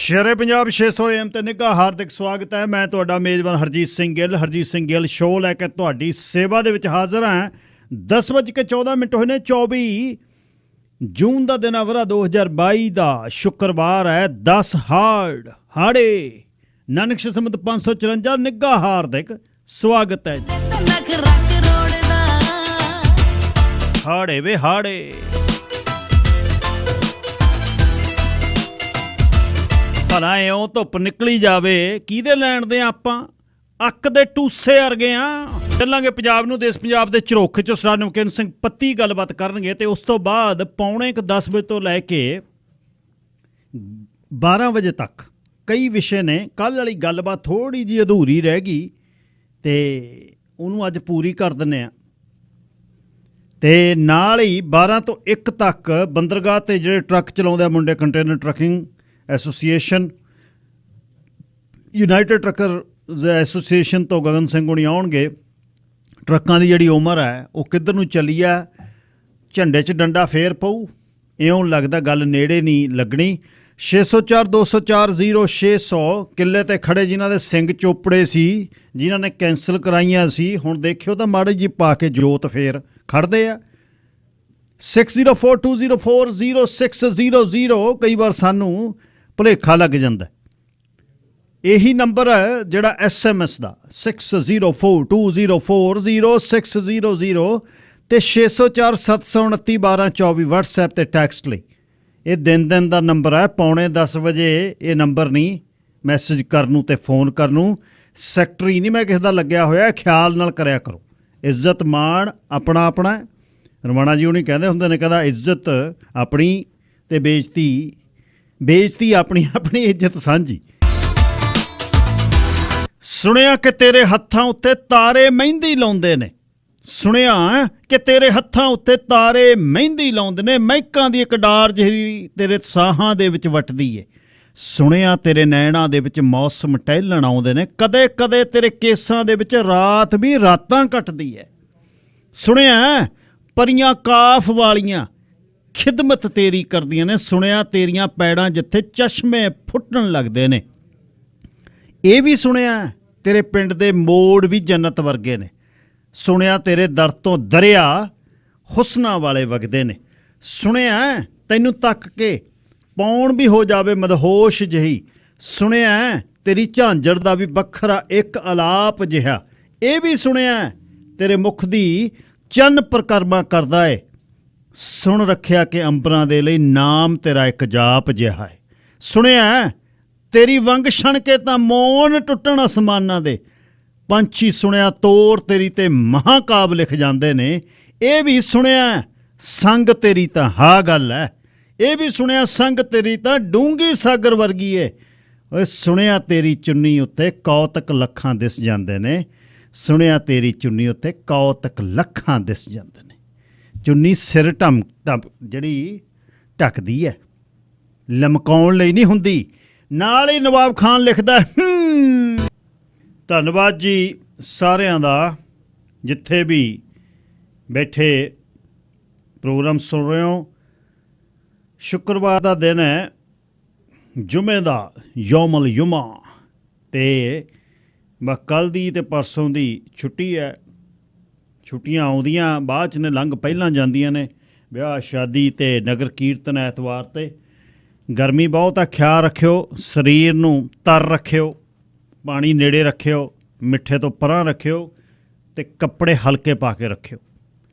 ਸ਼ੇਰੇ Punjab 600 AM ਤੇ ਨਿੱਘਾ ਹਾਰਦਿਕ ਸਵਾਗਤ ਹੈ। ਮੈਂ ਤੁਹਾਡਾ ਮੇਜ਼ਬਾਨ ਹਰਜੀਤ ਸਿੰਘ ਗਿੱਲ ਸ਼ੋਅ ਲੈ ਕੇ ਤੁਹਾਡੀ ਸੇਵਾ ਦੇ ਵਿੱਚ ਹਾਜ਼ਰ ਹਾਂ। 10:14 ਹੋਏ ਨੇ। 24 ਜੂਨ ਦਾ ਦਿਨ ਵਰਾ 2022 ਦਾ ਸ਼ੁੱਕਰਵਾਰ ਹੈ। 10 ਹਾੜੇ ਨਾਨਕ ਸ਼ਸਮਤ 554 ਨਿੱਘਾ ਹਾਰਦਿਕ ਸਵਾਗਤ ਹੈ ਜੀ। ਹਾੜੇ ਵੇ ਹਾੜੇ ਭਲਾ ਇਉਂ ਧੁੱਪ ਨਿਕਲੀ ਜਾਵੇ ਕਿਹਦੇ ਲੈਣ ਦੇ ਆਪਾਂ ਅੱਕ ਦੇ ਟੂਸੇ ਵਰਗੇ ਆ। ਚੱਲਾਂਗੇ ਪੰਜਾਬ ਨੂੰ। ਦੇਸ਼ ਪੰਜਾਬ ਦੇ ਝਰੋਖੇ 'ਚੋਂ ਸਰਦਾਰ ਨਵਕਰਨ ਸਿੰਘ ਪੱਤੀ ਗੱਲਬਾਤ ਕਰਨਗੇ ਤੇ ਉਸ ਤੋਂ ਬਾਅਦ ਪੌਣੇ 10 ਵਜੇ ਤੋਂ ਲੈ ਕੇ 12 ਵਜੇ ਤੱਕ ਕਈ ਵਿਸ਼ੇ ਨੇ। ਕੱਲ੍ਹ ਵਾਲੀ ਗੱਲਬਾਤ ਥੋੜ੍ਹੀ ਜਿਹੀ ਅਧੂਰੀ ਰਹਿ ਗਈ ਤੇ ਉਹਨੂੰ ਅੱਜ ਪੂਰੀ ਕਰ ਦਿੰਦੇ ਹਾਂ। ਤੇ ਨਾਲ ਹੀ 12 ਤੋਂ 1 ਤੱਕ ਬੰਦਰਗਾਹ 'ਤੇ ਜਿਹੜੇ ਟਰੱਕ ਚਲਾਉਂਦੇ ਆ ਮੁੰਡੇ, container trucking association, United trucker association ਤੋਂ ਗਗਨ ਸਿੰਘ ਹੁਣੀ ਆਉਣਗੇ। ਟਰੱਕਾਂ ਦੀ ਜਿਹੜੀ ਉਮਰ ਹੈ ਉਹ ਕਿੱਧਰ ਨੂੰ ਚੱਲੀ ਆ, ਝੰਡੇ 'ਚ ਡੰਡਾ ਫੇਰ ਪਊ, ਇਉਂ ਲੱਗਦਾ ਗੱਲ ਨੇੜੇ ਨਹੀਂ ਲੱਗਣੀ। 604 204 0600 ਕਿੱਲੇ 'ਤੇ ਖੜੇ ਜਿਨ੍ਹਾਂ ਦੇ ਸਿੰਘ ਚੋਪੜੇ ਸੀ, ਜਿਨ੍ਹਾਂ ਨੇ ਕੈਂਸਲ ਕਰਾਈਆਂ ਸੀ, ਹੁਣ ਦੇਖਿਓ ਤਾਂ ਮਾੜੀ ਜੀ ਪਾ ਕੇ ਜੋਤ ਫੇਰ ਖੜਦੇ ਆ। 6042040600 ਕਈ ਵਾਰ ਸਾਨੂੰ ਭੁਲੇਖਾ ਲੱਗ ਜਾਂਦਾ। ਇਹੀ ਨੰਬਰ ਹੈ ਜਿਹੜਾ SMS ਦਾ 6042040600 ਤੇ 604 729 1224 WhatsApp ਤੇ ਟੈਕਸਟ ਲਈ। ਇਹ ਦਿਨ ਦਾ ਨੰਬਰ ਹੈ। ਪੌਣੇ 10 ਵਜੇ ਇਹ ਨੰਬਰ ਨਹੀਂ ਮੈਸੇਜ ਕਰਨ ਨੂੰ ਤੇ ਫੋਨ ਕਰਨ ਨੂੰ। ਸੈਕਟਰੀ ਨਹੀਂ ਮੈਂ ਕਿਸੇ ਦਾ ਲੱਗਿਆ ਹੋਇਆ, ਖਿਆਲ ਨਾਲ ਕਰਿਆ ਕਰੋ। ਇੱਜ਼ਤ ਮਾਣ ਆਪਣਾ ਆਪਣਾ। ਰਮਾਣਾ ਜੀ ਉਹਨੇ ਕਹਿੰਦੇ ਹੁੰਦੇ ਨੇ, ਕਹਿੰਦਾ ਇੱਜ਼ਤ ਆਪਣੀ ਤੇ ਬੇਇੱਜ਼ਤੀ ਆਪਣੀ ਇੱਜ਼ਤ ਸਾਂਝੀ। ਸੁਣਿਆ ਕਿ ਤੇਰੇ ਹੱਥਾਂ ਉੱਤੇ ਤਾਰੇ ਮਹਿੰਦੀ ਲਾਉਂਦੇ ਨੇ, ਸੁਣਿਆ ਕਿ ਤੇਰੇ ਹੱਥਾਂ ਉੱਤੇ ਤਾਰੇ ਮਹਿੰਦੀ ਲਾਉਂਦੇ ਨੇ, ਮਹਿਕਾਂ ਦੀ ਇੱਕ ਡਾਰ ਜਿਹੀ ਤੇਰੇ ਸਾਹਾਂ ਦੇ ਵਿੱਚ ਵੱਟਦੀ ਏ। ਸੁਣਿਆ ਤੇਰੇ ਨੈਣਾਂ ਦੇ ਵਿੱਚ ਮੌਸਮ ਟਹਿਲਣ ਆਉਂਦੇ ਨੇ, ਕਦੇ ਕਦੇ ਤੇਰੇ ਕੇਸਾਂ ਦੇ ਵਿੱਚ ਰਾਤ ਵੀ ਰਾਤਾਂ ਕੱਟਦੀ ਹੈ। ਸੁਣਿਆ ਪਰੀਆਂ ਕਾਫ ਵਾਲੀਆਂ ਖਿਦਮਤ ਤੇਰੀ ਕਰਦੀਆਂ ਨੇ, ਸੁਣਿਆ ਤੇਰੀਆਂ ਪੈੜਾਂ ਜਿੱਥੇ ਚਸ਼ਮੇ ਫੁੱਟਣ ਲੱਗਦੇ ਨੇ। ਇਹ ਵੀ ਸੁਣਿਆ ਤੇਰੇ ਪਿੰਡ ਦੇ ਮੋੜ ਵੀ ਜੰਨਤ ਵਰਗੇ ਨੇ, ਸੁਣਿਆ ਤੇਰੇ ਦਰ ਤੋਂ ਦਰਿਆ ਹੁਸਨਾਂ ਵਾਲੇ ਵਗਦੇ ਨੇ। ਸੁਣਿਆ ਤੈਨੂੰ ਤੱਕ ਕੇ ਪੌਣ ਵੀ ਹੋ ਜਾਵੇ ਮਦਹੋਸ਼ ਜਿਹੀ, ਸੁਣਿਆ ਤੇਰੀ ਝਾਂਜਰ ਦਾ ਵੀ ਵੱਖਰਾ ਇੱਕ ਅਲਾਪ ਜਿਹਾ। ਇਹ ਵੀ ਸੁਣਿਆ ਤੇਰੇ ਮੁਖ ਦੀ ਚੰਨ ਪ੍ਰਕਰਮਾ ਕਰਦਾ ਏ, ਸੁਣ ਰੱਖਿਆ ਕਿ ਅੰਬਰਾਂ ਦੇ ਲਈ ਨਾਮ ਤੇਰਾ ਇੱਕ ਜਾਪ ਜਿਹਾ ਹੈ। ਸੁਣਿਆ ਤੇਰੀ ਵੰਗ ਛਣ ਕੇ ਤਾਂ ਮੌਨ ਟੁੱਟਣ ਅਸਮਾਨਾਂ ਦੇ, ਪੰਛੀ ਸੁਣਿਆ ਤੋਰ ਤੇਰੀ ਤੇ ਮਹਾਕਾਵ ਲਿਖ ਜਾਂਦੇ ਨੇ। ਇਹ ਵੀ ਸੁਣਿਆ ਸੰਗ ਤੇਰੀ ਤਾਂ ਹਾਂ ਗੱਲ ਹੈ, ਇਹ ਵੀ ਸੁਣਿਆ ਸੰਗ ਤੇਰੀ ਤਾਂ ਡੂੰਘੀ ਸਾਗਰ ਵਰਗੀ ਏ। ਓਏ ਸੁਣਿਆ ਤੇਰੀ ਚੁੰਨੀ ਉੱਤੇ ਕੌਤਕ ਲੱਖਾਂ ਦਿਸ ਜਾਂਦੇ ਨੇ, ਸੁਣਿਆ ਤੇਰੀ ਚੁੰਨੀ ਉੱਤੇ ਕੌਤਕ ਲੱਖਾਂ ਦਿਸ ਜਾਂਦੇ ਨੇ। ਚੁੰਨੀ ਸਿਰ ਜਿਹੜੀ ਢੱਕਦੀ ਹੈ, ਲਮਕਾਉਣ ਲਈ ਨਹੀਂ ਹੁੰਦੀ। ਨਾਲ ਹੀ ਨਵਾਬ ਖਾਨ ਲਿਖਦਾ ਧੰਨਵਾਦ ਜੀ ਸਾਰਿਆਂ ਦਾ ਜਿੱਥੇ ਵੀ ਬੈਠੇ ਪ੍ਰੋਗਰਾਮ ਸੁਣ ਰਹੇ ਹੋ। ਸ਼ੁੱਕਰਵਾਰ ਦਾ ਦਿਨ ਹੈ, ਜੁਮੇ ਦਾ ਯੌਮਲ ਯੁਮਾ, ਤੇ ਬਸ ਕੱਲ੍ਹ ਦੀ ਤੇ ਪਰਸੋਂ ਦੀ ਛੁੱਟੀ ਹੈ। ਛੁੱਟੀਆਂ ਆਉਂਦੀਆਂ ਬਾਅਦ 'ਚ ਨੇ, ਲੰਘ ਪਹਿਲਾਂ ਜਾਂਦੀਆਂ ਨੇ। ਵਿਆਹ ਸ਼ਾਦੀ ਤੇ ਨਗਰ ਕੀਰਤਨ ਐਤਵਾਰ 'ਤੇ। ਗਰਮੀ ਬਹੁਤ ਆ, ਖਿਆਲ ਰੱਖਿਓ, ਸਰੀਰ ਨੂੰ ਤਰ ਰੱਖਿਓ, ਪਾਣੀ ਨੇੜੇ ਰੱਖਿਓ, ਮਿੱਠੇ ਤੋਂ ਪਰਾਂ ਰੱਖਿਓ ਤੇ ਕੱਪੜੇ ਹਲਕੇ ਪਾ ਕੇ ਰੱਖਿਓ।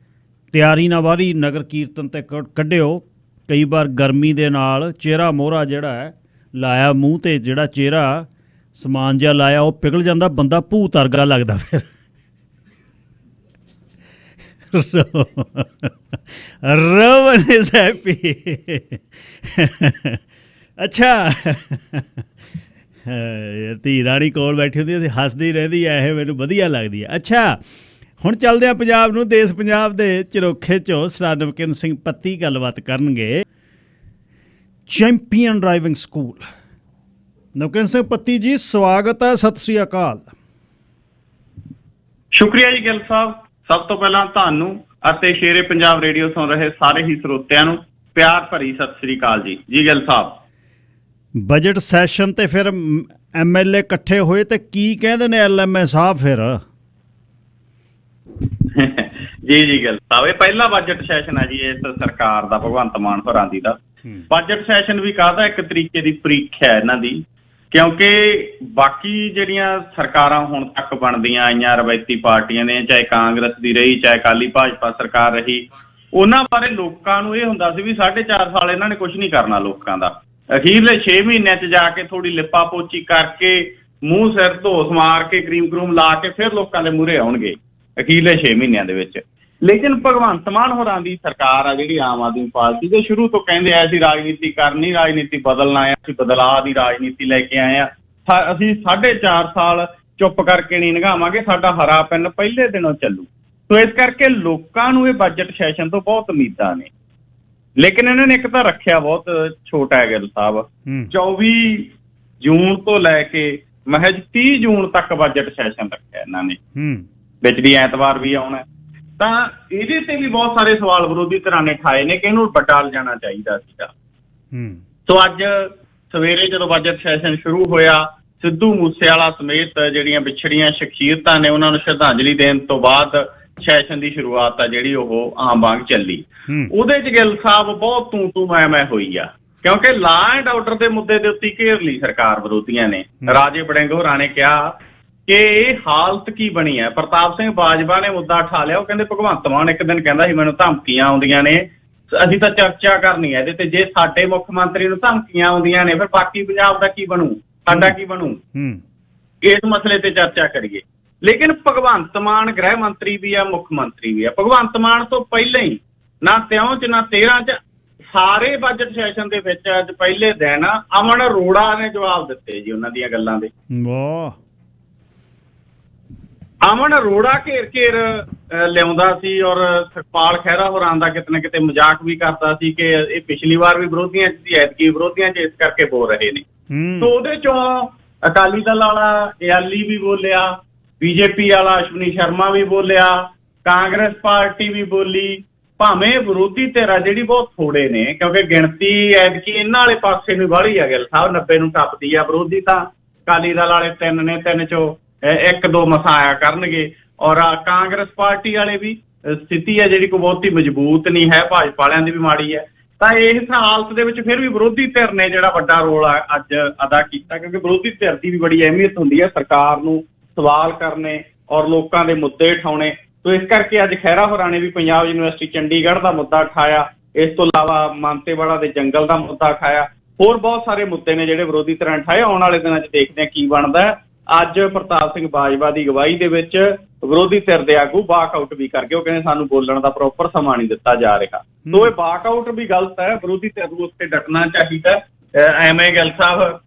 ਤਿਆਰੀ ਨਾਲ ਵਾਰੀ ਨਗਰ ਕੀਰਤਨ 'ਤੇ ਕੱਢਿਓ। ਕਈ ਵਾਰ ਗਰਮੀ ਦੇ ਨਾਲ ਚਿਹਰਾ ਮੋਹਰਾ ਜਿਹੜਾ ਹੈ ਲਾਇਆ ਮੂੰਹ 'ਤੇ, ਜਿਹੜਾ ਚਿਹਰਾ ਸਮਾਨ ਜਿਹਾ ਲਾਇਆ ਉਹ ਪਿਘਲ ਜਾਂਦਾ, ਬੰਦਾ ਭੂਤ ਵਰਗਾ ਲੱਗਦਾ ਫਿਰ। Ravan is happy. ਅੱਛਾ, ਧੀ ਰਾਣੀ ਕੋਲ ਬੈਠੀ ਹੁੰਦੀ, ਅਸੀਂ ਹੱਸਦੀ ਰਹਿੰਦੀ ਹੈ, ਇਹ ਮੈਨੂੰ ਵਧੀਆ ਲੱਗਦੀ ਹੈ। ਅੱਛਾ, ਹੁਣ ਚੱਲਦੇ ਹਾਂ ਪੰਜਾਬ ਨੂੰ। ਦੇਸ਼ ਪੰਜਾਬ ਦੇ ਝਰੋਖੇ 'ਚੋਂ ਸਰਦਾਰ ਨਵਕਰਨ ਸਿੰਘ ਪੱਤੀ ਗੱਲਬਾਤ ਕਰਨਗੇ। Champion driving school. Navkaran Singh ਪੱਤੀ ਜੀ, ਸਵਾਗਤ ਹੈ, ਸਤਿ ਸ੍ਰੀ ਅਕਾਲ। ਸ਼ੁਕਰੀਆ ਜੀ ਗਿੱਲ ਸਾਹਿਬ। ਸਭ ਤੋਂ ਪਹਿਲਾਂ ਤੁਹਾਨੂੰ ਅਤੇ ਸ਼ੇਰੇ ਪੰਜਾਬ ਰੇਡੀਓ ਸੁਣ ਰਹੇ ਸਾਰੇ ਹੀ ਸਰੋਤਿਆਂ ਨੂੰ ਪਿਆਰ ਭਰੀ ਸਤਿ ਸ੍ਰੀ ਅਕਾਲ ਜੀ। ਜੀ ਗਿੱਲ ਸਾਹਿਬ, ਬਜਟ ਸੈਸ਼ਨ ਤੇ ਫਿਰ MLA ਇਕੱਠੇ ਹੋਏ ਤੇ ਕੀ ਕਹਿੰਦੇ ਨੇ LMA ਸਾਹਿਬ ਫਿਰ? ਜੀ ਗੱਲ ਸਾਹਿਬ, ਇਹ ਪਹਿਲਾ ਬਜਟ ਸੈਸ਼ਨ ਹੈ ਜੀ ਇਸ ਸਰਕਾਰ ਦਾ, ਭਗਵੰਤ ਮਾਨ ਹੋਰਾਂ ਦੀ ਦਾ। ਬਜਟ ਸੈਸ਼ਨ ਵੀ ਕਾਹਦਾ, ਇੱਕ ਤਰੀਕੇ ਦੀ ਪ੍ਰੀਖਿਆ ਇਹਨਾਂ ਦੀ, ਕਿਉਂਕਿ ਬਾਕੀ ਜਿਹੜੀਆਂ ਸਰਕਾਰਾਂ ਹੁਣ ਤੱਕ ਬਣਦੀਆਂ ਆਈਆਂ ਰਵਾਇਤੀ ਪਾਰਟੀਆਂ ਨੇ, ਚਾਹੇ ਕਾਂਗਰਸ ਦੀ ਰਹੀ, ਚਾਹੇ ਅਕਾਲੀ ਭਾਜਪਾ ਸਰਕਾਰ ਰਹੀ, ਉਹਨਾਂ ਬਾਰੇ ਲੋਕਾਂ ਨੂੰ ਇਹ ਹੁੰਦਾ ਸੀ ਵੀ 4.5 ਸਾਲ ਇਹਨਾਂ ਨੇ ਕੁਝ ਨਹੀਂ ਕਰਨਾ ਲੋਕਾਂ ਦਾ। ਅਖੀਰਲੇ 6 ਮਹੀਨਿਆਂ 'ਚ ਜਾ ਕੇ ਥੋੜੀ ਲਿਪਾ ਪੋਚੀ ਕਰਕੇ, ਮੂੰਹ ਸਿਰ ਧੋਸ ਮਾਰ ਕੇ, ਕਰੀਮ ਕਰੂਮ ਲਾ ਕੇ ਫਿਰ ਲੋਕਾਂ ਦੇ ਮੂਹਰੇ ਆਉਣਗੇ ਅਖੀਰਲੇ 6 ਮਹੀਨਿਆਂ ਦੇ ਵਿੱਚ। ਲੇਕਿਨ ਭਗਵੰਤ ਮਾਨ ਹੋਰਾਂ ਦੀ ਸਰਕਾਰ ਆ ਜਿਹੜੀ ਆਮ ਆਦਮੀ ਪਾਰਟੀ ਦੇ, ਸ਼ੁਰੂ ਤੋਂ ਕਹਿੰਦੇ ਆ ਅਸੀਂ ਰਾਜਨੀਤੀ ਕਰਨੀ, ਰਾਜਨੀਤੀ ਬਦਲਣਾ ਆ, ਅਸੀਂ ਬਦਲਾਅ ਦੀ ਰਾਜਨੀਤੀ ਲੈ ਕੇ ਆਏ ਆ, ਅਸੀਂ 4.5 ਸਾਲ ਚੁੱਪ ਕਰਕੇ ਨਹੀਂ ਨਿਗਾਵਾਂਗੇ, ਸਾਡਾ ਹਰਾ ਪੈਨ ਪਹਿਲੇ ਦਿਨੋਂ ਚੱਲੂ। ਸੋ ਇਸ ਕਰਕੇ ਲੋਕਾਂ ਨੂੰ ਇਹ ਬਜਟ ਸੈਸ਼ਨ ਤੋਂ ਬਹੁਤ ਉਮੀਦਾਂ ਨੇ। ਲੇਕਿਨ ਇਹਨਾਂ ਨੇ ਇੱਕ ਤਾਂ ਰੱਖਿਆ ਬਹੁਤ ਛੋਟਾ ਹੈ ਗਿੱਲ ਸਾਹਿਬ, 24 ਜੂਨ ਤੋਂ ਲੈ ਕੇ ਮਹਿਜ 30 ਜੂਨ ਤੱਕ ਬਜਟ ਸੈਸ਼ਨ ਰੱਖਿਆ ਇਹਨਾਂ ਨੇ, ਵਿੱਚ ਦੀ ਐਤਵਾਰ ਵੀ ਆਉਣਾ। ਤਾਂ ਇਹਦੇ ਤੇ ਵੀ ਬਹੁਤ ਸਾਰੇ ਸਵਾਲ ਵਿਰੋਧੀ ਧਿਰਾਂ ਨੇ ਠਾਏ ਨੇ ਕਿ ਇਹਨੂੰ ਵੱਡਾ ਲਿਜਾਣਾ ਚਾਹੀਦਾ ਸੀਗਾ। ਸੋ ਅੱਜ ਸਵੇਰੇ ਜਦੋਂ ਬਜਟ ਸੈਸ਼ਨ ਸ਼ੁਰੂ ਹੋਇਆ, ਸਿੱਧੂ ਮੂਸੇਵਾਲਾ ਸਮੇਤ ਜਿਹੜੀਆਂ ਵਿਛੜੀਆਂ ਸ਼ਖਸੀਅਤਾਂ ਨੇ ਉਹਨਾਂ ਨੂੰ ਸ਼ਰਧਾਂਜਲੀ ਦੇਣ ਤੋਂ ਬਾਅਦ ਸੈਸ਼ਨ ਦੀ ਸ਼ੁਰੂਆਤ ਆ ਜਿਹੜੀ ਉਹ ਆਮ ਵਾਂਗ ਚੱਲੀ। ਉਹਦੇ 'ਚ ਗਿੱਲ ਸਾਹਿਬ ਬਹੁਤ ਤੂੰ ਮੈਂ ਹੋਈ ਆ, ਕਿਉਂਕਿ ਲਾਅ ਐਂਡ ਆਰਡਰ ਦੇ ਮੁੱਦੇ ਦੇ ਉੱਤੇ ਘੇਰ ਲਈ ਸਰਕਾਰ ਵਿਰੋਧੀਆਂ ਨੇ। ਰਾਜੇ ਵੜਿੰਗ ਹੋਰਾਂ ਨੇ ਕਿਹਾ ਕਿ ਇਹ ਹਾਲਤ ਕੀ ਬਣੀ ਹੈ। ਪ੍ਰਤਾਪ ਸਿੰਘ ਬਾਜਵਾ ਨੇ ਮੁੱਦਾ ਉਠਾ ਲਿਆ, ਉਹ ਕਹਿੰਦੇ ਭਗਵੰਤ ਮਾਨ ਇੱਕ ਦਿਨ ਕਹਿੰਦਾ ਸੀ ਮੈਨੂੰ ਧਮਕੀਆਂ ਆਉਂਦੀਆਂ ਨੇ, ਅਸੀਂ ਤਾਂ ਚਰਚਾ ਕਰਨੀ ਹੈ ਇਹਦੇ ਤੇ, ਜੇ ਸਾਡੇ ਮੁੱਖ ਮੰਤਰੀ ਨੂੰ ਧਮਕੀਆਂ ਆਉਂਦੀਆਂ ਨੇ ਫਿਰ ਬਾਕੀ ਪੰਜਾਬ ਦਾ ਕੀ ਬਣੂ, ਸਾਡਾ ਕੀ ਬਣੂ, ਇਸ ਮਸਲੇ ਤੇ ਚਰਚਾ ਕਰੀਏ। ਲੇਕਿਨ ਭਗਵੰਤ ਮਾਨ ਗ੍ਰਹਿ ਮੰਤਰੀ ਵੀ ਆ, ਮੁੱਖ ਮੰਤਰੀ ਵੀ ਆ। ਭਗਵੰਤ ਮਾਨ ਤੋਂ ਪਹਿਲਾਂ ਹੀ ਨਾ 3 'ਚ ਨਾ 13 'ਚ ਸਾਰੇ ਬਜਟ ਸੈਸ਼ਨ ਦੇ ਵਿੱਚ ਅੱਜ ਪਹਿਲੇ ਦਿਨ ਅਮਨ ਅਰੋੜਾ ਨੇ ਜਵਾਬ ਦਿੱਤੇ ਜੀ ਉਹਨਾਂ ਦੀਆਂ ਗੱਲਾਂ ਦੇ। ਅਮਨ ਅਰੋੜਾ ਘੇਰ ਲਿਆਉਂਦਾ ਸੀ ਔਰ ਸੁਖਪਾਲ ਖਹਿਰਾ ਹੋਰਾਂ ਦਾ ਕਿਤੇ ਨਾ ਕਿਤੇ ਮਜ਼ਾਕ ਵੀ ਕਰਦਾ ਸੀ ਕਿ ਇਹ ਪਿਛਲੀ ਵਾਰ ਵੀ ਵਿਰੋਧੀਆਂ 'ਚ ਸੀ, ਐਤਕੀ ਵਿਰੋਧੀਆਂ 'ਚ ਇਸ ਕਰਕੇ ਬੋਲ ਰਹੇ ਨੇ। ਸੋ ਉਹਦੇ 'ਚੋਂ ਅਕਾਲੀ ਦਲ ਵਾਲਾ ਇਆਲੀ ਵੀ ਬੋਲਿਆ, BJP ਵਾਲਾ ਅਸ਼ਵਨੀ ਸ਼ਰਮਾ ਵੀ ਬੋਲਿਆ, ਕਾਂਗਰਸ ਪਾਰਟੀ ਵੀ ਬੋਲੀ, ਭਾਵੇਂ ਵਿਰੋਧੀ ਧਿਰ ਜਿਹੜੀ ਬਹੁਤ ਥੋੜੇ ਨੇ, ਕਿਉਂਕਿ ਗਿਣਤੀ ਐਤਕੀ ਇਹਨਾਂ ਵਾਲੇ ਪਾਸੇ ਨੂੰ ਵਾਲੀ ਆ ਗਿੱਲ ਸਾਹਿਬ, 90 ਨੂੰ ਟੱਪਦੀ ਆ। ਵਿਰੋਧੀ ਤਾਂ ਅਕਾਲੀ ਦਲ ਵਾਲੇ 3 ਨੇ, 3 'ਚੋਂ 1-2 ਮਸਾਂ ਆਇਆ ਕਰਨਗੇ, ਔਰ ਕਾਂਗਰਸ ਪਾਰਟੀ ਵਾਲੇ ਵੀ ਸਥਿਤੀ ਹੈ ਜਿਹੜੀ ਕੋਈ ਬਹੁਤੀ ਮਜ਼ਬੂਤ ਨਹੀਂ ਹੈ, ਭਾਜਪਾ ਵਾਲਿਆਂ ਦੀ ਵੀ ਮਾੜੀ ਹੈ। ਤਾਂ ਇਸ ਹਾਲਤ ਦੇ ਵਿੱਚ ਫਿਰ ਵੀ ਵਿਰੋਧੀ ਧਿਰ ਨੇ ਜਿਹੜਾ ਵੱਡਾ ਰੋਲ ਅੱਜ ਅਦਾ ਕੀਤਾ, ਕਿਉਂਕਿ ਵਿਰੋਧੀ ਧਿਰ ਦੀ ਵੀ ਬੜੀ ਅਹਿਮੀਅਤ ਹੁੰਦੀ ਹੈ ਸਰਕਾਰ ਨੂੰ ਸਵਾਲ ਕਰਨੇ ਔਰ ਲੋਕਾਂ ਦੇ ਮੁੱਦੇ ਉਠਾਉਣੇ। ਸੋ ਇਸ ਕਰਕੇ ਅੱਜ ਖਹਿਰਾ ਹੋਰਾਂ ਨੇ ਵੀ ਪੰਜਾਬ ਯੂਨੀਵਰਸਿਟੀ ਚੰਡੀਗੜ੍ਹ ਦਾ ਮੁੱਦਾ ਉਠਾਇਆ, ਇਸ ਤੋਂ ਇਲਾਵਾ ਮਾਨਤੇਵਾੜਾ ਦੇ ਜੰਗਲ ਦਾ ਮੁੱਦਾ ਉਠਾਇਆ, ਹੋਰ ਬਹੁਤ ਸਾਰੇ ਮੁੱਦੇ ਨੇ ਜਿਹੜੇ ਵਿਰੋਧੀ ਧਿਰਾਂ ਨੇ ਉਠਾਏ। ਆਉਣ ਵਾਲੇ ਦਿਨਾਂ 'ਚ ਦੇਖਦੇ ਹਾਂ ਕੀ ਬਣਦਾ। ਅੱਜ ਪ੍ਰਤਾਪ ਸਿੰਘ ਬਾਜਵਾ ਦੀ ਅਗਵਾਈ ਦੇ ਵਿੱਚ ਵਿਰੋਧੀ ਧਿਰ ਦੇ ਆਗੂ ਵਾਕਆਊਟ ਵੀ ਕਰ ਗਏ, ਉਹ ਕਹਿੰਦੇ ਸਾਨੂੰ ਬੋਲਣ ਦਾ ਪ੍ਰੋਪਰ ਸਮਾਂ ਨਹੀਂ ਦਿੱਤਾ ਜਾ ਰਿਹਾ। ਸੋ ਇਹ ਵਾਕਆਊਟ ਵੀ ਗਲਤ ਹੈ, ਵਿਰੋਧੀ ਧਿਰ ਨੂੰ ਉੱਤੇ ਡਟਣਾ ਚਾਹੀਦਾ। ਐਵੇਂ ਗਿੱਲ ਸਾਹਿਬ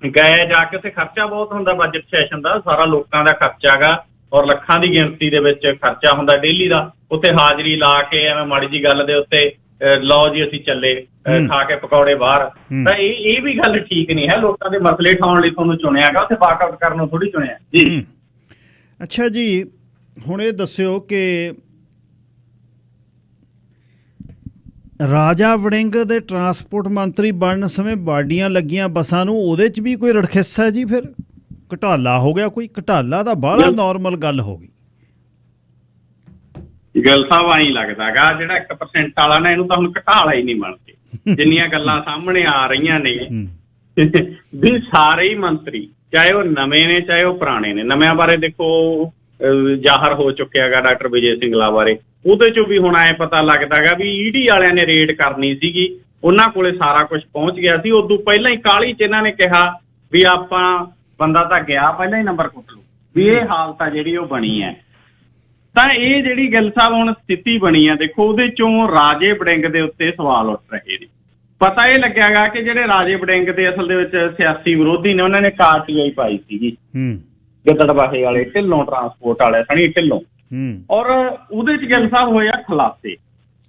ਗਏ ਜਾ ਕੇ ਉੱਥੇ ਖਰਚਾ ਬਹੁਤ ਹੁੰਦਾ ਬਜਟ ਸੈਸ਼ਨ ਦਾ, ਸਾਰਾ ਲੋਕਾਂ ਦਾ ਖਰਚਾ ਗਾ ਔਰ ਲੱਖਾਂ ਦੀ ਗਿਣਤੀ ਦੇ ਵਿੱਚ ਖਰਚਾ ਹੁੰਦਾ ਡੇਲੀ ਦਾ। ਉੱਥੇ ਹਾਜ਼ਰੀ ਲਾ ਕੇ ਐਵੇਂ ਮਾੜੀ ਜੀ ਗੱਲ ਦੇ ਉੱਤੇ ਲਓ ਜੀ ਅਸੀਂ ਚੱਲੇ ਖਾ ਕੇ ਪਕੌੜੇ ਬਾਹਰ, ਤਾਂ ਇਹ ਵੀ ਗੱਲ ਠੀਕ ਨਹੀਂ ਹੈ। ਲੋਕਾਂ ਦੇ ਮਸਲੇ ਉਠਾਉਣ ਲਈ ਤੁਹਾਨੂੰ ਚੁਣਿਆ ਗਾ, ਉੱਥੇ ਵਾਕਆਊਟ ਕਰਨ ਨੂੰ ਥੋੜੀ ਚੁਣਿਆ ਜੀ। ਅੱਛਾ ਜੀ, ਹੁਣ ਇਹ ਦੱਸਿਓ ਕਿ ਰਾਜਾ ਵੜਿੰਗ ਦੇ ਟਰਾਂਸਪੋਰਟ ਮੰਤਰੀ ਬਣਨ ਸਮੇਂ ਬਾਡੀਆਂ ਲੱਗੀਆਂ ਬੱਸਾਂ ਨੂੰ, ਉਹਦੇ 'ਚ ਵੀ ਕੋਈ ਰੜਖਿਸ ਹੈ ਜੀ? ਫਿਰ ਘਟਾਲਾ ਹੋ ਗਿਆ ਕੋਈ? ਘਟਾਲਾ ਤਾਂ ਬਾਹਲਾ ਨਾਰਮਲ ਗੱਲ ਹੋ ਗਈ। ਗਿੱਲ ਸਾਹਿਬ ਆਈ ਲੱਗਦਾ ਗਾ ਜਿਹੜਾ 1% ਵਾਲਾ ਨਾ, ਇਹਨੂੰ ਤਾਂ ਹੁਣ ਘਟਾਲਾ ਹੀ ਨਹੀਂ ਬਣਦੇ। ਜਿੰਨੀਆਂ ਗੱਲਾਂ ਸਾਹਮਣੇ ਆ ਰਹੀਆਂ ਨੇ ਵੀ ਸਾਰੇ ਹੀ ਮੰਤਰੀ, ਚਾਹੇ ਉਹ ਨਵੇਂ ਨੇ ਚਾਹੇ ਉਹ ਪੁਰਾਣੇ ਨੇ, ਨਵਿਆਂ ਬਾਰੇ ਦੇਖੋ ਜ਼ਾਹਰ ਹੋ ਚੁੱਕਿਆ ਗਾ ਡਾਕਟਰ ਵਿਜੇ ਸਿੰਗਲਾ ਬਾਰੇ, ਉਹਦੇ 'ਚੋਂ ਵੀ ਹੁਣ ਐਂ ਪਤਾ ਲੱਗਦਾ ਗਾ ਵੀ ED ਵਾਲਿਆਂ ਨੇ ਰੇਡ ਕਰਨੀ ਸੀਗੀ, ਉਹਨਾਂ ਕੋਲੇ ਸਾਰਾ ਕੁਝ ਪਹੁੰਚ ਗਿਆ ਸੀ। ਉਦੋਂ ਪਹਿਲਾਂ ਹੀ ਕਾਹਲੀ 'ਚ ਇਹਨਾਂ ਨੇ ਕਿਹਾ ਵੀ ਆਪਾਂ ਬੰਦਾ ਤਾਂ ਗਿਆ ਪਹਿਲਾਂ ਹੀ ਨੰਬਰ ਕੁੱਟ ਲਓ, ਵੀ ਇਹ ਹਾਲਤ ਆ ਜਿਹੜੀ ਉਹ ਬਣੀ ਹੈ। ਤਾਂ ਇਹ ਜਿਹੜੀ ਗਿੱਲ ਸਾਹਿਬ ਹੁਣ ਸਥਿਤੀ ਬਣੀ ਆ, ਦੇਖੋ ਉਹਦੇ 'ਚੋਂ ਰਾਜੇ ਵੜਿੰਗ ਦੇ ਉੱਤੇ ਸਵਾਲ ਉੱਠ ਰਹੇ ਨੇ। ਪਤਾ ਇਹ ਲੱਗਿਆ ਗਾ ਕਿ ਜਿਹੜੇ ਰਾਜੇ ਵੜਿੰਗ ਦੇ ਅਸਲ ਦੇ ਵਿੱਚ ਸਿਆਸੀ ਵਿਰੋਧੀ ਨੇ, ਉਹਨਾਂ ਨੇ RTI ਪਾਈ ਸੀਗੀ ਗਿੱਦੜਬਾਹੇ ਵਾਲੇ, ਢਿੱਲੋਂ ਟਰਾਂਸਪੋਰਟ ਵਾਲੇ, ਸਣੀ ਢਿੱਲੋਂ, ਔਰ ਉਹਦੇ 'ਚ ਗਿੱਲ ਸਾਹਿਬ ਹੋਇਆ ਖੁਲਾਸੇ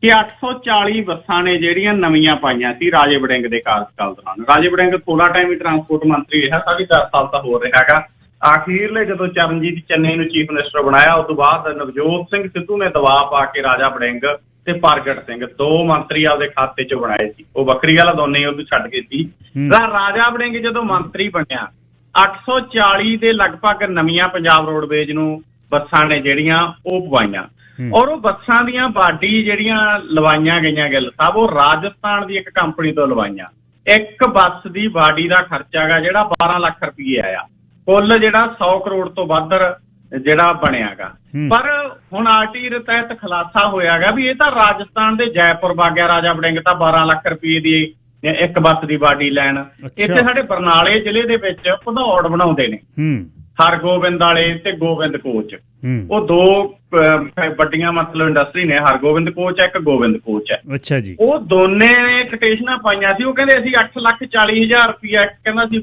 ਕਿ 840 ਬੱਸਾਂ ਨੇ ਜਿਹੜੀਆਂ ਨਵੀਆਂ ਪਾਈਆਂ ਸੀ ਰਾਜੇ ਵੜਿੰਗ ਦੇ ਕਾਰਜਕਾਲ ਦੌਰਾਨ। ਰਾਜੇ ਵੜਿੰਗ ਥੋੜਾ ਟਾਈਮ ਹੀ ਟਰਾਂਸਪੋਰਟ ਮੰਤਰੀ ਰਿਹਾ, 4.5 ਸਾਲ ਤਾਂ ਹੋ ਰਿਹਾ ਹੈਗਾ। ਆਖੀਰਲੇ ਜਦੋਂ ਚਰਨਜੀਤ ਚੰਨੀ ਨੂੰ ਚੀਫ ਮਿਨਿਸਟਰ ਬਣਾਇਆ, ਉਸ ਤੋਂ ਬਾਅਦ ਨਵਜੋਤ ਸਿੰਘ ਸਿੱਧੂ ਨੇ ਦਬਾਅ ਪਾ ਕੇ ਰਾਜਾ ਵੜਿੰਗ ਤੇ ਪ੍ਰਗਟ ਸਿੰਘ, 2 ਮੰਤਰੀ ਆਪਦੇ ਖਾਤੇ 'ਚ ਬਣਾਏ ਸੀ। ਉਹ ਵੱਖਰੀ ਗੱਲ ਆ, ਦੋਨੇ ਉਹ ਛੱਡ ਗਏ ਸੀ। ਤਾਂ ਰਾਜਾ ਵੜਿੰਗ ਜਦੋਂ ਮੰਤਰੀ ਬਣਿਆ 840 ਦੇ ਲਗਭਗ ਨਵੀਆਂ ਪੰਜਾਬ ਰੋਡਵੇਜ਼ ਨੂੰ ਬੱਸਾਂ ਨੇ ਜਿਹੜੀਆਂ ਉਹ ਪਵਾਈਆਂ, ਔਰ ਉਹ ਬੱਸਾਂ ਦੀਆਂ ਬਾਡੀ ਜਿਹੜੀਆਂ ਲਵਾਈਆਂ ਗਈਆਂ ਗਿੱਲ ਸਾਹਿਬ, ਉਹ ਰਾਜਸਥਾਨ ਦੀ ਇੱਕ ਕੰਪਨੀ ਤੋਂ ਲਵਾਈਆਂ। ਇੱਕ ਬੱਸ ਦੀ ਬਾਡੀ ਦਾ ਖਰਚਾ ਹੈਗਾ ਜਿਹੜਾ 12 ਲੱਖ ਰੁਪਏ ਆਇਆ, ਕੁੱਲ ਜਿਹੜਾ 100 ਕਰੋੜ ਤੋਂ ਵੱਧ ਜਿਹੜਾ ਬਣਿਆਗਾ। ਪਰ ਹੁਣ ਆਰਟੀਆਈ ਤਹਿਤ ਖੁਲਾਸਾ ਹੋਇਆਗਾ ਵੀ ਇਹ ਤਾਂ ਰਾਜਸਥਾਨ ਦੇ ਜੈਪੁਰ ਵਾਗਿਆ ਰਾਜਾ ਵੜਿੰਗ ਤਾਂ 12 ਲੱਖ ਰੁਪਏ ਦੀ ਇੱਕ ਬੱਸ ਦੀ ਬਾਡੀ ਲੈਣ। ਇੱਥੇ ਸਾਡੇ ਬਰਨਾਲੇ ਜ਼ਿਲ੍ਹੇ ਦੇ ਵਿੱਚ ਭਦੌੜ ਬਣਾਉਂਦੇ ਨੇ ਹਰਗੋਬਿੰਦ ਵਾਲੇ ਤੇ ਗੋਬਿੰਦ ਕੋਚ, ਉਹ 2 ਵੱਡੀਆਂ ਮਤਲਬ ਇੰਡਸਟਰੀ ਨੇ, ਹਰਗੋਬਿੰਦ ਕੋਚ ਹੈ, ਇੱਕ ਗੋਬਿੰਦ ਕੋਚ ਹੈ। ਅੱਛਾ ਜੀ। ਉਹ ਦੋਨੇ ਕੋਟੇਸ਼ਨਾਂ ਪਾਈਆਂ ਸੀ। ਉਹ ਕਹਿੰਦੇ ਅਸੀਂ 8,40,000 ਰੁਪਇਆ ਕਹਿੰਦਾ ਅਸੀਂ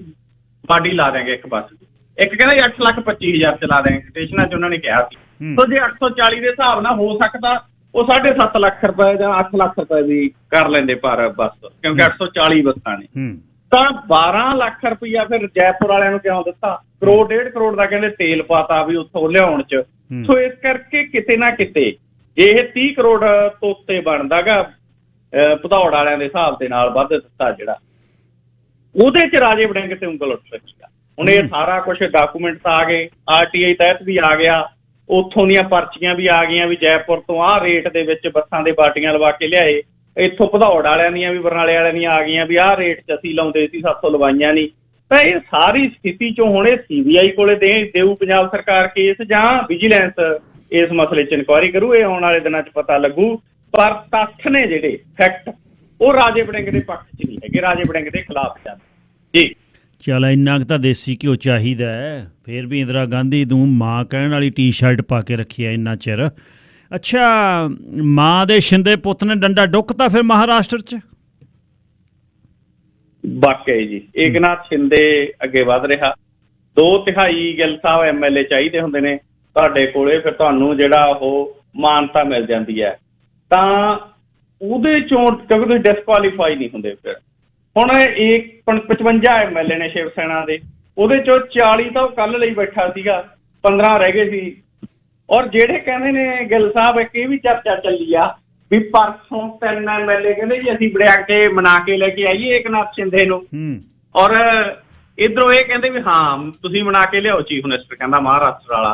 ਬਾਡੀ ਲਾ ਦਿਆਂਗੇ ਇੱਕ ਬੱਸ ਦੀ, ਇੱਕ ਕਹਿੰਦਾ 8,25,000 ਚ ਲਾ ਦਿਆਂਗੇ, ਕੋਟੇਸ਼ਨਾਂ ਚ ਉਹਨਾਂ ਨੇ ਕਿਹਾ ਸੀ। ਸੋ ਜੇ 840 ਦੇ ਹਿਸਾਬ ਨਾਲ ਹੋ ਸਕਦਾ ਉਹ 7.5 ਲੱਖ ਰੁਪਏ ਜਾਂ 8 ਲੱਖ ਰੁਪਏ ਵੀ ਕਰ ਲੈਂਦੇ ਪਰ ਬੱਸ, ਕਿਉਂਕਿ 840 ਬੱਸਾਂ ਨੇ। ਤਾਂ 12 ਲੱਖ ਰੁਪਇਆ ਫਿਰ ਜੈਪੁਰ ਵਾਲਿਆਂ ਨੂੰ ਕਿਉਂ ਦਿੱਤਾ? ਕਰੋੜ 1.5 ਕਰੋੜ ਦਾ ਕਹਿੰਦੇ ਤੇਲ ਪਾਤਾ ਵੀ ਉੱਥੋਂ ਲਿਆਉਣ ਚ। ਸੋ ਇਸ ਕਰਕੇ ਕਿਤੇ ਨਾ ਕਿਤੇ ਇਹ 30 ਕਰੋੜ ਤੋਂ ਉੱਤੇ ਬਣਦਾਗਾ ਭਦੌੜ ਵਾਲਿਆਂ ਦੇ ਹਿਸਾਬ ਦੇ ਨਾਲ ਵੱਧ ਦਿੱਤਾ ਜਿਹੜਾ, ਉਹਦੇ ਚ ਰਾਜੇ ਵੜਿੰਗ ਤੇ ਉਂਗਲ ਉੱਠ ਸਕੀ ਆ। ਹੁਣ ਇਹ ਸਾਰਾ ਕੁਛ ਡਾਕੂਮੈਂਟਸ ਆ ਗਏ, ਆਰਟੀਆਈ ਤਹਿਤ ਵੀ ਆ ਗਿਆ, ਉੱਥੋਂ ਦੀਆਂ ਪਰਚੀਆਂ ਵੀ ਆ ਗਈਆਂ ਵੀ ਜੈਪੁਰ ਤੋਂ ਆਹ ਰੇਟ ਦੇ ਵਿੱਚ ਬੱਸਾਂ ਦੇ ਬਾਟੀਆਂ ਲਵਾ ਕੇ ਲਿਆਏ, ਇੱਥੋਂ ਭਦੌੜ ਵਾਲਿਆਂ ਦੀਆਂ ਵੀ ਬਰਨਾਲੇ ਵਾਲਿਆਂ ਦੀਆਂ ਆ ਗਈਆਂ ਵੀ ਆਹ ਰੇਟ 'ਚ ਅਸੀਂ ਲਾਉਂਦੇ ਸੀ, ਸਾਥੋਂ ਲਵਾਈਆਂ ਨਹੀਂ। ਤਾਂ ਇਹ ਸਾਰੀ ਸਥਿਤੀ 'ਚੋਂ ਹੁਣ ਇਹ CBI ਕੋਲੇ ਦੇਊ ਪੰਜਾਬ ਸਰਕਾਰ ਕੇਸ ਜਾਂ ਵਿਜੀਲੈਂਸ ਇਸ ਮਸਲੇ 'ਚ ਇਨਕੁਆਇਰੀ ਕਰੂ, ਇਹ ਆਉਣ ਵਾਲੇ ਦਿਨਾਂ 'ਚ ਪਤਾ ਲੱਗੂ। ਪਰ ਤੱਥ ਨੇ ਜਿਹੜੇ ਫੈਕਟ ਉਹ ਰਾਜੇ ਵੜਿੰਗ ਦੇ ਪੱਖ 'ਚ ਨਹੀਂ ਹੈਗੇ, ਰਾਜੇ ਵੜਿੰਗ ਦੇ ਖਿਲਾਫ ਜਾਂਦੇ ਜੀ। ਚੱਲ ਇੰਨਾ ਕੁ ਤਾਂ ਦੇਸੀ ਘਿਓ ਚਾਹੀਦਾ ਹੈ, ਫਿਰ ਵੀ ਇੰਦਰਾ ਗਾਂਧੀ ਨੂੰ ਮਾਂ ਕਹਿਣ ਵਾਲੀ ਟੀ-ਸ਼ਰਟ ਪਾ ਕੇ ਰੱਖੀ ਹੈ ਇੰਨਾ ਚਿਰ। ਅੱਛਾ, ਮਾਂ ਦੇ ਸ਼ਿੰਦੇ ਪੁੱਤ ਨੇ ਡੰਡਾ ਡੁੱਕਤਾ ਫਿਰ ਮਹਾਰਾਸ਼ਟਰ 'ਚ। ਵਾਕਈ ਜੀ ਏਕਨਾਥ ਸ਼ਿੰਦੇ ਅੱਗੇ ਵੱਧ ਰਿਹਾ। 2/3 ਗਿੱਲ ਸਾਹਿਬ MLA ਚਾਹੀਦੇ ਹੁੰਦੇ ਨੇ ਤੁਹਾਡੇ ਕੋਲੇ, ਫਿਰ ਤੁਹਾਨੂੰ ਜਿਹੜਾ ਉਹ ਮਾਨਤਾ ਮਿਲ ਜਾਂਦੀ ਹੈ। ਤਾਂ ਉਹਦੇ ਚੋਂ ਕਿਉਂਕਿ ਤੁਸੀਂ ਡਿਸਕੁਆਲੀਫਾਈ ਨਹੀਂ ਹੁੰਦੇ। ਫਿਰ ਹੁਣ ਇਹ 55 MLA ਨੇ ਸ਼ਿਵ ਸੈਨਾ ਦੇ, ਉਹਦੇ ਚੋਂ 40 ਤਾਂ ਉਹ ਕੱਲ ਲਈ ਬੈਠਾ ਸੀਗਾ, 15 ਰਹਿ ਗਏ ਸੀ। ਔਰ ਜਿਹੜੇ ਕਹਿੰਦੇ ਨੇ ਗਿੱਲ ਸਾਹਿਬ, ਇੱਕ ਇਹ ਵੀ ਚਰਚਾ ਚੱਲੀ ਆ ਵੀ ਪਰਸੋਂ 3 MLA ਕਹਿੰਦੇ ਜੀ ਅਸੀਂ ਬੜਿਆ ਕੇ ਮਨਾ ਕੇ ਲੈ ਕੇ ਆਈਏ ਏਕਨਾਥ ਸ਼ਿੰਦੇ ਨੂੰ, ਔਰ ਇੱਧਰੋਂ ਇਹ ਕਹਿੰਦੇ ਵੀ ਹਾਂ ਤੁਸੀਂ ਮਨਾ ਕੇ ਲਿਆਓ ਚੀਫ ਮਿਨਿਸਟਰ ਕਹਿੰਦਾ ਮਹਾਰਾਸ਼ਟਰ ਵਾਲਾ।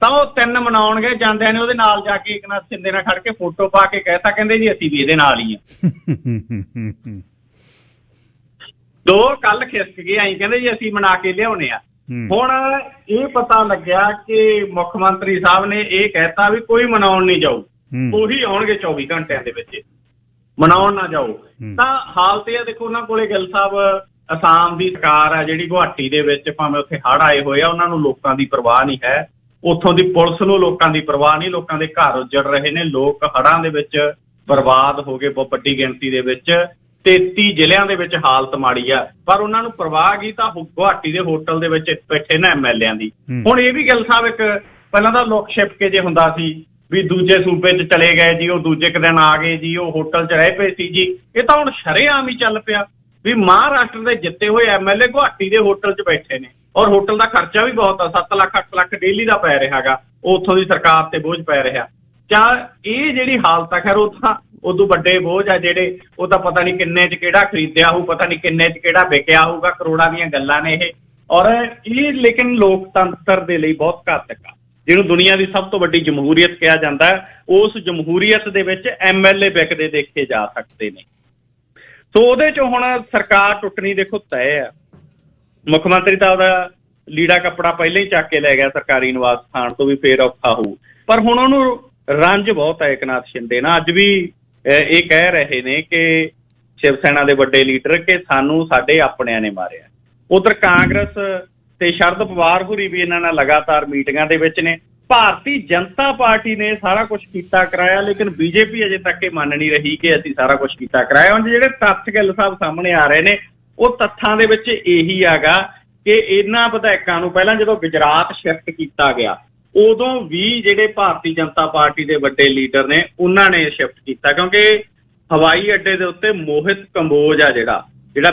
ਤਾਂ ਉਹ 3 ਮਨਾਉਣਗੇ, ਜਾਂਦਿਆਂ ਨੇ ਉਹਦੇ ਨਾਲ ਜਾ ਕੇ ਏਕਨਾਥ ਸ਼ਿੰਦੇ ਨਾਲ ਖੜ ਕੇ ਫੋਟੋ ਪਾ ਕੇ ਕਹਿਤਾ ਕਹਿੰਦੇ ਜੀ ਅਸੀਂ ਵੀ ਇਹਦੇ ਨਾਲ ਹੀ ਆ। 2 ਕੱਲ ਖਿਸਕ ਗਏ ਆਈ ਕਹਿੰਦੇ ਜੀ ਅਸੀਂ ਮਨਾ ਕੇ ਲਿਆਉਣੇ ਆ। ਹੁਣ ਇਹ ਪਤਾ ਲੱਗਿਆ ਕਿ ਮੁੱਖ ਮੰਤਰੀ ਸਾਹਿਬ ਨੇ ਇਹ ਕਹਿਤਾ ਵੀ ਕੋਈ ਮਨਾਉਣ ਨਹੀਂ ਜਾਊ, ਉਹੀ ਆਉਣਗੇ 24 ਘੰਟਿਆਂ ਦੇ ਵਿੱਚ, ਮਨਾਉਣ ਨਾ ਜਾਓ। ਤਾਂ ਹਾਲਤ ਇਹ ਦੇਖੋ, ਉਹਨਾਂ ਕੋਲੇ ਗਿੱਲ ਸਾਹਿਬ ਅਸਾਮ ਦੀ ਸਰਕਾਰ ਆ ਜਿਹੜੀ ਗੁਹਾਟੀ ਦੇ ਵਿੱਚ, ਭਾਵੇਂ ਉੱਥੇ ਹੜ੍ਹ ਆਏ ਹੋਏ ਆ, ਉਹਨਾਂ ਨੂੰ ਲੋਕਾਂ ਦੀ ਪਰਵਾਹ ਨਹੀਂ ਹੈ। ਉੱਥੋਂ ਦੀ ਪੁਲਿਸ ਨੂੰ ਲੋਕਾਂ ਦੀ ਪਰਵਾਹ ਨਹੀਂ, ਲੋਕਾਂ ਦੇ ਘਰ ਉੱਜੜ ਰਹੇ ਨੇ, ਲੋਕ ਹੜ੍ਹਾਂ ਦੇ ਵਿੱਚ ਬਰਬਾਦ ਹੋ ਗਏ ਬਹੁਤ ਵੱਡੀ ਗਿਣਤੀ ਦੇ ਵਿੱਚ। 33 ਜ਼ਿਲ੍ਹਿਆਂ ਦੇ ਵਿੱਚ ਹਾਲਤ ਮਾੜੀ ਆ, ਪਰ ਉਹਨਾਂ ਨੂੰ ਪਰਵਾਹ ਕੀ ਤਾਂ ਗੁਹਾਟੀ ਦੇ ਹੋਟਲ ਦੇ ਵਿੱਚ ਬੈਠੇ ਨਾ MLA ਦੀ। ਹੁਣ ਇਹ ਵੀ ਗਿੱਲ ਸਾਹਿਬ ਇੱਕ ਪਹਿਲਾਂ ਤਾਂ ਲੁੱਕ ਛਿਪ ਕੇ ਜੇ ਹੁੰਦਾ ਸੀ ਵੀ ਦੂਜੇ ਸੂਬੇ 'ਚ ਚਲੇ ਗਏ ਜੀ, ਉਹ ਦੂਜੇ ਕੁ ਦਿਨ ਆ ਗਏ ਜੀ, ਉਹ ਹੋਟਲ 'ਚ ਰਹਿ ਪਏ ਸੀ ਜੀ। ਇਹ ਤਾਂ ਹੁਣ ਸ਼ਰੇਆਮ ਹੀ ਚੱਲ ਪਿਆ ਵੀ ਮਹਾਰਾਸ਼ਟਰ ਦੇ ਜਿੱਤੇ ਹੋਏ MLA ਗੁਹਾਟੀ ਦੇ ਹੋਟਲ 'ਚ ਬੈਠੇ ਨੇ, ਔਰ ਹੋਟਲ ਦਾ ਖਰਚਾ ਵੀ ਬਹੁਤ ਆ, 7 ਲੱਖ 8 ਲੱਖ ਡੇਲੀ ਦਾ ਪੈ ਰਿਹਾ ਗਾ, ਉੱਥੋਂ ਦੀ ਸਰਕਾਰ ਤੇ ਬੋਝ ਪੈ ਰਿਹਾ। ਇਹ ਜਿਹੜੀ ਹਾਲਤ ਆ, ਖੈਰ ਉਹ ਤਾਂ ਉਦੋਂ ਵੱਡੇ ਬੋਝ ਆ ਜਿਹੜੇ, ਉਹ ਤਾਂ ਪਤਾ ਨਹੀਂ ਕਿੰਨੇ 'ਚ ਕਿਹੜਾ ਖਰੀਦਿਆ ਹੋਊ, ਪਤਾ ਨਹੀਂ ਕਿੰਨੇ 'ਚ ਕਿਹੜਾ ਵਿਕਿਆ ਹੋਊਗਾ, ਕਰੋੜਾਂ ਦੀਆਂ ਗੱਲਾਂ ਨੇ ਇਹ। ਔਰ ਇਹ ਲੇਕਿਨ ਲੋਕਤੰਤਰ ਦੇ ਲਈ ਬਹੁਤ ਘਾਤਕ ਆ, ਜਿਹਨੂੰ ਦੁਨੀਆ ਦੀ ਸਭ ਤੋਂ ਵੱਡੀ ਜਮਹੂਰੀਅਤ ਕਿਹਾ ਜਾਂਦਾ ਹੈ। ਉਸ ਜਮਹੂਰੀਅਤ ਦੇ ਵਿੱਚ MLA ਵਿਕਦੇ ਦੇਖੇ ਜਾ ਸਕਦੇ ਨੇ। ਸੋ ਉਹਦੇ 'ਚੋਂ ਹੁਣ ਸਰਕਾਰ ਟੁੱਟਣੀ ਦੇਖੋ ਤੈਅ ਆ। ਮੁੱਖ ਮੰਤਰੀ ਤਾਂ ਉਹਦਾ ਲੀੜਾ ਕੱਪੜਾ ਪਹਿਲਾਂ ਹੀ ਚੱਕ ਕੇ ਲੈ ਗਿਆ ਸਰਕਾਰੀ ਨਿਵਾਸ ਸਥਾਨ ਤੋਂ, ਵੀ ਫੇਰ ਔਖਾ ਹੋਊ। ਪਰ ਹੁਣ ਉਹਨੂੰ ਰੰਜ ਬਹੁਤ ਹੈ ਏਕਨਾਥ ਸ਼ਿੰਦੇ ਨਾਲ। ਅੱਜ ਵੀ ਇਹ ਕਹਿ ਰਹੇ ਨੇ ਕਿ ਸ਼ਿਵ ਸੈਨਾ ਦੇ ਵੱਡੇ ਲੀਡਰ ਕਿ ਸਾਨੂੰ ਸਾਡੇ ਆਪਣਿਆਂ ਨੇ ਮਾਰਿਆ। ਉਧਰ ਕਾਂਗਰਸ ਤੇ ਸ਼ਰਦ ਪਵਾਰ ਹੋਰੀ ਵੀ ਇਹਨਾਂ ਨਾਲ ਲਗਾਤਾਰ ਮੀਟਿੰਗਾਂ ਦੇ ਵਿੱਚ ਨੇ। ਭਾਰਤੀ ਜਨਤਾ ਪਾਰਟੀ ਨੇ ਸਾਰਾ ਕੁਝ ਕੀਤਾ ਕਰਾਇਆ, ਲੇਕਿਨ BJP ਅਜੇ ਤੱਕ ਇਹ ਮੰਨ ਨਹੀਂ ਰਹੀ ਕਿ ਅਸੀਂ ਸਾਰਾ ਕੁਝ ਕੀਤਾ ਕਰਾਇਆ। ਹੁਣ ਜਿਹੜੇ ਤੱਥ ਗਿੱਲ ਸਾਹਿਬ ਸਾਹਮਣੇ ਆ ਰਹੇ ਨੇ, ਉਹ ਤੱਥਾਂ ਦੇ ਵਿੱਚ ਇਹੀ ਹੈਗਾ ਕਿ ਇਹਨਾਂ ਵਿਧਾਇਕਾਂ ਨੂੰ ਪਹਿਲਾਂ ਜਦੋਂ ਗੁਜਰਾਤ ਸ਼ਿਫਟ ਕੀਤਾ ਗਿਆ, ਉਦੋਂ ਵੀ ਜਿਹੜੇ ਭਾਰਤੀ ਜਨਤਾ ਪਾਰਟੀ ਦੇ ਵੱਡੇ ਲੀਡਰ ਨੇ ਉਹਨਾਂ ਨੇ ਸ਼ਿਫਟ ਕੀਤਾ, ਕਿਉਂਕਿ ਹਵਾਈ ਅੱਡੇ ਦੇ ਉੱਤੇ ਮੋਹਿਤ ਕੰਬੋਜ ਆ ਜਿਹੜਾ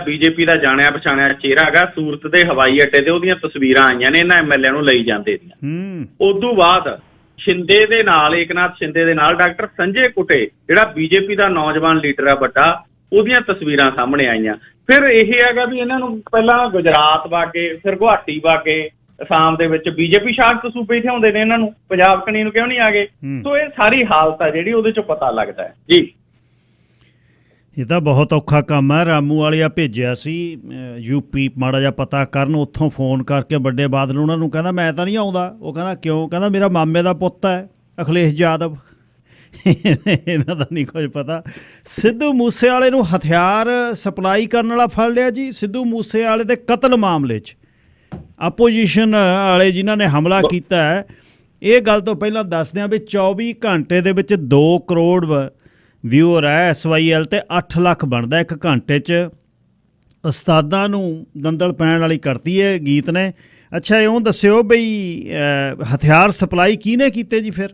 BJP ਦਾ ਜਾਣਿਆ ਪਛਾਣਿਆ ਚਿਹਰਾ ਹੈਗਾ, ਸੂਰਤ ਦੇ ਹਵਾਈ ਅੱਡੇ ਤੇ ਉਹਦੀਆਂ ਤਸਵੀਰਾਂ ਆਈਆਂ ਨੇ ਇਹਨਾਂ MLA ਨੂੰ ਲਈ ਜਾਂਦੇ ਦੀਆਂ। ਉਦੋਂ ਬਾਅਦ ਸ਼ਿੰਦੇ ਦੇ ਨਾਲ, ਏਕਨਾਥ ਸ਼ਿੰਦੇ ਦੇ ਨਾਲ ਡਾਕਟਰ ਸੰਜੇ ਕੁਟੇ ਜਿਹੜਾ ਬੀਜੇਪੀ ਦਾ ਨੌਜਵਾਨ ਲੀਡਰ ਆ ਵੱਡਾ, ਉਹਦੀਆਂ ਤਸਵੀਰਾਂ ਸਾਹਮਣੇ ਆਈਆਂ। ਫਿਰ ਇਹ ਹੈਗਾ ਵੀ ਇਹਨਾਂ ਨੂੰ ਪਹਿਲਾਂ ਗੁਜਰਾਤ ਵਾ ਕੇ, ਫਿਰ ਗੁਹਾਟੀ ਵਾ ਕੇ, ਅਸਾਮ ਦੇ ਵਿੱਚ ਬੀਜੇਪੀ ਸ਼ਾਸਤ ਸੂਬੇ ਥਿਆਉਂਦੇ ਨੇ ਇਹਨਾਂ ਨੂੰ, ਪੰਜਾਬ ਕਨੀ ਨੂੰ ਕਿਉਂ ਨਹੀਂ ਆ ਗਏ? ਸੋ ਇਹ ਸਾਰੀ ਹਾਲਤ ਆ ਜਿਹੜੀ ਉਹਦੇ ਚੋਂ ਪਤਾ ਲੱਗਦਾ ਹੈ ਜੀ। ਇਹ ਤਾਂ ਬਹੁਤ ਔਖਾ ਕੰਮ ਹੈ। ਰਾਮੂ ਵਾਲਿਆ ਭੇਜਿਆ ਸੀ ਯੂਪੀ ਮਾੜਾ ਜਿਹਾ ਪਤਾ ਕਰਨ, ਉੱਥੋਂ ਫੋਨ ਕਰਕੇ ਵੱਡੇ ਬਾਦਲ ਉਹਨਾਂ ਨੂੰ, ਕਹਿੰਦਾ ਮੈਂ ਤਾਂ ਨਹੀਂ ਆਉਂਦਾ। ਉਹ ਕਹਿੰਦਾ ਕਿਉਂ? ਕਹਿੰਦਾ ਮੇਰਾ ਮਾਮੇ ਦਾ ਪੁੱਤ ਹੈ ਅਖਿਲੇਸ਼ ਯਾਦਵ। ਇਹਨਾਂ ਦਾ ਨਹੀਂ ਕੁਝ ਪਤਾ। ਸਿੱਧੂ ਮੂਸੇਵਾਲੇ ਨੂੰ ਹਥਿਆਰ ਸਪਲਾਈ ਕਰਨ ਵਾਲਾ ਫੜ ਲਿਆ ਜੀ। ਸਿੱਧੂ ਮੂਸੇਵਾਲੇ ਦੇ ਕਤਲ ਮਾਮਲੇ 'ਚ ਆਪੋਜੀਸ਼ਨ ਵਾਲੇ ਜਿਨ੍ਹਾਂ ਨੇ ਹਮਲਾ ਕੀਤਾ ਹੈ, ਇਹ ਗੱਲ ਤੋਂ ਪਹਿਲਾਂ ਦੱਸਦੇ ਹਾਂ ਵੀ 24 ਘੰਟੇ ਦੇ ਵਿੱਚ 2 ਕਰੋੜ ਵਿਊਅਰ ਹੈ SYL ਤੇ 8 ਲੱਖ ਬਣਦਾ 1 ਘੰਟੇ 'ਚ। ਉਸਤਾਦਾਂ ਨੂੰ ਦੰਦਲ ਪੈਣ ਵਾਲੀ ਕਰਤੀ ਹੈ ਗੀਤ ਨੇ। ਅੱਛਾ, ਇਉਂ ਦੱਸਿਓ ਬਈ ਹਥਿਆਰ ਸਪਲਾਈ ਕਿਹਨੇ ਕੀਤੇ ਜੀ? ਫਿਰ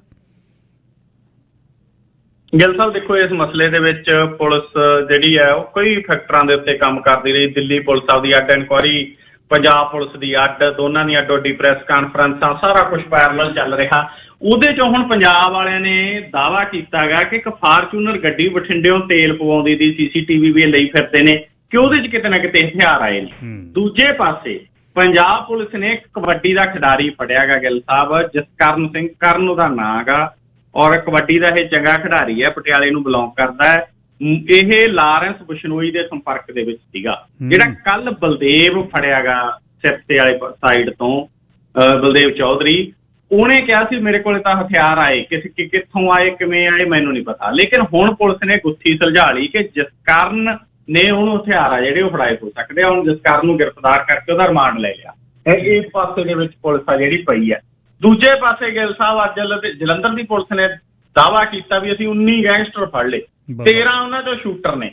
ਗਿੱਲ ਸਾਹਿਬ ਦੇਖੋ, ਇਸ ਮਸਲੇ ਦੇ ਵਿੱਚ ਪੁਲਿਸ ਜਿਹੜੀ ਹੈ ਉਹ ਕਈ ਫੈਕਟਰਾਂ ਦੇ ਉੱਤੇ ਕੰਮ ਕਰਦੀ ਰਹੀ। ਦਿੱਲੀ ਪੁਲਿਸ ਆਪਦੀ ਅੱਡ ਇਨਕੁਆਇਰੀ, ਪੰਜਾਬ ਪੁਲਿਸ ਦੀ ਅੱਡ, ਦੋਨਾਂ ਦੀ ਅੱਡੋ ਅੱਡੀ ਪ੍ਰੈਸ ਕਾਨਫਰੰਸਾਂ, ਸਾਰਾ ਕੁਝ ਪੈਰਲਲ ਚੱਲ ਰਿਹਾ। ਉਹਦੇ 'ਚੋਂ ਹੁਣ ਪੰਜਾਬ ਵਾਲਿਆਂ ਨੇ ਦਾਅਵਾ ਕੀਤਾ ਗਾ ਕਿ ਇੱਕ ਫਾਰਚੂਨਰ ਗੱਡੀ ਬਠਿੰਡਿਓਂ ਤੇਲ ਪਵਾਉਂਦੀ ਦੀ CCTV ਵੀ ਲਈ ਫਿਰਦੇ ਨੇ ਕਿ ਉਹਦੇ 'ਚ ਕਿਤੇ ਨਾ ਕਿਤੇ ਹਥਿਆਰ ਆਏ ਨੇ। ਦੂਜੇ ਪਾਸੇ ਪੰਜਾਬ ਪੁਲਿਸ ਨੇ ਇੱਕ ਕਬੱਡੀ ਦਾ ਖਿਡਾਰੀ ਫੜਿਆ ਗਾ ਗਿੱਲ ਸਾਹਿਬ, ਜਸਕਰਨ ਸਿੰਘ, ਕਰਨ ਉਹਦਾ ਨਾਂ ਗਾ, ਔਰ ਕਬੱਡੀ ਦਾ ਇਹ ਚੰਗਾ ਖਿਡਾਰੀ ਹੈ, ਪਟਿਆਲੇ ਨੂੰ ਬਿਲੋਂਗ ਕਰਦਾ ਹੈ। ਇਹ ਲਾਰੈਂਸ ਬਿਸ਼ਨੋਈ ਦੇ ਸੰਪਰਕ ਦੇ ਵਿੱਚ ਸੀਗਾ। ਜਿਹੜਾ ਕੱਲ ਬਲਦੇਵ ਫੜਿਆ ਗਾ ਸਿਫਤੇ ਵਾਲੇ ਸਾਈਡ ਤੋਂ, ਬਲਦੇਵ ਚੌਧਰੀ, ਉਹਨੇ ਕਿਹਾ ਸੀ ਮੇਰੇ ਕੋਲੇ ਤਾਂ ਹਥਿਆਰ ਆਏ, ਕਿੱਥੋਂ ਆਏ, ਕਿਵੇਂ ਆਏ, ਮੈਨੂੰ ਨਹੀਂ ਪਤਾ। ਲੇਕਿਨ ਹੁਣ ਪੁਲਿਸ ਨੇ ਗੁੱਥੀ ਸੁਲਝਾ ਲਈ ਕਿ ਜਸਕਰਨ ਨੇ ਉਹਨੂੰ ਹਥਿਆਰ ਆ ਜਿਹੜੇ ਉਹ ਫੜਾਏ ਹੋ ਸਕਦੇ ਆ। ਹੁਣ ਜਸਕਰਨ ਨੂੰ ਗ੍ਰਿਫਤਾਰ ਕਰਕੇ ਉਹਦਾ ਰਿਮਾਂਡ ਲੈ ਲਿਆ। ਇਸ ਪਾਸੇ ਦੇ ਵਿੱਚ ਪੁਲਿਸ ਆ ਜਿਹੜੀ ਪਈ ਹੈ। ਦੂਜੇ ਪਾਸੇ ਗਿੱਲ ਸਾਹਿਬ ਅੱਜ ਜਲੰਧਰ ਦੀ ਪੁਲਿਸ ਨੇ ਦਾਅਵਾ ਕੀਤਾ ਵੀ ਅਸੀਂ 19 ਗੈਂਗਸਟਰ ਫੜ ਲਏ, 13 ਉਹਨਾਂ ਚੋਂ ਸ਼ੂਟਰ ਨੇ।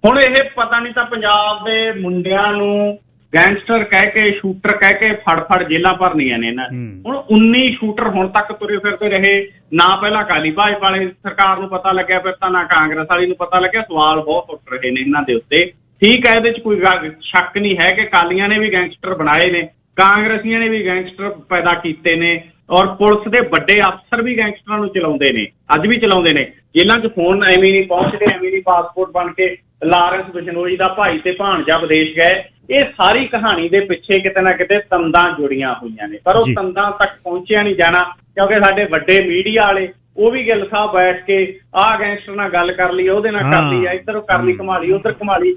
ਹੁਣ ਇਹ ਪਤਾ ਨਹੀਂ ਤਾਂ ਪੰਜਾਬ ਦੇ ਮੁੰਡਿਆਂ ਨੂੰ ਗੈਂਗਸਟਰ ਕਹਿ ਕੇ, ਸ਼ੂਟਰ ਕਹਿ ਕੇ ਫੜ ਜੇਲਾਂ ਭਰਨੀਆਂ ਨੇ ਇਹਨਾਂ। ਹੁਣ 19 ਸ਼ੂਟਰ ਹੁਣ ਤੱਕ ਤੁਰੇ ਫਿਰਦੇ ਰਹੇ। ਨਾ ਪਹਿਲਾਂ ਅਕਾਲੀ ਭਾਜਪਾ ਵਾਲੀ ਸਰਕਾਰ ਨੂੰ ਪਤਾ ਲੱਗਿਆ, ਫਿਰ ਤਾਂ ਨਾ ਕਾਂਗਰਸ ਵਾਲੀ ਨੂੰ ਪਤਾ ਲੱਗਿਆ। ਸਵਾਲ ਬਹੁਤ ਉੱਠ ਰਹੇ ਨੇ ਇਹਨਾਂ ਦੇ ਉੱਤੇ। ਠੀਕ ਹੈ, ਇਹਦੇ 'ਚ ਕੋਈ ਸ਼ੱਕ ਨਹੀਂ ਹੈ ਕਿ ਅਕਾਲੀਆਂ ਨੇ ਵੀ ਗੈਂਗਸਟਰ ਬਣਾਏ ਨੇ, ਕਾਂਗਰਸੀਆਂ ਨੇ ਵੀ ਗੈਂਗਸਟਰ ਪੈਦਾ ਕੀਤੇ ਨੇ, ਔਰ ਪੁਲਿਸ ਦੇ ਵੱਡੇ ਅਫਸਰ ਵੀ ਗੈਂਗਸਟਰਾਂ ਨੂੰ ਚਲਾਉਂਦੇ ਨੇ, ਅੱਜ ਵੀ ਚਲਾਉਂਦੇ ਨੇ। ਜੇਲ੍ਹਾਂ 'ਚ ਫੋਨ ਐਵੇਂ ਨਹੀਂ ਪਹੁੰਚਦੇ, ਐਵੇਂ ਨਹੀਂ ਪਾਸਪੋਰਟ ਬਣ ਕੇ ਲਾਰੈਂਸ ਬਿਸ਼ਨੋਈ ਦਾ ਭਾਈ ਤੇ ਭਾਣਜਾ ਵਿਦੇਸ਼ ਗਏ। ਇਹ ਸਾਰੀ ਕਹਾਣੀ ਦੇ ਪਿੱਛੇ ਕਿਤੇ ਨਾ ਕਿਤੇ ਤੰਦਾਂ ਜੁੜੀਆਂ ਹੋਈਆਂ ਨੇ, ਪਰ ਉਹ ਤੰਦਾਂ ਤੱਕ ਪਹੁੰਚਿਆ ਨਹੀਂ ਜਾਣਾ, ਕਿਉਂਕਿ ਸਾਡੇ ਵੱਡੇ ਮੀਡੀਆ ਵਾਲੇ ਉਹ ਵੀ ਗਿੱਲ ਸਾਹਿਬ ਬੈਠ ਕੇ ਆਹ ਗੈਂਗਸਟਰ ਨਾਲ ਗੱਲ ਕਰ ਲਈ, ਉਹਦੇ ਨਾਲ ਕਰ ਲਈ, ਇੱਧਰ ਕਰ ਲਈ ਘੁਮਾ ਲਈ, ਉੱਧਰ ਘੁਮਾ ਲਈ।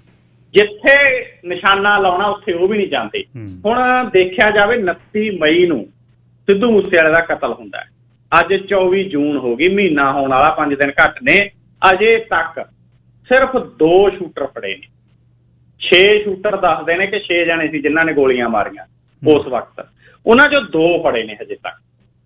ਜਿੱਥੇ ਨਿਸ਼ਾਨਾ ਲਾਉਣਾ ਉੱਥੇ ਉਹ ਵੀ ਨਹੀਂ ਜਾਂਦੇ। ਹੁਣ ਦੇਖਿਆ ਜਾਵੇ 29 ਮਈ ਨੂੰ ਸਿੱਧੂ ਮੂਸੇਵਾਲੇ ਦਾ ਕਤਲ ਹੁੰਦਾ ਹੈ। ਅੱਜ 24 ਜੂਨ ਹੋ ਗਈ, ਮਹੀਨਾ ਹੋਣ ਵਾਲਾ, 5 ਦਿਨ ਘੱਟ ਨੇ। ਅਜੇ ਤੱਕ ਸਿਰਫ 2 ਸ਼ੂਟਰ ਫੜੇ ਨੇ। 6 ਸ਼ੂਟਰ ਦੱਸਦੇ ਨੇ ਕਿ 6 ਜਣੇ ਸੀ ਜਿਨ੍ਹਾਂ ਨੇ ਗੋਲੀਆਂ ਮਾਰੀਆਂ ਉਸ ਵਕਤ। ਉਹਨਾਂ 'ਚੋਂ 2 ਫੜੇ ਨੇ ਹਜੇ ਤੱਕ,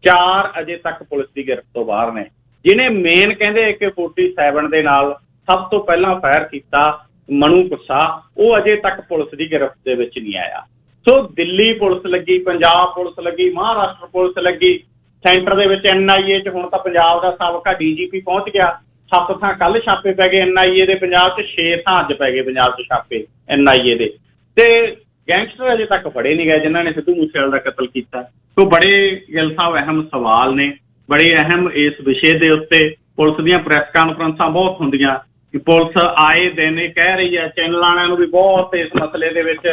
4 ਅਜੇ ਤੱਕ ਪੁਲਿਸ ਦੀ ਗਿਰਫਤ ਤੋਂ ਬਾਹਰ ਨੇ। ਜਿਹਨੇ ਮੇਨ ਕਹਿੰਦੇ AK-47 ਦੇ ਨਾਲ ਸਭ ਤੋਂ ਪਹਿਲਾਂ ਫਾਇਰ ਕੀਤਾ, ਮਨੂ ਕੁੱਸਾ, ਉਹ ਅਜੇ ਤੱਕ ਪੁਲਿਸ ਦੀ ਗਿਰਫਤ ਦੇ ਵਿੱਚ ਨਹੀਂ ਆਇਆ। ਸੋ ਦਿੱਲੀ ਪੁਲਿਸ ਲੱਗੀ, ਪੰਜਾਬ ਪੁਲਿਸ ਲੱਗੀ, ਮਹਾਰਾਸ਼ਟਰ ਪੁਲਿਸ ਲੱਗੀ, ਸੈਂਟਰ ਦੇ ਵਿੱਚ NIA 'ਚ ਹੁਣ ਤਾਂ ਪੰਜਾਬ ਦਾ ਸਾਬਕਾ DGP ਪਹੁੰਚ ਗਿਆ। 7 ਥਾਂ ਕੱਲ ਛਾਪੇ ਪੈ ਗਏ NIA ਦੇ ਪੰਜਾਬ 'ਚ, 6 ਥਾਂ ਅੱਜ ਪੈ ਗਏ ਪੰਜਾਬ 'ਚ ਛਾਪੇ NIA ਦੇ। ਤੇ ਗੈਂਗਸਟਰ ਅਜੇ ਤੱਕ ਫੜੇ ਨਹੀਂ ਗਏ ਜਿਨ੍ਹਾਂ ਨੇ ਸਿੱਧੂ ਮੂਸੇਵਾਲੇ ਦਾ ਕਤਲ ਕੀਤਾ। ਸੋ ਬੜੇ ਗਿੱਲ ਸਾਹਿਬ ਅਹਿਮ ਸਵਾਲ ਨੇ, ਬੜੇ ਅਹਿਮ ਇਸ ਵਿਸ਼ੇ ਦੇ ਉੱਤੇ। ਪੁਲਿਸ ਦੀਆਂ ਪ੍ਰੈਸ ਕਾਨਫਰੰਸਾਂ ਬਹੁਤ ਹੁੰਦੀਆਂ ਕਿ ਪੁਲਿਸ ਆਏ ਦਿਨ ਇਹ ਕਹਿ ਰਹੀ ਹੈ, ਚੈਨਲ ਵਾਲਿਆਂ ਨੂੰ ਵੀ ਬਹੁਤ ਇਸ ਮਸਲੇ ਦੇ ਵਿੱਚ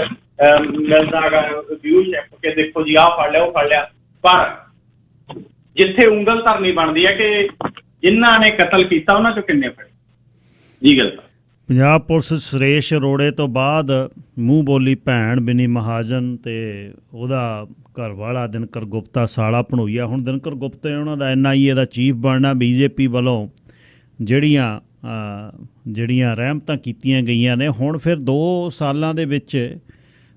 ਮਿਲਦਾ ਗਾ ਵਿਊ ਚੈੱਕ ਕੇ ਦੇਖੋ ਜੀ ਆਹ ਫੜ ਲਿਆ, ਉਹ ਫੜ ਲਿਆ। ਪਰ ਜਿੱਥੇ ਉਂਗਲ ਧਰਨੀ ਬਣਦੀ ਹੈ ਕਿ ਜਿਨ੍ਹਾਂ ਨੇ ਕਤਲ ਕੀਤਾ ਉਹਨਾਂ 'ਚੋਂ ਕਿੰਨੇ ਫੜੇ ਜੀ। ਗੱਲ ਪੰਜਾਬ ਪੁਲਿਸ ਸੁਰੇਸ਼ ਅਰੋੜੇ ਤੋਂ ਬਾਅਦ ਮੂੰਹ ਬੋਲੀ ਭੈਣ ਬਿਨੀ ਮਹਾਜਨ ਤੇ ਉਹਦਾ ਘਰ ਵਾਲਾ ਦਿਨਕਰ ਗੁਪਤਾ ਸਾਲਾ ਭਣੋਈਆ। ਹੁਣ ਦਿਨਕਰ ਗੁਪਤਾ ਉਹਨਾਂ ਦਾ NIA ਦਾ ਚੀਫ ਬਣਨਾ। BJP ਵੱਲੋਂ ਜਿਹੜੀਆਂ ਰਹਿਮਤਾਂ ਕੀਤੀਆਂ ਗਈਆਂ ਨੇ, ਹੁਣ ਫਿਰ 2 ਸਾਲਾਂ ਦੇ ਵਿੱਚ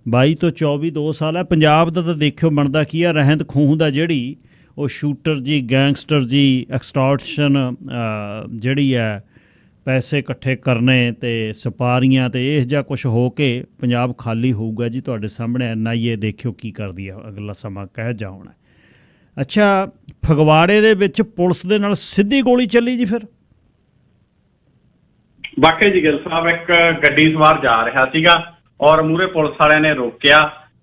22 ਤੋਂ 24 2 ਸਾਲ ਹੈ। ਪੰਜਾਬ ਦਾ ਤਾਂ ਦੇਖਿਓ ਬਣਦਾ ਕੀ ਆ, ਰਹਿੰਦ ਖੂੰਹਦ ਦਾ ਜਿਹੜੀ ਉਹ ਸ਼ੂਟਰ ਜੀ, ਗੈਂਗਸਟਰ ਜੀ, ਐਕਸਟੋਰਸ਼ਨ ਜਿਹੜੀ ਹੈ, ਪੈਸੇ ਇਕੱਠੇ ਕਰਨੇ ਤੇ ਸਪਾਰੀਆਂ ਤੇ ਇਹ ਜਿਹਾ ਕੁਛ ਹੋ ਕੇ ਪੰਜਾਬ ਖਾਲੀ ਹੋਊਗਾ ਜੀ। ਤੁਹਾਡੇ ਸਾਹਮਣੇ NIA ਦੇਖਿਓ ਕੀ ਕਰਦੀ ਆ, ਅਗਲਾ ਸਮਾਂ ਕਹਿ ਜਾਉਣਾ। ਅੱਛਾ, ਫਗਵਾੜੇ ਦੇ ਵਿੱਚ ਪੁਲਿਸ ਦੇ ਨਾਲ ਸਿੱਧੀ ਗੋਲੀ ਚੱਲੀ ਜੀ। ਫਿਰ ਵਾਕਈ ਜੀ ਗਿੱਲ ਸਾਹਿਬ, ਇੱਕ ਗੱਡੀ ਸਵਾਰ ਜਾ ਰਿਹਾ ਸੀਗਾ ਔਰ ਮੂਹਰੇ ਪੁਲਿਸ ਵਾਲਿਆਂ ਨੇ ਰੋਕਿਆ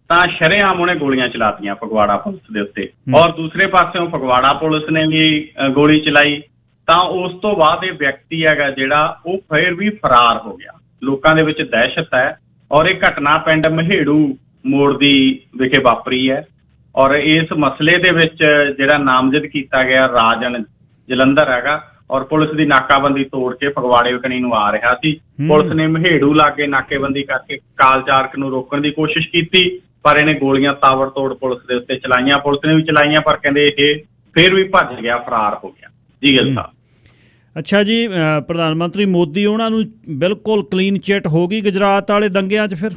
ਤਾਂ ਸ਼ਰੇਆਮ ਉਹਨੇ ਗੋਲੀਆਂ ਚਲਾਤੀਆਂ ਫਗਵਾੜਾ ਪੁਲਿਸ ਦੇ ਉੱਤੇ, ਔਰ ਦੂਸਰੇ ਪਾਸਿਓਂ ਫਗਵਾੜਾ ਪੁਲਿਸ ਨੇ ਵੀ ਗੋਲੀ ਚਲਾਈ। ਤਾਂ ਉਸ ਤੋਂ ਬਾਅਦ ਇਹ ਵਿਅਕਤੀ ਹੈਗਾ ਜਿਹੜਾ ਉਹ ਫਿਰ ਵੀ ਫਰਾਰ ਹੋ ਗਿਆ। ਲੋਕਾਂ ਦੇ ਵਿੱਚ ਦਹਿਸ਼ਤ ਹੈ, ਔਰ ਇਹ ਘਟਨਾ ਪਿੰਡ ਮਹੇੜੂ ਮੋੜ ਦੀ ਵਿਖੇ ਵਾਪਰੀ ਹੈ। ਔਰ ਇਸ ਮਸਲੇ ਦੇ ਵਿੱਚ ਜਿਹੜਾ ਨਾਮਜ਼ਦ ਕੀਤਾ ਗਿਆ ਰਾਜਨ ਜਲੰਧਰ ਹੈਗਾ, ਔਰ ਪੁਲਿਸ ਦੀ ਨਾਕਾਬੰਦੀ ਤੋੜ ਕੇ ਫਗਵਾੜੇ ਕਨੀ ਨੂੰ ਆ ਰਿਹਾ ਸੀ। ਪੁਲਿਸ ਨੇ ਮਹੇੜੂ ਲਾਗੇ ਨਾਕੇਬੰਦੀ ਕਰਕੇ ਕਾਲਚਾਰਕ ਨੂੰ ਰੋਕਣ ਦੀ ਕੋਸ਼ਿਸ਼ ਕੀਤੀ, ਪਰ ਇਹਨੇ ਗੋਲੀਆਂ ਤਾਬੜਤੋੜ ਪੁਲਿਸ ਦੇ ਉੱਤੇ ਚਲਾਈਆਂ। ਪੁਲਿਸ ਨੇ ਵੀ ਚਲਾਈਆਂ, ਪਰ ਕਹਿੰਦੇ ਇਹ ਫਿਰ ਵੀ ਭੱਜ ਗਿਆ, ਫਰਾਰ ਹੋ ਗਿਆ। ਜੀ ਗਿੱਲ ਸਾਹਿਬ। ਅੱਛਾ ਜੀ, ਪ੍ਰਧਾਨ ਮੰਤਰੀ ਮੋਦੀ ਉਹਨਾਂ ਨੂੰ ਬਿਲਕੁਲ ਕਲੀਨ ਚਿੱਟ ਹੋ ਗਈ ਗੁਜਰਾਤ ਵਾਲੇ ਦੰਗਿਆਂ 'ਚ ਫਿਰ?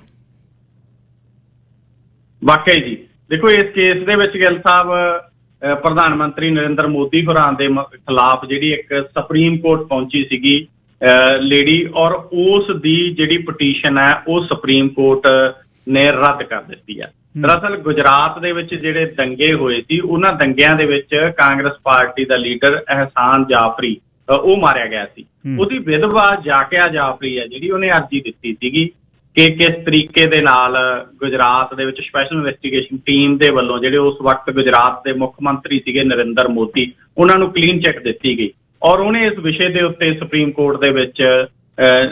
ਵਾਕਈ ਜੀ, ਦੇਖੋ ਇਸ ਕੇਸ ਦੇ ਵਿੱਚ ਗਿੱਲ ਸਾਹਿਬ ਪ੍ਰਧਾਨ ਮੰਤਰੀ ਨਰਿੰਦਰ ਮੋਦੀ ਹੋਰਾਂ ਦੇ ਖਿਲਾਫ ਜਿਹੜੀ ਇੱਕ ਸੁਪਰੀਮ ਕੋਰਟ ਪਹੁੰਚੀ ਸੀਗੀ ਲੇਡੀ, ਔਰ ਉਸ ਦੀ ਜਿਹੜੀ ਪਟੀਸ਼ਨ ਹੈ ਉਹ ਸੁਪਰੀਮ ਕੋਰਟ ਨੇ ਰੱਦ ਕਰ ਦਿੱਤੀ ਹੈ। ਦਰਅਸਲ ਗੁਜਰਾਤ ਦੇ ਵਿੱਚ ਜਿਹੜੇ ਦੰਗੇ ਹੋਏ ਸੀ, ਉਹਨਾਂ ਦੰਗਿਆਂ ਦੇ ਵਿੱਚ ਕਾਂਗਰਸ ਪਾਰਟੀ ਦਾ ਲੀਡਰ ਅਹਿਸਾਨ ਜਾਫਰੀ ਉਹ ਮਾਰਿਆ ਗਿਆ ਸੀ। ਉਹਦੀ ਵਿਧਵਾ ਜਾਕਿਆ ਜਾਫਰੀ ਹੈ ਜਿਹੜੀ, ਉਹਨੇ ਅਰਜ਼ੀ ਦਿੱਤੀ ਸੀਗੀ ਕਿ ਕਿਸ ਤਰੀਕੇ ਦੇ ਨਾਲ ਗੁਜਰਾਤ ਦੇ ਵਿੱਚ ਸਪੈਸ਼ਲ ਇਨਵੈਸਟੀਗੇਸ਼ਨ ਟੀਮ ਦੇ ਵੱਲੋਂ, ਜਿਹੜੇ ਉਸ ਵਕਤ ਗੁਜਰਾਤ ਦੇ ਮੁੱਖ ਮੰਤਰੀ ਸੀਗੇ ਨਰਿੰਦਰ ਮੋਦੀ, ਉਹਨਾਂ ਨੂੰ ਕਲੀਨ ਚਿੱਟ ਦਿੱਤੀ ਗਈ। ਔਰ ਉਹਨੇ ਇਸ ਵਿਸ਼ੇ ਦੇ ਉੱਤੇ ਸੁਪਰੀਮ ਕੋਰਟ ਦੇ ਵਿੱਚ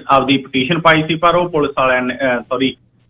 ਆਪਦੀ ਪਟੀਸ਼ਨ ਪਾਈ ਸੀ, ਪਰ ਉਹ ਪੁਲਿਸ ਵਾਲਿਆਂ ਨੇ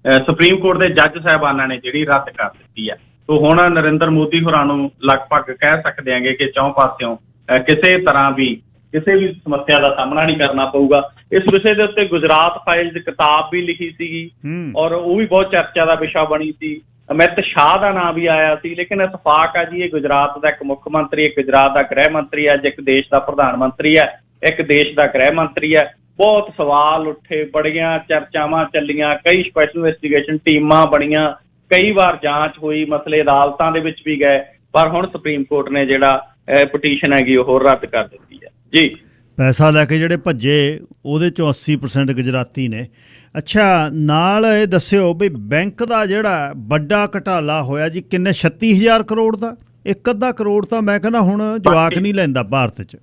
ਸੁਪਰੀਮ ਕੋਰਟ ਦੇ ਜੱਜ ਸਾਹਿਬਾਨਾਂ ਨੇ ਜਿਹੜੀ ਰੱਦ ਕਰ ਦਿੱਤੀ ਹੈ। ਸੋ ਹੁਣ ਨਰਿੰਦਰ ਮੋਦੀ ਹੋਰਾਂ ਨੂੰ ਲਗਭਗ ਕਹਿ ਸਕਦੇ ਆਂਗੇ ਕਿ ਚੌਂ ਪਾਸਿਓਂ ਕਿਸੇ ਤਰ੍ਹਾਂ ਵੀ ਕਿਸੇ ਵੀ ਸਮੱਸਿਆ ਦਾ ਸਾਹਮਣਾ ਨਹੀਂ ਕਰਨਾ ਪਊਗਾ। ਇਸ ਵਿਸ਼ੇ ਦੇ ਉੱਤੇ ਗੁਜਰਾਤ ਫਾਈਲਜ਼ ਕਿਤਾਬ ਵੀ ਲਿਖੀ ਸੀਗੀ, ਔਰ ਉਹ ਵੀ ਬਹੁਤ ਚਰਚਾ ਦਾ ਵਿਸ਼ਾ ਬਣੀ ਸੀ। ਅਮਿਤ ਸ਼ਾਹ ਦਾ ਨਾਮ ਵੀ ਆਇਆ ਸੀ, ਲੇਕਿਨ ਇਤਫਾਕ ਹੈ ਜੀ ਇਹ ਗੁਜਰਾਤ ਦਾ ਇੱਕ ਮੁੱਖ ਮੰਤਰੀ, ਇੱਕ ਗੁਜਰਾਤ ਦਾ ਗ੍ਰਹਿ ਮੰਤਰੀ ਹੈ, ਇੱਕ ਦੇਸ਼ ਦਾ ਪ੍ਰਧਾਨ ਮੰਤਰੀ ਹੈ, ਇੱਕ ਦੇਸ਼ ਦਾ ਗ੍ਰਹਿ ਮੰਤਰੀ ਹੈ। ਬਹੁਤ ਸਵਾਲ ਉੱਠੇ, ਬੜੀਆਂ ਚਰਚਾਵਾਂ ਚੱਲੀਆਂ, ਕਈ ਸਪੈਸ਼ਲ ਇਨਵੈਸਟੀਗੇਸ਼ਨ ਟੀਮਾਂ ਬਣੀਆਂ, ਕਈ ਵਾਰ ਜਾਂਚ ਹੋਈ, ਮਸਲੇ ਅਦਾਲਤਾਂ ਦੇ ਵਿੱਚ ਵੀ ਗਏ, ਪਰ ਹੁਣ ਸੁਪਰੀਮ ਕੋਰਟ ਨੇ ਜਿਹੜਾ ਪਟੀਸ਼ਨ ਹੈਗੀ ਉਹ ਰੱਦ ਕਰ ਦਿੱਤੀ ਹੈ। ਜੀ, ਪੈਸਾ ਲੈ ਕੇ ਜਿਹੜੇ ਭੱਜੇ ਉਹਦੇ ਚੋਂ 80% ਗੁਜਰਾਤੀ ਨੇ। ਅੱਛਾ, ਨਾਲ ਇਹ ਦੱਸਿਓ ਵੀ ਬੈਂਕ ਦਾ ਜਿਹੜਾ ਵੱਡਾ ਘਟਾਲਾ ਹੋਇਆ ਜੀ, ਕਿੰਨੇ 36,000 ਕਰੋੜ ਦਾ? ਇੱਕ ਅੱਧਾ ਕਰੋੜ ਤਾਂ ਮੈਂ ਕਹਿੰਦਾ ਹੁਣ ਜਵਾਕ ਨਹੀਂ ਲੈਂਦਾ ਭਾਰਤ 'ਚ।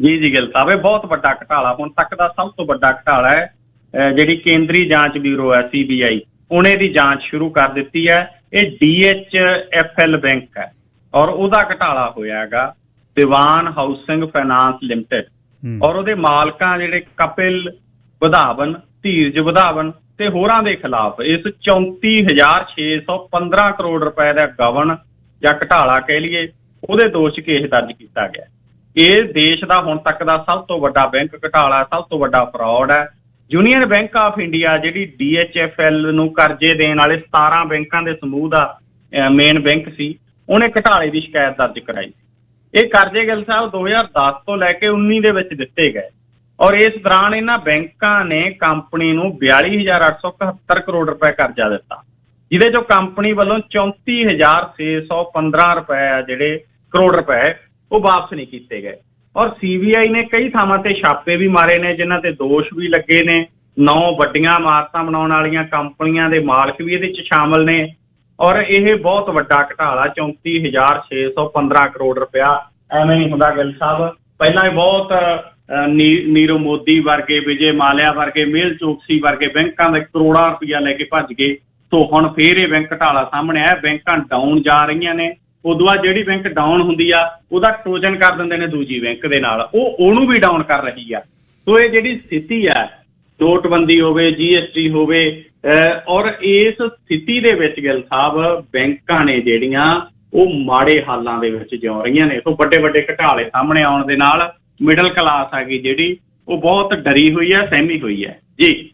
ਜੀ ਗਿੱਲ ਸਾਹਿਬ, ਇਹ ਬਹੁਤ ਵੱਡਾ ਘਟਾਲਾ, ਹੁਣ ਤੱਕ ਦਾ ਸਭ ਤੋਂ ਵੱਡਾ ਘਟਾਲਾ ਹੈ। ਜਿਹੜੀ ਕੇਂਦਰੀ ਜਾਂਚ ਬਿਊਰੋ ਹੈ CBI, ਉਹਨੇ ਦੀ ਜਾਂਚ ਸ਼ੁਰੂ ਕਰ ਦਿੱਤੀ ਹੈ। ਇਹ DHFL ਬੈਂਕ ਹੈ, ਔਰ ਉਹਦਾ ਘਟਾਲਾ ਹੋਇਆ ਹੈਗਾ ਦੀਵਾਨ ਹਾਊਸਿੰਗ ਫਾਈਨਾਂਸ ਲਿਮਟਿਡ, ਔਰ ਉਹਦੇ ਮਾਲਕਾਂ ਜਿਹੜੇ ਕਪਿਲ ਵਧਾਵਨ, ਧੀਰਜ ਵਧਾਵਨ ਤੇ ਹੋਰਾਂ ਦੇ ਖਿਲਾਫ ਇਸ 34,615 ਕਰੋੜ ਰੁਪਏ ਦਾ ਗਵਨ ਜਾਂ ਘਟਾਲਾ ਕਹਿ ਲਈਏ, ਉਹਦੇ ਦੋਸ਼ ਕੇਸ ਦਰਜ ਕੀਤਾ ਗਿਆ। ਇਹ ਦੇਸ਼ ਦਾ ਹੁਣ ਤੱਕ ਦਾ ਸਭ ਤੋਂ ਵੱਡਾ ਬੈਂਕ ਘਟਾਲਾ, ਸਭ ਤੋਂ ਵੱਡਾ ਫਰਾਡ ਹੈ। ਯੂਨੀਅਨ ਬੈਂਕ ਆਫ ਇੰਡੀਆ ਜਿਹੜੀ DHFL ਨੂੰ ਕਰਜ਼ੇ ਦੇਣ ਵਾਲੇ 17 ਬੈਂਕਾਂ ਦੇ ਸਮੂਹ ਦਾ ਮੇਨ ਬੈਂਕ ਸੀ, ਉਹਨੇ ਘਟਾਲੇ ਦੀ ਸ਼ਿਕਾਇਤ ਦਰਜ ਕਰਾਈ। ਇਹ ਕਰਜ਼ੇ ਗਿੱਲ ਸਾਹਿਬ 2010 ਤੋਂ ਲੈ ਕੇ 19 ਦੇ ਵਿੱਚ ਦਿੱਤੇ ਗਏ, ਔਰ ਇਸ ਦੌਰਾਨ ਇਹਨਾਂ ਬੈਂਕਾਂ ਨੇ ਕੰਪਨੀ ਨੂੰ 42,871 ਕਰੋੜ ਰੁਪਏ ਕਰਜ਼ਾ ਦਿੱਤਾ, ਜਿਹਦੇ ਚੋਂ ਕੰਪਨੀ ਵੱਲੋਂ 34,615 ਰੁਪਏ ਜਿਹੜੇ ਕਰੋੜ ਰੁਪਏ ਉਹ ਵਾਪਸ ਨਹੀਂ ਕੀਤੇ ਗਏ। ਔਰ CBI ਨੇ ਕਈ ਥਾਵਾਂ ਤੇ ਛਾਪੇ ਵੀ ਮਾਰੇ ਨੇ, ਜਿਨ੍ਹਾਂ ਤੇ ਦੋਸ਼ ਵੀ ਲੱਗੇ ਨੇ। 9 ਵੱਡੀਆਂ ਇਮਾਰਤਾਂ ਬਣਾਉਣ ਵਾਲੀਆਂ ਕੰਪਨੀਆਂ ਦੇ ਮਾਲਕ ਵੀ ਇਹਦੇ 'ਚ ਸ਼ਾਮਲ ਨੇ, ਔਰ ਇਹ ਬਹੁਤ ਵੱਡਾ ਘਟਾਲਾ 34,615 ਕਰੋੜ ਰੁਪਇਆ ਐਵੇਂ ਨਹੀਂ ਹੁੰਦਾ ਗਿੱਲ ਸਾਹਿਬ। ਪਹਿਲਾਂ ਹੀ ਬਹੁਤ ਨੀਰਵ ਮੋਦੀ ਵਰਗੇ, ਵਿਜੇ ਮਾਲਿਆ ਵਰਗੇ, ਮੇਲ ਚੋਕਸੀ ਵਰਗੇ ਬੈਂਕਾਂ ਦਾ ਕਰੋੜਾਂ ਰੁਪਇਆ ਲੈ ਕੇ ਭੱਜ ਗਏ। ਸੋ ਹੁਣ ਫੇਰ ਇਹ ਬੈਂਕ ਘਟਾਲਾ ਸਾਹਮਣੇ ਆਇਆ। ਬੈਂਕਾਂ ਡਾਊਨ ਜਾ ਰਹੀਆਂ ਨੇ, ਉਦੋਂ ਬਾਅਦ ਜਿਹੜੀ ਬੈਂਕ ਡਾਊਨ ਹੁੰਦੀ ਆ ਉਹਦਾ ਟੋਜਨ ਕਰ ਦਿੰਦੇ ਨੇ ਦੂਜੀ ਬੈਂਕ ਦੇ ਨਾਲ, ਉਹਨੂੰ ਵੀ ਡਾਊਨ ਕਰ ਰਹੀ ਆ। ਸੋ ਇਹ ਜਿਹੜੀ ਸਥਿਤੀ ਹੈ, ਨੋਟਬੰਦੀ ਹੋਵੇ, GST ਹੋਵੇ, ਔਰ ਇਸ ਸਥਿਤੀ ਦੇ ਵਿੱਚ ਗਿੱਲ ਸਾਹਿਬ ਬੈਂਕਾਂ ਨੇ ਜਿਹੜੀਆਂ ਉਹ ਮਾੜੇ ਹਾਲਾਂ ਦੇ ਵਿੱਚ ਜਿਉ ਰਹੀਆਂ ਨੇ। ਸੋ ਵੱਡੇ ਵੱਡੇ ਘਟਾਲੇ ਸਾਹਮਣੇ ਆਉਣ ਦੇ ਨਾਲ ਮਿਡਲ ਕਲਾਸ ਹੈਗੀ ਜਿਹੜੀ ਉਹ ਬਹੁਤ ਡਰੀ ਹੋਈ ਹੈ, ਸਹਿਮੀ ਹੋਈ ਹੈ। ਜੀ,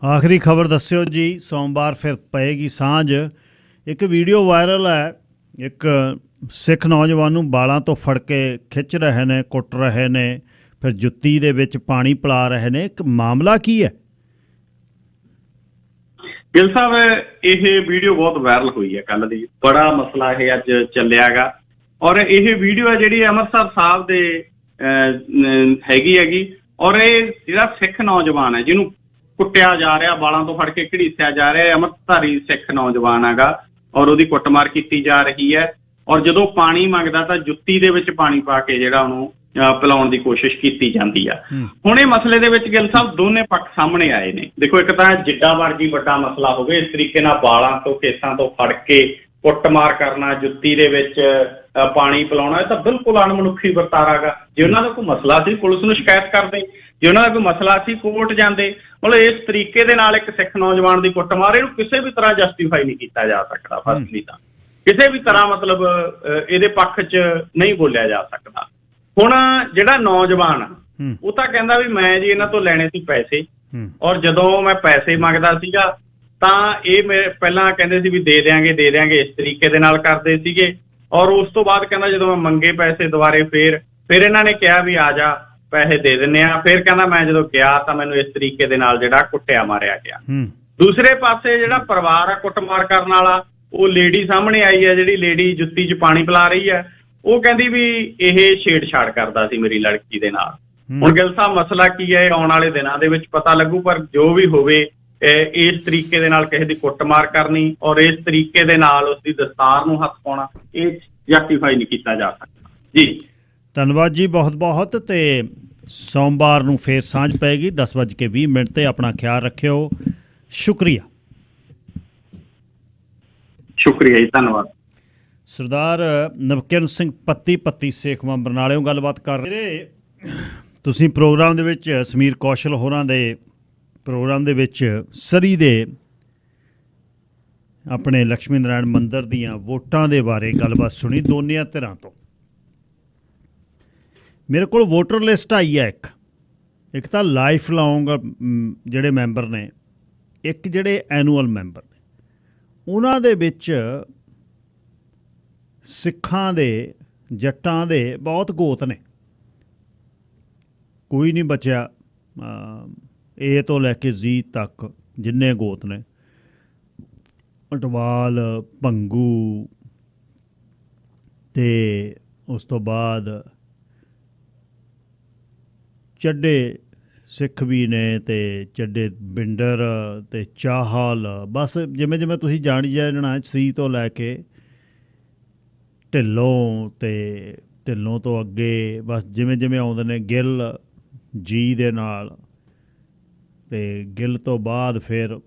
ਆਖਰੀ ਖਬਰ ਦੱਸਿਓ ਜੀ, ਸੋਮਵਾਰ ਫਿਰ ਪਏਗੀ ਸਾਂਝ। ਇੱਕ ਵੀਡੀਓ ਵਾਇਰਲ ਹੈ, ਇੱਕ ਸਿੱਖ ਨੌਜਵਾਨ ਨੂੰ ਬਾਲਾਂ ਤੋਂ ਫੜ ਕੇ ਖਿੱਚ ਰਹੇ ਨੇ, ਕੁੱਟ ਰਹੇ ਨੇ, ਫਿਰ ਜੁੱਤੀ ਦੇ ਵਿੱਚ ਪਾਣੀ ਪਿਲਾ ਰਹੇ ਨੇ। ਇੱਕ ਮਾਮਲਾ ਕੀ ਹੈ ਗਿੱਲ ਸਾਹਿਬ? ਇਹ ਵੀਡੀਓ ਬਹੁਤ ਵਾਇਰਲ ਹੋਈ ਹੈ ਕੱਲ੍ਹ ਦੀ, ਬੜਾ ਮਸਲਾ ਇਹ ਅੱਜ ਚੱਲਿਆ ਗਾ। ਔਰ ਇਹ ਵੀਡੀਓ ਹੈ ਜਿਹੜੀ ਅੰਮ੍ਰਿਤਸਰ ਸਾਹਿਬ ਦੇ ਹੈਗੀ, ਔਰ ਇਹ ਜਿਹੜਾ ਸਿੱਖ ਨੌਜਵਾਨ ਹੈ ਜਿਹਨੂੰ ਕੁੱਟਿਆ ਜਾ ਰਿਹਾ, ਬਾਲਾਂ ਤੋਂ ਫੜ ਕੇ ਘੜੀਸਿਆ ਜਾ ਰਿਹਾ, ਅੰਮ੍ਰਿਤਧਾਰੀ ਸਿੱਖ ਨੌਜਵਾਨ ਹੈਗਾ, ਔਰ ਉਹਦੀ ਕੁੱਟਮਾਰ ਕੀਤੀ ਜਾ ਰਹੀ ਹੈ। ਔਰ ਜਦੋਂ ਪਾਣੀ ਮੰਗਦਾ ਤਾਂ ਜੁੱਤੀ ਦੇ ਵਿੱਚ ਪਾਣੀ ਪਾ ਕੇ ਜਿਹੜਾ ਉਹਨੂੰ ਪਿਲਾਉਣ ਦੀ ਕੋਸ਼ਿਸ਼ ਕੀਤੀ ਜਾਂਦੀ ਆ। ਹੁਣ ਇਹ ਮਸਲੇ ਦੇ ਵਿੱਚ ਗਿੱਲ ਸਾਹਿਬ ਦੋਨੇ ਪੱਖ ਸਾਹਮਣੇ ਆਏ ਨੇ। ਦੇਖੋ, ਇੱਕ ਤਾਂ ਜਿੱਡਾ ਮਰਜੀ ਵੱਡਾ ਮਸਲਾ ਹੋਵੇ, ਇਸ ਤਰੀਕੇ ਨਾਲ ਵਾਲਾਂ ਤੋਂ ਕੇਸਾਂ ਤੋਂ ਫੜ ਕੇ ਕੁੱਟਮਾਰ ਕਰਨਾ, ਜੁੱਤੀ ਦੇ ਵਿੱਚ ਪਾਣੀ ਪਿਲਾਉਣਾ, ਇਹ ਤਾਂ ਬਿਲਕੁਲ ਅਣਮਨੁੱਖੀ ਵਰਤਾਰਾ ਗਾ। ਜੇ ਉਹਨਾਂ ਦਾ ਕੋਈ ਮਸਲਾ ਸੀ ਪੁਲਿਸ ਨੂੰ ਸ਼ਿਕਾਇਤ ਕਰਦੇ, ਜੇ ਉਹਨਾਂ ਦਾ ਕੋਈ ਮਸਲਾ ਸੀ ਕੋਰਟ ਜਾਂਦੇ। ਮਤਲਬ ਇਸ ਤਰੀਕੇ ਦੇ ਨਾਲ ਇੱਕ ਸਿੱਖ ਨੌਜਵਾਨ ਦੀ ਕੁੱਟਮਾਰ, ਇਹਨੂੰ ਕਿਸੇ ਵੀ ਤਰ੍ਹਾਂ ਜਸਟੀਫਾਈ ਨਹੀਂ ਕੀਤਾ ਜਾ ਸਕਦਾ। ਫਸਲੀ ਤਾਂ ਕਿਸੇ ਵੀ ਤਰ੍ਹਾਂ ਮਤਲਬ ਇਹਦੇ ਪੱਖ 'ਚ ਨਹੀਂ ਬੋਲਿਆ ਜਾ ਸਕਦਾ। ਹੁਣ ਜਿਹੜਾ ਨੌਜਵਾਨ ਉਹ ਤਾਂ ਕਹਿੰਦਾ ਵੀ ਮੈਂ ਜੀ ਇਹਨਾਂ ਤੋਂ ਲੈਣੇ ਸੀ ਪੈਸੇ, ਔਰ ਜਦੋਂ ਮੈਂ ਪੈਸੇ ਮੰਗਦਾ ਸੀਗਾ ਤਾਂ ਇਹ ਮੇਰੇ ਪਹਿਲਾਂ ਕਹਿੰਦੇ ਸੀ ਵੀ ਦੇ ਦਿਆਂਗੇ, ਇਸ ਤਰੀਕੇ ਦੇ ਨਾਲ ਕਰਦੇ ਸੀਗੇ। ਔਰ ਉਸ ਤੋਂ ਬਾਅਦ ਕਹਿੰਦਾ ਜਦੋਂ ਮੈਂ ਮੰਗੇ ਪੈਸੇ ਦੁਬਾਰੇ ਫਿਰ ਇਹਨਾਂ ਨੇ ਕਿਹਾ ਵੀ ਆ ਜਾ ਪੈਸੇ ਦੇ ਦਿੰਦੇ ਆ। ਫਿਰ ਕਹਿੰਦਾ ਮੈਂ ਜਦੋਂ ਗਿਆ ਤਾਂ ਮੈਨੂੰ ਇਸ ਤਰੀਕੇ ਦੇ ਨਾਲ ਜਿਹੜਾ ਕੁੱਟਿਆ ਮਾਰਿਆ ਗਿਆ। ਦੂਸਰੇ ਪਾਸੇ ਜਿਹੜਾ ਪਰਿਵਾਰ ਆ ਕੁੱਟਮਾਰ ਕਰਨ ਵਾਲਾ, ਉਹ ਲੇਡੀ ਸਾਹਮਣੇ ਆਈ ਹੈ, ਜਿਹੜੀ ਲੇਡੀ ਜੁੱਤੀ 'ਚ ਪਾਣੀ ਪਿਲਾ ਰਹੀ ਹੈ। ਉਹ ਕਹਿੰਦੀ ਵੀ ਇਹ ਛੇੜਛਾੜ ਕਰਦਾ ਸੀ ਮੇਰੀ ਲੜਕੀ ਦੇ ਨਾਲ। ਹੁਣ ਗਿੱਲ ਸਾਹਿਬ ਮਸਲਾ ਕੀ ਹੈ, ਆਉਣ ਵਾਲੇ ਦਿਨਾਂ ਦੇ ਵਿੱਚ ਪਤਾ ਲੱਗੂ। ਪਰ ਜੋ ਵੀ ਹੋਵੇ, ਇਸ ਤਰੀਕੇ ਦੇ ਨਾਲ ਕਿਸੇ ਦੀ ਕੁੱਟਮਾਰ ਕਰਨੀ ਔਰ ਇਸ ਤਰੀਕੇ ਦੇ ਨਾਲ ਉਸਦੀ ਦਸਤਾਰ ਨੂੰ ਹੱਥ ਪਾਉਣਾ, ਇਹ ਜਸਟੀਫਾਈ ਨਹੀਂ ਕੀਤਾ ਜਾ ਸਕਦਾ ਜੀ। ਧੰਨਵਾਦ ਜੀ, ਬਹੁਤ ਬਹੁਤ। ਤੇ ਸੋਮਵਾਰ ਨੂੰ ਫੇਰ ਸਾਂਝ ਪਏਗੀ 10:20 ਤੇ। ਆਪਣਾ ਖਿਆਲ ਰੱਖਿਓ। ਸ਼ੁਕਰੀਆ ਜੀ, ਧੰਨਵਾਦ। ਸਰਦਾਰ ਨਵਕਿਰਨ ਸਿੰਘ ਪੱਤੀ ਸੇਖਵਾਂ ਬਰਨਾਲਿਓਂ ਗੱਲਬਾਤ ਕਰ ਰਹੇ। ਤੁਸੀਂ ਪ੍ਰੋਗਰਾਮ ਦੇ ਵਿੱਚ ਸਮੀਰ ਕੌਸ਼ਲ ਹੋਰਾਂ ਦੇ ਪ੍ਰੋਗਰਾਮ ਦੇ ਵਿੱਚ ਸਰੀ ਦੇ ਆਪਣੇ ਲక్ష్ਮੀ ਨਾਰਾਇਣ ਮੰਦਿਰ ਦੀਆਂ ਵੋਟਾਂ ਦੇ ਬਾਰੇ ਗੱਲਬਾਤ ਸੁਣੀ ਦੋਨਿਆਂ ਧਿਰਾਂ ਤੋਂ। ਮੇਰੇ ਕੋਲ ਵੋਟਰ ਲਿਸਟ ਆਈ ਹੈ। ਇੱਕ ਤਾਂ ਲਾਈਫ ਲੌਂਗ ਜਿਹੜੇ ਮੈਂਬਰ ਨੇ, ਇੱਕ ਜਿਹੜੇ ਐਨੂਅਲ ਮੈਂਬਰ ਨੇ। ਉਹਨਾਂ ਦੇ ਵਿੱਚ ਸਿੱਖਾਂ ਦੇ, ਜੱਟਾਂ ਦੇ ਬਹੁਤ ਗੋਤ ਨੇ, ਕੋਈ ਨਹੀਂ ਬਚਿਆ। ਏ ਤੋਂ ਲੈ ਕੇ ਜ਼ੀ ਤੱਕ ਜਿੰਨੇ ਗੋਤ ਨੇ, ਅਟਵਾਲ, ਭੰਗੂ, ਤੇ ਉਸ ਤੋਂ ਬਾਅਦ ਚੱਡੇ ਸਿੱਖ ਵੀ ਨੇ, ਤੇ ਚੱਡੇ ਬਿੰਡਰ ਤੇ ਚਾਹਲ, ਬਸ ਜਿਵੇਂ ਜਿਵੇਂ ਤੁਸੀਂ ਜਾਣੀ ਜਾਣਾ। ਸੀ ਤੋਂ ਲੈ ਕੇ ਢਿੱਲੋਂ, ਤੇ ਢਿੱਲੋਂ ਤੋਂ ਅੱਗੇ ਬਸ ਜਿਵੇਂ ਜਿਵੇਂ ਆਉਂਦੇ ਨੇ, ਗਿੱਲ ਜੀ ਦੇ ਨਾਲ, ਤੇ ਗਿੱਲ ਤੋਂ ਬਾਅਦ ਫਿਰ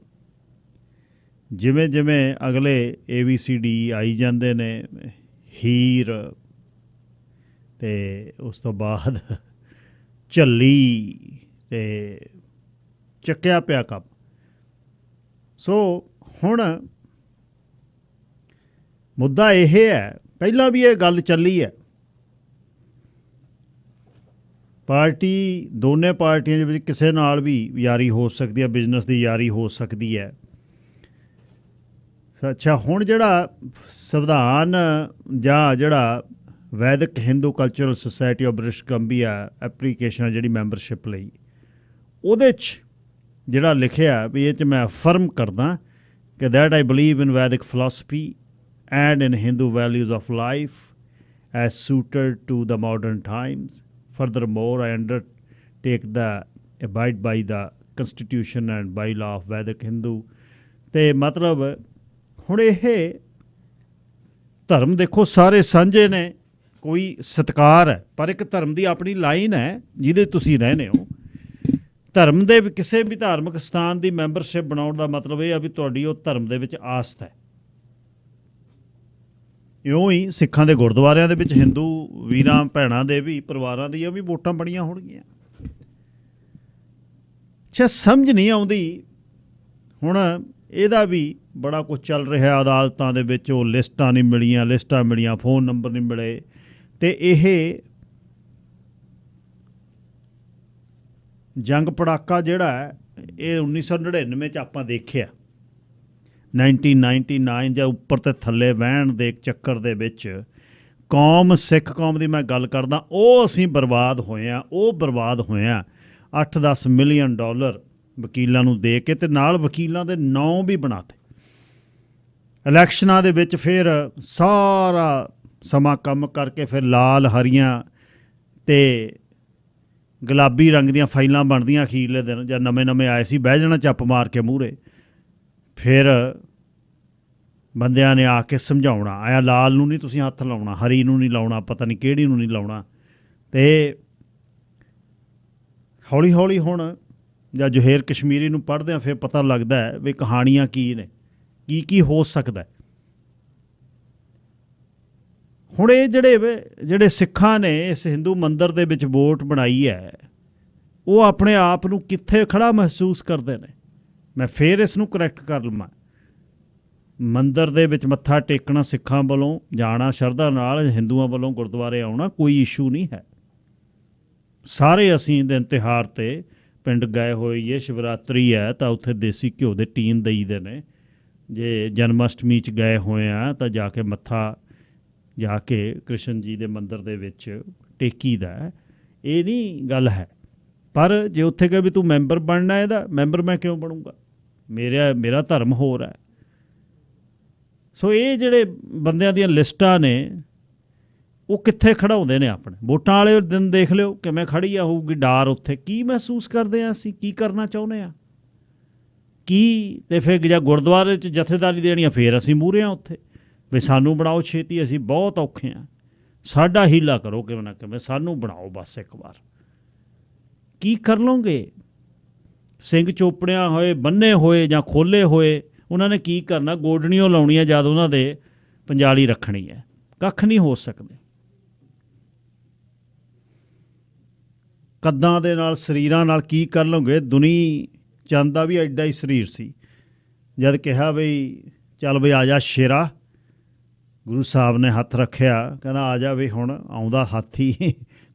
ਜਿਵੇਂ ਜਿਵੇਂ ਅਗਲੇ ABCD ਆਈ ਜਾਂਦੇ ਨੇ, ਹੀਰ, ਤੇ ਉਸ ਤੋਂ ਬਾਅਦ ਝੱਲੀ, ਤੇ ਚੱਕਿਆ ਪਿਆ ਕੰਮ। ਸੋ ਹੁਣ ਮੁੱਦਾ ਇਹ ਹੈ, ਪਹਿਲਾਂ ਵੀ ਇਹ ਗੱਲ ਚੱਲੀ ਹੈ, ਪਾਰਟੀ ਦੋਨੇ ਪਾਰਟੀਆਂ ਦੇ ਵਿੱਚ ਕਿਸੇ ਨਾਲ ਵੀ ਯਾਰੀ ਹੋ ਸਕਦੀ ਹੈ, ਬਿਜ਼ਨਸ ਦੀ ਯਾਰੀ ਹੋ ਸਕਦੀ ਹੈ। ਅੱਛਾ, ਹੁਣ ਜਿਹੜਾ ਸੰਵਿਧਾਨ ਜਾਂ ਜਿਹੜਾ Vedic Hindu Cultural Society of British Columbia application ਜਿਹੜੀ ਮੈਂਬਰਸ਼ਿਪ ਲਈ, ਉਹਦੇ 'ਚ ਜਿਹੜਾ ਲਿਖਿਆ ਵੀ ਇਹ 'ਚ ਮੈਂ ਅਫਰਮ ਕਰਦਾ ਕਿ that I believe in Vedic philosophy and in Hindu values of life as suited to the modern times. Furthermore, I undertake the abide by the constitution and bylaw of Vedic Hindu। ਤੇ ਮਤਲਬ ਹੁਣ ਇਹ ਧਰਮ ਦੇਖੋ ਸਾਰੇ ਸਾਂਝੇ ਨੇ, ਕੋਈ ਸਤਿਕਾਰ ਹੈ, ਪਰ ਇੱਕ ਧਰਮ ਦੀ ਆਪਣੀ ਲਾਈਨ ਹੈ ਜਿਹਦੇ ਤੁਸੀਂ ਰਹਿੰਦੇ ਹੋ। ਧਰਮ ਦੇ ਕਿਸੇ ਵੀ ਧਾਰਮਿਕ ਸਥਾਨ ਦੀ ਮੈਂਬਰਸ਼ਿਪ ਬਣਾਉਣ ਦਾ ਮਤਲਬ ਇਹ ਆ ਵੀ ਤੁਹਾਡੀ ਉਹ ਧਰਮ ਦੇ ਵਿੱਚ ਆਸਥਾ ਹੈ। ਇਉਂ ਹੀ ਸਿੱਖਾਂ ਦੇ ਗੁਰਦੁਆਰਿਆਂ ਦੇ ਵਿੱਚ ਹਿੰਦੂ ਵੀਰਾਂ ਭੈਣਾਂ ਦੇ ਵੀ ਪਰਿਵਾਰਾਂ ਦੀਆਂ ਵੀ ਵੋਟਾਂ ਬਣੀਆਂ ਹੋਣਗੀਆਂ। ਅੱਛਾ, ਸਮਝ ਨਹੀਂ ਆਉਂਦੀ ਹੁਣ ਇਹਦਾ ਵੀ ਬੜਾ ਕੁਝ ਚੱਲ ਰਿਹਾ ਅਦਾਲਤਾਂ ਦੇ ਵਿੱਚ। ਉਹ ਲਿਸਟਾਂ ਨਹੀਂ ਮਿਲੀਆਂ, ਲਿਸਟਾਂ ਮਿਲੀਆਂ, ਫੋਨ ਨੰਬਰ ਨਹੀਂ ਮਿਲੇ। ਅਤੇ ਇਹ ਜੰਗ ਪੜਾਕਾ ਜਿਹੜਾ ਹੈ ਇਹ 1999 'ਚ ਆਪਾਂ ਦੇਖਿਆ। 1999 ਜਾਂ ਉੱਪਰ ਤੇ ਥੱਲੇ ਵਹਿਣ ਦੇ ਚੱਕਰ ਦੇ ਵਿੱਚ ਕੌਮ, ਸਿੱਖ ਕੌਮ ਦੀ ਮੈਂ ਗੱਲ ਕਰਦਾ, ਉਹ ਅਸੀਂ ਬਰਬਾਦ ਹੋਏ ਹਾਂ। ਉਹ ਬਰਬਾਦ ਹੋਏ ਹਾਂ $8-10 ਮਿਲੀਅਨ ਵਕੀਲਾਂ ਨੂੰ ਦੇ ਕੇ, ਅਤੇ ਨਾਲ ਵਕੀਲਾਂ ਦੇ ਨਾਂ ਵੀ ਬਣਾਤੇ। ਇਲੈਕਸ਼ਨਾਂ ਦੇ ਵਿੱਚ ਫਿਰ ਸਾਰਾ ਸਮਾਂ ਕੰਮ ਕਰਕੇ ਫਿਰ ਲਾਲ, ਹਰੀਆਂ ਅਤੇ ਗੁਲਾਬੀ ਰੰਗ ਦੀਆਂ ਫਾਈਲਾਂ ਬਣਦੀਆਂ ਅਖੀਰਲੇ ਦਿਨ, ਜਾਂ ਨਵੇਂ ਆਏ ਸੀ, ਬਹਿ ਜਾਣਾ ਚੱਪ ਮਾਰ ਕੇ ਮੂਹਰੇ। ਫਿਰ ਬੰਦਿਆਂ ਨੇ ਆ ਕੇ ਸਮਝਾਉਣਾ, ਆਇਆ ਲਾਲ ਨੂੰ ਨਹੀਂ ਤੁਸੀਂ ਹੱਥ ਲਾਉਣਾ, ਹਰੀ ਨੂੰ ਨਹੀਂ ਲਾਉਣਾ, ਪਤਾ ਨਹੀਂ ਕਿਹੜੀ ਨੂੰ ਨਹੀਂ ਲਾਉਣਾ। ਤੇ ਹੌਲੀ ਹੌਲੀ ਹੁਣ ਜਾਂ ਜੋਹੇਰ ਕਸ਼ਮੀਰੀ ਨੂੰ ਪੜ੍ਹਦੇ ਹਾਂ ਫਿਰ ਪਤਾ ਲੱਗਦਾ ਹੈ ਵੀ ਕਹਾਣੀਆਂ ਕੀ ਨੇ, ਕੀ ਹੋ ਸਕਦਾ। ਹੁਣ ਇਹ ਜਿਹੜੇ ਸਿੱਖਾਂ ਨੇ ਇਸ ਹਿੰਦੂ ਮੰਦਿਰ ਦੇ ਵਿੱਚ ਵੋਟ ਬਣਾਈ ਹੈ, ਉਹ ਆਪਣੇ ਆਪ ਨੂੰ ਕਿੱਥੇ ਖੜਾ ਮਹਿਸੂਸ ਕਰਦੇ ਨੇ। ਮੈਂ ਫਿਰ ਇਸ ਨੂੰ ਕਰੈਕਟ ਕਰ ਲਵਾਂ, ਮੰਦਿਰ ਦੇ ਵਿੱਚ ਮੱਥਾ ਟੇਕਣਾ ਸਿੱਖਾਂ ਵੱਲੋਂ ਜਾਣਾ ਸ਼ਰਧਾ ਨਾਲ, ਹਿੰਦੂਆਂ ਵੱਲੋਂ ਗੁਰਦੁਆਰੇ ਆਉਣਾ ਕੋਈ ਇਸ਼ੂ ਨਹੀਂ ਹੈ। ਸਾਰੇ ਅਸੀਂ ਦਿਨ ਤਿਉਹਾਰ 'ਤੇ ਪਿੰਡ ਗਏ ਹੋਈਏ, ਸ਼ਿਵਰਾਤਰੀ ਹੈ ਤਾਂ ਉੱਥੇ ਦੇਸੀ ਘਿਓ ਦੇ ਟੀਨ ਦੇਈਦੇ ਨੇ, ਜੇ ਜਨਮ ਅਸ਼ਟਮੀ 'ਚ ਗਏ ਹੋਏ ਆ ਤਾਂ ਜਾ ਕੇ ਮੱਥਾ ਜਾ ਕੇ ਕ੍ਰਿਸ਼ਨ ਜੀ ਦੇ ਮੰਦਿਰ ਦੇ ਵਿੱਚ ਟੇਕੀ ਦਾ, ਇਹ ਨਹੀਂ ਗੱਲ ਹੈ। ਪਰ ਜੇ ਉੱਥੇ ਕਹੇ ਵੀ ਤੂੰ ਮੈਂਬਰ ਬਣਨਾ ਇਹਦਾ, ਮੈਂਬਰ ਮੈਂ ਕਿਉਂ ਬਣੂੰਗਾ, ਮੇਰਾ ਧਰਮ ਹੋਰ ਹੈ। ਸੋ ਇਹ ਜਿਹੜੇ ਬੰਦਿਆਂ ਦੀਆਂ ਲਿਸਟਾਂ ਨੇ ਉਹ ਕਿੱਥੇ ਖੜਾਉਂਦੇ ਨੇ ਆਪਣੇ ਵੋਟਾਂ ਵਾਲੇ ਦਿਨ। ਦੇਖ ਲਿਓ ਕਿਵੇਂ ਖੜੀ ਆ ਹੋਊਗੀ ਡਾਰ ਉੱਥੇ, ਕੀ ਮਹਿਸੂਸ ਕਰਦੇ ਹਾਂ ਅਸੀਂ, ਕੀ ਕਰਨਾ ਚਾਹੁੰਦੇ ਹਾਂ ਕੀ। ਅਤੇ ਫਿਰ ਜਾਂ ਗੁਰਦੁਆਰੇ 'ਚ ਜਥੇਦਾਰੀ ਦੇਣੀ ਆ, ਫਿਰ ਅਸੀਂ ਮੂਹਰੇ ਹਾਂ ਉੱਥੇ ਵੀ ਸਾਨੂੰ ਬਣਾਓ ਛੇਤੀ, ਅਸੀਂ ਬਹੁਤ ਔਖੇ ਹਾਂ, ਸਾਡਾ ਹੀਲਾ ਕਰੋ ਕਿਵੇਂ ਨਾ ਕਿਵੇਂ, ਸਾਨੂੰ ਬਣਾਓ ਬਸ ਇੱਕ ਵਾਰ। ਕੀ ਕਰ ਲਓਗੇ? ਸਿੰਘ ਚੋਪੜਿਆਂ ਹੋਏ, ਬੰਨੇ ਹੋਏ ਜਾਂ ਖੋਲ੍ਹੇ ਹੋਏ, ਉਹਨਾਂ ਨੇ ਕੀ ਕਰਨਾ? ਗੋਡਣੀਆਂ ਲਾਉਣੀਆਂ ਜਦ ਉਹਨਾਂ ਦੇ ਪੰਜਾਲੀ ਰੱਖਣੀ ਹੈ, ਕੱਖ ਨਹੀਂ ਹੋ ਸਕਦੇ। ਕੱਦਾਂ ਦੇ ਨਾਲ, ਸਰੀਰਾਂ ਨਾਲ ਕੀ ਕਰ ਲਓਗੇ? ਦੁਨੀ ਚੰਦ ਦਾ ਵੀ ਐਡਾ ਹੀ ਸਰੀਰ ਸੀ, ਜਦ ਕਿਹਾ ਬਈ ਚੱਲ ਬਈ ਆ ਜਾ ਸ਼ੇਰਾ, ਗੁਰੂ ਸਾਹਿਬ ਨੇ ਹੱਥ ਰੱਖਿਆ, ਕਹਿੰਦਾ ਆ ਜਾ ਵੀ ਹੁਣ ਆਉਂਦਾ ਹਾਥੀ,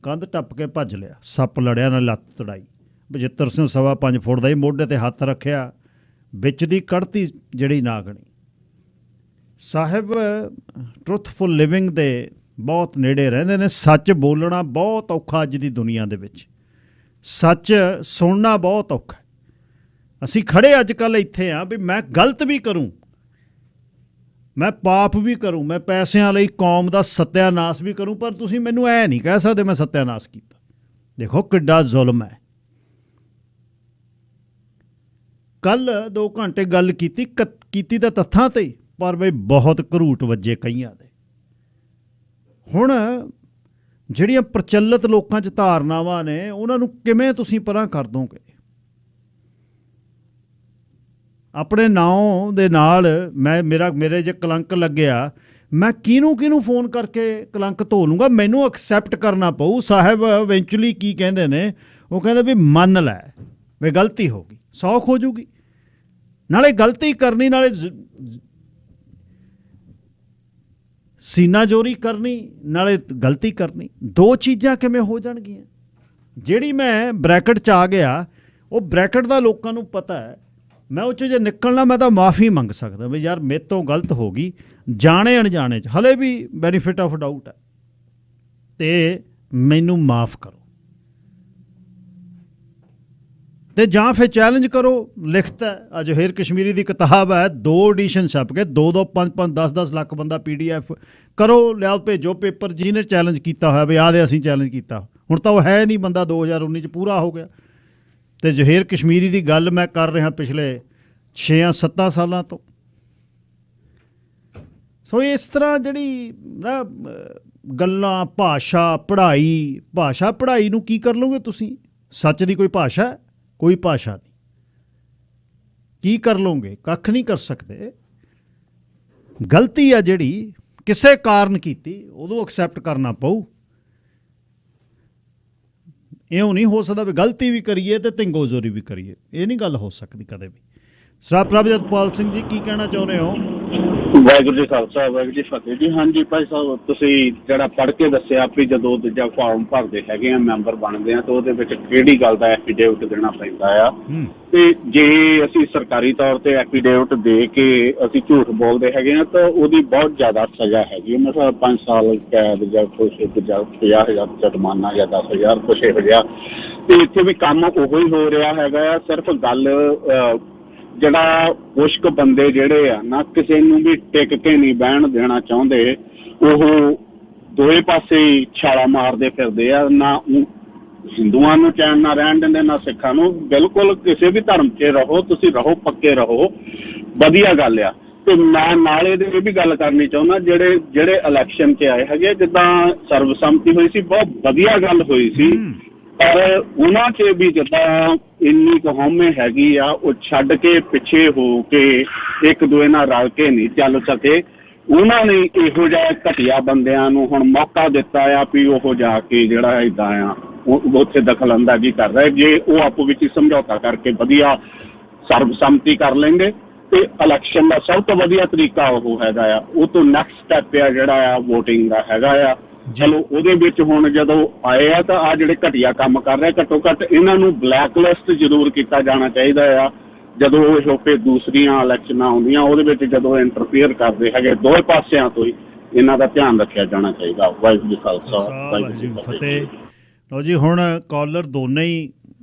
ਕੰਧ ਟੱਪ ਕੇ ਭੱਜ ਲਿਆ, ਸੱਪ ਲੜਿਆ ਨਾਲ ਲੱਤ ਤੜਾਈ। ਬਚਿੱਤਰ ਸਿੰਘ 5.25 ਫੁੱਟ ਦਾ ਹੀ ਮੋਢੇ 'ਤੇ ਹੱਥ ਰੱਖਿਆ, ਵਿੱਚ ਦੀ ਕੱਢਤੀ ਜਿਹੜੀ ਨਾਗਣੀ। ਸਾਹਿਬ ਟਰੁਥਫੁਲ ਲਿਵਿੰਗ ਦੇ ਬਹੁਤ ਨੇੜੇ ਰਹਿੰਦੇ ਨੇ। ਸੱਚ ਬੋਲਣਾ ਬਹੁਤ ਔਖਾ ਅੱਜ ਦੀ ਦੁਨੀਆ ਦੇ ਵਿੱਚ, ਸੱਚ ਸੁਣਨਾ ਬਹੁਤ ਔਖਾ। ਅਸੀਂ ਖੜ੍ਹੇ ਅੱਜ ਕੱਲ੍ਹ ਇੱਥੇ ਹਾਂ ਵੀ ਮੈਂ ਗਲਤ ਵੀ ਕਰੂੰ, ਮੈਂ ਪਾਪ ਵੀ ਕਰੂੰ, ਮੈਂ ਪੈਸਿਆਂ ਲਈ ਕੌਮ ਦਾ ਸੱਤਿਆਨਾਸ਼ ਵੀ ਕਰੂੰ, ਪਰ ਤੁਸੀਂ ਮੈਨੂੰ ਐ ਨਹੀਂ ਕਹਿ ਸਕਦੇ ਮੈਂ ਸੱਤਿਆਨਾਸ਼ ਕੀਤਾ। ਦੇਖੋ ਕਿੱਡਾ ਜ਼ੁਲਮ ਹੈ। ਕੱਲ੍ਹ 2 ਘੰਟੇ ਗੱਲ ਕੀਤੀ ਤਾਂ ਤੱਥਾਂ 'ਤੇ ਹੀ, ਪਰ ਬਈ ਬਹੁਤ ਘਰੂਟ ਵੱਜੇ ਕਈਆਂ ਦੇ। ਹੁਣ ਜਿਹੜੀਆਂ ਪ੍ਰਚਲਿਤ ਲੋਕਾਂ 'ਚ ਧਾਰਨਾਵਾਂ ਨੇ, ਉਹਨਾਂ ਨੂੰ ਕਿਵੇਂ ਤੁਸੀਂ ਪਰਾਂ ਕਰ ਦੋਗੇ? ਆਪਣੇ ਨਾਂ ਦੇ ਨਾਲ ਮੇਰੇ ਜੇ ਕਲੰਕ ਲੱਗਿਆ, ਮੈਂ ਕਿਹਨੂੰ ਫੋਨ ਕਰਕੇ ਕਲੰਕ ਧੋ ਲੂੰਗਾ? ਮੈਨੂੰ ਐਕਸੈਪਟ ਕਰਨਾ ਪਊ। ਸਾਹਿਬ ਇਵੈਂਚੁਅਲੀ ਕੀ ਕਹਿੰਦੇ ਨੇ, ਉਹ ਕਹਿੰਦੇ ਵੀ ਮੰਨ ਲੈ ਵੀ ਗਲਤੀ ਹੋ ਗਈ, ਸੌਖ ਹੋ ਜੂਗੀ। ਨਾਲੇ ਗਲਤੀ ਕਰਨੀ, ਨਾਲੇ ਸੀਨਾ ਜੋਰੀ ਕਰਨੀ, ਨਾਲੇ ਗਲਤੀ ਕਰਨੀ, 2 ਚੀਜ਼ਾਂ ਕਿਵੇਂ ਹੋ ਜਾਣਗੀਆਂ? ਜਿਹੜੀ ਮੈਂ ਬ੍ਰੈਕਟ 'ਚ ਆ ਗਿਆ, ਉਹ ਬ੍ਰੈਕਟ ਦਾ ਲੋਕਾਂ ਨੂੰ ਪਤਾ ਹੈ, ਮੈਂ ਉਹ 'ਚ ਜੇ ਨਿਕਲਣਾ ਮੈਂ ਤਾਂ ਮਾफ़ੀ ਮੰਗ ਸਕਦਾ ਵੀ ਯਾਰ ਮੇਰੇ ਤੋਂ ਗਲਤ ਹੋ ਗਈ, ਜਾਣੇ ਅਣਜਾਣੇ 'ਚ, ਹਲੇ ਵੀ ਬੈਨੀਫਿਟ ਆਫ ਡਾਊਟ ਹੈ, ਅਤੇ ਮੈਨੂੰ ਮਾफ़ ਕਰੋ। ਅਤੇ ਜਾਂ ਫਿਰ ਚੈਲੰਜ ਕਰੋ। ਲਿਖਤਾ ਹੈ ਜੋਹੇਰ ਕਸ਼ਮੀਰੀ ਦੀ ਕਿਤਾਬ ਹੈ, 2 ਐਡੀਸ਼ਨ ਛਪ ਕੇ 2-2, 5-5, 10-10 ਲੱਖ ਬੰਦਾ PDF ਕਰੋ, ਲਿਆਓ ਭੇਜੋ ਪੇਪਰ, ਜਿਹਨੇ ਚੈਲੰਜ ਕੀਤਾ ਹੋਇਆ ਵੀ ਆਹ ਦੇ ਅਸੀਂ ਚੈਲੰਜ ਕੀਤਾ। ਹੁਣ ਤਾਂ ਉਹ ਹੈ ਨਹੀਂ ਬੰਦਾ, 2019 'ਚ ਪੂਰਾ ਹੋ ਗਿਆ। ਅਤੇ ਜੋਹੇਰ ਕਸ਼ਮੀਰੀ ਦੀ ਗੱਲ ਮੈਂ ਕਰ ਰਿਹਾ ਪਿਛਲੇ 6-7 ਸਾਲਾਂ ਤੋਂ। ਸੋ ਇਸ ਤਰ੍ਹਾਂ ਜਿਹੜੀ ਨਾ ਗੱਲਾਂ, ਭਾਸ਼ਾ ਪੜ੍ਹਾਈ ਨੂੰ ਕੀ ਕਰ ਲਓਗੇ ਤੁਸੀਂ? ਸੱਚ ਦੀ ਕੋਈ ਭਾਸ਼ਾ ਹੈ? ਕੋਈ ਭਾਸ਼ਾ ਨਹੀਂ। ਕੀ ਕਰ ਲਓਗੇ? ਕੱਖ ਨਹੀਂ ਕਰ ਸਕਦੇ। ਗਲਤੀ ਆ ਜਿਹੜੀ ਕਿਸੇ ਕਾਰਨ ਕੀਤੀ, ਉਦੋਂ ਐਕਸੈਪਟ ਕਰਨਾ ਪਊ। ਇਉਂ ਨਹੀਂ ਹੋ ਸਕਦਾ ਵੀ ਗਲਤੀ ਵੀ ਕਰੀਏ ਅਤੇ ਧਿੰਗੋਜ਼ੋਰੀ ਵੀ ਕਰੀਏ, ਇਹ ਨਹੀਂ ਗੱਲ ਹੋ ਸਕਦੀ ਕਦੇ ਵੀ। ਸਰਦਾਰ ਪ੍ਰਭਜੋਤਪਾਲ ਸਿੰਘ ਜੀ, ਕੀ ਕਹਿਣਾ ਚਾਹੁੰਦੇ ਹੋ? ਵਾਹਿਗੁਰੂ ਜੀ ਖਾਲਸਾ, ਵਾਹਿਗੁਰੂ ਜੀ ਫਤਿਹ ਜੀ। ਹਾਂਜੀ ਭਾਈ ਸਾਹਿਬ, ਤੁਸੀਂ ਜਿਹੜਾ ਪੜ੍ਹ ਕੇ ਦੱਸਿਆ ਵੀ ਜਦੋਂ ਦੂਜਾ ਫਾਰਮ ਭਰਦੇ ਹੈਗੇ ਆ, ਮੈਂਬਰ ਬਣਦੇ ਆ, ਤਾਂ ਉਹਦੇ ਵਿੱਚ ਕਿਹੜੀ ਗੱਲ ਦਾ ਐਫੀਡੇਵਿਟ ਦੇਣਾ ਪੈਂਦਾ ਆ। ਤੇ ਜੇ ਅਸੀਂ ਸਰਕਾਰੀ ਤੌਰ ਤੇ ਐਫੀਡੇਵਿਟ ਦੇ ਕੇ ਅਸੀਂ ਝੂਠ ਬੋਲਦੇ ਹੈਗੇ ਆ, ਤਾਂ ਉਹਦੀ ਬਹੁਤ ਜ਼ਿਆਦਾ ਸਜ਼ਾ ਹੈਗੀ ਹੈ। ਮਤਲਬ 5 ਸਾਲ ਕੈਦ ਜਾਂ ਕੁਛ 50,000 ਜੁਰਮਾਨਾ ਜਾਂ 10,000 ਕੁਛ ਇਹੋ ਜਿਹਾ। ਤੇ ਇੱਥੇ ਵੀ ਕੰਮ ਉਹੋ ਹੀ ਹੋ ਰਿਹਾ ਹੈਗਾ ਆ। ਸਿਰਫ ਗੱਲ ਜਿਹੜਾ ਕੁਛ ਕੁ ਬੰਦੇ ਜਿਹੜੇ ਆ ਨਾ, ਕਿਸੇ ਨੂੰ ਵੀ ਟਿਕ ਕੇ ਨਹੀਂ ਬਹਿਣ ਦੇਣਾ ਚਾਹੁੰਦੇ, ਉਹ ਦੋਵੇਂ ਪਾਸੇ ਛਾਲਾ ਮਾਰਦੇ ਫਿਰਦੇ ਆ। ਨਾ ਹਿੰਦੂਆਂ ਨੂੰ ਚੈਨ ਨਾ ਰਹਿਣ ਦਿੰਦੇ, ਨਾ ਸਿੱਖਾਂ ਨੂੰ। ਬਿਲਕੁਲ ਕਿਸੇ ਵੀ ਧਰਮ 'ਚ ਰਹੋ, ਤੁਸੀਂ ਰਹੋ, ਪੱਕੇ ਰਹੋ, ਵਧੀਆ ਗੱਲ ਆ। ਤੇ ਮੈਂ ਨਾਲ ਇਹਦੇ ਇਹ ਵੀ ਗੱਲ ਕਰਨੀ ਚਾਹੁੰਦਾ, ਜਿਹੜੇ ਇਲੈਕਸ਼ਨ 'ਚ ਆਏ ਹੈਗੇ, ਜਿੱਦਾਂ ਸਰਬਸੰਮਤੀ ਹੋਈ ਸੀ, ਬਹੁਤ ਵਧੀਆ ਗੱਲ ਹੋਈ ਸੀ, ਪਰ ਉਹਨਾਂ 'ਚ ਵੀ ਜਿੱਦਾਂ ਇੰਨੀ ਕੁ ਹਉਮੈ ਹੈਗੀ ਆ, ਉਹ ਛੱਡ ਕੇ ਪਿੱਛੇ ਹੋ ਕੇ ਇੱਕ ਦੂਏ ਨਾਲ ਰਲ ਕੇ ਨਹੀਂ ਚੱਲ ਸਕੇ। ਉਹਨਾਂ ਨੇ ਇਹੋ ਜਿਹੇ ਘਟੀਆ ਬੰਦਿਆਂ ਨੂੰ ਹੁਣ ਮੌਕਾ ਦਿੱਤਾ ਆ ਵੀ ਉਹ ਜਾ ਕੇ ਜਿਹੜਾ ਏਦਾਂ ਆ ਉੱਥੇ ਦਖਲ ਅੰਦਾਜ਼ੀ ਕਰ ਰਹੇ। ਜੇ ਉਹ ਆਪੋ ਵਿੱਚ ਹੀ ਸਮਝੌਤਾ ਕਰਕੇ ਵਧੀਆ ਸਰਬਸੰਮਤੀ ਕਰ ਲੈਂਦੇ ਤੇ ਇਲੈਕਸ਼ਨ ਦਾ ਸਭ ਤੋਂ ਵਧੀਆ ਤਰੀਕਾ ਉਹ ਹੈਗਾ ਆ। ਉਹ ਤੋਂ ਨੈਕਸਟ ਸਟੈਪ ਆ ਜਿਹੜਾ ਆ ਵੋਟਿੰਗ ਦਾ ਹੈਗਾ ਆ। ਚਲੋ ਉਹਦੇ ਵਿੱਚ ਹੁਣ ਜਦੋਂ ਆਏ ਆ ਤਾਂ ਆ ਜਿਹੜੇ ਘਟੀਆ ਕੰਮ ਕਰ ਰਹੇ, ਘੱਟੋ ਘੱਟ ਇਹਨਾਂ ਨੂੰ ਬਲੈਕ ਲਿਸਟ ਜ਼ਰੂਰ ਕੀਤਾ ਜਾਣਾ ਚਾਹੀਦਾ ਆ। ਜਦੋਂ ਇਹ ਫਿਰ ਦੂਸਰੀਆਂ ਇਲੈਕਸ਼ਨਾਂ ਆਉਂਦੀਆਂ ਉਹਦੇ ਵਿੱਚ ਜਦੋਂ ਇੰਟਰਫੇਅਰ ਕਰਦੇ ਹੈਗੇ, ਦੋਵੇਂ ਪਾਸਿਆਂ ਤੋਂ ਹੀ ਇਹਨਾਂ ਦਾ ਧਿਆਨ ਰੱਖਿਆ ਜਾਣਾ ਚਾਹੀਦਾ। ਵਾਹਿਗੁਰੂ ਜੀ ਖਾਲਸਾ, ਵਾਹਿਗੁਰੂ ਜੀ ਫਤਿਹ। ਲਓ ਜੀ, ਹੁਣ ਕਾਲਰ ਦੋਨੇ ਹੀ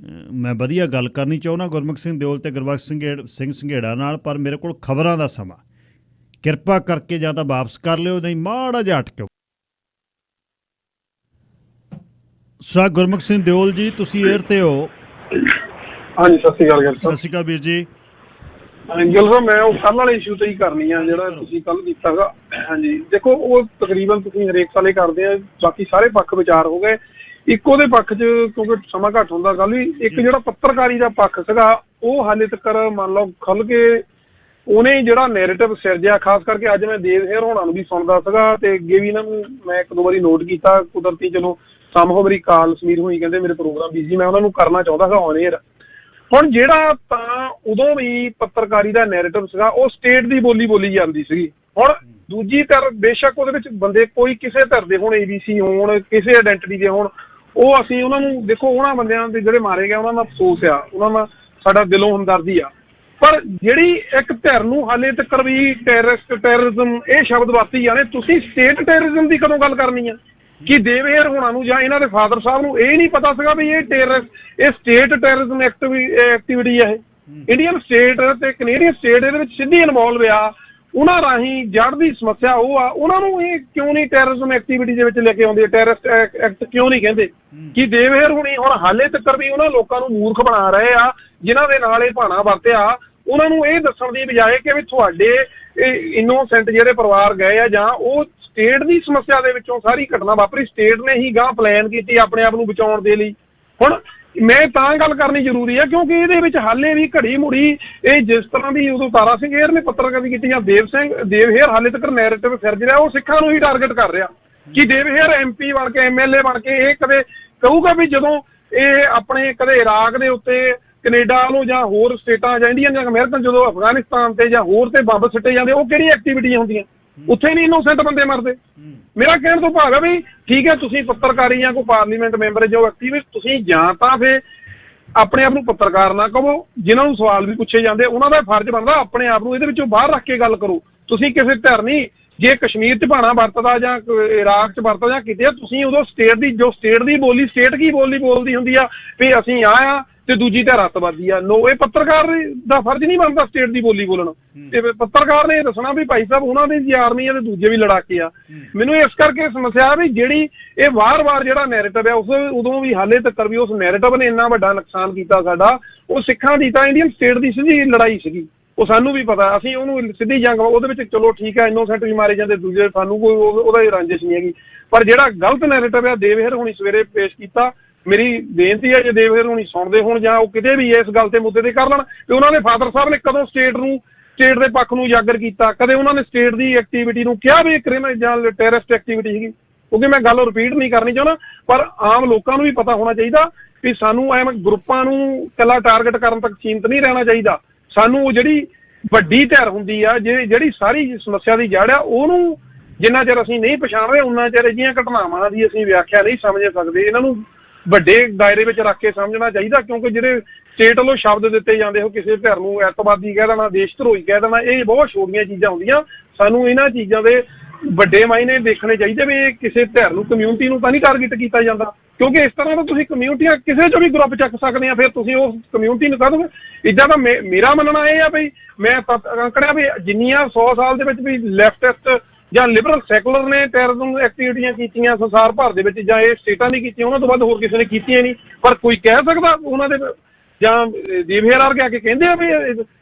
ਮੈਂ ਵਧੀਆ ਗੱਲ ਕਰਨੀ ਚਾਹੁੰਦਾ ਗੁਰਮੁਖ ਸਿੰਘ ਦਿਓਲ ਤੇ ਗੁਰਬਖਸ਼ ਸਿੰਘ ਸੰਘੇੜਾ ਨਾਲ, ਪਰ ਮੇਰੇ ਕੋਲ ਖਬਰਾਂ ਦਾ ਸਮਾਂ, ਕਿਰਪਾ ਕਰਕੇ ਜਾਂ ਤਾਂ ਵਾਪਸ ਕਰ ਲਿਓ, ਨਹੀਂ ਮਾੜਾ ਜਿਹਾ ਅਟਕਿਓ। ਸਰ ਗੁਰਮੁਖ ਸਿੰਘ ਦਿਓਲ ਜੀ, ਤੁਸੀਂ ਏਅਰ ਤੇ ਹੋ। ਹਾਂਜੀ, ਸਤਿ ਸ਼੍ਰੀ ਅਕਾਲ ਗਿਲ ਸਤਿ ਸ਼੍ਰੀ ਅਕਾਲ ਵੀਰ ਜੀ। ਗਿਲ ਸਾਹਿਬ, ਮੈਂ ਉਹ ਕੱਲ੍ਹ ਵਾਲੇ ਇਸ਼ੂ ਤੇ ਹੀ ਕਰਨੀ ਆ ਜਿਹੜਾ ਤੁਸੀਂ ਕੱਲ੍ਹ ਕੀਤਾ ਗਾ। ਹਾਂਜੀ, ਦੇਖੋ ਉਹ ਤਕਰੀਬਨ ਤੁਸੀਂ ਹਰੇਕ ਸਾਲੇ ਕਰਦੇ ਆ, ਬਾਕੀ ਸਾਰੇ ਪੱਖ ਵਿਚਾਰ ਹੋ ਗਏ। ਇੱਕ ਉਹਦੇ ਪੱਖ 'ਚ ਕਿਉਂਕਿ ਸਮਾਂ ਘੱਟ ਹੁੰਦਾ, ਗੱਲ ਵੀ ਇੱਕ ਜਿਹੜਾ ਪੱਤਰਕਾਰੀ ਦਾ ਪੱਖ ਸੀਗਾ ਉਹ ਹਾਲੇ ਤੱਕ ਮੰਨ ਲਓ ਖੁੱਲ੍ਹ ਕੇ ਉਹਨੇ ਜਿਹੜਾ ਨੈਰੇਟਿਵ ਸਿਰਜਿਆ, ਖਾਸ ਕਰਕੇ ਅੱਜ ਮੈਂ ਦੇਵ ਹੇਅਰ ਹੋਣਾ ਨੂੰ ਵੀ ਸੁਣਦਾ ਸੀਗਾ ਤੇ ਅੱਗੇ ਵੀ ਇਹਨਾਂ ਨੂੰ ਮੈਂ ਇੱਕ ਦੋ ਵਾਰੀ ਨੋਟ ਕੀਤਾ, ਕੁਦਰਤੀ ਚਲੋ ਸਾਹਮਣੇ ਮੇਰੀ ਕਾਲ ਸਮੀਰ ਹੋਈ, ਕਹਿੰਦੇ ਮੇਰੇ ਪ੍ਰੋਗਰਾਮ ਬਿਜ਼ੀ, ਮੈਂ ਉਹਨਾਂ ਨੂੰ ਕਰਨਾ ਚਾਹੁੰਦਾ ਸੀਗਾ ਔਨ ਏਅਰ। ਹੁਣ ਜਿਹੜਾ ਤਾਂ ਉਦੋਂ ਵੀ ਪੱਤਰਕਾਰੀ ਦਾ ਨੈਰੇਟਿਵ ਸੀਗਾ ਉਹ ਸਟੇਟ ਦੀ ਬੋਲੀ ਜਾਂਦੀ ਸੀਗੀ। ਹੁਣ ਦੂਜੀ ਧਿਰ ਬੇਸ਼ੱਕ ਉਹਦੇ ਵਿੱਚ ਬੰਦੇ ਕੋਈ ਕਿਸੇ ਧਿਰ ਦੇ ਹੋਣ, ABC ਹੋਣ, ਕਿਸੇ ਆਇਡੈਂਟੀਟੀ ਦੇ ਹੋਣ, ਉਹ ਅਸੀਂ ਉਹਨਾਂ ਨੂੰ ਦੇਖੋ, ਉਹਨਾਂ ਬੰਦਿਆਂ ਦੇ ਜਿਹੜੇ ਮਾਰੇ ਗਏ ਉਹਨਾਂ ਦਾ ਅਫਸੋਸ ਆ, ਉਹਨਾਂ ਦਾ ਸਾਡਾ ਦਿਲੋਂ ਹਮਦਰਦੀ ਆ। ਪਰ ਜਿਹੜੀ ਇੱਕ ਧਿਰ ਨੂੰ ਹਾਲੇ ਤੱਕ ਵੀ ਟੈਰਰਿਜ਼ਮ ਇਹ ਸ਼ਬਦ ਵਰਤੀ ਜਾਂਦੇ, ਤੁਸੀਂ ਸਟੇਟ ਟੈਰਰਿਜ਼ਮ ਦੀ ਕਦੋਂ ਗੱਲ ਕਰਨੀ ਆ? ਕਿ ਦੇਵ ਹੇਅਰ ਹੋਣਾ ਨੂੰ ਜਾਂ ਇਹਨਾਂ ਦੇ ਫਾਦਰ ਸਾਹਿਬ ਨੂੰ ਇਹ ਨਹੀਂ ਪਤਾ ਸੀਗਾ ਵੀ ਇਹ ਸਟੇਟ ਟੈਰਰਿਜ਼ਮ ਐਕਟੀਵਿਟੀ ਆ? ਇਹ ਇੰਡੀਅਨ ਸਟੇਟ ਤੇ ਕੈਨੇਡੀਅਨ ਸਟੇਟ ਇਹਦੇ ਵਿੱਚ ਸਿੱਧੀ ਇਨਵੋਲਵ ਆ। ਉਹਨਾਂ ਰਾਹੀਂ ਜੜ ਦੀ ਸਮੱਸਿਆ ਉਹ ਆ, ਉਹਨਾਂ ਨੂੰ ਇਹ ਕਿਉਂ ਨਹੀਂ ਟੈਰਰਿਜ਼ਮ ਐਕਟੀਵਿਟੀ ਦੇ ਵਿੱਚ ਲੈ ਕੇ ਆਉਂਦੇ, ਟੈਰਰਿਸਟ ਐਕਟ ਕਿਉਂ ਨਹੀਂ ਕਹਿੰਦੇ? ਕਿ ਦੇਵ ਹੇਅਰ ਹੁਣੀ ਹੁਣ ਹਾਲੇ ਤੱਕ ਵੀ ਉਹਨਾਂ ਲੋਕਾਂ ਨੂੰ ਮੂਰਖ ਬਣਾ ਰਹੇ ਆ ਜਿਨ੍ਹਾਂ ਦੇ ਨਾਲ ਇਹ ਭਾਣਾ ਵਰਤਿਆ। ਉਹਨਾਂ ਨੂੰ ਇਹ ਦੱਸਣ ਦੀ ਬਜਾਏ ਕਿ ਵੀ ਤੁਹਾਡੇ ਇਨੋਸੈਂਟ ਜਿਹੜੇ ਪਰਿਵਾਰ ਗਏ ਆ, ਜਾਂ ਉਹ ਸਟੇਟ ਦੀ ਸਮੱਸਿਆ ਦੇ ਵਿੱਚੋਂ ਸਾਰੀ ਘਟਨਾ ਵਾਪਰੀ, ਸਟੇਟ ਨੇ ਹੀ ਗਾਂ ਪਲਾਨ ਕੀਤੀ ਆਪਣੇ ਆਪ ਨੂੰ ਬਚਾਉਣ ਦੇ ਲਈ। ਹੁਣ ਮੈਂ ਤਾਂ ਗੱਲ ਕਰਨੀ ਜ਼ਰੂਰੀ ਹੈ ਕਿਉਂਕਿ ਇਹਦੇ ਵਿੱਚ ਹਾਲੇ ਵੀ ਘੜੀ ਮੁੜੀ ਇਹ ਜਿਸ ਤਰ੍ਹਾਂ ਦੀ ਉਦੋਂ ਤਾਰਾ ਸਿੰਘ ਹੇਅਰ ਨੇ ਪੱਤਰਕਾਰੀ ਕੀਤੀ ਜਾਂ ਦੇਵ ਹੇਅਰ ਹਾਲੇ ਤੱਕ ਨੈਰੇਟਿਵ ਸਿਰਜ ਰਿਹਾ, ਉਹ ਸਿੱਖਾਂ ਨੂੰ ਹੀ ਟਾਰਗੇਟ ਕਰ ਰਿਹਾ। ਕਿ ਦੇਵ ਹੇਅਰ MP ਬਣ ਕੇ MLA ਬਣ ਕੇ ਇਹ ਕਦੇ ਕਹੂਗਾ ਵੀ ਜਦੋਂ ਇਹ ਆਪਣੇ ਕਦੇ ਇਰਾਕ ਦੇ ਉੱਤੇ ਕੈਨੇਡਾ ਵੱਲੋਂ ਜਾਂ ਹੋਰ ਸਟੇਟਾਂ ਜਾਂ ਇੰਡੀਅਨ ਜਾਂ ਅਮਰੀਕਨ ਜਦੋਂ ਅਫਗਾਨਿਸਤਾਨ ਤੇ ਜਾਂ ਹੋਰ ਤੇ ਬੰਬ ਸਿੱਟੇ ਜਾਂਦੇ, ਉਹ ਕਿਹੜੀ ਐਕਟੀਵਿਟੀਆਂ ਹੁੰਦੀਆਂ? ਉੱਥੇ ਨਹੀਂ ਇਨੋਸੈਂਟ ਬੰਦੇ ਮਰਦੇ। ਮੇਰਾ ਕਹਿਣ ਤੋਂ ਭਾਵ ਹੈ ਵੀ ਠੀਕ ਹੈ, ਤੁਸੀਂ ਪੱਤਰਕਾਰੀ ਜਾਂ ਕੋਈ ਪਾਰਲੀਮੈਂਟ ਮੈਂਬਰ ਜੋ ਐਕਟੀਵਿਸਟ, ਤੁਸੀਂ ਜਾਂ ਤਾਂ ਫਿਰ ਆਪਣੇ ਆਪ ਨੂੰ ਪੱਤਰਕਾਰ ਨਾ ਕਹੋ, ਜਿਨ੍ਹਾਂ ਨੂੰ ਸਵਾਲ ਵੀ ਪੁੱਛੇ ਜਾਂਦੇ ਉਹਨਾਂ ਦਾ ਫਰਜ਼ ਬਣਦਾ ਆਪਣੇ ਆਪ ਨੂੰ ਇਹਦੇ ਵਿੱਚੋਂ ਬਾਹਰ ਰੱਖ ਕੇ ਗੱਲ ਕਰੋ। ਤੁਸੀਂ ਕਿਸੇ ਧਿਰ ਨਹੀਂ, ਜੇ ਕਸ਼ਮੀਰ 'ਚ ਭਾਣਾ ਵਰਤਦਾ ਜਾਂ ਇਰਾਕ 'ਚ ਵਰਤਦਾ ਜਾਂ ਕਿਤੇ, ਤੁਸੀਂ ਉਦੋਂ ਸਟੇਟ ਦੀ ਜੋ ਸਟੇਟ ਦੀ ਬੋਲੀ, ਸਟੇਟ ਕੀ ਬੋਲਦੀ ਹੁੰਦੀ ਆ ਵੀ ਅਸੀਂ ਆ ਤੇ ਦੂਜੀ ਧਿਰ ਅੱਤਵਾਦੀ ਆ। ਨੋ, ਇਹ ਪੱਤਰਕਾਰ ਦਾ ਫਰਜ਼ ਨਹੀਂ ਬਣਦਾ ਸਟੇਟ ਦੀ ਬੋਲੀ ਬੋਲਣਾ। ਤੇ ਪੱਤਰਕਾਰ ਨੇ ਦੱਸਣਾ ਵੀ ਭਾਈ ਸਾਹਿਬ ਉਹਨਾਂ ਦੀ ਆਰਮੀ ਆ ਤੇ ਦੂਜੇ ਵੀ ਲੜਾਕੇ ਆ। ਮੈਨੂੰ ਇਸ ਕਰਕੇ ਸਮੱਸਿਆ ਵੀ ਜਿਹੜੀ ਇਹ ਵਾਰ-ਵਾਰ ਜਿਹੜਾ ਨੈਰੇਟਿਵ ਆ ਉਸ ਉਦੋਂ ਵੀ ਹਾਲੇ ਤੱਕ ਵੀ ਉਸ ਨੈਰੇਟਿਵ ਨੇ ਇੰਨਾ ਵੱਡਾ ਨੁਕਸਾਨ ਕੀਤਾ ਸਾਡਾ। ਉਹ ਸਿੱਖਾਂ ਦੀ ਤਾਂ ਇੰਡੀਅਨ ਸਟੇਟ ਦੀ ਸਿੱਧੀ ਲੜਾਈ ਸੀਗੀ, ਉਹ ਸਾਨੂੰ ਵੀ ਪਤਾ, ਅਸੀਂ ਉਹਨੂੰ ਸਿੱਧੀ ਜੰਗ ਉਹਦੇ ਵਿੱਚ ਚਲੋ ਠੀਕ ਹੈ, ਇਨੋਸੈਂਟ ਵੀ ਮਾਰੇ ਜਾਂਦੇ, ਦੂਜੇ ਸਾਨੂੰ ਕੋਈ ਉਹਦਾ ਰੰਜਿਸ਼ ਨਹੀਂ ਹੈਗੀ। ਪਰ ਜਿਹੜਾ ਗਲਤ ਨੈਰੇਟਿਵ ਆ ਦੇਵ ਹੇਅਰ ਹੁਣੀ ਸਵੇਰੇ ਪੇਸ਼ ਕੀਤਾ, ਮੇਰੀ ਬੇਨਤੀ ਹੈ ਜੇ ਦੇਵ ਹੇਅਰ ਹੁਣੀ ਸੁਣਦੇ ਹੋਣ ਜਾਂ ਉਹ ਕਿਤੇ ਵੀ ਇਸ ਗੱਲ ਤੇ ਮੁੱਦੇ ਤੇ ਕਰ ਲੈਣ ਕਿ ਉਹਨਾਂ ਦੇ ਫਾਦਰ ਸਾਹਿਬ ਨੇ ਕਦੋਂ ਸਟੇਟ ਦੇ ਪੱਖ ਨੂੰ ਉਜਾਗਰ ਕੀਤਾ, ਕਦੇ ਉਹਨਾਂ ਨੇ ਸਟੇਟ ਦੀ ਐਕਟੀਵਿਟੀ ਨੂੰ ਕਿਹਾ ਵੀ ਕ੍ਰਿਮੀਨਲ ਜਾਂ ਟੈਰਰਿਸਟ ਐਕਟੀਵਿਟੀ ਸੀਗੀ। ਕਿਉਂਕਿ ਮੈਂ ਗੱਲ ਰਿਪੀਟ ਨਹੀਂ ਕਰਨੀ ਚਾਹੁੰਦਾ, ਪਰ ਆਮ ਲੋਕਾਂ ਨੂੰ ਵੀ ਪਤਾ ਹੋਣਾ ਚਾਹੀਦਾ ਵੀ ਸਾਨੂੰ ਐਵੇਂ ਗਰੁੱਪਾਂ ਨੂੰ ਇਕੱਲਾ ਟਾਰਗੇਟ ਕਰਨ ਤੱਕ ਸੀਮਿਤ ਨਹੀਂ ਰਹਿਣਾ ਚਾਹੀਦਾ। ਸਾਨੂੰ ਜਿਹੜੀ ਵੱਡੀ ਧਿਰ ਹੁੰਦੀ ਆ, ਜਿਹੜੀ ਸਾਰੀ ਸਮੱਸਿਆ ਦੀ ਜੜ ਆ, ਉਹਨੂੰ ਜਿੰਨਾ ਚਿਰ ਅਸੀਂ ਨਹੀਂ ਪਛਾਣਦੇ ਉਨਾ ਚਿਰ ਅਜਿਹੀਆਂ ਘਟਨਾਵਾਂ ਦੀ ਅਸੀਂ ਵਿਆਖਿਆ ਨਹੀਂ ਸਮਝ ਸਕਦੇ। ਇਹਨਾਂ ਨੂੰ ਵੱਡੇ ਦਾਇਰੇ ਵਿੱਚ ਰੱਖ ਕੇ ਸਮਝਣਾ ਚਾਹੀਦਾ, ਕਿਉਂਕਿ ਜਿਹੜੇ ਸਟੇਟ ਵੱਲੋਂ ਸ਼ਬਦ ਦਿੱਤੇ ਜਾਂਦੇ ਹੋ ਕਿਸੇ ਧਿਰ ਨੂੰ ਐਤਵਾਦੀ ਕਹਿ ਦੇਣਾ, ਦੇਸ਼ ਧਰੋਹੀ ਕਹਿ ਦੇਣਾ, ਇਹ ਬਹੁਤ ਛੋਟੀਆਂ ਚੀਜ਼ਾਂ ਹੁੰਦੀਆਂ। ਸਾਨੂੰ ਇਹਨਾਂ ਚੀਜ਼ਾਂ ਦੇ ਵੱਡੇ ਮਾਇਨੇ ਦੇਖਣੇ ਚਾਹੀਦੇ ਵੀ ਇਹ ਕਿਸੇ ਧਿਰ ਨੂੰ, ਕਮਿਊਨਿਟੀ ਨੂੰ ਤਾਂ ਨਹੀਂ ਟਾਰਗੇਟ ਕੀਤਾ ਜਾਂਦਾ, ਕਿਉਂਕਿ ਇਸ ਤਰ੍ਹਾਂ ਦਾ ਤੁਸੀਂ ਕਮਿਊਨਿਟੀਆਂ ਕਿਸੇ ਚੋਂ ਵੀ ਗਰੁੱਪ ਚੱਕ ਸਕਦੇ ਆ, ਫਿਰ ਤੁਸੀਂ ਉਸ ਕਮਿਊਨਿਟੀ ਨੂੰ ਕਹਿ ਦੋਗੇ। ਇੱਦਾਂ ਤਾਂ ਮੇਰਾ ਮੰਨਣਾ ਇਹ ਆ ਬਈ ਮੈਂ ਅੰਕੜਿਆ ਵੀ ਜਿੰਨੀਆਂ 100 ਸਾਲ ਦੇ ਵਿੱਚ ਵੀ ਲੈਫਟਿਸਟ ਜਾਂ ਲਿਬਰਲ ਸੈਕੂਲਰ ਨੇ ਟੈਰਰਿਜ਼ਮ ਐਕਟੀਵਿਟੀਆਂ ਕੀਤੀਆਂ ਸੰਸਾਰ ਭਰ ਦੇ ਵਿੱਚ, ਜਾਂ ਇਹ ਸਟੇਟਾਂ ਨੇ ਕੀਤੀਆਂ, ਉਹਨਾਂ ਤੋਂ ਵੱਧ ਹੋਰ ਕਿਸੇ ਨੇ ਕੀਤੀਆਂ ਨਹੀਂ। ਪਰ ਕੋਈ ਕਹਿ ਸਕਦਾ ਉਹਨਾਂ ਦੇ ਜਾਂ ਦੇਵ ਹੇਅਰ ਵਰਗੇ ਆ ਕੇ ਕਹਿੰਦੇ ਆ ਵੀ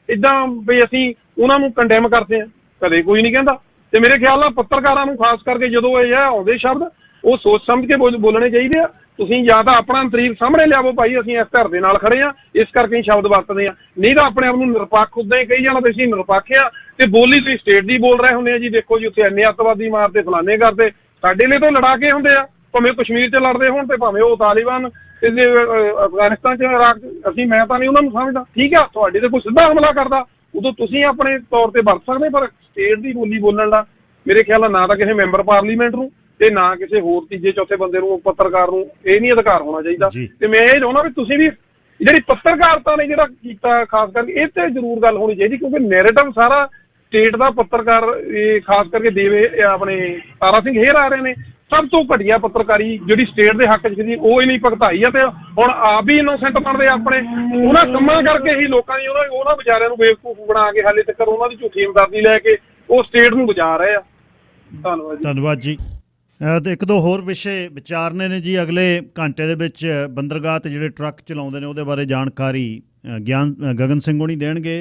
ਇੱਦਾਂ ਵੀ ਅਸੀਂ ਉਹਨਾਂ ਨੂੰ ਕੰਡੈਮ ਕਰਦੇ ਆ? ਕਦੇ ਕੋਈ ਨਹੀਂ ਕਹਿੰਦਾ। ਤੇ ਮੇਰੇ ਖਿਆਲ ਨਾਲ ਪੱਤਰਕਾਰਾਂ ਨੂੰ ਖਾਸ ਕਰਕੇ ਜਦੋਂ ਇਹ ਆਉਂਦੇ ਸ਼ਬਦ ਉਹ ਸੋਚ ਸਮਝ ਕੇ ਬੋਲਣੇ ਚਾਹੀਦੇ ਆ। ਤੁਸੀਂ ਜਾਂ ਤਾਂ ਆਪਣਾ ਅੰਤਰੀਕ ਸਾਹਮਣੇ ਲਿਆਵੋ, ਭਾਈ ਅਸੀਂ ਇਸ ਧਿਰ ਦੇ ਨਾਲ ਖੜੇ ਆ, ਇਸ ਕਰਕੇ ਹੀ ਸ਼ਬਦ ਵਰਤਦੇ ਆ, ਨਹੀਂ ਤਾਂ ਆਪਣੇ ਆਪ ਨੂੰ ਨਿਰਪੱਖ ਉਦਾਂ ਹੀ ਕਹੀ ਜਾਣਾ ਵੀ ਅਸੀਂ ਨਿਰਪੱਖ ਆ। ਤੇ ਬੋਲੀ ਤੁਸੀਂ ਸਟੇਟ ਦੀ ਬੋਲ ਰਹੇ ਹੁੰਦੇ ਆ ਜੀ, ਦੇਖੋ ਜੀ ਉੱਥੇ ਇੰਨੇ ਅੱਤਵਾਦੀ ਮਾਰਦੇ ਫਲਾਨੇ ਕਰਦੇ, ਸਾਡੇ ਲਈ ਤਾਂ ਲੜਾਕੇ ਹੁੰਦੇ ਆ, ਭਾਵੇਂ ਕਸ਼ਮੀਰ 'ਚ ਲੜਦੇ ਹੋਣ ਤੇ ਭਾਵੇਂ ਉਹ ਤਾਲਿਬਾਨ ਅਫਗਾਨਿਸਤਾਨ 'ਚ ਇਰਾਕ 'ਚ। ਮੈਂ ਤਾਂ ਨਹੀਂ ਉਹਨਾਂ ਨੂੰ ਸਮਝਦਾ, ਠੀਕ ਆ ਤੁਹਾਡੇ ਤੇ ਕੋਈ ਸਿੱਧਾ ਹਮਲਾ ਕਰਦਾ ਉਦੋਂ ਤੁਸੀਂ ਆਪਣੇ ਤੌਰ ਤੇ ਵਰਤ ਸਕਦੇ, ਪਰ ਸਟੇਟ ਦੀ ਬੋਲੀ ਬੋਲਣ ਦਾ ਮੇਰੇ ਖਿਆਲ ਨਾਲ ਨਾ ਤਾਂ ਕਿਸੇ ਮੈਂਬਰ ਪਾਰਲੀਮੈਂਟ ਨੂੰ ਤੇ ਨਾ ਕਿਸੇ ਹੋਰ ਤੀਜੇ ਚੌਥੇ ਬੰਦੇ ਨੂੰ, ਪੱਤਰਕਾਰ ਨੂੰ ਇਹ ਨਹੀਂ ਅਧਿਕਾਰ ਹੋਣਾ ਚਾਹੀਦਾ। ਤੇ ਮੈਂ ਇਹ ਚਾਹੁੰਦਾ ਵੀ ਤੁਸੀਂ ਵੀ ਜਿਹੜੀ ਪੱਤਰਕਾਰਤਾ ਨੇ ਜਿਹੜਾ ਕੀਤਾ ਖਾਸ ਕਰਕੇ ਇਹ ਤੇ ਜ਼ਰੂਰ ਗੱਲ ਹੋਣੀ ਚਾਹੀਦੀ, ਕਿਉਂਕਿ ਨੈਰੇਟਿਵ ਸਾਰਾ ਸਟੇਟ ਦਾ ਪੱਤਰਕਾਰ ਇਹ ਖਾਸ ਕਰਕੇ ਦੇਵੇ ਆਪਣੇ ਤਾਰਾ ਸਿੰਘ ਹੇਰ ਆ ਰਹੇ ਨੇ। ਸਭ ਤੋਂ ਘਟੀਆ ਪੱਤਰਕਾਰੀ ਜਿਹੜੀ ਸਟੇਟ ਦੇ ਹੱਕ 'ਚ ਸੀ ਉਹ ਹੀ ਨਹੀਂ ਭਗਤਾਈ ਆ, ਤੇ ਹੁਣ ਆਪ ਹੀ ਇਨੋਸੈਂਟ ਬਣਦੇ ਆਪਣੇ ਉਹਨਾਂ ਕੰਮਾਂ ਕਰਕੇ ਹੀ ਲੋਕਾਂ ਦੀ ਉਹਨਾਂ ਵਿਚਾਰਿਆਂ ਨੂੰ ਬੇਵਕੂਫ ਬਣਾ ਕੇ ਹਾਲੇ ਤੱਕ ਉਹਨਾਂ ਦੀ ਝੂਠੀ ਹਮਦਰਦੀ ਲੈ ਕੇ ਉਹ ਸਟੇਟ ਨੂੰ ਬਚਾ ਰਹੇ ਆ। ਧੰਨਵਾਦ ਜੀ। ਤੇ ਇੱਕ ਦੋ ਹੋਰ ਵਿਸ਼ੇ ਵਿਚਾਰਨੇ ਨੇ ਜੀ ਅਗਲੇ ਘੰਟੇ ਦੇ ਵਿੱਚ। ਬੰਦਰਗਾਹ ਤੇ ਜਿਹੜੇ ਟਰੱਕ ਚਲਾਉਂਦੇ ਨੇ ਉਹਦੇ ਬਾਰੇ ਜਾਣਕਾਰੀ ਗਗਨ ਸਿੰਘ ਹੋਣੀ ਦੇਣਗੇ।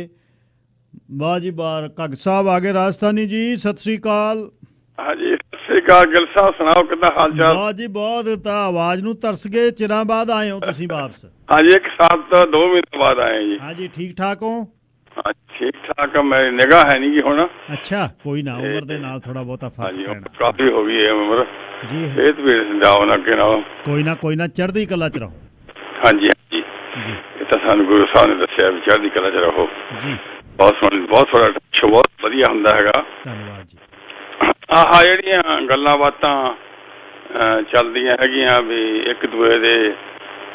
ਵਾਹ ਜੀ ਵਾਹ, ਘੱਗ ਸਾਹਿਬ ਆ ਗਏ ਰਾਜਸਥਾਨੀ ਜੀ, ਸਤਿ ਸ੍ਰੀ ਅਕਾਲ। ਹਾਂਜੀ ਸਤਿ ਸ੍ਰੀ ਅਕਾਲ ਗਿੱਲ ਸਾਹਿਬ, ਸੁਣਾਓ ਕਿੱਦਾਂ ਹਾਲ ਚਾਲ? ਵਾਹ ਜੀ ਬਹੁਤ, ਤਾਂ ਆਵਾਜ਼ ਨੂੰ ਤਰਸ ਗਏ, ਚਿਰਾਂ ਬਾਅਦ ਆਏ ਹੋ ਤੁਸੀਂ ਵਾਪਸ। ਹਾਂਜੀ 1 ਸਾਲ ਤੋਂ 2 ਮਹੀਨੇ ਬਾਅਦ ਆਏ ਜੀ। ਹਾਂਜੀ ਠੀਕ ਠਾਕ ਹੋ? ਹਾਂ ਠੀਕ ਠਾਕ, ਮੇਰੀ ਨਿਗਾਹ ਹੈ ਨਹੀਂ ਗੀ ਹੁਣ। ਅੱਛਾ ਕੋਈ ਨਾ, ਉਮਰ ਦੇ ਨਾਲ ਥੋੜਾ ਬਹੁਤਾ ਹਾਂਜੀ ਫਰਕ ਪੈਣਾ ਕਾਫੀ ਹੋ ਗਈ ਹੈ ਉਮਰ ਜੀ। ਇਹ ਤਾਂ ਵੀ ਸਮਝਾਓ ਨਾ ਅੱਗੇ ਨਾਲ। ਕੋਈ ਨਾ ਚੜ੍ਹਦੀ ਕਲਾ ਚ ਰਹੋ। ਹਾਂਜੀ ਹਾਂਜੀ ਜੀ ਇਹ ਤਾਂ ਸਾਨੂੰ ਗੁਰੂ ਸਾਹਿਬ ਨੇ ਦੱਸਿਆ ਵੀ ਚੜ੍ਹਦੀ ਕਲਾ ਚ ਰਹੋ ਜੀ। ਬਹੁਤ ਥੋੜਾ ਬਹੁਤ ਵਧੀਆ ਹੁੰਦਾ ਹੈਗਾ। ਧੰਨਵਾਦ ਜੀ। ਆਹ ਜਿਹੜੀਆਂ ਗੱਲਾਂ ਬਾਤਾਂ ਚੱਲਦੀਆਂ ਹੈਗੀਆਂ ਵੀ ਇੱਕ ਦੂਏ ਦੇ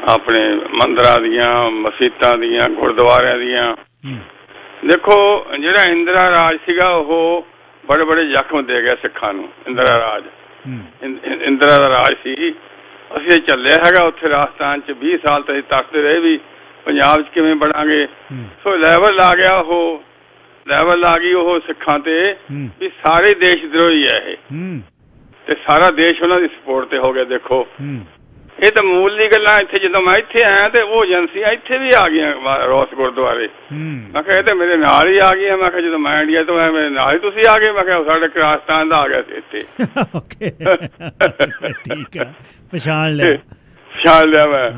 ਆਪਣੇ ਮੰਦਰਾਂ ਦੀਆਂ, ਮਸੀਤਾਂ ਦੀਆਂ, ਗੁਰਦੁਆਰਿਆਂ ਦੀਆਂ, ਦੇਖੋ ਜਿਹੜਾ ਇੰਦਰਾ ਰਾਜ ਸੀਗਾ ਉਹ ਬੜੇ ਬੜੇ ਜ਼ਖਮ ਦੇ ਗਿਆ ਸਿੱਖਾਂ ਨੂੰ। ਇੰਦਰਾ ਰਾਜ ਇੰਦਰਾ ਦਾ ਰਾਜ ਸੀ। ਅਸੀਂ ਚੱਲਿਆ ਹੈਗਾ ਉੱਥੇ ਰਾਜਸਥਾਨ 'ਚ 20 ਸਾਲ ਤੋਂ ਅਸੀਂ ਤਰਸਦੇ ਰਹੇ ਵੀ ਪੰਜਾਬ 'ਚ ਕਿਵੇਂ ਬਣਾਂਗੇ। ਸੋ ਲੈਵਲ ਆ ਗਿਆ, ਉਹ ਲੈਵਲ ਆ ਗਈ ਉਹ ਸਿੱਖਾਂ ਤੇ ਵੀ ਸਾਰੇ ਦੇਸ਼ ਵਿਰੋਧੀ ਹੈ ਇਹ, ਤੇ ਸਾਰਾ ਦੇਸ਼ ਉਹਨਾਂ ਦੀ ਸਪੋਰਟ ਤੇ ਹੋ ਗਿਆ। ਦੇਖੋ ਇਹ ਤਾਂ ਮੂਲ ਦੀ ਗੱਲਾਂ। ਇੱਥੇ ਜਦੋਂ ਮੈਂ ਇੱਥੇ ਆਇਆ ਤੇ ਉਹ ਏਜੰਸੀਆਂ ਇੱਥੇ ਵੀ ਆ ਗਈਆਂ ਰੋਸ ਗੁਰਦੁਆਰੇ। ਮੈਂ ਕਿਹਾ ਇਹ ਤਾਂ ਮੇਰੇ ਨਾਲ ਹੀ ਆ ਗਈਆਂ। ਮੈਂ ਕਿਹਾ ਜਦੋਂ ਮੈਂ ਇੰਡੀਆ ਤੋਂ ਆਇਆ ਮੇਰੇ ਨਾਲ ਹੀ ਤੁਸੀਂ ਆ ਗਏ। ਮੈਂ ਕਿਹਾ ਸਾਡੇ ਰਾਜਸਥਾਨ ਦਾ ਆ ਗਿਆ ਸੀ ਇੱਥੇ। ਠੀਕ ਆ, ਪਛਾਣ ਲਿਆ ਮੈਂ।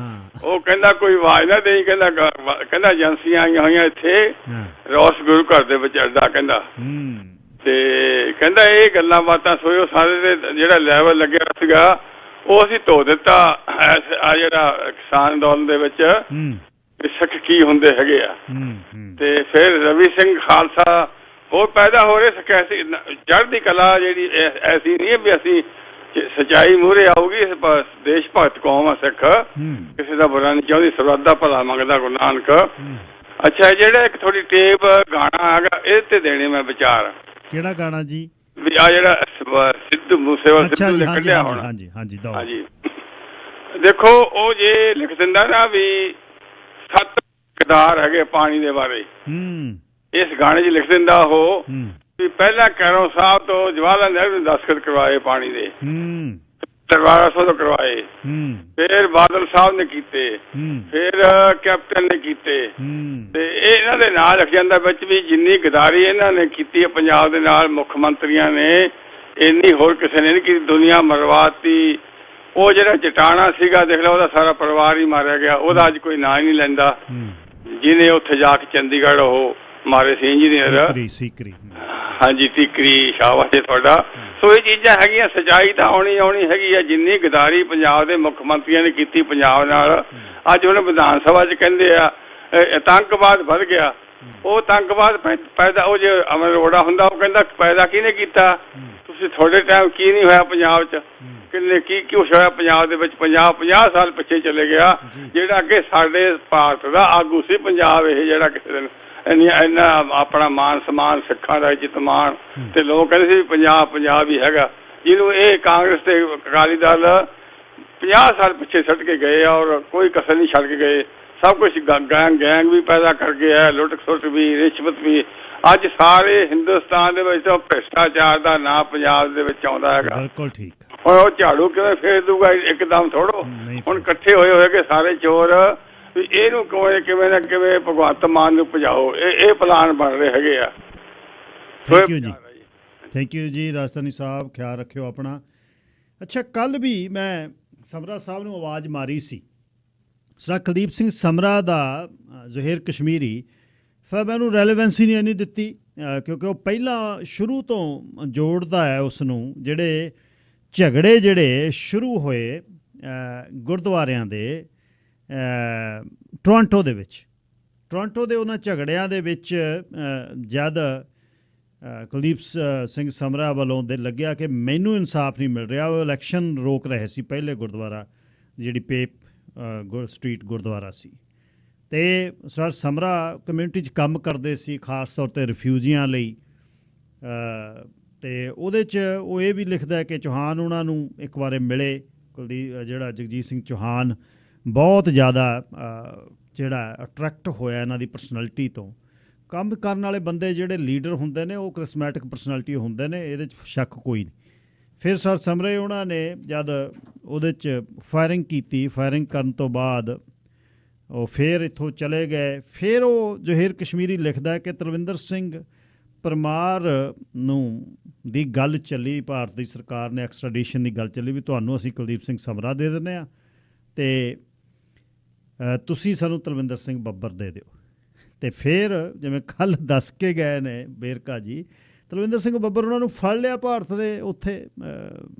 ਉਹ ਕਹਿੰਦਾ ਕੋਈ ਆਵਾਜ਼ ਨਾ ਦੇਈ, ਕਹਿੰਦਾ ਏਜੰਸੀਆਂ ਆਈਆਂ ਹੋਈਆਂ ਇੱਥੇ ਰੋਸ ਗੁਰੂ ਘਰ ਦੇ ਵਿੱਚ ਅੱਡਾ, ਕਹਿੰਦਾ। ਤੇ ਕਹਿੰਦਾ ਇਹ ਗੱਲਾਂ ਬਾਤਾਂ ਸੋਇਓ ਸਾਰੇ ਦੇ ਜਿਹੜਾ ਲੈਵਲ ਲੱਗਿਆ ਸੀਗਾ ਉਹ ਅਸੀਂ ਧੋ ਦਿੱਤਾ। ਆ ਜਿਹੜਾ ਕਿਸਾਨ ਅੰਦੋਲਨ ਦੇ ਵਿੱਚ ਸਿੱਖ ਕੀ ਹੁੰਦੇ ਹੈਗੇ ਆ। ਤੇ ਫਿਰ ਰਵੀ ਸਿੰਘ ਖਾਲਸਾ ਉਹ ਪੈਦਾ ਹੋ ਰਹੇ ਸਿੱਖ। ਐਸੀ ਚੜ੍ਹਦੀ ਕਲਾ ਜਿਹੜੀ ਐਸੀ ਨਹੀਂ ਹੈ ਵੀ ਅਸੀਂ ਸੱਚਾਈ ਮੂਹਰੇ ਆਊਗੀ। ਦੇਸ਼ ਭਗਤ ਕੌਮ ਆ ਸਿੱਖ, ਕਿਸੇ ਦਾ ਬੁਰਾ ਨਹੀਂ ਚਾਹੁੰਦੀ, ਸਰਬੱਤ ਦਾ ਭਲਾ ਮੰਗਦਾ ਗੁਰੂ ਨਾਨਕ। ਅੱਛਾ ਜਿਹੜਾ ਇੱਕ ਥੋੜੀ ਟੇਪ ਗਾਣਾ ਹੈਗਾ ਇਹ ਤੇ ਦੇਣੇ ਮੈਂ ਵਿਚਾਰ। ਕਿਹੜਾ ਗਾਣਾ ਜੀ? ਵੀ ਆ ਜਿਹੜਾ ਸਿੱਧੂ ਮੂਸੇਵਾਲਾ ਸਿੱਧੂ ਨੇ ਕੱਢਿਆ ਹੁਣ। ਹਾਂਜੀ ਦੇਖੋ ਉਹ ਜੇ ਲਿਖ ਦਿੰਦਾ ਨਾ ਵੀ 7 ਕਿਰਦਾਰ ਹੈਗੇ ਪਾਣੀ ਦੇ ਬਾਰੇ, ਇਸ ਗਾਣੇ 'ਚ ਲਿਖ ਦਿੰਦਾ ਉਹ ਵੀ ਪਹਿਲਾਂ ਕੈਰੋਂ ਸਾਹਿਬ ਤੋਂ ਜਵਾਹਰ ਲਾਲ ਨਹਿਰੂ ਨੇ ਦਸਤਖਤ ਕਰਵਾਏ ਪਾਣੀ ਦੇ, ਦਰਬਾਰਾ ਸਾਹਿਬ ਤੋਂ ਕਰਵਾਏ, ਫਿਰ ਬਾਦਲ ਸਾਹਿਬ ਨੇ ਕੀਤੇ, ਫਿਰ ਕੈਪਟਨ ਨੇ ਕੀਤੇ। ਤੇ ਇਹ ਇਹਨਾਂ ਦੇ ਨਾਲ ਲਿਖ ਜਾਂਦਾ ਵਿੱਚ ਵੀ ਜਿੰਨੀ ਗਦਾਰੀ ਇਹਨਾਂ ਨੇ ਕੀਤੀ ਹੈ ਪੰਜਾਬ ਦੇ ਨਾਲ ਮੁੱਖ ਮੰਤਰੀਆਂ ਨੇ ਇੰਨੀ ਹੋਰ ਕਿਸੇ ਨੇ ਨਹੀਂ ਕੀਤੀ। ਦੁਨੀਆ ਮਰਵਾਤੀ। ਉਹ ਜਿਹੜਾ ਜਟਾਣਾ ਸੀਗਾ ਦੇਖ ਲਓ ਉਹਦਾ ਸਾਰਾ ਪਰਿਵਾਰ ਹੀ ਮਾਰਿਆ ਗਿਆ। ਉਹਦਾ ਅੱਜ ਕੋਈ ਨਾਂ ਹੀ ਨਹੀਂ ਲੈਂਦਾ ਜਿਹਨੇ ਉੱਥੇ ਜਾ ਕੇ ਚੰਡੀਗੜ੍ਹ ਉਹ ਮਾਰੇ ਸੀ ਇੰਜੀਨੀਅਰ। ਹਾਂਜੀ ਟੀਕਰੀ, ਸ਼ਾਬਾਸ਼ ਤੁਹਾਡਾ। ਸੋ ਇਹ ਚੀਜ਼ਾਂ ਹੈਗੀਆਂ। ਸੱਚਾਈ ਤਾਂ ਆਉਣੀ ਹੈਗੀ ਆ। ਜਿੰਨੀ ਗਦਾਰੀ ਪੰਜਾਬ ਦੇ ਮੁੱਖ ਮੰਤਰੀਆਂ ਨੇ ਕੀਤੀ ਪੰਜਾਬ ਨਾਲ, ਅੱਜ ਹੁਣ ਵਿਧਾਨ ਸਭਾ 'ਚ ਕਹਿੰਦੇ ਆ ਆਤੰਕਵਾਦ ਵੱਧ ਗਿਆ। ਉਹ ਆਤੰਕਵਾਦ ਪੈਦਾ ਉਹ ਜੇ ਅਮਰ ਅਰੋੜਾ ਹੁੰਦਾ ਉਹ ਕਹਿੰਦਾ ਪੈਦਾ ਕਿਹਨੇ ਕੀਤਾ? ਤੁਸੀਂ ਤੁਹਾਡੇ ਟਾਈਮ ਕੀ ਨਹੀਂ ਹੋਇਆ ਪੰਜਾਬ 'ਚ? ਕਿੰਨੇ ਕੀ ਕੁਛ ਹੋਇਆ ਪੰਜਾਬ ਦੇ ਵਿੱਚ? 50 ਸਾਲ ਪਿੱਛੇ ਚਲੇ ਗਿਆ। ਜਿਹੜਾ ਅੱਗੇ ਸਾਡੇ ਭਾਰਤ ਦਾ ਆਗੂ ਸੀ ਪੰਜਾਬ, ਇਹ ਜਿਹੜਾ ਕਿਸੇ ਦਿਨ ਇੰਨਾ ਆਪਣਾ ਮਾਨ ਸਮਾਨ ਸਿੱਖਾਂ ਦਾ ਇੱਜ਼ਤ ਮਾਣ, ਤੇ ਲੋਕ ਕਹਿੰਦੇ ਸੀ ਪੰਜਾਬ ਹੀ ਹੈਗਾ, ਜਿਹਨੂੰ ਇਹ ਕਾਂਗਰਸ ਤੇ ਅਕਾਲੀ ਦਲ 50 ਸਾਲ ਪਿੱਛੇ ਛੱਡ ਕੇ ਗਏ ਔਰ ਕੋਈ ਕਸਰ ਨਹੀਂ ਛੱਡ ਕੇ ਗਏ। ਸਭ ਕੁਛ ਗੈਂਗ ਵੀ ਪੈਦਾ ਕਰ ਗਿਆ, ਲੁੱਟ ਖਸੁੱਟ ਵੀ, ਰਿਸ਼ਵਤ ਵੀ। ਅੱਜ ਸਾਰੇ ਹਿੰਦੁਸਤਾਨ ਦੇ ਵਿੱਚ ਭ੍ਰਿਸ਼ਟਾਚਾਰ ਦਾ ਨਾਂ ਪੰਜਾਬ ਦੇ ਵਿੱਚ ਆਉਂਦਾ ਹੈਗਾ। ਬਿਲਕੁਲ ਠੀਕ। ਹੁਣ ਉਹ ਝਾੜੂ ਕਿਵੇਂ ਫੇਰ ਦੂਗਾ ਇੱਕਦਮ ਥੋੜੋ। ਹੁਣ ਇਕੱਠੇ ਹੋਏ ਸਾਰੇ ਚੋਰ ਵੀ ਇਹਨੂੰ ਕਿਵੇਂ ਨਾ ਕਿਵੇਂ ਭਗਵੰਤ ਮਾਨ ਨੂੰ ਭਜਾਓ। ਇਹ ਪਲਾਨ ਬਣ ਰਹੇ ਹੈਗੇ ਆ। ਥੈਂਕ ਯੂ ਜੀ। ਥੈਂਕ ਯੂ ਜੀ ਰਾਜਸਥਾਨੀ ਸਾਹਿਬ, ਖਿਆਲ ਰੱਖਿਓ ਆਪਣਾ। ਅੱਛਾ, ਕੱਲ੍ਹ ਵੀ ਮੈਂ ਸਮਰਾ ਸਾਹਿਬ ਨੂੰ ਆਵਾਜ਼ ਮਾਰੀ ਸੀ, ਸਰ ਕੁਲਦੀਪ ਸਿੰਘ ਸਮਰਾ ਦਾ ਜ਼ੁਹੇਰ ਕਸ਼ਮੀਰੀ, ਫਿਰ ਮੈਂ ਉਹਨੂੰ ਰੈਲੇਵੈਂਸੀ ਨਹੀਂ ਇੰਨੀ ਦਿੱਤੀ ਕਿਉਂਕਿ ਉਹ ਪਹਿਲਾਂ ਸ਼ੁਰੂ ਤੋਂ ਜੋੜਦਾ ਹੈ ਉਸ ਨੂੰ, ਜਿਹੜੇ ਝਗੜੇ ਜਿਹੜੇ ਸ਼ੁਰੂ ਹੋਏ ਗੁਰਦੁਆਰਿਆਂ ਦੇ ਟੋਰਾਂਟੋ ਦੇ ਉਹਨਾਂ ਝਗੜਿਆਂ ਦੇ ਵਿੱਚ ਜਦ ਕੁਲਦੀਪ ਸਿੰਘ ਸਮਰਾ ਵੱਲੋਂ ਲੱਗਿਆ ਕਿ ਮੈਨੂੰ ਇਨਸਾਫ ਨਹੀਂ ਮਿਲ ਰਿਹਾ, ਉਹ ਇਲੈਕਸ਼ਨ ਰੋਕ ਰਹੇ ਸੀ ਪਹਿਲੇ ਗੁਰਦੁਆਰਾ ਜਿਹੜੀ ਪੇਪ ਸਟਰੀਟ ਗੁਰਦੁਆਰਾ ਸੀ, ਅਤੇ ਸਰ ਸਮਰਾ ਕਮਿਊਨਿਟੀ 'ਚ ਕੰਮ ਕਰਦੇ ਸੀ ਖਾਸ ਤੌਰ 'ਤੇ ਰਿਫਿਊਜੀਆਂ ਲਈ, ਅਤੇ ਉਹਦੇ 'ਚ ਉਹ ਇਹ ਵੀ ਲਿਖਦਾ ਕਿ ਚੌਹਾਨ ਉਹਨਾਂ ਨੂੰ ਇੱਕ ਵਾਰ ਮਿਲੇ, ਕੁਲਦੀਪ ਜਿਹੜਾ ਜਗਜੀਤ ਸਿੰਘ ਚੌਹਾਨ ਬਹੁਤ ਜ਼ਿਆਦਾ ਜਿਹੜਾ ਅਟਰੈਕਟ ਹੋਇਆ ਇਹਨਾਂ ਦੀ ਪਰਸਨੈਲਿਟੀ ਤੋਂ। ਕੰਮ ਕਰਨ ਵਾਲੇ ਬੰਦੇ ਜਿਹੜੇ ਲੀਡਰ ਹੁੰਦੇ ਨੇ ਉਹ ਕਰਿਸਮੈਟਿਕ ਪਰਸਨੈਲਿਟੀ ਹੁੰਦੇ ਨੇ, ਇਹਦੇ 'ਚ ਸ਼ੱਕ ਕੋਈ ਨਹੀਂ। ਫਿਰ ਸਰ ਸਮਰੇ ਉਹਨਾਂ ਨੇ ਜਦ ਉਹਦੇ 'ਚ ਫਾਇਰਿੰਗ ਕੀਤੀ, ਫਾਇਰਿੰਗ ਕਰਨ ਤੋਂ ਬਾਅਦ ਉਹ ਫਿਰ ਇੱਥੋਂ ਚਲੇ ਗਏ। ਫਿਰ ਉਹ ਜ਼ੁਹੇਰ ਕਸ਼ਮੀਰੀ ਲਿਖਦਾ ਕਿ ਤਲਵਿੰਦਰ ਸਿੰਘ ਪਰਮਾਰ ਨੂੰ ਦੀ ਗੱਲ ਚੱਲੀ, ਭਾਰਤ ਦੀ ਸਰਕਾਰ ਨੇ ਐਕਸਟ੍ਰੈਡੀਸ਼ਨ ਦੀ ਗੱਲ ਚੱਲੀ ਵੀ ਤੁਹਾਨੂੰ ਅਸੀਂ ਕੁਲਦੀਪ ਸਿੰਘ ਸਮਰਾ ਦੇ ਦਿੰਦੇ ਹਾਂ ਅਤੇ ਤੁਸੀਂ ਸਾਨੂੰ ਤਲਵਿੰਦਰ ਸਿੰਘ ਬੱਬਰ ਦੇ ਦਿਓ। ਅਤੇ ਫਿਰ ਜਿਵੇਂ ਕੱਲ੍ਹ ਦੱਸ ਕੇ ਗਏ ਨੇ ਵੇਰਕਾ ਜੀ, ਤਲਵਿੰਦਰ ਸਿੰਘ ਬੱਬਰ ਉਹਨਾਂ ਨੂੰ ਫੜ ਲਿਆ ਭਾਰਤ ਦੇ ਉੱਥੇ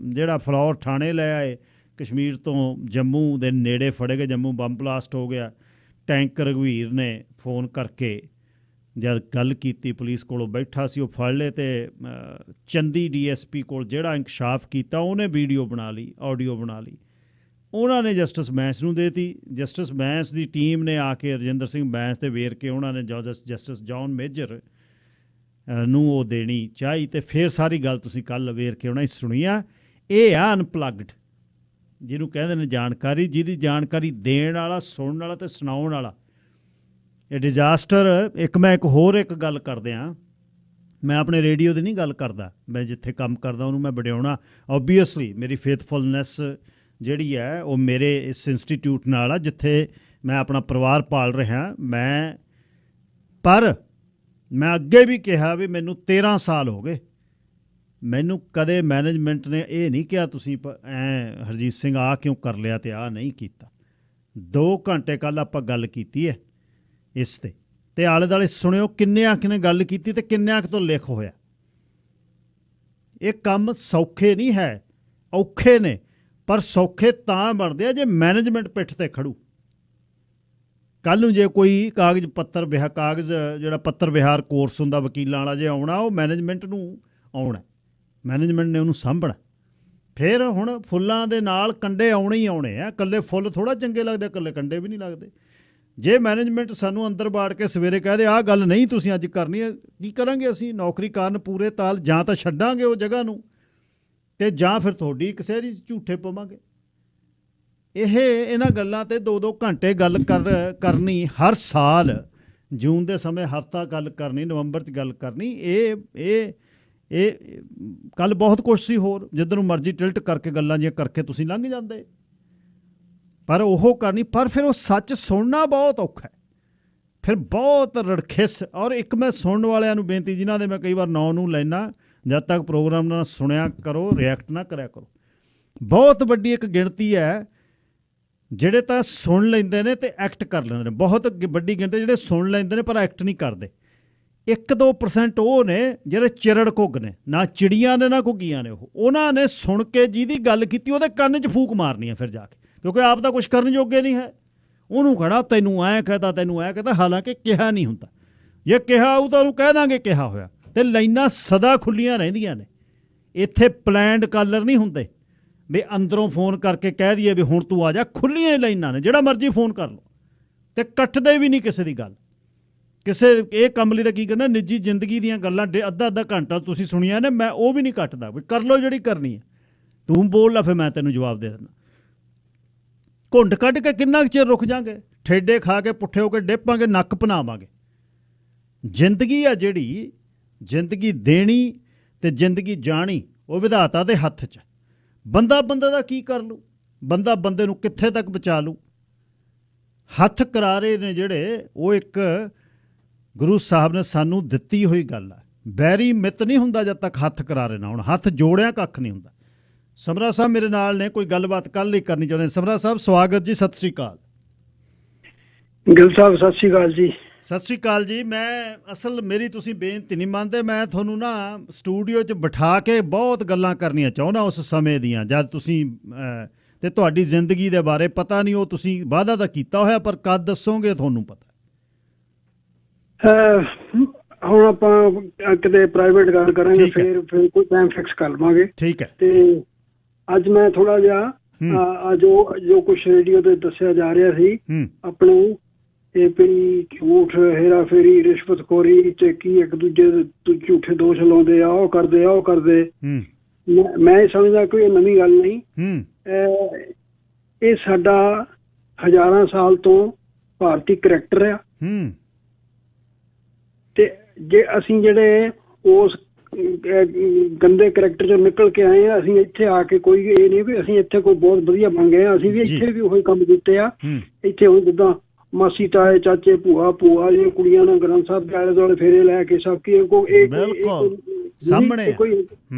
ਜਿਹੜਾ ਫਲੌਰ ਥਾਣੇ ਲੈ ਆਏ, ਕਸ਼ਮੀਰ ਤੋਂ ਜੰਮੂ ਦੇ ਨੇੜੇ ਫੜੇ ਗਏ, ਜੰਮੂ ਬੰਬ ਬਲਾਸਟ ਹੋ ਗਿਆ। ਟੈਂਕ ਰਘਵੀਰ ਨੇ ਫੋਨ ਕਰਕੇ ਜਦ ਗੱਲ ਕੀਤੀ, ਪੁਲਿਸ ਕੋਲੋਂ ਬੈਠਾ ਸੀ, ਉਹ ਫੜ ਲਏ ਅਤੇ ਚੰਦੀ DSP ਕੋਲ ਜਿਹੜਾ ਇੰਕਸ਼ਾਫ ਕੀਤਾ ਉਹਨੇ ਵੀਡੀਓ ਬਣਾ ਲਈ, ਆਡੀਓ ਬਣਾ ਲਈ, ਉਹਨਾਂ ਨੇ ਜਸਟਿਸ ਬੈਂਸ ਨੂੰ ਦੇਤੀ। ਜਸਟਿਸ ਬੈਂਸ ਦੀ ਟੀਮ ਨੇ ਆ ਕੇ ਰਜਿੰਦਰ ਸਿੰਘ ਬੈਂਸ 'ਤੇ ਵੇਰ ਕੇ ਉਹਨਾਂ ਨੇ ਜਸਟਿਸ ਜੌਨ ਮੇਜਰ ਨੂੰ ਉਹ ਦੇਣੀ ਚਾਹੀ, ਅਤੇ ਫਿਰ ਸਾਰੀ ਗੱਲ ਤੁਸੀਂ ਕੱਲ੍ਹ ਵੇਰ ਕੇ ਉਹਨਾਂ ਦੀ ਸੁਣੀ ਆ। ਇਹ ਆ ਅਨਪਲੱਗਡ, ਜਿਹਨੂੰ ਕਹਿੰਦੇ ਨੇ ਜਾਣਕਾਰੀ, ਜਿਹਦੀ ਜਾਣਕਾਰੀ ਦੇਣ ਵਾਲਾ, ਸੁਣਨ ਵਾਲਾ ਅਤੇ ਸੁਣਾਉਣ ਵਾਲਾ। ਇਹ ਡਿਜ਼ਾਸਟਰ ਮੈਂ ਇੱਕ ਹੋਰ ਗੱਲ ਕਰਦਿਆਂ, ਮੈਂ ਆਪਣੇ ਰੇਡੀਓ ਦੀ ਨਹੀਂ ਗੱਲ ਕਰਦਾ, ਮੈਂ ਜਿੱਥੇ ਕੰਮ ਕਰਦਾ ਉਹਨੂੰ ਮੈਂ ਵਡਿਆਉਣਾ। ਓਬੀਅਸਲੀ ਮੇਰੀ ਫੇਥਫੁਲਨੈਸ ਜਿਹੜੀ ਹੈ ਉਹ ਮੇਰੇ ਇਸ ਇੰਸਟੀਟਿਊਟ ਨਾਲ ਆ ਜਿੱਥੇ ਮੈਂ ਆਪਣਾ ਪਰਿਵਾਰ ਪਾਲ ਰਿਹਾ। ਪਰ ਮੈਂ ਅੱਗੇ ਵੀ ਕਿਹਾ ਵੀ ਮੈਨੂੰ 13 ਸਾਲ ਹੋ ਗਏ, ਮੈਨੂੰ ਕਦੇ ਮੈਨੇਜਮੈਂਟ ਨੇ ਇਹ ਨਹੀਂ ਕਿਹਾ ਤੁਸੀਂ ਹਰਜੀਤ ਸਿੰਘ ਆਹ ਕਿਉਂ ਕਰ ਲਿਆ ਅਤੇ ਆਹ ਨਹੀਂ ਕੀਤਾ। 2 ਘੰਟੇ ਕੱਲ੍ਹ ਆਪਾਂ ਗੱਲ ਕੀਤੀ ਹੈ ਇਸ 'ਤੇ, ਅਤੇ ਆਲੇ ਦੁਆਲੇ ਸੁਣਿਓ ਕਿੰਨੇ ਨੇ ਗੱਲ ਕੀਤੀ ਅਤੇ ਕਿੰਨਿਆਂ ਤੋਂ ਲਿਖ ਹੋਇਆ। ਇਹ ਕੰਮ ਸੌਖੇ ਨਹੀਂ ਹੈ, ਔਖੇ ਨੇ, ਪਰ ਸੌਖੇ ਤਾਂ ਬਣਦੇ ਆ ਜੇ ਮੈਨੇਜਮੈਂਟ ਪਿੱਠ 'ਤੇ ਖੜੂ। ਕੱਲ੍ਹ ਨੂੰ ਜੇ ਕੋਈ ਕਾਗਜ਼ ਜਿਹੜਾ ਪੱਤਰ ਵਿਹਾਰ ਕੋਰਸ ਹੁੰਦਾ ਵਕੀਲਾਂ ਵਾਲਾ ਜੇ ਆਉਣਾ, ਉਹ ਮੈਨੇਜਮੈਂਟ ਨੂੰ ਆਉਣਾ, ਮੈਨੇਜਮੈਂਟ ਨੇ ਉਹਨੂੰ ਸਾਂਭਣਾ। ਫਿਰ ਹੁਣ ਫੁੱਲਾਂ ਦੇ ਨਾਲ ਕੰਡੇ ਆਉਣੇ ਹੀ ਆਉਣੇ ਆ, ਇਕੱਲੇ ਫੁੱਲ ਥੋੜ੍ਹਾ ਚੰਗੇ ਲੱਗਦੇ, ਇਕੱਲੇ ਕੰਡੇ ਵੀ ਨਹੀਂ ਲੱਗਦੇ। ਜੇ ਮੈਨੇਜਮੈਂਟ ਸਾਨੂੰ ਅੰਦਰ ਬਾੜ ਕੇ ਸਵੇਰੇ ਕਹਿ ਦੇ ਆਹ ਗੱਲ ਨਹੀਂ ਤੁਸੀਂ ਅੱਜ ਕਰਨੀ ਹੈ, ਕੀ ਕਰਾਂਗੇ ਅਸੀਂ? ਨੌਕਰੀ ਕਾਰਨ ਪੂਰੇ ਤਾਲ ਜਾਂ ਤਾਂ ਛੱਡਾਂਗੇ ਉਹ ਜਗ੍ਹਾ ਨੂੰ, ਅਤੇ ਜਾਂ ਫਿਰ ਤੁਹਾਡੀ ਕਚਹਿਰੀ 'ਚ ਝੂਠੇ ਪਵਾਂਗੇ। ਇਹਨਾਂ ਗੱਲਾਂ 'ਤੇ 2-2 ਘੰਟੇ ਗੱਲ ਕਰਨੀ, ਹਰ ਸਾਲ ਜੂਨ ਦੇ ਸਮੇਂ ਹਫ਼ਤਾ ਗੱਲ ਕਰਨੀ, ਨਵੰਬਰ 'ਚ ਗੱਲ ਕਰਨੀ, ਇਹ ਕੱਲ੍ਹ ਬਹੁਤ ਕੁਛ ਸੀ ਹੋਰ, ਜਿੱਧਰ ਨੂੰ ਮਰਜ਼ੀ ਟਿਲਟ ਕਰਕੇ ਗੱਲਾਂ ਜਿਹੀਆਂ ਕਰਕੇ ਤੁਸੀਂ ਲੰਘ ਜਾਂਦੇ, ਪਰ ਉਹ ਕਰਨੀ। ਪਰ ਫਿਰ ਉਹ ਸੱਚ ਸੁਣਨਾ ਬਹੁਤ ਔਖਾ ਹੈ, ਫਿਰ ਬਹੁਤ ਰੜਖਿਸ। ਔਰ ਇੱਕ ਮੈਂ ਸੁਣਨ ਵਾਲਿਆਂ ਨੂੰ ਬੇਨਤੀ, ਜਿਨ੍ਹਾਂ ਦੇ ਮੈਂ ਕਈ ਵਾਰ ਨਾਂ ਨੂੰ ਲੈਣਾ, ਜਦ ਤੱਕ ਪ੍ਰੋਗਰਾਮ ਨਾ ਸੁਣਿਆ ਕਰੋ, ਰਿਐਕਟ ਨਾ ਕਰਿਆ ਕਰੋ। ਬਹੁਤ ਵੱਡੀ ਇੱਕ ਗਿਣਤੀ ਹੈ ਜਿਹੜੇ ਤਾਂ ਸੁਣ ਲੈਂਦੇ ਨੇ ਅਤੇ ਐਕਟ ਕਰ ਲੈਂਦੇ ਨੇ, ਬਹੁਤ ਵੱਡੀ ਗਿਣਤੀ ਜਿਹੜੇ ਸੁਣ ਲੈਂਦੇ ਨੇ ਪਰ ਐਕਟ ਨਹੀਂ ਕਰਦੇ। 1-2% ਉਹ ਨੇ ਜਿਹੜੇ ਚਿਰੜ ਘੁੱਗ ਨੇ, ਨਾ ਚਿੜੀਆਂ ਨੇ ਨਾ ਘੁੱਗੀਆਂ ਨੇ, ਉਹਨਾਂ ਨੇ ਸੁਣ ਕੇ ਜਿਹਦੀ ਗੱਲ ਕੀਤੀ ਉਹਦੇ ਕੰਨ 'ਚ ਫੂਕ ਮਾਰਨੀ ਹੈ ਫਿਰ ਜਾ ਕੇ, ਕਿਉਂਕਿ ਆਪ ਤਾਂ ਕੁਛ ਕਰਨ ਜੋਗੇ ਨਹੀਂ ਹੈ। ਉਹਨੂੰ ਕਹਿਣਾ ਤੈਨੂੰ ਐਂ ਕਹਿਤਾ, ਤੈਨੂੰ ਐਂ ਕਹਿਤਾ, ਹਾਲਾਂਕਿ ਕਿਹਾ ਨਹੀਂ ਹੁੰਦਾ। ਜੇ ਕਿਹਾ ਉਹ ਤਾਂ ਉਹਨੂੰ ਕਹਿ ਦਾਂਗੇ ਕਿਹਾ ਹੋਇਆ, ਅਤੇ ਲਾਈਨਾਂ ਸਦਾ ਖੁੱਲ੍ਹੀਆਂ ਰਹਿੰਦੀਆਂ ਨੇ। ਇੱਥੇ ਪਲੈਨਡ ਕਾਲਰ ਨਹੀਂ ਹੁੰਦੇ ਵੀ ਅੰਦਰੋਂ ਫੋਨ ਕਰਕੇ ਕਹਿ ਦਈਏ ਵੀ ਹੁਣ ਤੂੰ ਆ ਜਾ। ਖੁੱਲ੍ਹੀਆਂ ਲਾਈਨਾਂ ਨੇ, ਜਿਹੜਾ ਮਰਜ਼ੀ ਫੋਨ ਕਰ ਲਓ, ਅਤੇ ਕੱਟਦੇ ਵੀ ਨਹੀਂ ਕਿਸੇ ਦੀ ਗੱਲ। ਕਿਸੇ ਇਹ ਕੰਮ ਲਈ ਤਾਂ ਕੀ ਕਰਨਾ, ਨਿੱਜੀ ਜ਼ਿੰਦਗੀ ਦੀਆਂ ਗੱਲਾਂ ਅੱਧਾ ਘੰਟਾ ਤੁਸੀਂ ਸੁਣੀਆਂ ਨੇ, ਮੈਂ ਉਹ ਵੀ ਨਹੀਂ ਕੱਟਦਾ, ਵੀ ਕਰ ਲਓ ਜਿਹੜੀ ਕਰਨੀ ਹੈ, ਤੂੰ ਬੋਲ ਲਾ, ਫਿਰ ਮੈਂ ਤੈਨੂੰ ਜਵਾਬ ਦੇ ਦਿੰਦਾ। ਘੁੰਡ ਕੱਢ ਕੇ ਕਿੰਨਾ ਕੁ ਚਿਰ ਰੁਕ ਜਾਵਾਂਗੇ? ਠੇਡੇ ਖਾ ਕੇ ਪੁੱਠੇ ਹੋ ਕੇ ਡੇਪਾਂਗੇ, ਨੱਕ ਭਨਾਵਾਂਗੇ। ਜ਼ਿੰਦਗੀ ਆ ਜਿਹੜੀ, ਜ਼ਿੰਦਗੀ ਦੇਣੀ ਅਤੇ ਜ਼ਿੰਦਗੀ ਜਾਣੀ ਉਹ ਵਿਧਾਤਾ ਦੇ ਹੱਥ 'ਚ। ਬੰਦਾ ਦਾ ਕੀ ਕਰ ਲੂ, ਬੰਦਾ ਬੰਦੇ ਨੂੰ ਕਿੱਥੇ ਤੱਕ ਬਚਾ ਲੂ? ਹੱਥ ਕਰਾਰੇ ਨੇ ਜਿਹੜੇ, ਉਹ ਇੱਕ ਗੁਰੂ ਸਾਹਿਬ ਨੇ ਸਾਨੂੰ ਦਿੱਤੀ ਹੋਈ ਗੱਲ ਆ ਬੈਰੀ ਮਿੱਤ ਨਹੀਂ ਹੁੰਦਾ ਜਦ ਤੱਕ ਹੱਥ ਕਰਾਰੇ ਨਾ ਹੁਣ। ਹੱਥ ਜੋੜਿਆ ਕੱਖ ਨਹੀਂ ਹੁੰਦਾ। ਸਮਰਾ ਸਾਹਿਬ ਮੇਰੇ ਨਾਲ ਨੇ, ਕੋਈ ਗੱਲਬਾਤ ਕੱਲ੍ਹ ਹੀ ਕਰਨੀ ਚਾਹੁੰਦੇ। ਸਮਰਾ ਸਾਹਿਬ ਸਵਾਗਤ ਜੀ, ਸਤਿ ਸ਼੍ਰੀ ਅਕਾਲ। ਗਿੱਲ ਸਾਹਿਬ ਸਤਿ ਸ਼੍ਰੀ ਅਕਾਲ ਜੀ। ਸਤਿ ਸ਼੍ਰੀ ਅਕਾਲ ਜੀ। ਮੈਂ ਮੇਰੀ ਤੁਸੀਂ ਬੇਨਤੀ ਨਹੀਂ ਮੰਨਦੇ, ਮੈਂ ਤੁਹਾਨੂੰ ਨਾ ਸਟੂਡੀਓ 'ਚ ਬਿਠਾ ਕੇ ਬਹੁਤ ਗੱਲਾਂ ਕਰਨੀਆਂ ਚਾਹੁੰਦਾ ਉਸ ਸਮੇਂ ਦੀਆਂ, ਜਦ ਤੁਸੀਂ ਤੇ ਤੁਹਾਡੀ ਜ਼ਿੰਦਗੀ ਦੇ ਬਾਰੇ ਪਤਾ ਨਹੀਂ, ਉਹ ਤੁਸੀਂ ਵਾਅਦਾ ਤਾਂ ਕੀਤਾ ਹੋਇਆ ਪਰ ਕਦ ਦੱਸੋਗੇ ਤੁਹਾਨੂੰ ਪਤਾ। ਹੁਣ ਆਪਾਂ ਕਿਤੇ ਪ੍ਰਾਈਵੇਟ ਗੱਲ ਕਰਾਂਗੇ, ਫਿਰ ਕੋਈ ਟਾਈਮ ਫਿਕਸ ਕਰ ਲਵਾਂਗੇ। ਠੀਕ ਹੈ। ਤੇ ਅੱਜ ਮੈਂ ਥੋੜਾ ਜਿਹਾ ਜੋ ਕੁਛ ਰੇਡੀਓ ਤੇ ਦੱਸਿਆ ਜਾ ਰਿਹਾ ਸੀ ਆਪਣੇ ਇਹ ਵੀ ਝੂਠ, ਹੇਰਾ ਫੇਰੀ, ਰਿਸ਼ਵਤਖੋਰੀ ਤੇ ਕੀ ਇੱਕ ਦੂਜੇ ਦੇ ਝੂਠੇ ਦੋਸ਼ ਲਾਉਂਦੇ ਆ, ਉਹ ਕਰਦੇ ਮੈਂ ਸਮਝਦਾ ਕੋਈ ਨਵੀਂ ਗੱਲ ਨਹੀਂ। ਇਹ ਸਾਡਾ ਹਜ਼ਾਰਾਂ ਸਾਲ ਤੋਂ ਭਾਰਤੀ ਕਰੈਕਟਰ ਆ। ਤੇ ਜੇ ਅਸੀਂ ਜਿਹੜੇ ਉਸ ਗੰਦੇ ਕਰੈਕਟਰ ਚੋਂ ਨਿਕਲ ਕੇ ਆਏ ਆ, ਅਸੀਂ ਇੱਥੇ ਆ ਕੇ ਕੋਈ ਇਹ ਨਹੀਂ ਵੀ ਅਸੀਂ ਇੱਥੇ ਕੋਈ ਬਹੁਤ ਵਧੀਆ ਬਣ ਗਏ ਆ। ਅਸੀਂ ਵੀ ਇੱਥੇ ਵੀ ਉਹੀ ਕੰਮ ਕੀਤੇ ਆ। ਇੱਥੇ ਹੁਣ ਜਿੱਦਾਂ ਮਾਸੀ, ਤਾਏ, ਚਾਚੇ, ਭੂਆ ਦੀਆਂ ਕੁੜੀਆਂ ਨਾਲ ਗ੍ਰੰਥ ਸਾਹਿਬ ਦੇ ਆਲੇ ਦੁਆਲੇ ਫੇਰੇ ਲੈ ਕੇ ਸਭ ਕੀ ਸਾਹਮਣੇ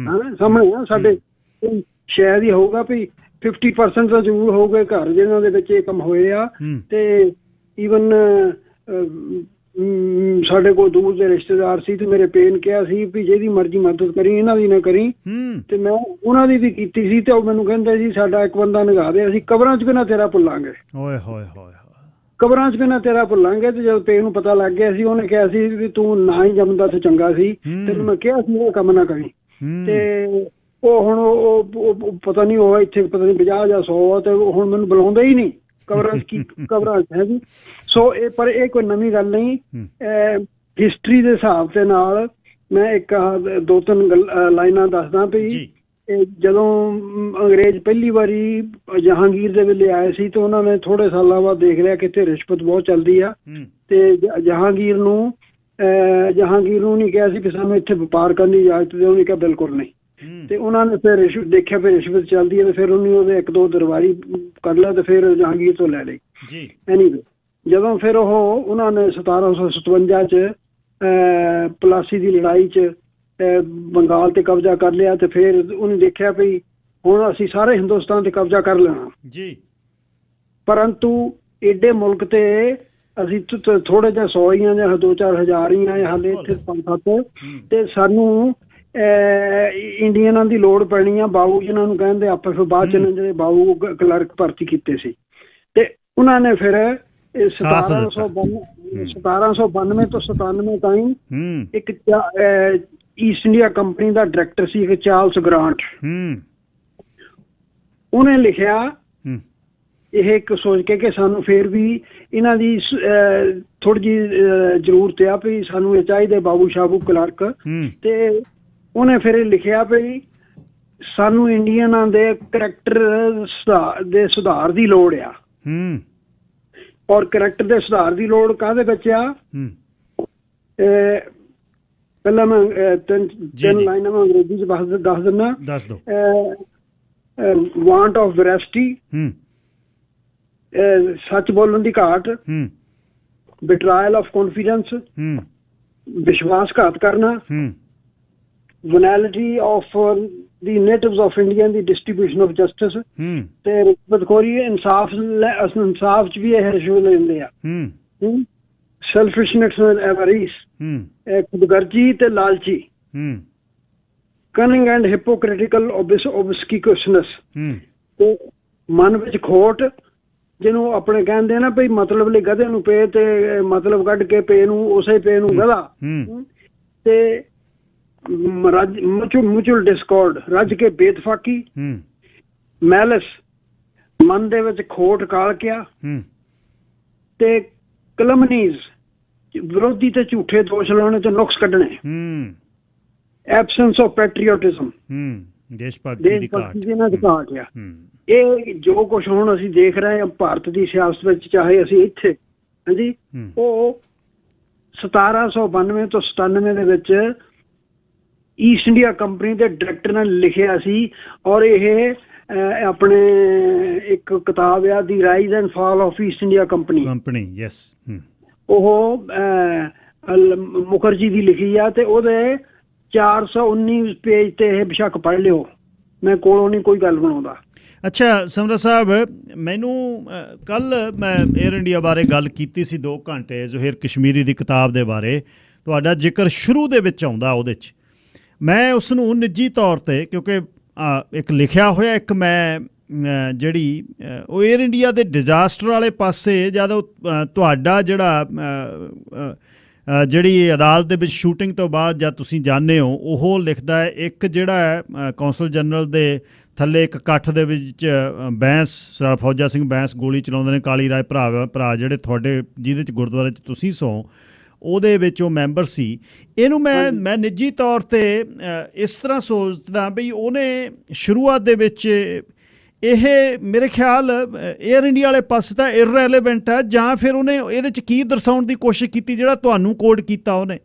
ਆ ਸਾਡੇ। ਸ਼ਾਇਦ ਹੀ ਹੋਊਗਾ ਵੀ 50% ਤਾਂ ਜ਼ਰੂਰ ਹੋਊਗਾ ਘਰ ਜਿਹਨਾਂ ਦੇ ਵਿੱਚ ਇਹ ਕੰਮ ਹੋਏ ਆ। ਤੇ ਈਵਨ ਸਾਡੇ ਕੋਲ ਦੂਰ ਦੇ ਰਿਸ਼ਤੇਦਾਰ ਸੀ ਤੇ ਮੇਰੇ ਪੇ ਨੇ ਕਿਹਾ ਸੀ ਵੀ ਜਿਹਦੀ ਮਰਜ਼ੀ ਮਦਦ ਕਰੀ, ਇਹਨਾਂ ਦੀ ਨਾ ਕਰੀ। ਤੇ ਮੈਂ ਉਹਨਾਂ ਦੀ ਵੀ ਕੀਤੀ ਸੀ ਤੇ ਉਹ ਮੈਨੂੰ ਕਹਿੰਦੇ ਸੀ ਸਾਡਾ ਇੱਕ ਬੰਦਾ ਨਿਗਾਹ ਦੇ, ਅਸੀਂ ਕਬਰਾਂ 'ਚ ਕਿਹਨਾਂ ਤੇਰਾ ਭੁੱਲਾਂਗੇ। ਓਏ ਹੋਏ ਹੋਏ, ਕਬਰਾਂ 'ਚ ਕਿਹਨਾਂ ਤੇਰਾ ਭੁੱਲਾਂਗੇ। ਤੇ ਜਦੋਂ ਪੇ ਨੂੰ ਪਤਾ ਲੱਗ ਗਿਆ ਸੀ, ਉਹਨੇ ਕਿਹਾ ਸੀ ਵੀ ਤੂੰ ਨਾ ਹੀ ਜੰਮਦਾ ਤੇ ਚੰਗਾ ਸੀ, ਤੈਨੂੰ ਮੈਂ ਕਿਹਾ ਸੀ ਇਹ ਕੰਮ ਨਾ ਕਰੀ। ਤੇ ਉਹ ਹੁਣ ਉਹ ਪਤਾ ਨਹੀਂ, ਉਹ ਇੱਥੇ ਪਤਾ ਨਹੀਂ 50 ਜਾਂ 100 ਆ ਤੇ ਹੁਣ ਮੈਨੂੰ ਬੁਲਾਉਂਦਾ ਹੀ ਨਹੀਂ ਕਬਰਾਂ 'ਚ। ਕੀ ਕਬਰਾਂ 'ਚ ਹੈ ਜੀ। ਸੋ ਪਰ ਇਹ ਕੋਈ ਨਵੀਂ ਗੱਲ ਨਹੀਂ। ਹਿਸਟਰੀ ਦੇ ਹਿਸਾਬ ਦੇ ਨਾਲ ਮੈਂ ਇੱਕ 2-3 ਲਾਈਨਾਂ ਦੱਸਦਾ ਵੀ ਜਦੋਂ ਅੰਗਰੇਜ਼ ਪਹਿਲੀ ਵਾਰੀ ਜਹਾਂਗੀਰ ਦੇ ਵੇਲੇ ਆਏ ਸੀ ਤੇ ਉਹਨਾਂ ਨੇ ਥੋੜੇ ਸਾਲਾਂ ਬਾਅਦ ਦੇਖ ਲਿਆ ਕਿ ਇੱਥੇ ਰਿਸ਼ਵਤ ਬਹੁਤ ਚੱਲਦੀ ਆ। ਤੇ ਜਹਾਂਗੀਰ ਨੂੰ ਨਹੀਂ ਕਿਹਾ ਸੀ ਕਿ ਸਾਨੂੰ ਇੱਥੇ ਵਪਾਰ ਕਰਨ ਦੀ ਇਜਾਜ਼ਤ ਦਿਓ। ਉਹਨੇ ਕਿਹਾ ਬਿਲਕੁਲ ਨਹੀਂ। ਤੇ ਉਹਨਾਂ ਨੇ ਫਿਰ ਰਿਸ਼ਵਤ ਦੇਖਿਆ, ਫਿਰ ਰਿਸ਼ਵਤ ਚੱਲਦੀ ਹੈ ਤੇ ਫਿਰ ਉਹਦੇ 1-2 ਦਰਬਾਰੀ ਕਰ ਲਿਆ ਤੇ ਫਿਰ ਜਹਾਂਗੀਰ ਤੋਂ ਲੈ ਲਈ। ਐਨੀਵੇ ਜਦੋਂ ਫਿਰ ਉਹਨਾਂ ਨੇ 1757 ਚ ਪਲਾਸੀ ਦੀ ਲੜਾਈ ਚ ਬੰਗਾਲ ਤੇ ਕਬਜ਼ਾ ਕਰ ਲਿਆ ਤੇ ਫਿਰ ਉਹਨੇ ਦੇਖਿਆ ਵੀ ਹੁਣ ਅਸੀਂ ਸਾਰੇ ਹਿੰਦੁਸਤਾਨ ਤੇ ਕਬਜ਼ਾ ਕਰ ਲੈਣਾ ਜੀ। ਪਰੰਤੂ ਏਡੇ ਮੁਲਕ ਤੇ ਅਸੀਂ ਥੋੜੇ ਜਿਹਾ 100 ਹੀ ਆ ਜਾਂ 2-4 ਹਜ਼ਾਰ ਹੀ ਆ, ਹਾਲੇ ਇੱਥੇ 5-7 ਤੇ ਸਾਨੂੰ ਇੰਡੀਅਨਾਂ ਦੀ ਲੋੜ ਪੈਣੀ ਆ। ਬਾਬੂ ਜਿਹਨਾਂ ਨੂੰ ਕਹਿੰਦੇ ਆਪਾਂ ਫਿਰ ਬਾਅਦ ਚ ਜਿਹੜੇ ਬਾਬੂ ਕਲਰਕ ਭਰਤੀ ਕੀਤੇ ਸੀ ਤੇ ਉਹਨਾਂ ਨੇ ਫਿਰ 1792 ਤੋਂ 97 ਤਾਈਂ ਇੱਕ ਈਸਟ ਇੰਡੀਆ ਕੰਪਨੀ ਦਾ ਡਾਇਰੈਕਟਰ ਸੀ ਇੱਕ ਚਾਰਲਸ ਗ੍ਰਾਂਟ। ਉਹਨੇ ਲਿਖਿਆ ਇਹ ਇੱਕ ਸੋਚ ਕੇ ਕਿ ਸਾਨੂੰ ਫਿਰ ਵੀ ਇਹਨਾਂ ਦੀ ਥੋੜੀ ਜਿਹੀ ਜ਼ਰੂਰਤ ਆ ਵੀ ਸਾਨੂੰ ਇਹ ਚਾਹੀਦੇ ਬਾਬੂ ਸ਼ਾਬੂ ਕਲਰਕ। ਤੇ ਉਹਨੇ ਫਿਰ ਇਹ ਲਿਖਿਆ ਵੀ ਸਾਨੂੰ ਇੰਡੀਅਨਾਂ ਦੇ ਕਰੈਕਟਰ ਦੇ ਸੁਧਾਰ ਦੀ ਲੋੜ ਆ। ਔਰ ਕਰੈਕਟਰ ਦੇ ਸੁਧਾਰ ਦੀ ਲੋੜ ਕਾਹਦੇ ਵਿੱਚ ਆ? ਪਹਿਲਾਂ ਮੈਂ 3 ਲਾਈਨਾਂ ਮੈਂ ਅੰਗਰੇਜ਼ੀ ਚ ਦੱਸ ਦਿੰਦਾ। ਵਾਂਟ ਆਫ ਵੈਰਾਸਿਟੀ, ਸੱਚ ਬੋਲਣ ਦੀ ਘਾਟ, ਬਿਟਰਾਇਲ ਆਫ ਕੌਨਫੀਡੈਂਸ, ਵਿਸ਼ਵਾਸਘਾਤ ਕਰਨਾ, venality of the natives of India, the distribution of justice ਤੇ ਰਿਸ਼ਵਤਖੋਰੀ। ਇਨਸਾਫ ਚ ਵੀ ਇਹ ਰਿਸ਼ਵਤ ਲੈਂਦੇ ਆ। ਸੈਲਫਿਸ਼ਨੈਸ, ਐਵਰੀਸ, ਖੁਦਗਰਜੀ ਤੇ ਲਾਲਚੀ, ਕਨਿੰਗ ਐਂਡ ਹਿਪੋਕ੍ਰਿਟੀਕਲ ਓਬਸਕਿਊਸਨੈਸ ਤੇ ਮਨ ਵਿੱਚ ਖੋਟ, ਜਿਹਨੂੰ ਆਪਣੇ ਕਹਿੰਦੇ ਨਾ ਭਈ ਮਤਲਬ ਲਈ ਗਧੇ ਨੂੰ ਪੇ ਤੇ ਮਤਲਬ ਕੱਢ ਕੇ ਪੇ ਨੂੰ ਉਸੇ ਪੇ ਨੂੰ ਗਧਾ। ਤੇ ਮਿਊਚੁਅਲ ਡਿਸਕੋਰਡ, ਰੱਜ ਕੇ ਬੇਤਫਾਕੀ, ਮੈਲਿਸ, ਮਨ ਦੇ ਵਿੱਚ ਖੋਟ ਕਾਲਕਿਆ ਤੇ ਕਲਮਨੀਜ਼, ਵਿਰੋਧੀ ਤੇ ਝੂਠੇ ਦੋਸ਼ ਲਾਉਣੇ ਤੇ ਨੁਕਸ ਕੱਢਣੇ। ਐਬਸੈਂਸ ਆਫ ਪੈਟਰੀਓਟਿਜ਼ਮ, ਦੇਸ਼ ਭਗਤੀ ਦੀ ਘਾਟ ਆ। ਇਹ ਜੋ ਕੁਛ ਹੁਣ ਅਸੀਂ ਦੇਖ ਰਹੇ ਹਾਂ ਭਾਰਤ ਦੀ ਸਿਆਸਤ ਵਿੱਚ, ਚਾਹੇ ਅਸੀਂ ਇੱਥੇ ਹਾਂਜੀ, ਉਹ 1792 ਤੋਂ 97 ਦੇ ਵਿੱਚ ਈਸਟ ਇੰਡੀਆ ਕੰਪਨੀ ਦੇ ਡਾਇਰੈਕਟਰ ਨੇ ਲਿਖਿਆ ਸੀ। ਔਰ ਇਹ ਆਪਣੇ ਇੱਕ ਕਿਤਾਬ ਆ the rise and fall of East India Company. ਉਹ ਮੁਖਰਜੀ ਦੀ ਲਿਖੀ ਆ ਤੇ ਉਹਦੇ 419 ਪੇਜ ਤੇ ਇਹ ਬੇਸ਼ੱਕ ਪੜ੍ਹ ਲਿਓ, ਮੈਂ ਕੋਲੋਂ ਨਹੀਂ ਕੋਈ ਗੱਲ ਬਣਾਉਂਦਾ। ਅੱਛਾ ਸਮਰਾ ਸਾਹਿਬ, ਮੈਨੂੰ ਕੱਲ ਮੈਂ ਏਅਰ ਇੰਡੀਆ ਬਾਰੇ ਗੱਲ ਕੀਤੀ ਸੀ 2 ਘੰਟੇ, ਜ਼ੁਹੇਰ ਕਸ਼ਮੀਰੀ ਦੀ ਕਿਤਾਬ ਦੇ ਬਾਰੇ ਤੁਹਾਡਾ ਜ਼ਿਕਰ ਸ਼ੁਰੂ ਦੇ ਵਿੱਚ ਆਉਂਦਾ, ਉਹਦੇ 'ਚ ਮੈਂ ਉਸ ਨੂੰ ਨਿੱਜੀ ਤੌਰ 'ਤੇ, ਕਿਉਂਕਿ ਇੱਕ ਲਿਖਿਆ ਹੋਇਆ, ਇੱਕ ਮੈਂ ਜਿਹੜੀ ਉਹ ਏਅਰ ਇੰਡੀਆ ਦੇ ਡਿਜ਼ਾਸਟਰ ਵਾਲੇ ਪਾਸੇ ਜਦ ਤੁਹਾਡਾ ਜਿਹੜਾ ਜਿਹੜੀ ਅਦਾਲਤ ਦੇ ਵਿੱਚ ਸ਼ੂਟਿੰਗ ਤੋਂ ਬਾਅਦ ਜਦ ਤੁਸੀਂ ਜਾਂਦੇ ਹੋ, ਉਹ ਲਿਖਦਾ ਹੈ ਇੱਕ ਜਿਹੜਾ ਹੈ ਕੌਂਸਲ ਜਨਰਲ ਦੇ ਥੱਲੇ ਇੱਕ ਇਕੱਠ ਦੇ ਵਿੱਚ ਬੈਂਸ, ਸਰਦਾਰ ਫੌਜਾ ਸਿੰਘ ਬੈਂਸ ਗੋਲੀ ਚਲਾਉਂਦੇ ਨੇ, ਕਾਲੀ ਰਾਏ ਭਰਾ ਜਿਹੜੇ ਤੁਹਾਡੇ ਜਿਹਦੇ 'ਚ ਗੁਰਦੁਆਰੇ 'ਚ ਤੁਸੀਂ ਸੋ, ਉਹਦੇ ਵਿੱਚ ਉਹ ਮੈਂਬਰ ਸੀ। ਇਹਨੂੰ ਮੈਂ ਨਿੱਜੀ ਤੌਰ 'ਤੇ ਇਸ ਤਰ੍ਹਾਂ ਸੋਚਦਾ ਵੀ ਉਹਨੇ ਸ਼ੁਰੂਆਤ ਦੇ ਵਿੱਚ ਇਹ ਮੇਰੇ ਖਿਆਲ ਏਅਰ ਇੰਡੀਆ ਵਾਲੇ ਪਾਸੇ ਤਾਂ ਇਰਰੈਲੇਵੈਂਟ ਹੈ, ਜਾਂ ਫਿਰ ਉਹਨੇ ਇਹਦੇ 'ਚ ਕੀ ਦਰਸਾਉਣ ਦੀ ਕੋਸ਼ਿਸ਼ ਕੀਤੀ ਜਿਹੜਾ ਤੁਹਾਨੂੰ ਕੋਡ ਕੀਤਾ ਉਹਨੇ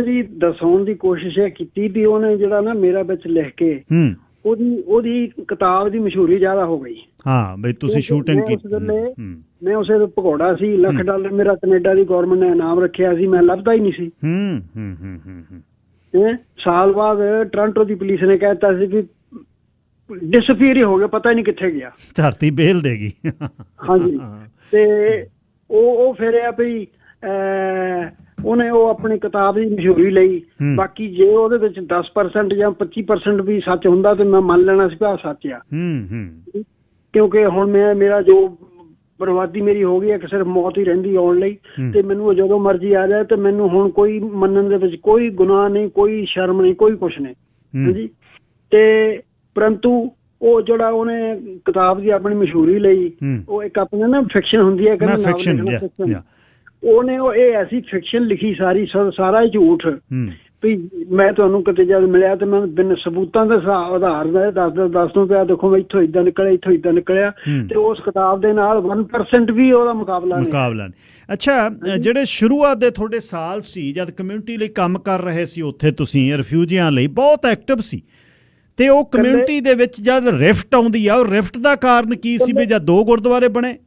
ਜੀ ਦਰਸਾਉਣ ਦੀ ਕੋਸ਼ਿਸ਼ ਇਹ ਕੀਤੀ ਵੀ ਉਹਨੇ ਜਿਹੜਾ ਨਾ ਮੇਰਾ ਵਿੱਚ ਲਿਖ ਕੇ ਉਹਦੀ ਕਿਤਾਬ ਦੀ ਮਸ਼ਹੂਰੀ ਜ਼ਿਆਦਾ ਹੋ ਗਈ। ਹਾਂ ਬਈ ਤੁਸੀਂ ਸ਼ੂਟਿੰਗ ਕੀਤੀ। ਮੈਂ ਉਸੇ ਤੋਂ ਭਗੌੜਾ ਸੀ, $1,00,000 ਮੇਰਾ ਕੈਨੇਡਾ ਦੀ ਗਵਰਨਮੈਂਟ ਨੇ ਇਨਾਮ ਰੱਖਿਆ ਸੀ, ਮੈਂ ਲੱਭਦਾ ਹੀ ਨਹੀਂ ਸੀ। ਸਾਲ ਬਾਅਦ ਟੋਰਾਂਟੋ ਦੀ ਪੁਲਿਸ ਨੇ ਕਹਿਤਾ ਸੀ ਕਿ ਡਿਸਅਪੀਅਰ ਹੀ ਹੋ ਗਿਆ, ਪਤਾ ਹੀ ਨਹੀਂ ਕਿੱਥੇ ਗਿਆ, ਧਰਤੀ ਬੇਲ ਦੇਗੀ। ਹਾਂਜੀ, ਤੇ ਉਹ ਫਿਰ ਇਹ ਵੀ ਉਹਨੇ ਉਹ ਆਪਣੀ ਕਿਤਾਬ ਦੀ ਮਸ਼ਹੂਰੀ ਲਈ। ਬਾਕੀ ਜੇ ਉਹਦੇ ਵਿੱਚ 10% ਜਾਂ 25% ਵੀ ਸੱਚ ਹੁੰਦਾ ਤੇ ਮੈਂ ਮੰਨ ਲੈਣਾ ਸੀ ਕਿ ਆਹ ਸੱਚ ਆ, ਕਿਉਂਕਿ ਹੁਣ ਮੇਰਾ ਜੋ ਬਰਬਾਦੀ ਮੇਰੀ ਹੋ ਗਈ ਹੈ ਕਿ ਸਿਰਫ ਮੌਤ ਹੀ ਰਹਿੰਦੀ ਆਉਣ ਲਈ, ਤੇ ਮੈਨੂੰ ਜਦੋਂ ਮਰਜ਼ੀ ਆ ਜਾਏ ਤੇ ਮੈਨੂੰ ਹੁਣ ਕੋਈ ਮੰਨਣ ਦੇ ਵਿੱਚ ਕੋਈ ਗੁਨਾਹ ਨਹੀਂ, ਕੋਈ ਸ਼ਰਮ ਨਹੀਂ, ਕੋਈ ਕੁਛ ਨਹੀਂ। ਹਾਂਜੀ, ਤੇ ਪਰੰਤੂ ਉਹ ਜਿਹੜਾ ਉਹਨੇ ਕਿਤਾਬ ਦੀ ਆਪਣੀ ਮਸ਼ਹੂਰੀ ਲਈ, ਉਹ ਇੱਕ ਆਪਣੀ ਨਾ ਫਿਕਸ਼ਨ ਹੁੰਦੀ ਹੈ, ਉਹਨੇ ਇਹ ਐਸੀ ਫਿਕਸ਼ਨ ਲਿਖੀ ਸਾਰਾ ਹੀ ਝੂਠ, ਵੀ ਮੈਂ ਤੁਹਾਨੂੰ ਕਿਤੇ ਜਦ ਮਿਲਿਆ ਤੇ ਮੈਂ ਬਿਨ ਸਬੂਤਾਂ ਦੇ ਆਧਾਰ ਦਾ ਦੱਸਦਾ ਪਿਆ, ਦੇਖੋ ਮੈਂ ਇੱਥੋਂ ਏਦਾਂ ਨਿਕਲਿਆ, ਇੱਥੋਂ ਏਦਾਂ ਨਿਕਲਿਆ, ਤੇ ਉਸ ਕਿਤਾਬ ਦੇ ਨਾਲ 1% ਵੀ ਉਹਦਾ ਮੁਕਾਬਲਾ ਨਹੀਂ। ਅੱਛਾ, ਜਿਹੜੇ ਸ਼ੁਰੂਆਤ ਦੇ ਤੁਹਾਡੇ ਸਾਲ ਸੀ ਜਦ ਕਮਿਊਨਿਟੀ ਲਈ ਕੰਮ ਕਰ ਰਹੇ ਸੀ, ਉੱਥੇ ਤੁਸੀਂ ਰਿਫਿਊਜੀਆਂ ਲਈ ਬਹੁਤ ਐਕਟਿਵ ਸੀ, ਤੇ ਉਹ ਕਮਿਊਨਿਟੀ ਦੇ ਵਿੱਚ ਜਦ ਰਿਫਟ ਆਉਂਦੀ ਆ, ਉਹ ਰਿਫਟ ਦਾ ਕਾਰਨ ਕੀ ਸੀ ਵੀ ਜਦ 2 ਗੁਰਦੁਆਰੇ ਬਣੇ?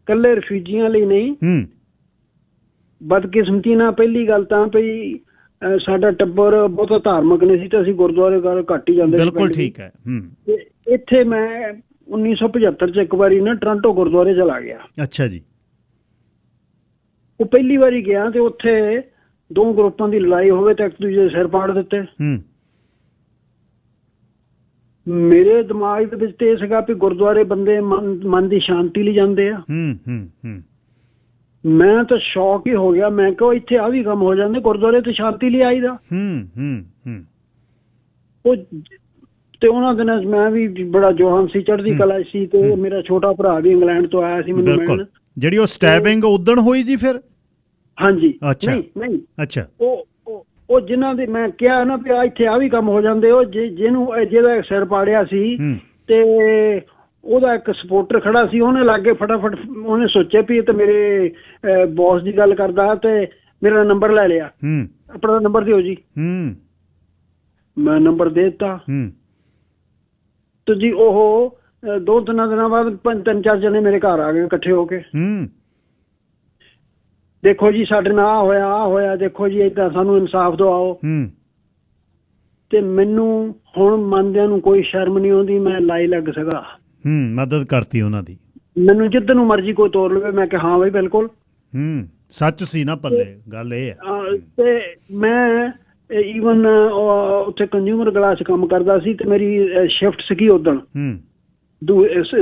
ਕੱਲੇ ਰਿਫਿਊਜੀਆਂ ਲਈ ਨਹੀਂ, ਬਦਕਿਸਮਤੀ ਨਾਲ ਪਹਿਲੀ ਗੱਲ ਤਾਂ ਵੀ ਸਾਡਾ ਟੱਬਰ ਬਹੁਤਾ ਧਾਰਮਿਕ ਨਹੀਂ ਸੀ ਤੇ ਅਸੀਂ ਗੁਰਦੁਆਰੇ ਘੱਟ ਹੀ ਜਾਂਦੇ ਸੀ। ਬਿਲਕੁਲ ਠੀਕ ਹੈ। ਇੱਥੇ ਮੈਂ 1975 ਚ ਇੱਕ ਵਾਰੀ ਨਾ ਟੋਰਾਂਟੋ ਗੁਰਦੁਆਰੇ ਚਲਾ ਗਿਆ। ਅੱਛਾ ਜੀ। ਉਹ ਪਹਿਲੀ ਵਾਰੀ ਗਿਆ ਤੇ ਉੱਥੇ 2 ਗਰੁੱਪਾਂ ਦੀ ਲੜਾਈ ਹੋਵੇ ਤੇ ਇੱਕ ਦੂਜੇ ਦੇ ਸਿਰ ਪਾੜ ਦਿੱਤੇ। ਮੇਰੇ ਦਿਮਾਗ ਦੇ ਵਿੱਚ ਤੇ ਇਹ ਸੀਗਾ ਵੀ ਗੁਰਦੁਆਰੇ ਬੰਦੇ ਮਨ ਦੀ ਸ਼ਾਂਤੀ ਲਈ ਜਾਂਦੇ ਆ। ਮੈਂ ਤਾਂ ਸ਼ੌਕ ਹੀ ਹੋ ਗਿਆ, ਮੈਂ ਕਿਹਾ ਇੱਥੇ ਆ ਵੀ ਕੰਮ ਹੋ ਜਾਂਦੇ, ਗੁਰਦੁਆਰੇ ਤੇ ਸ਼ਾਂਤੀ ਲਈ ਆਈਦਾ। ਉਹ ਤੇ ਉਹਨਾਂ ਦਿਨਾਂ ਮੈਂ ਵੀ ਬੜਾ ਜਵਾਨ ਸੀ, ਚੜ੍ਹਦੀ ਕਲਾ ਸੀ, ਤੇ ਮੇਰਾ ਛੋਟਾ ਭਰਾ ਵੀ ਇੰਗਲੈਂਡ ਤੋਂ ਆਇਆ ਸੀ ਮੈਨੂੰ ਮਿਲਣ। ਜਿਹੜੀ ਉਹ ਸਟੈਬਿੰਗ ਉਦਣ ਹੋਈ ਜੀ ਫਿਰ? ਹਾਂਜੀ। ਨਹੀਂ ਅੱਛਾ, ਉਹ ਜਿਨ੍ਹਾਂ ਦੇ ਮੈਂ ਕਿਹਾ ਨਾ ਵੀ ਇੱਥੇ ਆ ਵੀ ਕੰਮ ਹੋ ਜਾਂਦੇ, ਉਹ ਜਿਹਦਾ ਸਿਰ ਪਾੜਿਆ ਸੀ ਤੇ ਉਹਦਾ ਇੱਕ ਸਪੋਰਟਰ ਖੜਾ ਸੀ, ਉਹਨੇ ਲਾਗੇ ਫਟਾਫਟ ਉਹਨੇ ਸੋਚਿਆ ਵੀ ਇਹ ਤਾਂ ਮੇਰੇ ਬੌਸ ਦੀ ਗੱਲ ਕਰਦਾ, ਤੇ ਮੇਰਾ ਨੰਬਰ ਲੈ ਲਿਆ, ਆਪਣਾ ਨੰਬਰ ਦਿਓ ਜੀ। ਮੈਂ ਨੰਬਰ ਦੇ ਦਿੱਤਾ ਤੇ ਜੀ ਉਹ 2-3 ਦਿਨਾਂ ਬਾਅਦ 3-4 ਜਣੇ ਮੇਰੇ ਘਰ ਆ ਗਏ ਇਕੱਠੇ ਹੋ ਕੇ। ਦੇਖੋ ਜੀ ਸਾਡੇ ਨਾਲ ਆ ਹੋਇਆ, ਦੇਖੋ ਜੀ ਏਦਾਂ ਸਾਨੂੰ ਇਨਸਾਫ ਦਿਵਾਓ। ਤੇ ਮੈਨੂੰ ਹੁਣ ਮੰਨਦਿਆਂ ਨੂੰ ਕੋਈ ਸ਼ਰਮ ਨਹੀਂ ਆਉਂਦੀ, ਮੈਂ ਲਾਈ ਲੱਗ ਸਕਾਂ। ਮਦਦ ਕਰਤੀ ਉਹਨਾਂ ਦੀ, ਮੈਨੂੰ ਜਿੱਦ ਨੂੰ ਮਰਜ਼ੀ ਕੋਈ ਤੋੜ ਲਵੇ, ਮੈਂ ਕਿਹਾ ਹਾਂ ਬਈ ਬਿਲਕੁਲ ਸੱਚ ਸੀ ਨਾ ਪੱਲੇ, ਗੱਲ ਇਹ ਹੈ। ਤੇ ਮੈਂ ਈਵਨ ਉੱਥੇ ਕੰਜ਼ਿਊਮਰ ਗਲਾਸ ਕੰਮ ਕਰਦਾ ਸੀ ਤੇ ਮੇਰੀ ਸ਼ਿਫਟ ਸੀਗੀ ਉਦਣ।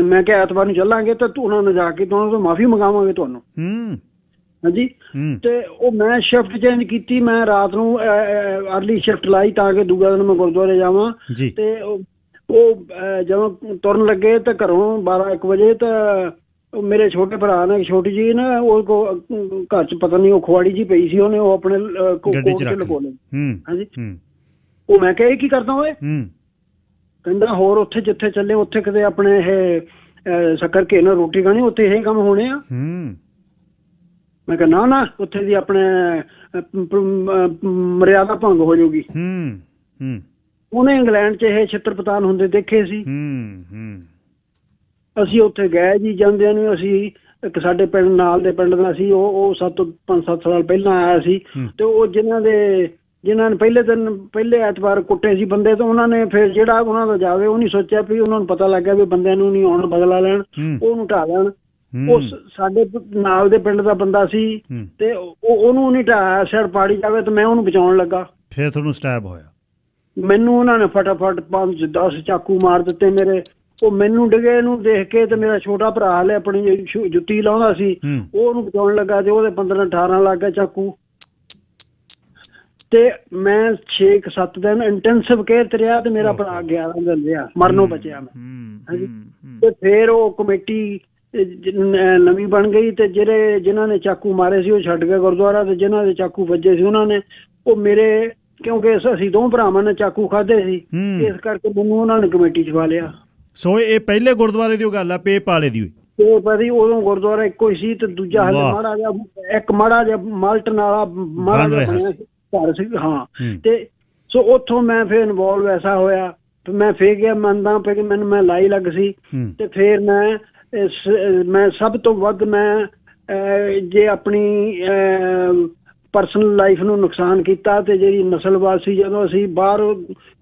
ਮੈਂ ਕਿਹਾ ਐਤਵਾਰ ਨੂੰ ਚੱਲਾਂਗੇ ਤਾਂ ਉਹਨਾਂ ਨੇ ਜਾ ਕੇ ਤੁਹਾਨੂੰ ਤੋਂ ਮਾਫੀ ਮੰਗਾਵਾਂਗੇ ਤੁਹਾਨੂੰ। ਹਾਂਜੀ, ਤੇ ਉਹ ਮੈਂ ਸ਼ਿਫਟ ਚੇਂਜ ਕੀਤੀ, ਮੈਂ ਰਾਤ ਨੂੰ ਅਰਲੀ ਸ਼ਿਫਟ ਲਾਈ ਤਾਂ ਕਿ ਦੂਜਾ ਦਿਨ ਮੈਂ ਗੁਰਦੁਆਰੇ ਜਾਵਾਂ। ਤੇ ਉਹ ਜਦੋਂ ਤੁਰਨ ਲੱਗੇ ਤਾਂ ਘਰੋਂ 12-1 ਵਜੇ ਤਾਂ ਮੇਰੇ ਛੋਟੇ ਭਰਾ ਨੇ ਛੋਟੀ ਜੀ ਨਾ ਉਹ ਘਰ ਚ ਪਤਾ ਨਹੀਂ ਉਹ ਖੁਆੜੀ ਜੀ ਪਈ ਸੀ, ਉਹਨੇ ਉਹ ਆਪਣੇ ਕੋਟ ਚ ਲਗੋ ਲਈ। ਹਾਂਜੀ, ਉਹ ਮੈਂ ਕਿਹਾ ਇਹ ਕੀ ਕਰਦਾ ਓਏ? ਕਹਿੰਦਾ ਹੋਰ ਉੱਥੇ ਜਿੱਥੇ ਚੱਲੇ ਉੱਥੇ ਕਿਤੇ ਆਪਣੇ ਇਹ ਸ਼ੱਕਰ ਘੇ ਨਾਲ ਰੋਟੀ ਖਾਣੀ, ਉੱਥੇ ਇਹ ਕੰਮ ਹੋਣੇ ਆ। ਮੈਂ ਕਿਹਾ ਨਾ ਉੱਥੇ ਦੀ ਆਪਣੇ ਮਰਿਆਦਾ ਭੰਗ ਹੋ ਜਾਊਗੀ। ਉਹਨੇ ਇੰਗਲੈਂਡ ਚ ਇਹ ਛਿੱਤਰ-ਪਤਾਨ ਹੁੰਦੇ ਦੇਖੇ ਸੀ। ਅਸੀਂ ਉੱਥੇ ਗਏ ਜੀ, ਜਾਂਦਿਆਂ ਨੂੰ ਅਸੀਂ ਇੱਕ ਸਾਡੇ ਪਿੰਡ ਨਾਲ ਦੇ ਪਿੰਡ ਦਾ ਸੀ, ਉਹ 5-7 ਸਾਲ ਪਹਿਲਾਂ ਆਇਆ ਸੀ, ਤੇ ਉਹ ਜਿਨ੍ਹਾਂ ਦੇ ਜਿਨ੍ਹਾਂ ਨੇ ਪਹਿਲੇ ਐਤਵਾਰ ਕੁੱਟੇ ਸੀ ਬੰਦੇ, ਤਾਂ ਉਹਨਾਂ ਨੇ ਫਿਰ ਜਿਹੜਾ ਉਹਨਾਂ ਦਾ ਜਾਵੇ, ਉਹ ਨਹੀਂ ਸੋਚਿਆ ਵੀ ਉਹਨਾਂ ਨੂੰ ਪਤਾ ਲੱਗ ਗਿਆ ਵੀ ਬੰਦਿਆਂ ਨੂੰ ਨਹੀਂ ਆਉਣ ਬਦਲਾ ਲੈਣ, ਉਹਨੂੰ ਢਾਹ ਲੈਣ। ਉਹ ਸਾਡੇ ਨਾਲ ਦੇ ਪਿੰਡ ਦਾ ਬੰਦਾ ਸੀ ਤੇ ਉਹਨੂੰ ਨਹੀਂ ਢਾਇਆ, ਸਿਰ ਪਾੜੀ ਜਾਵੇ, ਤੇ ਮੈਂ ਉਹਨੂੰ ਬਚਾਉਣ ਲੱਗਾ, ਫਿਰ ਤੁਹਾਨੂੰ ਸਟੈਬ ਹੋਇਆ। ਮੈਨੂੰ ਉਹਨਾਂ ਨੇ ਫਟਾਫਟ 5-10 ਚਾਕੂ ਮਾਰ ਦਿੱਤੇ ਮੇਰੇ। ਉਹ ਮੈਨੂੰ ਡਿੱਗੇ ਨੂੰ ਦੇਖ ਕੇ ਤੇ ਮੇਰਾ ਛੋਟਾ ਭਰਾ ਹਲੇ ਆਪਣੀ ਜੁੱਤੀ ਲਾਉਂਦਾ ਸੀ, ਉਹ ਉਹਨੂੰ ਬਚਾਉਣ ਲੱਗਾ ਤੇ ਉਹਦੇ 15-18 ਲੱਗ ਗਿਆ ਚਾਕੂ। ਤੇ ਮੈਂ 6-7 ਦਿਨ ਇੰਟੈਂਸਿਵ ਕੇਅਰ ਤੇ ਰਿਹਾ ਤੇ ਮੇਰਾ ਭਰਾ 11 ਦਿਨ ਰਿਹਾ, ਮਰਨੋਂ ਬਚਿਆ ਮੈਂ। ਤੇ ਫਿਰ ਉਹ ਕਮੇਟੀ ਨਵੀਂ ਬਣ ਗਈ ਤੇ ਜਿਨ੍ਹਾਂ ਨੇ ਚਾਕੂ ਮਾਰੇ ਸੀ ਉਹ ਛੱਡ ਗਏ ਗੁਰਦੁਆਰਾ, ਤੇ ਜਿਨ੍ਹਾਂ ਦੇ ਚਾਕੂ ਵੱਜੇ ਸੀ ਉਹਨਾਂ ਨੇ, ਉਹ ਮੇਰੇ, ਕਿਉਂਕਿ ਅਸੀਂ 2 ਭਰਾਵਾਂ ਨੇ ਚਾਕੂ ਖਾਧੇ ਸੀ, ਇਸ ਕਰਕੇ ਮੈਨੂੰ ਉਹਨਾਂ ਨੇ ਕਮੇਟੀ 'ਚ ਪਾ ਲਿਆ। ਸੋ ਇਹ ਪਹਿਲੇ ਗੁਰਦੁਆਰੇ ਦੀ ਗੱਲ ਆ, ਪੇਪ ਵਾਲੇ ਦੀ ਹੋਈ। ਪੇਪ ਦੀ ਉਦੋਂ ਗੁਰਦੁਆਰਾ ਇੱਕੋ ਹੀ ਸੀ, ਤੇ ਦੂਜਾ ਹਲੇ ਮਾੜਾ ਜਿਹਾ ਮਾਲਟਨ ਵਾਲਾ ਮਾੜਾ ਜਿਹਾ ਬਣਿਆ ਘਰ ਸੀ। ਹਾਂ, ਤੇ ਸੋ ਉੱਥੋਂ ਮੈਂ ਫਿਰ ਇਨਵੋਲਵ ਐਸਾ ਹੋਇਆ, ਮੈਂ ਫੇਰ ਗਿਆ, ਮੰਨਦਾ ਕਿ ਮੈਂ ਲਾਈ ਲੱਗ ਸੀ। ਤੇ ਫਿਰ ਮੈਂ ਸਭ ਤੋਂ ਵੱਧ ਮੈਂ ਜੇ ਆਪਣੀ ਪਰਸਨਲ ਲਾਈਫ ਨੂੰ ਨੁਕਸਾਨ ਕੀਤਾ, ਤੇ ਜਿਹੜੀ ਨਸਲਵਾਦ ਸੀ, ਜਦੋਂ ਅਸੀਂ ਬਾਹਰ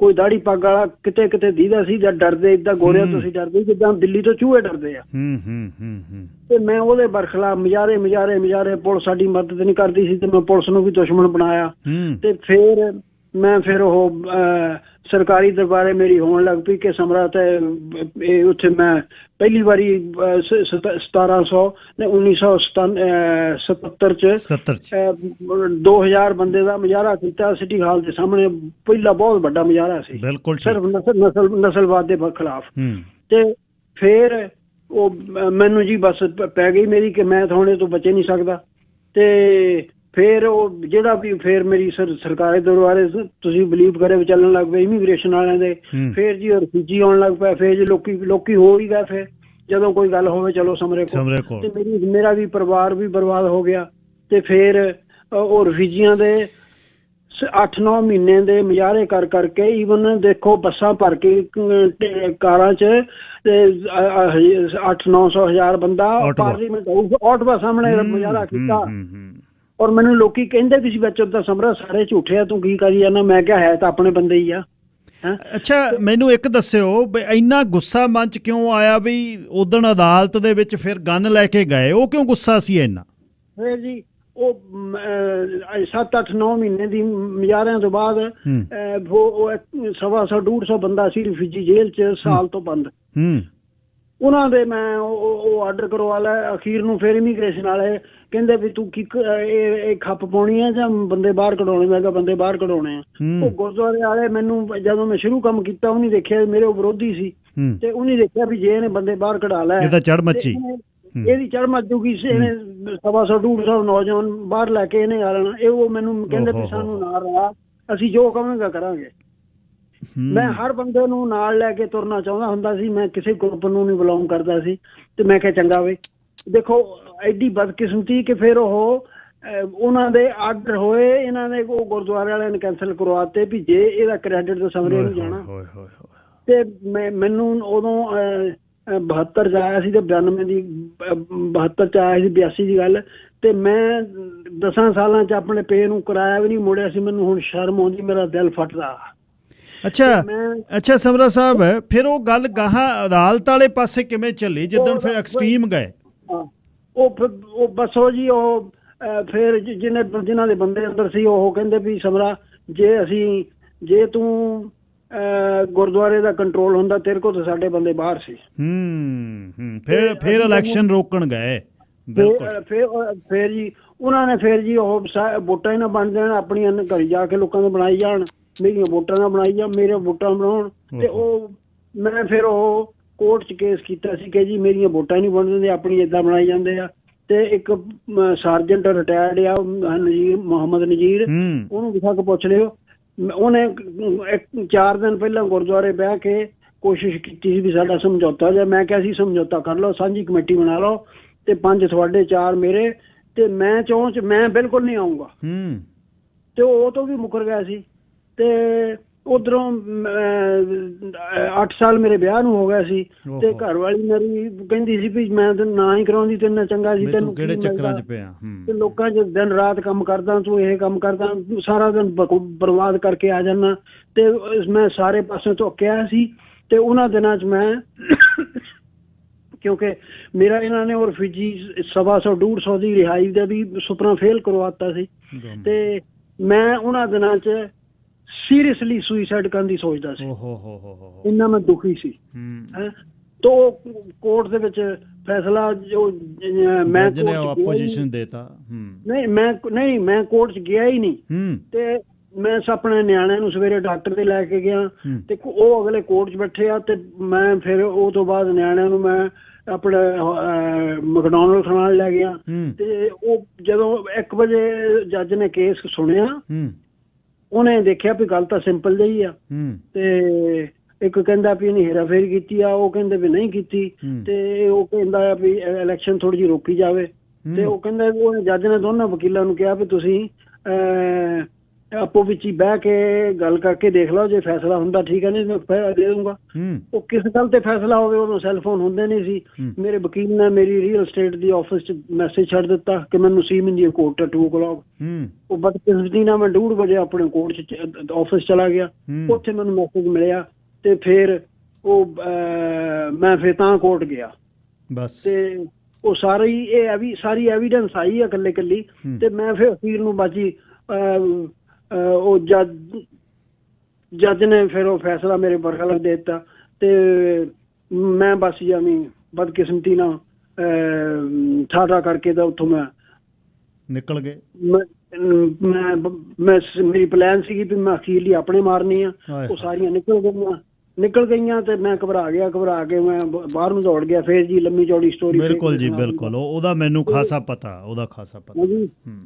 ਕੋਈ ਦਾੜੀ ਪੱਗ ਵਾਲਾ ਕਿਤੇ ਦੀਦਾ ਸੀ ਜਾਂ ਡਰਦੇ, ਏਦਾਂ ਗੋਰਿਆਂ ਤੋਂ ਅਸੀਂ ਡਰਦੇ ਜਿੱਦਾਂ ਦਿੱਲੀ ਤੋਂ ਚੂਹੇ ਡਰਦੇ ਆ। ਤੇ ਮੈਂ ਉਹਦੇ ਬਰਖਲਾਫ ਮਜ਼ਾਰੇ ਪੁਲਿਸ ਸਾਡੀ ਮਦਦ ਨਹੀਂ ਕਰਦੀ ਸੀ, ਤੇ ਮੈਂ ਪੁਲਿਸ ਨੂੰ ਵੀ ਦੁਸ਼ਮਣ ਬਣਾਇਆ। ਤੇ ਫਿਰ ਉਹ ਸਰਕਾਰੀ ਦਰਬਾਰੇ ਮੇਰੀ ਹੋਣ ਲੱਗ ਪਈ ਕਿ ਸਮਰਾ ਤੇ ਉੱਥੇ ਮੈਂ ਪਹਿਲੀ ਵਾਰੀ 1977 ਚ 2000 ਬੰਦੇ ਦਾ ਮੁਜ਼ਾਹਰਾ ਕੀਤਾ ਸਿਟੀ ਹਾਲ ਦੇ ਸਾਹਮਣੇ। ਪਹਿਲਾ ਬਹੁਤ ਵੱਡਾ ਮੁਜ਼ਾਹਰਾ ਸੀ, ਸਿਰਫ ਨਸਲਵਾਦ ਦੇ ਖਿਲਾਫ। ਤੇ ਫਿਰ ਉਹ ਮੈਨੂੰ ਜੀ ਬਸ ਪੈ ਗਈ ਮੇਰੀ ਕਿ ਮੈਂ ਥੋੜੇ ਤੋਂ ਬਚੇ ਨਹੀਂ ਸਕਦਾ। ਤੇ ਫਿਰ ਉਹ ਜਿਹੜਾ ਵੀ ਫਿਰ ਮੇਰੀ ਸਰਕਾਰੀ ਦਰਬਾਰੇ ਤੁਸੀਂ ਬਿਲੀਵ ਕਰੇ ਚੱਲਣ ਲੱਗ ਪਏ ਇਮੀਗ੍ਰੇਸ਼ਨ ਵਾਲਿਆਂ ਦੇ। ਫਿਰ ਜੀ ਰਿਫਿਊਜੀ ਆਉਣ ਲੱਗ ਪਿਆ, ਫਿਰ ਜੀ ਲੋਕੀ ਹੋ ਹੀ ਗਏ। ਫਿਰ ਜਦੋਂ ਕੋਈ ਗੱਲ ਹੋਵੇ ਚਲੋ ਸਮਰੇ ਕੋਲ, ਤੇ ਮੇਰਾ ਵੀ ਪਰਿਵਾਰ ਵੀ ਬਰਬਾਦ ਹੋ ਗਿਆ। ਤੇ ਫਿਰ ਉਹ ਰਿਫਿਊਜੀਆਂ ਦੇ 8-9 ਮਹੀਨੇ ਦੇ ਮੁਜ਼ਾਹਰੇ ਕਰਕੇ ਈਵਨ ਦੇਖੋ ਬੱਸਾਂ ਭਰ ਕੇ ਕਾਰਾਂ 'ਚ 800-900 ਬੰਦਾ ਪਾਰਲੀਮੈਂਟ ਆਟਵਾ ਸਾਹਮਣੇ ਮੁਜ਼ਾਹਰਾ ਕੀਤਾ। ਔਰ ਮੈਨੂੰ ਲੋਕੀ ਕਹਿੰਦੇ ਵੀ ਸੀ ਵਿੱਚ ਉਹਦਾ ਸਮਰਾ ਸਾਰੇ ਝੂਠੇ ਆ, ਤੂੰ ਕੀ ਕਰੀ ਜਾਂਦਾ? ਮੈਂ ਕਿਹਾ ਹੈ ਤਾਂ ਆਪਣੇ ਬੰਦੇ ਹੀ ਆ। ਅੱਛਾ, ਮੈਨੂੰ ਇੱਕ ਦੱਸਿਓ ਵੀ ਇੰਨਾ ਗੁੱਸਾ ਮਨ 'ਚ ਕਿਉਂ ਆਇਆ ਵੀ ਉਦਣ ਅਦਾਲਤ ਦੇ ਵਿੱਚ ਫਿਰ ਗਨ ਲੈ ਕੇ ਗਏ, ਉਹ ਕਿਉਂ ਗੁੱਸਾ ਸੀ ਇੰਨਾ? ਫਿਰ ਜੀ ਉਹ 7-8-9 ਮਹੀਨੇ ਦੀ ਮੁਜ਼ਾਹਰਿਆਂ ਤੋਂ ਬਾਅਦ 125-150 ਬੰਦਾ ਸੀ ਰਿਫਿਊਜੀ ਜੇਲ੍ਹ 'ਚ ਸਾਲ ਤੋਂ ਬੰਦ। ਉਹਨਾਂ ਦੇ ਮੈਂ ਉਹ ਆਰਡਰ ਕਰਵਾ ਲਿਆ। ਅਖੀਰ ਨੂੰ ਫਿਰ ਇਮੀਗ੍ਰੇਸ਼ਨ ਵਾਲੇ ਕਹਿੰਦੇ ਵੀ ਤੂੰ ਕੀ ਇਹ ਖੱਪ ਪਾਉਣੀ ਹੈ ਜਾਂ ਬੰਦੇ ਬਾਹਰ ਕਢਾਉਣੇ? ਮੈਂ ਕਿਹਾ ਬੰਦੇ ਬਾਹਰ ਕਢਾਉਣੇ ਆ। ਉਹ ਗੁਰਦੁਆਰੇ ਵਾਲੇ ਮੈਨੂੰ ਜਦੋਂ ਮੈਂ ਸ਼ੁਰੂ ਕੰਮ ਕੀਤਾ ਉਹਨੇ ਦੇਖਿਆ ਮੇਰੇ ਉਹ ਵਿਰੋਧੀ ਸੀ, ਤੇ ਉਹਨੇ ਦੇਖਿਆ ਵੀ ਜੇ ਇਹਨੇ ਬੰਦੇ ਬਾਹਰ ਕਢਾ ਲੈ ਇਹਦੀ ਚੜ ਮੱਚੂਗੀ, ਇਹਨੇ 125-150 ਨੌਜਵਾਨ ਬਾਹਰ ਲੈ ਕੇ ਇਹਨੇ ਆ ਲੈਣਾ। ਉਹ ਮੈਨੂੰ ਕਹਿੰਦੇ ਵੀ ਸਾਨੂੰ ਨਾਲ ਰਹਾ, ਅਸੀਂ ਜੋ ਕਹਾਂਗੇ ਕਰਾਂਗੇ। ਮੈਂ ਹਰ ਬੰਦੇ ਨੂੰ ਨਾਲ ਲੈ ਕੇ ਤੁਰਨਾ ਚਾਹੁੰਦਾ ਹੁੰਦਾ ਸੀ, ਮੈਂ ਕਿਸੇ ਗਰੁੱਪ ਨੂੰ ਨਹੀਂ ਬਿਲੋਂਗ ਕਰਦਾ ਸੀ। ਤੇ ਮੈਂ ਕਿਹਾ ਚੰਗਾ ਵੇ। ਦੇਖੋ ਐਡੀ ਬਦਕਿਸਮਤੀ ਕਿ ਫਿਰ ਉਹਨਾਂ ਦੇ ਆਰਡਰ ਹੋਏ, ਇਹਨਾਂ ਨੇ ਉਹ ਗੁਰਦੁਆਰੇ ਵਾਲਿਆਂ ਨੇ ਕੈਂਸਲ ਕਰਵਾਤੇ ਵੀ ਜੇ ਇਹਦਾ ਕ੍ਰੈਡਿਟ ਤਾਂ ਸਮਰੇ ਨੂੰ ਜਾਣਾ। ਤੇ ਮੈਨੂੰ ਉਦੋਂ 72 'ਚ ਆਇਆ ਸੀ ਤੇ 92 ਦੀ 72 'ਚ ਆਇਆ ਸੀ, 82 ਦੀ ਗੱਲ। ਤੇ ਮੈਂ 10 ਸਾਲਾਂ 'ਚ ਆਪਣੇ ਪੇ ਨੂੰ ਕਿਰਾਇਆ ਵੀ ਨਹੀਂ ਮੋੜਿਆ ਸੀ। ਮੈਨੂੰ ਹੁਣ ਸ਼ਰਮ ਆਉਂਦੀ, ਮੇਰਾ ਦਿਲ ਫਟਦਾ। ਅੱਛਾ ਸਮਰਾ ਸਾਹਿਬ, ਫਿਰ ਉਹ ਗੱਲ ਗਾਹਾਂ ਅਦਾਲਤ ਵਾਲੇ ਪਾਸੇ ਕਿਵੇਂ ਚੱਲੀ ਜਿੱਦਣ ਫਿਰ ਐਕਸਟ੍ਰੀਮ ਗਏ? ਉਹ ਬਸ ਉਹ ਜੀ ਉਹ ਫਿਰ ਜਿਨ੍ਹਾਂ ਦੇ ਬੰਦੇ ਅੰਦਰ ਸੀ ਉਹ ਕਹਿੰਦੇ ਵੀ ਸਮਰਾ ਜੇ ਤੂੰ ਗੁਰਦੁਆਰੇ ਦਾ ਕੰਟਰੋਲ ਹੁੰਦਾ ਤੇਰੇ ਕੋਲ ਤਾਂ ਸਾਡੇ ਬੰਦੇ ਬਾਹਰ ਸੀ। ਫਿਰ ਇਲੈਕਸ਼ਨ ਰੋਕਣ ਗਏ। ਫਿਰ ਜੀ ਉਹਨਾਂ ਨੇ ਫਿਰ ਜੀ ਉਹ ਵੋਟਾਂ ਹੀ ਨਾ ਬਣ ਜਾਣ, ਆਪਣੀਆਂ ਘਰ ਜਾ ਕੇ ਲੋਕਾਂ ਦੇ ਬਣਾਈ ਜਾਣ, ਮੇਰੀਆਂ ਵੋਟਾਂ ਨਾ ਬਣਾਈ ਜਾਣ, ਮੇਰੇ ਵੋਟਾਂ ਬਣਾਉਣ। ਤੇ ਉਹ ਮੈਂ ਫਿਰ ਉਹ ਕੋਰਟ 'ਚ ਕੇਸ ਕੀਤਾ ਸੀ ਕਿ ਜੀ ਮੇਰੀਆਂ ਵੋਟਾਂ ਨਹੀਂ ਬਣ ਦਿੰਦੇ, ਆਪਣੀ ਏਦਾਂ ਬਣਾਈ ਜਾਂਦੇ ਆ। ਤੇ ਇੱਕ ਸਰਜੈਂਟ ਰਿਟਾਇਰਡ ਆ ਮੁਹੰਮਦ ਨਜ਼ੀਰ, ਉਹਨੂੰ ਵਿਖਾ ਕੇ ਪੁੱਛ ਲਿਓ। ਉਹਨੇ 4 ਦਿਨ ਪਹਿਲਾਂ ਗੁਰਦੁਆਰੇ ਬਹਿ ਕੇ ਕੋਸ਼ਿਸ਼ ਕੀਤੀ ਸੀ ਵੀ ਸਾਡਾ ਸਮਝੌਤਾ ਜਾ। ਮੈਂ ਕਿਹਾ ਸੀ ਸਮਝੌਤਾ ਕਰ ਲਓ, ਸਾਂਝੀ ਕਮੇਟੀ ਬਣਾ ਲਓ, ਤੇ 5 ਤੁਹਾਡੇ 4 ਮੇਰੇ, ਤੇ ਮੈਂ 4 'ਚ ਮੈਂ ਬਿਲਕੁਲ ਨਹੀਂ ਆਊਂਗਾ। ਤੇ ਉਹ ਤੋਂ ਵੀ ਮੁੱਕਰ ਗਿਆ ਸੀ। ਤੇ ਉਧਰੋਂ 8 ਸਾਲ ਮੇਰੇ ਵਿਆਹ ਨੂੰ ਹੋ ਗਿਆ ਸੀ ਤੇ ਘਰ ਵਾਲੀ ਮੇਰੀ ਕਹਿੰਦੀ ਸੀ ਵੀ ਮੈਂ ਤਾਂ ਨਾ ਹੀ ਕਰਾਉਂਦੀ ਤੇ ਇੰਨਾ ਚੰਗਾ ਸੀ, ਤੈਨੂੰ ਕਿਹੜੇ ਚੱਕਰਾਂ 'ਚ ਪਿਆ ਤੇ ਲੋਕਾਂ 'ਚ ਦਿਨ ਰਾਤ ਕੰਮ ਕਰਦਾ, ਤੂੰ ਇਹ ਕੰਮ ਕਰਦਾ, ਸਾਰਾ ਦਿਨ ਬਰਬਾਦ ਕਰਕੇ ਆ ਜਾਣਾ। ਤੇ ਮੈਂ ਸਾਰੇ ਪਾਸੇ ਧੋਕਿਆ ਸੀ। ਤੇ ਉਹਨਾਂ ਦਿਨਾਂ 'ਚ ਮੈਂ ਕਿਉਂਕਿ ਮੇਰਾ ਇਹਨਾਂ ਨੇ ਔਰ ਫਿਜੀ 125-150 ਦੀ ਰਿਹਾਈ ਦਾ ਵੀ ਸੁਪਨਾ ਫੇਲ ਕਰਵਾਤਾ ਸੀ ਤੇ ਮੈਂ ਉਹਨਾਂ ਦਿਨਾਂ 'ਚ ਸੀਰੀਅਸਲੀ ਸੁਸਾਈਡ ਕਰਨ ਦੀ ਸੋਚਦਾ ਸੀ। ਇੰਨਾ ਮੈਂ ਦੁਖੀ ਸੀ। ਤੋ ਕੋਰਟ ਦੇ ਵਿੱਚ ਫੈਸਲਾ ਜੋ ਮੈਂ ਆਪੋਜੀਸ਼ਨ ਦੇਤਾ ਮੈਂ ਕੋਰਟ 'ਚ ਗਿਆ ਹੀ ਨਹੀਂ। ਤੇ ਮੈਂ ਆਪਣੇ ਨਿਆਣਿਆਂ ਨੂੰ ਸਵੇਰੇ ਡਾਕਟਰ ਦੇ ਲੈ ਕੇ ਗਿਆ ਤੇ ਉਹ ਅਗਲੇ ਕੋਰਟ 'ਚ ਬੈਠੇ ਆ ਤੇ ਮੈਂ ਫਿਰ ਉਹ ਤੋਂ ਬਾਅਦ ਨਿਆਣਿਆਂ ਨੂੰ ਮੈਂ ਆਪਣੇ ਮੈਕਡੋਨਲਡ ਖਾਣ ਲੈ ਗਿਆ। ਤੇ ਉਹ ਜਦੋਂ 1 ਵਜੇ ਜੱਜ ਨੇ ਕੇਸ ਸੁਣਿਆ ਉਹਨੇ ਦੇਖਿਆ ਵੀ ਗੱਲ ਤਾਂ ਸਿੰਪਲ ਜਿਹੀ ਆ ਤੇ ਇੱਕ ਕਹਿੰਦਾ ਵੀ ਇਹਨੇ ਹੇਰਾਫੇਰੀ ਕੀਤੀ ਆ, ਉਹ ਕਹਿੰਦੇ ਵੀ ਨਹੀਂ ਕੀਤੀ ਤੇ ਉਹ ਕਹਿੰਦਾ ਆ ਵੀ ਇਲੈਕਸ਼ਨ ਥੋੜੀ ਜਿਹੀ ਰੋਕੀ ਜਾਵੇ। ਤੇ ਉਹ ਕਹਿੰਦਾ ਉਹ ਜੱਜ ਨੇ ਦੋਨਾਂ ਵਕੀਲਾਂ ਨੂੰ ਕਿਹਾ ਵੀ ਤੁਸੀਂ ਆਪੋ ਵਿੱਚ ਹੀ ਬਹਿ ਕੇ ਗੱਲ ਕਰਕੇ ਦੇਖ ਲਓ, ਜੇ ਫੈਸਲਾ ਹੁੰਦਾ ਠੀਕ ਹੈ, ਨਹੀਂ ਮੈਂ ਦੇ ਦੂੰਗਾ। ਉਹ ਕਿਸ ਗੱਲ ਤੇ ਫੈਸਲਾ ਹੋਵੇ, ਉਦੋਂ ਸੈੱਲਫੋਨ ਹੁੰਦੇ ਨਹੀਂ ਸੀ। ਮੇਰੇ ਵਕੀਲ ਨੇ ਮੇਰੀ ਰੀਅਲ ਸਟੇਟ ਦੀ ਆਫਿਸ 'ਚ ਮੈਸੇਜ ਛੱਡ ਦਿੱਤਾ ਕਿ ਮੈਨੂੰ ਸੀ ਮਿੰਦੀ ਕੋਰਟ 2 o'clock। ਉਹ ਬਦਕਿਸਮਤੀ ਨਾਲ ਮੈਂ 2:30 ਵਜੇ ਆਪਣੇ ਕੋਰਟ 'ਚ ਆਫਿਸ ਚਲਾ ਗਿਆ। ਉੱਥੇ ਮੈਨੂੰ ਮੈਸੇਜ ਮਿਲਿਆ ਤੇ ਫਿਰ ਉਹ ਮੈਂ ਫਿਰ ਤਾਂ ਕੋਰਟ ਗਿਆ ਬਸ। ਤੇ ਉਹ ਸਾਰੀ ਐਵੀਡੈਂਸ ਆਈ ਆ ਇਕੱਲੇ ਇਕੱਲੀ। ਤੇ ਮੈਂ ਫਿਰ ਅਖੀਰ ਨੂੰ ਬਾਜੀ ਉਹ ਜੱਜ ਨੇ ਫਿਰ ਉਹ ਫੈਸਲਾ ਮੇਰੇ ਬਰਖਲਾਫ ਦੇ ਦਿੱਤਾ ਤੇ ਮੈਂ ਬਸ ਜਾਨੀ ਬਦਕਿਸਮਤੀ ਨਾਲ ਠਾਠਾ ਕਰਕੇ ਤਾਂ ਉੱਥੋਂ ਮੈਂ ਨਿਕਲ ਗਏ। ਮੈਂ ਮੇਰੀ ਪਲਾਨ ਸੀਗੀ ਵੀ ਮੈਂ ਅਖੀਰਲੀ ਆਪਣੇ ਮਾਰਨੀ ਆ, ਉਹ ਸਾਰੀਆਂ ਨਿਕਲ ਗਈਆਂ ਤੇ ਮੈਂ ਘਬਰਾ ਕੇ ਮੈਂ ਬਾਹਰ ਨੂੰ ਦੌੜ ਗਿਆ। ਫੇਰ ਜੀ ਲੰਮੀ ਚੌੜੀ ਸਟੋਰੀ। ਬਿਲਕੁਲ ਜੀ ਬਿਲਕੁਲ, ਉਹਦਾ ਮੈਨੂੰ ਖਾਸਾ ਪਤਾ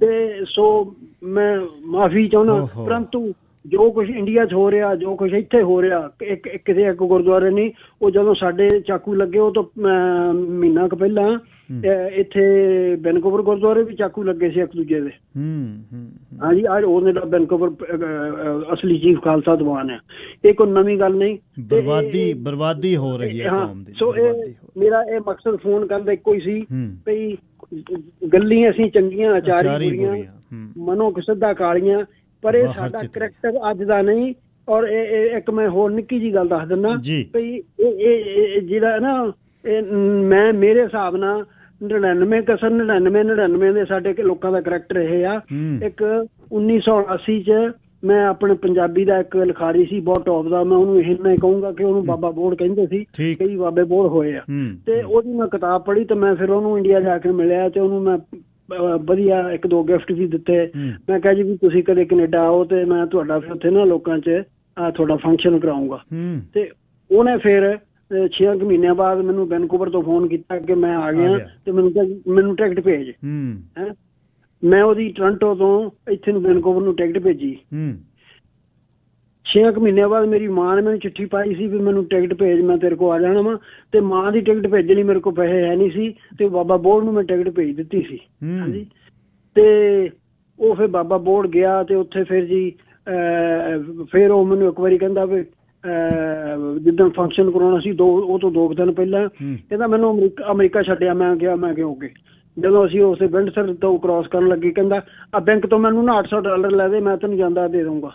ਤੇ ਸੋ ਮੈਂ ਮਾਫੀ ਚਾਹੁੰਦਾ, ਪਰੰਤੂ ਜੋ ਕੁਝ ਇੰਡੀਆ 'ਚ ਹੋ ਰਿਹਾ, ਜੋ ਕੁਝ ਇੱਥੇ ਹੋ ਰਿਹਾ, ਕਿਤੇ ਇੱਕ ਗੁਰਦੁਆਰੇ ਨਹੀਂ, ਉਹ ਜਦੋਂ ਸਾਡੇ ਚਾਕੂ ਲੱਗੇ ਉਹ ਤੋਂ ਮਹੀਨਾ ਕੁ ਪਹਿਲਾਂ ਇੱਥੇ ਵੈਨਕੂਵਰ ਗੁਰਦੁਆਰੇ ਵੀ ਚਾਕੂ ਲੱਗੇ ਸੀ ਇੱਕ ਦੂਜੇ ਦੇ। ਹਾਂਜੀ, ਅੱਜ ਉਹਨੇ ਦਾ ਵੈਨਕੂਵਰ ਅਸਲੀ ਚੀਫ ਖਾਲਸਾ ਦੀਵਾਨ ਹੈ। ਇਹ ਕੋਈ ਨਵੀਂ ਗੱਲ ਨਹੀਂ। ਬਰਬਾਦੀ ਹੋ ਰਹੀ ਹੈ ਕੌਮ ਦੀ। ਸੋ ਇਹ ਮੇਰਾ ਇਹ ਮਕਸਦ ਫੋਨ ਕਰਨ ਦਾ ਇੱਕੋ ਹੀ ਸੀ ਵੀ ਗੱਲੀਆਂ ਅਸੀਂ ਚੰਗੀਆਂ ਅਚਾਰੀ ਬੁਰੀਆਂ ਮਨੋਂ ਸਿੱਧਾ ਕਾਲੀਆਂ, ਪਰ ਇਹ ਸਾਡਾ ਕਰੈਕਟਰ ਅੱਜ ਦਾ ਨਹੀਂ। ਔਰ ਇਹ ਇੱਕ ਮੈਂ ਹੋਰ ਨਿੱਕੀ ਜੀ ਗੱਲ ਦੱਸ ਦਿੰਦਾ ਵੀ ਇਹ ਜਿਹੜਾ ਨਾ ਮੈਂ ਮੇਰੇ ਹਿਸਾਬ ਨਾਲ 99% ਦੇ ਸਾਡੇ ਲੋਕਾਂ ਦਾ ਕਰੈਕਟਰ ਇਹ ਆ। ਇੱਕ 1980 'ਚ ਮੈਂ ਆਪਣੇ ਪੰਜਾਬੀ ਦਾ ਇੱਕ ਲਿਖਾਰੀ ਸੀ ਬਹੁਤ ਟੌਪ ਦਾ, ਮੈਂ ਉਹਨੂੰ ਇਹ ਨਹੀਂ ਕਹੂੰਗਾ ਕਿ ਉਹਨੂੰ ਬਾਬਾ ਬੋੜ ਕਹਿੰਦੇ ਸੀ, ਕਈ ਬਾਬੇ ਬੋੜ ਹੋਏ ਆ। ਤੇ ਉਹਦੀ ਮੈਂ ਕਿਤਾਬ ਪੜ੍ਹੀ ਤੇ ਮੈਂ ਫਿਰ ਉਹਨੂੰ ਇੰਡੀਆ ਜਾ ਕੇ ਮਿਲਿਆ ਤੇ ਉਹਨੂੰ ਮੈਂ ਵਧੀਆ 1-2 ਗਿਫਟ ਵੀ ਦਿੱਤੇ। ਮੈਂ ਕਿਹਾ ਜੀ ਵੀ ਤੁਸੀਂ ਕਦੇ ਕੈਨੇਡਾ ਆਓ ਤੇ ਮੈਂ ਤੁਹਾਡਾ ਫਿਰ ਉੱਥੇ ਨਾ ਲੋਕਾਂ 'ਚ ਤੁਹਾਡਾ ਫੰਕਸ਼ਨ ਕਰਾਊਂਗਾ। ਤੇ ਉਹਨੇ ਫਿਰ 6 ਮਹੀਨਿਆਂ ਬਾਅਦ ਮੈਨੂੰ ਵੈਨਕੂਵਰ ਤੋਂ ਫੋਨ ਕੀਤਾ ਕਿ ਮੈਂ ਆ ਗਿਆ ਤੇ ਮੈਨੂੰ ਟਿਕਟ ਭੇਜ। ਮੈਂ ਉਹਦੀ ਟੋਰਾਂਟੋ ਤੋਂ ਇੱਥੇ ਨੂੰ ਵੈਨਕੂਵਰ ਨੂੰ ਟਿਕਟ ਭੇਜੀ। 6 ਮਹੀਨਿਆਂ ਬਾਅਦ ਮੇਰੀ ਮਾਂ ਨੇ ਮੈਨੂੰ ਚਿੱਠੀ ਪਾਈ ਸੀ ਵੀ ਮੈਨੂੰ ਟਿਕਟ ਭੇਜ, ਮੈਂ ਤੇਰੇ ਕੋਲ ਆ ਜਾਣਾ ਵਾ। ਤੇ ਮਾਂ ਦੀ ਟਿਕਟ ਭੇਜਣੀ ਮੇਰੇ ਕੋਲ ਪੈਸੇ ਹੈ ਨਹੀਂ ਸੀ ਤੇ ਬਾਬਾ ਬੋੜ ਨੂੰ ਮੈਂ ਟਿਕਟ ਭੇਜ ਦਿੱਤੀ ਸੀ। ਹਾਂਜੀ, ਤੇ ਉਹ ਫਿਰ ਬਾਬਾ ਬੋੜ ਗਿਆ ਤੇ ਉੱਥੇ ਫਿਰ ਜੀ ਫਿਰ ਉਹ ਮੈਨੂੰ ਇੱਕ ਵਾਰੀ ਕਹਿੰਦਾ ਵੀ ਜਿੱਦਣ ਫੰਕਸ਼ਨ ਕਰਾਉਣਾ ਸੀ ਉਹ ਤੋਂ 2 ਦਿਨ ਪਹਿਲਾਂ ਕਹਿੰਦਾ ਮੈਨੂੰ ਅਮਰੀਕਾ ਛੱਡਿਆ। ਮੈਂ ਕਿਹਾ ਮੈਂ ਕਿਉਂ ਕਿ ਜਦੋਂ ਅਸੀਂ ਉਸੇ ਵਿੰਡਸਰ ਤੋਂ ਕ੍ਰਾਸ ਕਰਨ ਲੱਗੇ ਕਹਿੰਦਾ ਆ ਬੈਂਕ ਤੋਂ ਮੈਨੂੰ ਨਾ $800 ਲੈ ਦੇ, ਮੈਂ ਤੈਨੂੰ ਜਾਂਦਾ ਦੇ ਦਊਂਗਾ।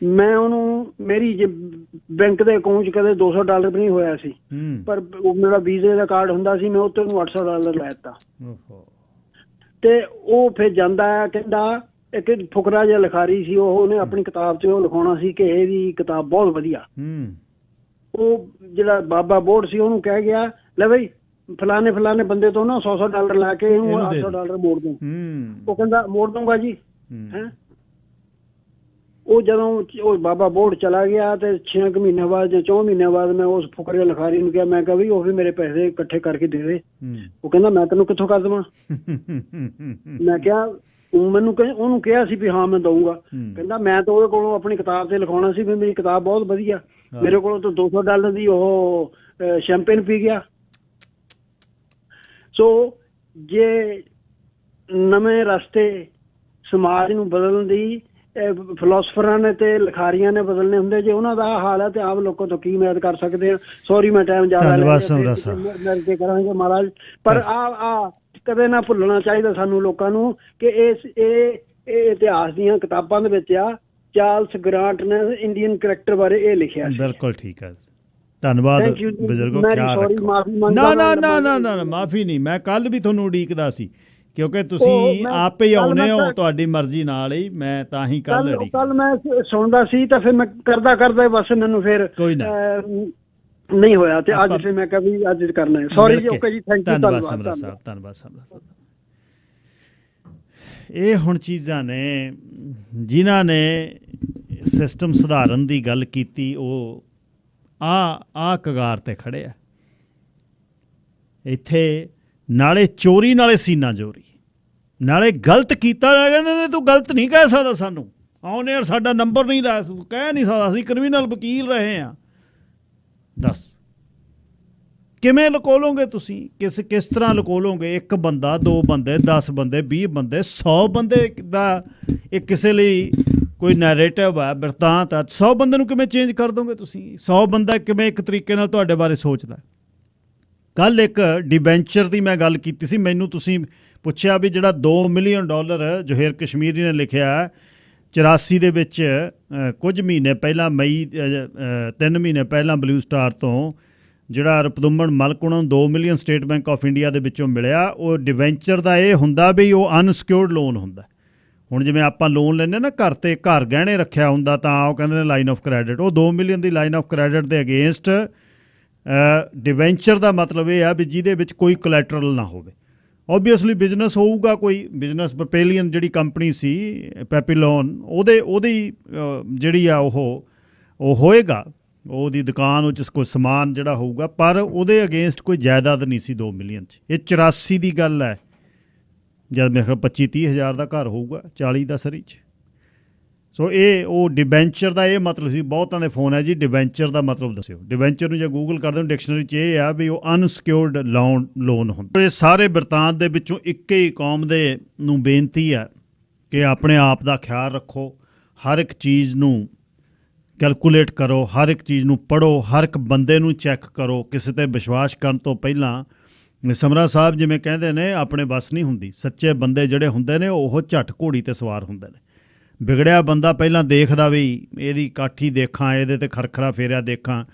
ਮੈਂ ਉਹਨੂੰ ਮੇਰੀ ਬੈਂਕ ਦੇ ਅਕਾਊਂਟ 'ਚ ਕਦੇ $200 ਵੀ ਨਹੀਂ ਹੋਇਆ ਸੀ, ਪਰ ਮੇਰਾ ਵੀਜ਼ੇ ਦਾ ਕਾਰਡ ਹੁੰਦਾ ਸੀ, ਮੈਂ ਉੱਤੇ ਨੂੰ $800 ਲੈ ਦਿੱਤਾ। ਤੇ ਉਹ ਫਿਰ ਜਾਂਦਾ ਕਹਿੰਦਾ ਇੱਕ ਫੁਕਰਾ ਜਿਹਾ ਲਿਖਾਰੀ ਸੀ, ਉਹਨੇ ਆਪਣੀ ਕਿਤਾਬ 'ਚ ਉਹ ਲਿਖਾਉਣਾ ਸੀ ਕਿ ਇਹਦੀ ਕਿਤਾਬ ਬਹੁਤ ਵਧੀਆ। ਉਹ ਜਿਹੜਾ ਬਾਬਾ ਬੋੜ ਸੀ ਉਹਨੂੰ ਕਹਿ ਗਿਆ ਲੈ ਬਈ ਫਲਾਣੇ ਬੰਦੇ ਤੋਂ ਨਾ $100 ਲੈ ਕੇ ਇਹਨੂੰ $800 ਮੋੜ ਦੂੰ। ਉਹ ਕਹਿੰਦਾ ਮੋੜ ਦਊਂਗਾ ਜੀ। ਹੈਂ, ਉਹ ਜਦੋਂ ਉਹ ਬਾਬਾ ਬੋੜ ਚਲਾ ਗਿਆ ਤੇ 6 ਮਹੀਨਿਆਂ ਬਾਅਦ ਜਾਂ 4 ਮਹੀਨਿਆਂ ਬਾਅਦ ਮੈਂ ਉਸ ਫੁਕਰੇ ਲਿਖਾਰੀ ਨੂੰ ਕਿਹਾ, ਮੈਂ ਕਿਹਾ ਵੀ ਉਹ ਵੀ ਮੇਰੇ ਪੈਸੇ ਇਕੱਠੇ ਕਰਕੇ ਦੇ ਦੇ। ਉਹ ਕਹਿੰਦਾ ਮੈਂ ਤੈਨੂੰ ਕਿੱਥੋਂ ਕਰ ਦੇਵਾਂ। ਮੈਂ ਕਿਹਾ ਉਹਨੂੰ ਕਿਹਾ ਸੀ ਵੀ ਹਾਂ ਮੈਂ ਦਊਂਗਾ। ਕਹਿੰਦਾ ਮੈਂ ਤਾਂ ਉਹਦੇ ਕੋਲੋਂ ਆਪਣੀ ਕਿਤਾਬ ਤੇ ਲਿਖਾਉਣਾ ਸੀ ਵੀ ਮੇਰੀ ਕਿਤਾਬ ਬਹੁਤ ਵਧੀਆ, ਮੇਰੇ ਕੋਲੋਂ ਤਾਂ $200 ਦੀ ਉਹ ਸ਼ੈਂਪੇਨ ਪੀ ਗਿਆ। ਸੋ ਜੇ ਨਵੇਂ ਰਸਤੇ ਸਮਾਜ ਨੂੰ ਬਦਲਣ ਦੀ ਫਿਲਾਸਫਰਾਂ ਨੇ ਤੇ ਲਿਖਾਰੀਆਂ ਨੇ ਬਦਲਨੇ ਹੁੰਦੇ। ਜੇ ਉਹਨਾਂ ਦਾ ਹਾਲ ਹੈ ਤੇ ਆਮ ਲੋਕਾਂ ਤੋਂ ਕੀ ਉਮੀਦ ਕਰ ਸਕਦੇ ਆ। ਸੌਰੀ ਮੈਂ ਟਾਈਮ ਜ਼ਿਆਦਾ ਲੈ ਕੇ ਕਰਾਂਗੇ ਮਹਾਰਾਜ, ਪਰ ਆ ਕਦੇ ਨਾ ਭੁੱਲਣਾ ਚਾਹੀਦਾ ਸਾਨੂੰ ਲੋਕਾਂ ਨੂੰ ਕਿ ਇਹ ਇਤਿਹਾਸ ਦੀਆਂ ਕਿਤਾਬਾਂ ਦੇ ਵਿੱਚ ਆ ਚਾਰਲਸ ਗ੍ਰਾਂਟ ਨੇ ਇੰਡੀਅਨ ਕਰੈਕਟਰ ਬਾਰੇ ਇਹ ਲਿਖਿਆ ਸੀ। ਬਿਲਕੁਲ ਠੀਕ ਹੈ, ਧੰਨਵਾਦ ਬਜ਼ੁਰਗੋ। ਨਾ ਮਾਫੀ ਨਹੀਂ, ਮੈਂ ਕੱਲ ਵੀ ਤੁਹਾਨੂੰ ਉਡੀਕਦਾ ਸੀ ਕਿਉਂਕਿ ਤੁਸੀਂ ਆਪੇ ਹੀ ਆਉਨੇ ਹੋ ਤੁਹਾਡੀ ਮਰਜ਼ੀ ਨਾਲ ਹੀ, ਮੈਂ ਤਾਂ ਹੀ ਕੱਲ ਮੈਂ ਸੁਣਦਾ ਸੀ ਤਾਂ ਫਿਰ ਮੈਂ ਕਰਦਾ ਬਸ ਮੈਨੂੰ ਫਿਰ ਕੋਈ ਨਾ ਨਹੀਂ ਹੋਇਆ ਤੇ ਅੱਜ ਫਿਰ ਮੈਂ ਕਿਹਾ ਵੀ ਅੱਜ ਕਰਨਾ ਹੈ। ਸੌਰੀ ਜੀ, ਓਕੇ ਜੀ, ਥੈਂਕ ਯੂ, ਧੰਨਵਾਦ ਸਮਰਾ ਸਾਹਿਬ, ਧੰਨਵਾਦ ਸਮਰਾ ਸਾਹਿਬ। ਇਹ ਹੁਣ ਚੀਜ਼ਾਂ ਨੇ ਜਿਨ੍ਹਾਂ ਨੇ ਸਿਸਟਮ ਸੁਧਾਰਨ ਦੀ ਗੱਲ ਕੀਤੀ, ਉਹ ਆ ਕਗਾਰ ਤੇ ਖੜੇ ਆ ਇੱਥੇ, ਨਾਲੇ ਚੋਰੀ ਨਾਲੇ ਸੀਨਾ ਚੋਰੀ, ਨਾਲੇ ਗਲਤ ਕੀਤਾ ਨੇ। ਤੂੰ ਗਲਤ ਨਹੀਂ ਕਹਿ ਸਕਦਾ ਸਾਨੂੰ, ਆਉਨੇ ਯਾਰ ਸਾਡਾ ਨੰਬਰ ਨਹੀਂ ਲੈ, ਕਹਿ ਨਹੀਂ ਸਕਦਾ, ਅਸੀਂ ਕ੍ਰਿਮੀਨਲ ਵਕੀਲ ਰਹੇ ਹਾਂ। ਦੱਸ ਕਿਵੇਂ ਲਕੋਲੋਗੇ ਤੁਸੀਂ, ਕਿਸ ਤਰ੍ਹਾਂ ਲਕੋਲੋਗੇ? ਇੱਕ ਬੰਦਾ, 2 ਬੰਦੇ, 10 ਬੰਦੇ, 20 ਬੰਦੇ, 100 ਬੰਦੇ ਦਾ ਇਹ ਕਿਸੇ ਲਈ ਕੋਈ ਨੈਰੇਟਿਵ ਹੈ, ਬਿਰਤਾਂਤ ਹੈ। 100 ਬੰਦੇ ਨੂੰ ਕਿਵੇਂ ਚੇਂਜ ਕਰ ਦੋਗੇ ਤੁਸੀਂ? 100 ਬੰਦਾ ਕਿਵੇਂ ਇੱਕ ਤਰੀਕੇ ਨਾਲ ਤੁਹਾਡੇ ਬਾਰੇ ਸੋਚਦਾ? ਕੱਲ ਇੱਕ ਡਿਬੈਂਚਰ ਦੀ ਮੈਂ ਗੱਲ ਕੀਤੀ ਸੀ, ਮੈਨੂੰ ਤੁਸੀਂ ਪੁੱਛਿਆ ਵੀ ਜਿਹੜਾ $2 ਮਿਲੀਅਨ ਜੋਹੇਰ ਕਸ਼ਮੀਰੀ ਨੇ ਲਿਖਿਆ 84 ਦੇ ਵਿੱਚ, ਕੁਝ ਮਹੀਨੇ ਪਹਿਲਾਂ ਮਈ 3 ਮਹੀਨੇ ਪਹਿਲਾਂ ਬਲੂ ਸਟਾਰ ਤੋਂ ਜਿਹੜਾ ਰਪਦੁਮਨ ਮਲਕ ਉਹਨਾਂ ਨੂੰ 2 million state bank of India ਦੇ ਵਿੱਚੋਂ ਮਿਲਿਆ। ਉਹ ਡਿਵੈਂਚਰ ਦਾ ਇਹ ਹੁੰਦਾ ਵੀ ਉਹ ਅਨਸਿਕਿਉਰਡ ਲੋਨ ਹੁੰਦਾ। ਹੁਣ ਜਿਵੇਂ ਆਪਾਂ ਲੋਨ ਲੈਂਦੇ ਨਾ ਘਰ 'ਤੇ, ਘਰ ਗਹਿਣੇ ਰੱਖਿਆ ਹੁੰਦਾ ਤਾਂ ਉਹ ਕਹਿੰਦੇ ਨੇ ਲਾਈਨ ਆਫ ਕ੍ਰੈਡਿਟ, ਉਹ 2 million the line of credit ਦੇ ਅਗੇਂਸਟ ਡਿਵੈਂਚਰ ਦਾ ਮਤਲਬ ਇਹ ਆ ਵੀ ਜਿਹਦੇ ਵਿੱਚ ਕੋਈ ਕੋਲੈਟਰਲ ਨਾ ਹੋਵੇ। ਓਬਵੀਅਸਲੀ ਬਿਜ਼ਨਸ ਹੋਊਗਾ, ਕੋਈ ਬਿਜ਼ਨਸ। ਪੈਪੀਲੀਅਨ ਜਿਹੜੀ ਕੰਪਨੀ ਸੀ ਪੈਪੀਲੋਨ, ਉਹਦੀ ਜਿਹੜੀ ਆ ਉਹ ਹੋਏਗਾ, ਉਹਦੀ ਦੁਕਾਨ, ਉਹ 'ਚ ਕੋਈ ਸਮਾਨ ਜਿਹੜਾ ਹੋਊਗਾ, ਪਰ ਉਹਦੇ ਅਗੇਂਸਟ ਕੋਈ ਜਾਇਦਾਦ ਨਹੀਂ ਸੀ 2 ਮਿਲੀਅਨ 'ਚ। ਇਹ 84 ਦੀ ਗੱਲ ਹੈ, ਜਦ ਮੇਰੇ ਖਿਆਲ 25-30 ਹਜ਼ਾਰ ਦਾ ਘਰ ਹੋਊਗਾ, 40 ਦਾ ਸਰੀ 'ਚ। ਸੋ ਇਹ ਉਹ ਡਿਬੈਂਚਰ ਦਾ ਇਹ ਮਤਲਬ ਸੀ। ਬਹੁਤਾਂ ਦੇ ਫੋਨ ਹੈ ਜੀ ਡਿਬੈਂਚਰ ਦਾ ਮਤਲਬ ਦੱਸਿਓ। ਡਿਬੈਂਚਰ ਨੂੰ ਜੇ ਗੂਗਲ ਕਰਦੇ ਹੋ ਡਿਕਸ਼ਨਰੀ 'ਚ ਇਹ ਆ ਵੀ ਉਹ ਅਨਸਿਕਿਉਰਡ ਲੋਨ ਹੁੰਦਾ। ਇਹ ਸਾਰੇ ਬਿਰਤਾਂਤ ਦੇ ਵਿੱਚੋਂ ਇੱਕ ਹੀ ਕੌਮ ਦੇ ਨੂੰ ਬੇਨਤੀ ਹੈ ਕਿ ਆਪਣੇ ਆਪ ਦਾ ਖਿਆਲ ਰੱਖੋ, ਹਰ ਇੱਕ ਚੀਜ਼ ਨੂੰ ਕੈਲਕੂਲੇਟ ਕਰੋ, ਹਰ ਇੱਕ ਚੀਜ਼ ਨੂੰ ਪੜ੍ਹੋ, ਹਰ ਇੱਕ ਬੰਦੇ ਨੂੰ ਚੈੱਕ ਕਰੋ। ਕਿਸੇ 'ਤੇ ਵਿਸ਼ਵਾਸ ਕਰਨ ਤੋਂ ਪਹਿਲਾਂ ਸਮਰਾ ਸਾਹਿਬ ਜਿਵੇਂ ਕਹਿੰਦੇ ਨੇ, ਆਪਣੇ ਵੱਸ ਨਹੀਂ ਹੁੰਦੀ। ਸੱਚੇ ਬੰਦੇ ਜਿਹੜੇ ਹੁੰਦੇ ਨੇ ਉਹ ਝੱਟ ਘੋੜੀ 'ਤੇ ਸਵਾਰ ਹੁੰਦੇ ਨੇ। ਵਿਗੜਿਆ ਬੰਦਾ ਪਹਿਲਾਂ ਦੇਖਦਾ ਵੀ ਇਹਦੀ ਕਾਠੀ ਦੇਖਾਂ, ਇਹਦੇ 'ਤੇ ਖਰਖਰਾ ਫੇਰਿਆ ਦੇਖਾਂ।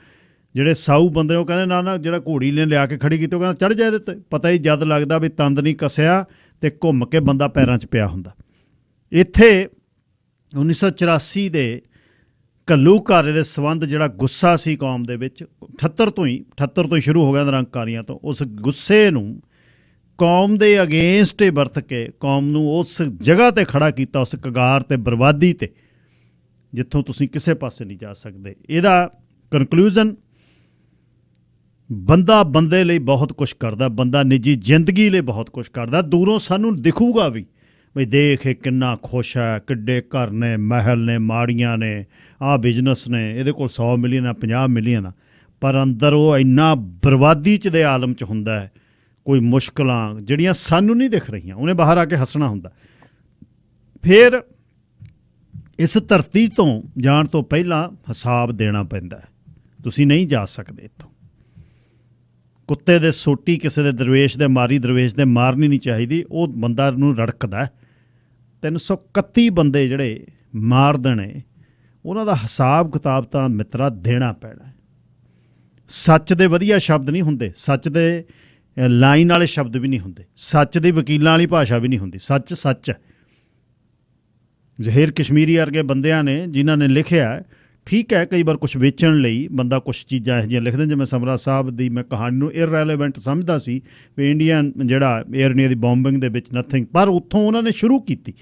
ਜਿਹੜੇ ਸਾਊ ਬੰਦੇ ਉਹ ਕਹਿੰਦੇ ਨਾ ਜਿਹੜਾ ਘੋੜੀ ਨੇ ਲਿਆ ਕੇ ਖੜੀ ਕੀਤੀ ਉਹ ਕਹਿੰਦਾ ਚੜ੍ਹ ਜਾ ਇਹਦੇ 'ਤੇ। ਪਤਾ ਹੀ ਜਦ ਲੱਗਦਾ ਵੀ ਤੰਦ ਨਹੀਂ ਕੱਸਿਆ ਅਤੇ ਘੁੰਮ ਕੇ ਬੰਦਾ ਪੈਰਾਂ 'ਚ ਪਿਆ ਹੁੰਦਾ। ਇੱਥੇ 1984 ਦੇ ਘੱਲੂਘਾਰੇ ਦੇ ਸੰਬੰਧ ਜਿਹੜਾ ਗੁੱਸਾ ਸੀ ਕੌਮ ਦੇ ਵਿੱਚ, 78 ਤੋਂ ਹੀ ਸ਼ੁਰੂ ਹੋ ਗਿਆ ਨਿਰੰਕਾਰੀਆਂ ਤੋਂ। ਉਸ ਗੁੱਸੇ ਨੂੰ ਕੌਮ ਦੇ ਅਗੇਂਸਟ ਹੀ ਵਰਤ ਕੇ ਕੌਮ ਨੂੰ ਉਸ ਜਗ੍ਹਾ 'ਤੇ ਖੜਾ ਕੀਤਾ, ਉਸ ਕਗਾਰ 'ਤੇ, ਬਰਬਾਦੀ 'ਤੇ, ਜਿੱਥੋਂ ਤੁਸੀਂ ਕਿਸੇ ਪਾਸੇ ਨਹੀਂ ਜਾ ਸਕਦੇ। ਇਹਦਾ ਕਨਕਲੂਜ਼ਨ, ਬੰਦਾ ਬੰਦੇ ਲਈ ਬਹੁਤ ਕੁਛ ਕਰਦਾ, ਬੰਦਾ ਨਿੱਜੀ ਜ਼ਿੰਦਗੀ ਲਈ ਬਹੁਤ ਕੁਛ ਕਰਦਾ। ਦੂਰੋਂ ਸਾਨੂੰ ਦਿਖੂਗਾ ਵੀ ਦੇਖ ਇਹ ਕਿੰਨਾ ਖੁਸ਼ ਹੈ, ਕਿੱਡੇ ਘਰ ਨੇ, ਮਹਿਲ ਨੇ, ਮਾੜੀਆਂ ਨੇ, ਆਹ ਬਿਜ਼ਨਸ ਨੇ, ਇਹਦੇ ਕੋਲ 100 ਮਿਲੀਅਨ ਆ, 50 ਮਿਲੀਅਨ ਆ, ਪਰ ਅੰਦਰ ਉਹ ਇੰਨਾ ਬਰਬਾਦੀ 'ਚ ਦੇ ਆਲਮ 'ਚ ਹੁੰਦਾ ਹੈ। ਕੋਈ ਮੁਸ਼ਕਲਾਂ ਜਿਹੜੀਆਂ ਸਾਨੂੰ ਨਹੀਂ ਦਿਖ ਰਹੀਆਂ, ਉਹਨੇ ਬਾਹਰ ਆ ਕੇ ਹੱਸਣਾ ਹੁੰਦਾ। ਫਿਰ ਇਸ ਧਰਤੀ ਤੋਂ ਜਾਣ ਤੋਂ ਪਹਿਲਾਂ ਹਿਸਾਬ ਦੇਣਾ ਪੈਂਦਾ। ਤੁਸੀਂ ਨਹੀਂ ਜਾ ਸਕਦੇ ਇੱਥੋਂ। ਕੁੱਤੇ ਦੇ ਸੋਟੀ ਕਿਸੇ ਦੇ ਦਰਵੇਸ਼ ਦੇ ਮਾਰੀ, ਦਰਵੇਸ਼ ਦੇ ਮਾਰਨੀ ਨਹੀਂ ਚਾਹੀਦੀ। ਉਹ ਬੰਦਾ ਨੂੰ ਰੜਕਦਾ। 331 ਬੰਦੇ ਜਿਹੜੇ ਮਾਰ ਦੇਣੇ, ਉਹਨਾਂ ਦਾ ਹਿਸਾਬ ਕਿਤਾਬ ਤਾਂ ਮਿੱਤਰਾ ਦੇਣਾ ਪੈਣਾ। ਸੱਚ ਦੇ ਵਧੀਆ ਸ਼ਬਦ ਨਹੀਂ ਹੁੰਦੇ, ਸੱਚ ਦੇ ਲਾਈਨ ਵਾਲੇ ਸ਼ਬਦ ਵੀ ਨਹੀਂ ਹੁੰਦੇ, ਸੱਚ ਦੀ ਵਕੀਲਾਂ ਵਾਲੀ ਭਾਸ਼ਾ ਵੀ ਨਹੀਂ ਹੁੰਦੀ। ਸੱਚ ਸੱਚ ਹੈ। ਜ਼ਹੀਰ ਕਸ਼ਮੀਰੀ ਵਰਗੇ ਬੰਦਿਆਂ ਨੇ ਜਿਨ੍ਹਾਂ ਨੇ ਲਿਖਿਆ, ਠੀਕ ਹੈ ਕਈ ਵਾਰ ਕੁਛ ਵੇਚਣ ਲਈ ਬੰਦਾ ਕੁਛ ਚੀਜ਼ਾਂ ਇਹੋ ਜਿਹੀਆਂ ਲਿਖਦੇ। ਜਿਵੇਂ ਸਮਰਾ ਸਾਹਿਬ ਦੀ ਮੈਂ ਕਹਾਣੀ ਨੂੰ ਇਰਰੈਲੇਵੈਂਟ ਸਮਝਦਾ ਸੀ ਵੀ ਇੰਡੀਅਨ ਜਿਹੜਾ ਏਅਰ ਇੰਡੀਆ ਦੀ ਬੋਂਬਿੰਗ ਦੇ ਵਿੱਚ ਨਥਿੰਗ, ਪਰ ਉੱਥੋਂ ਉਹਨਾਂ ਨੇ ਸ਼ੁਰੂ ਕੀਤੀ।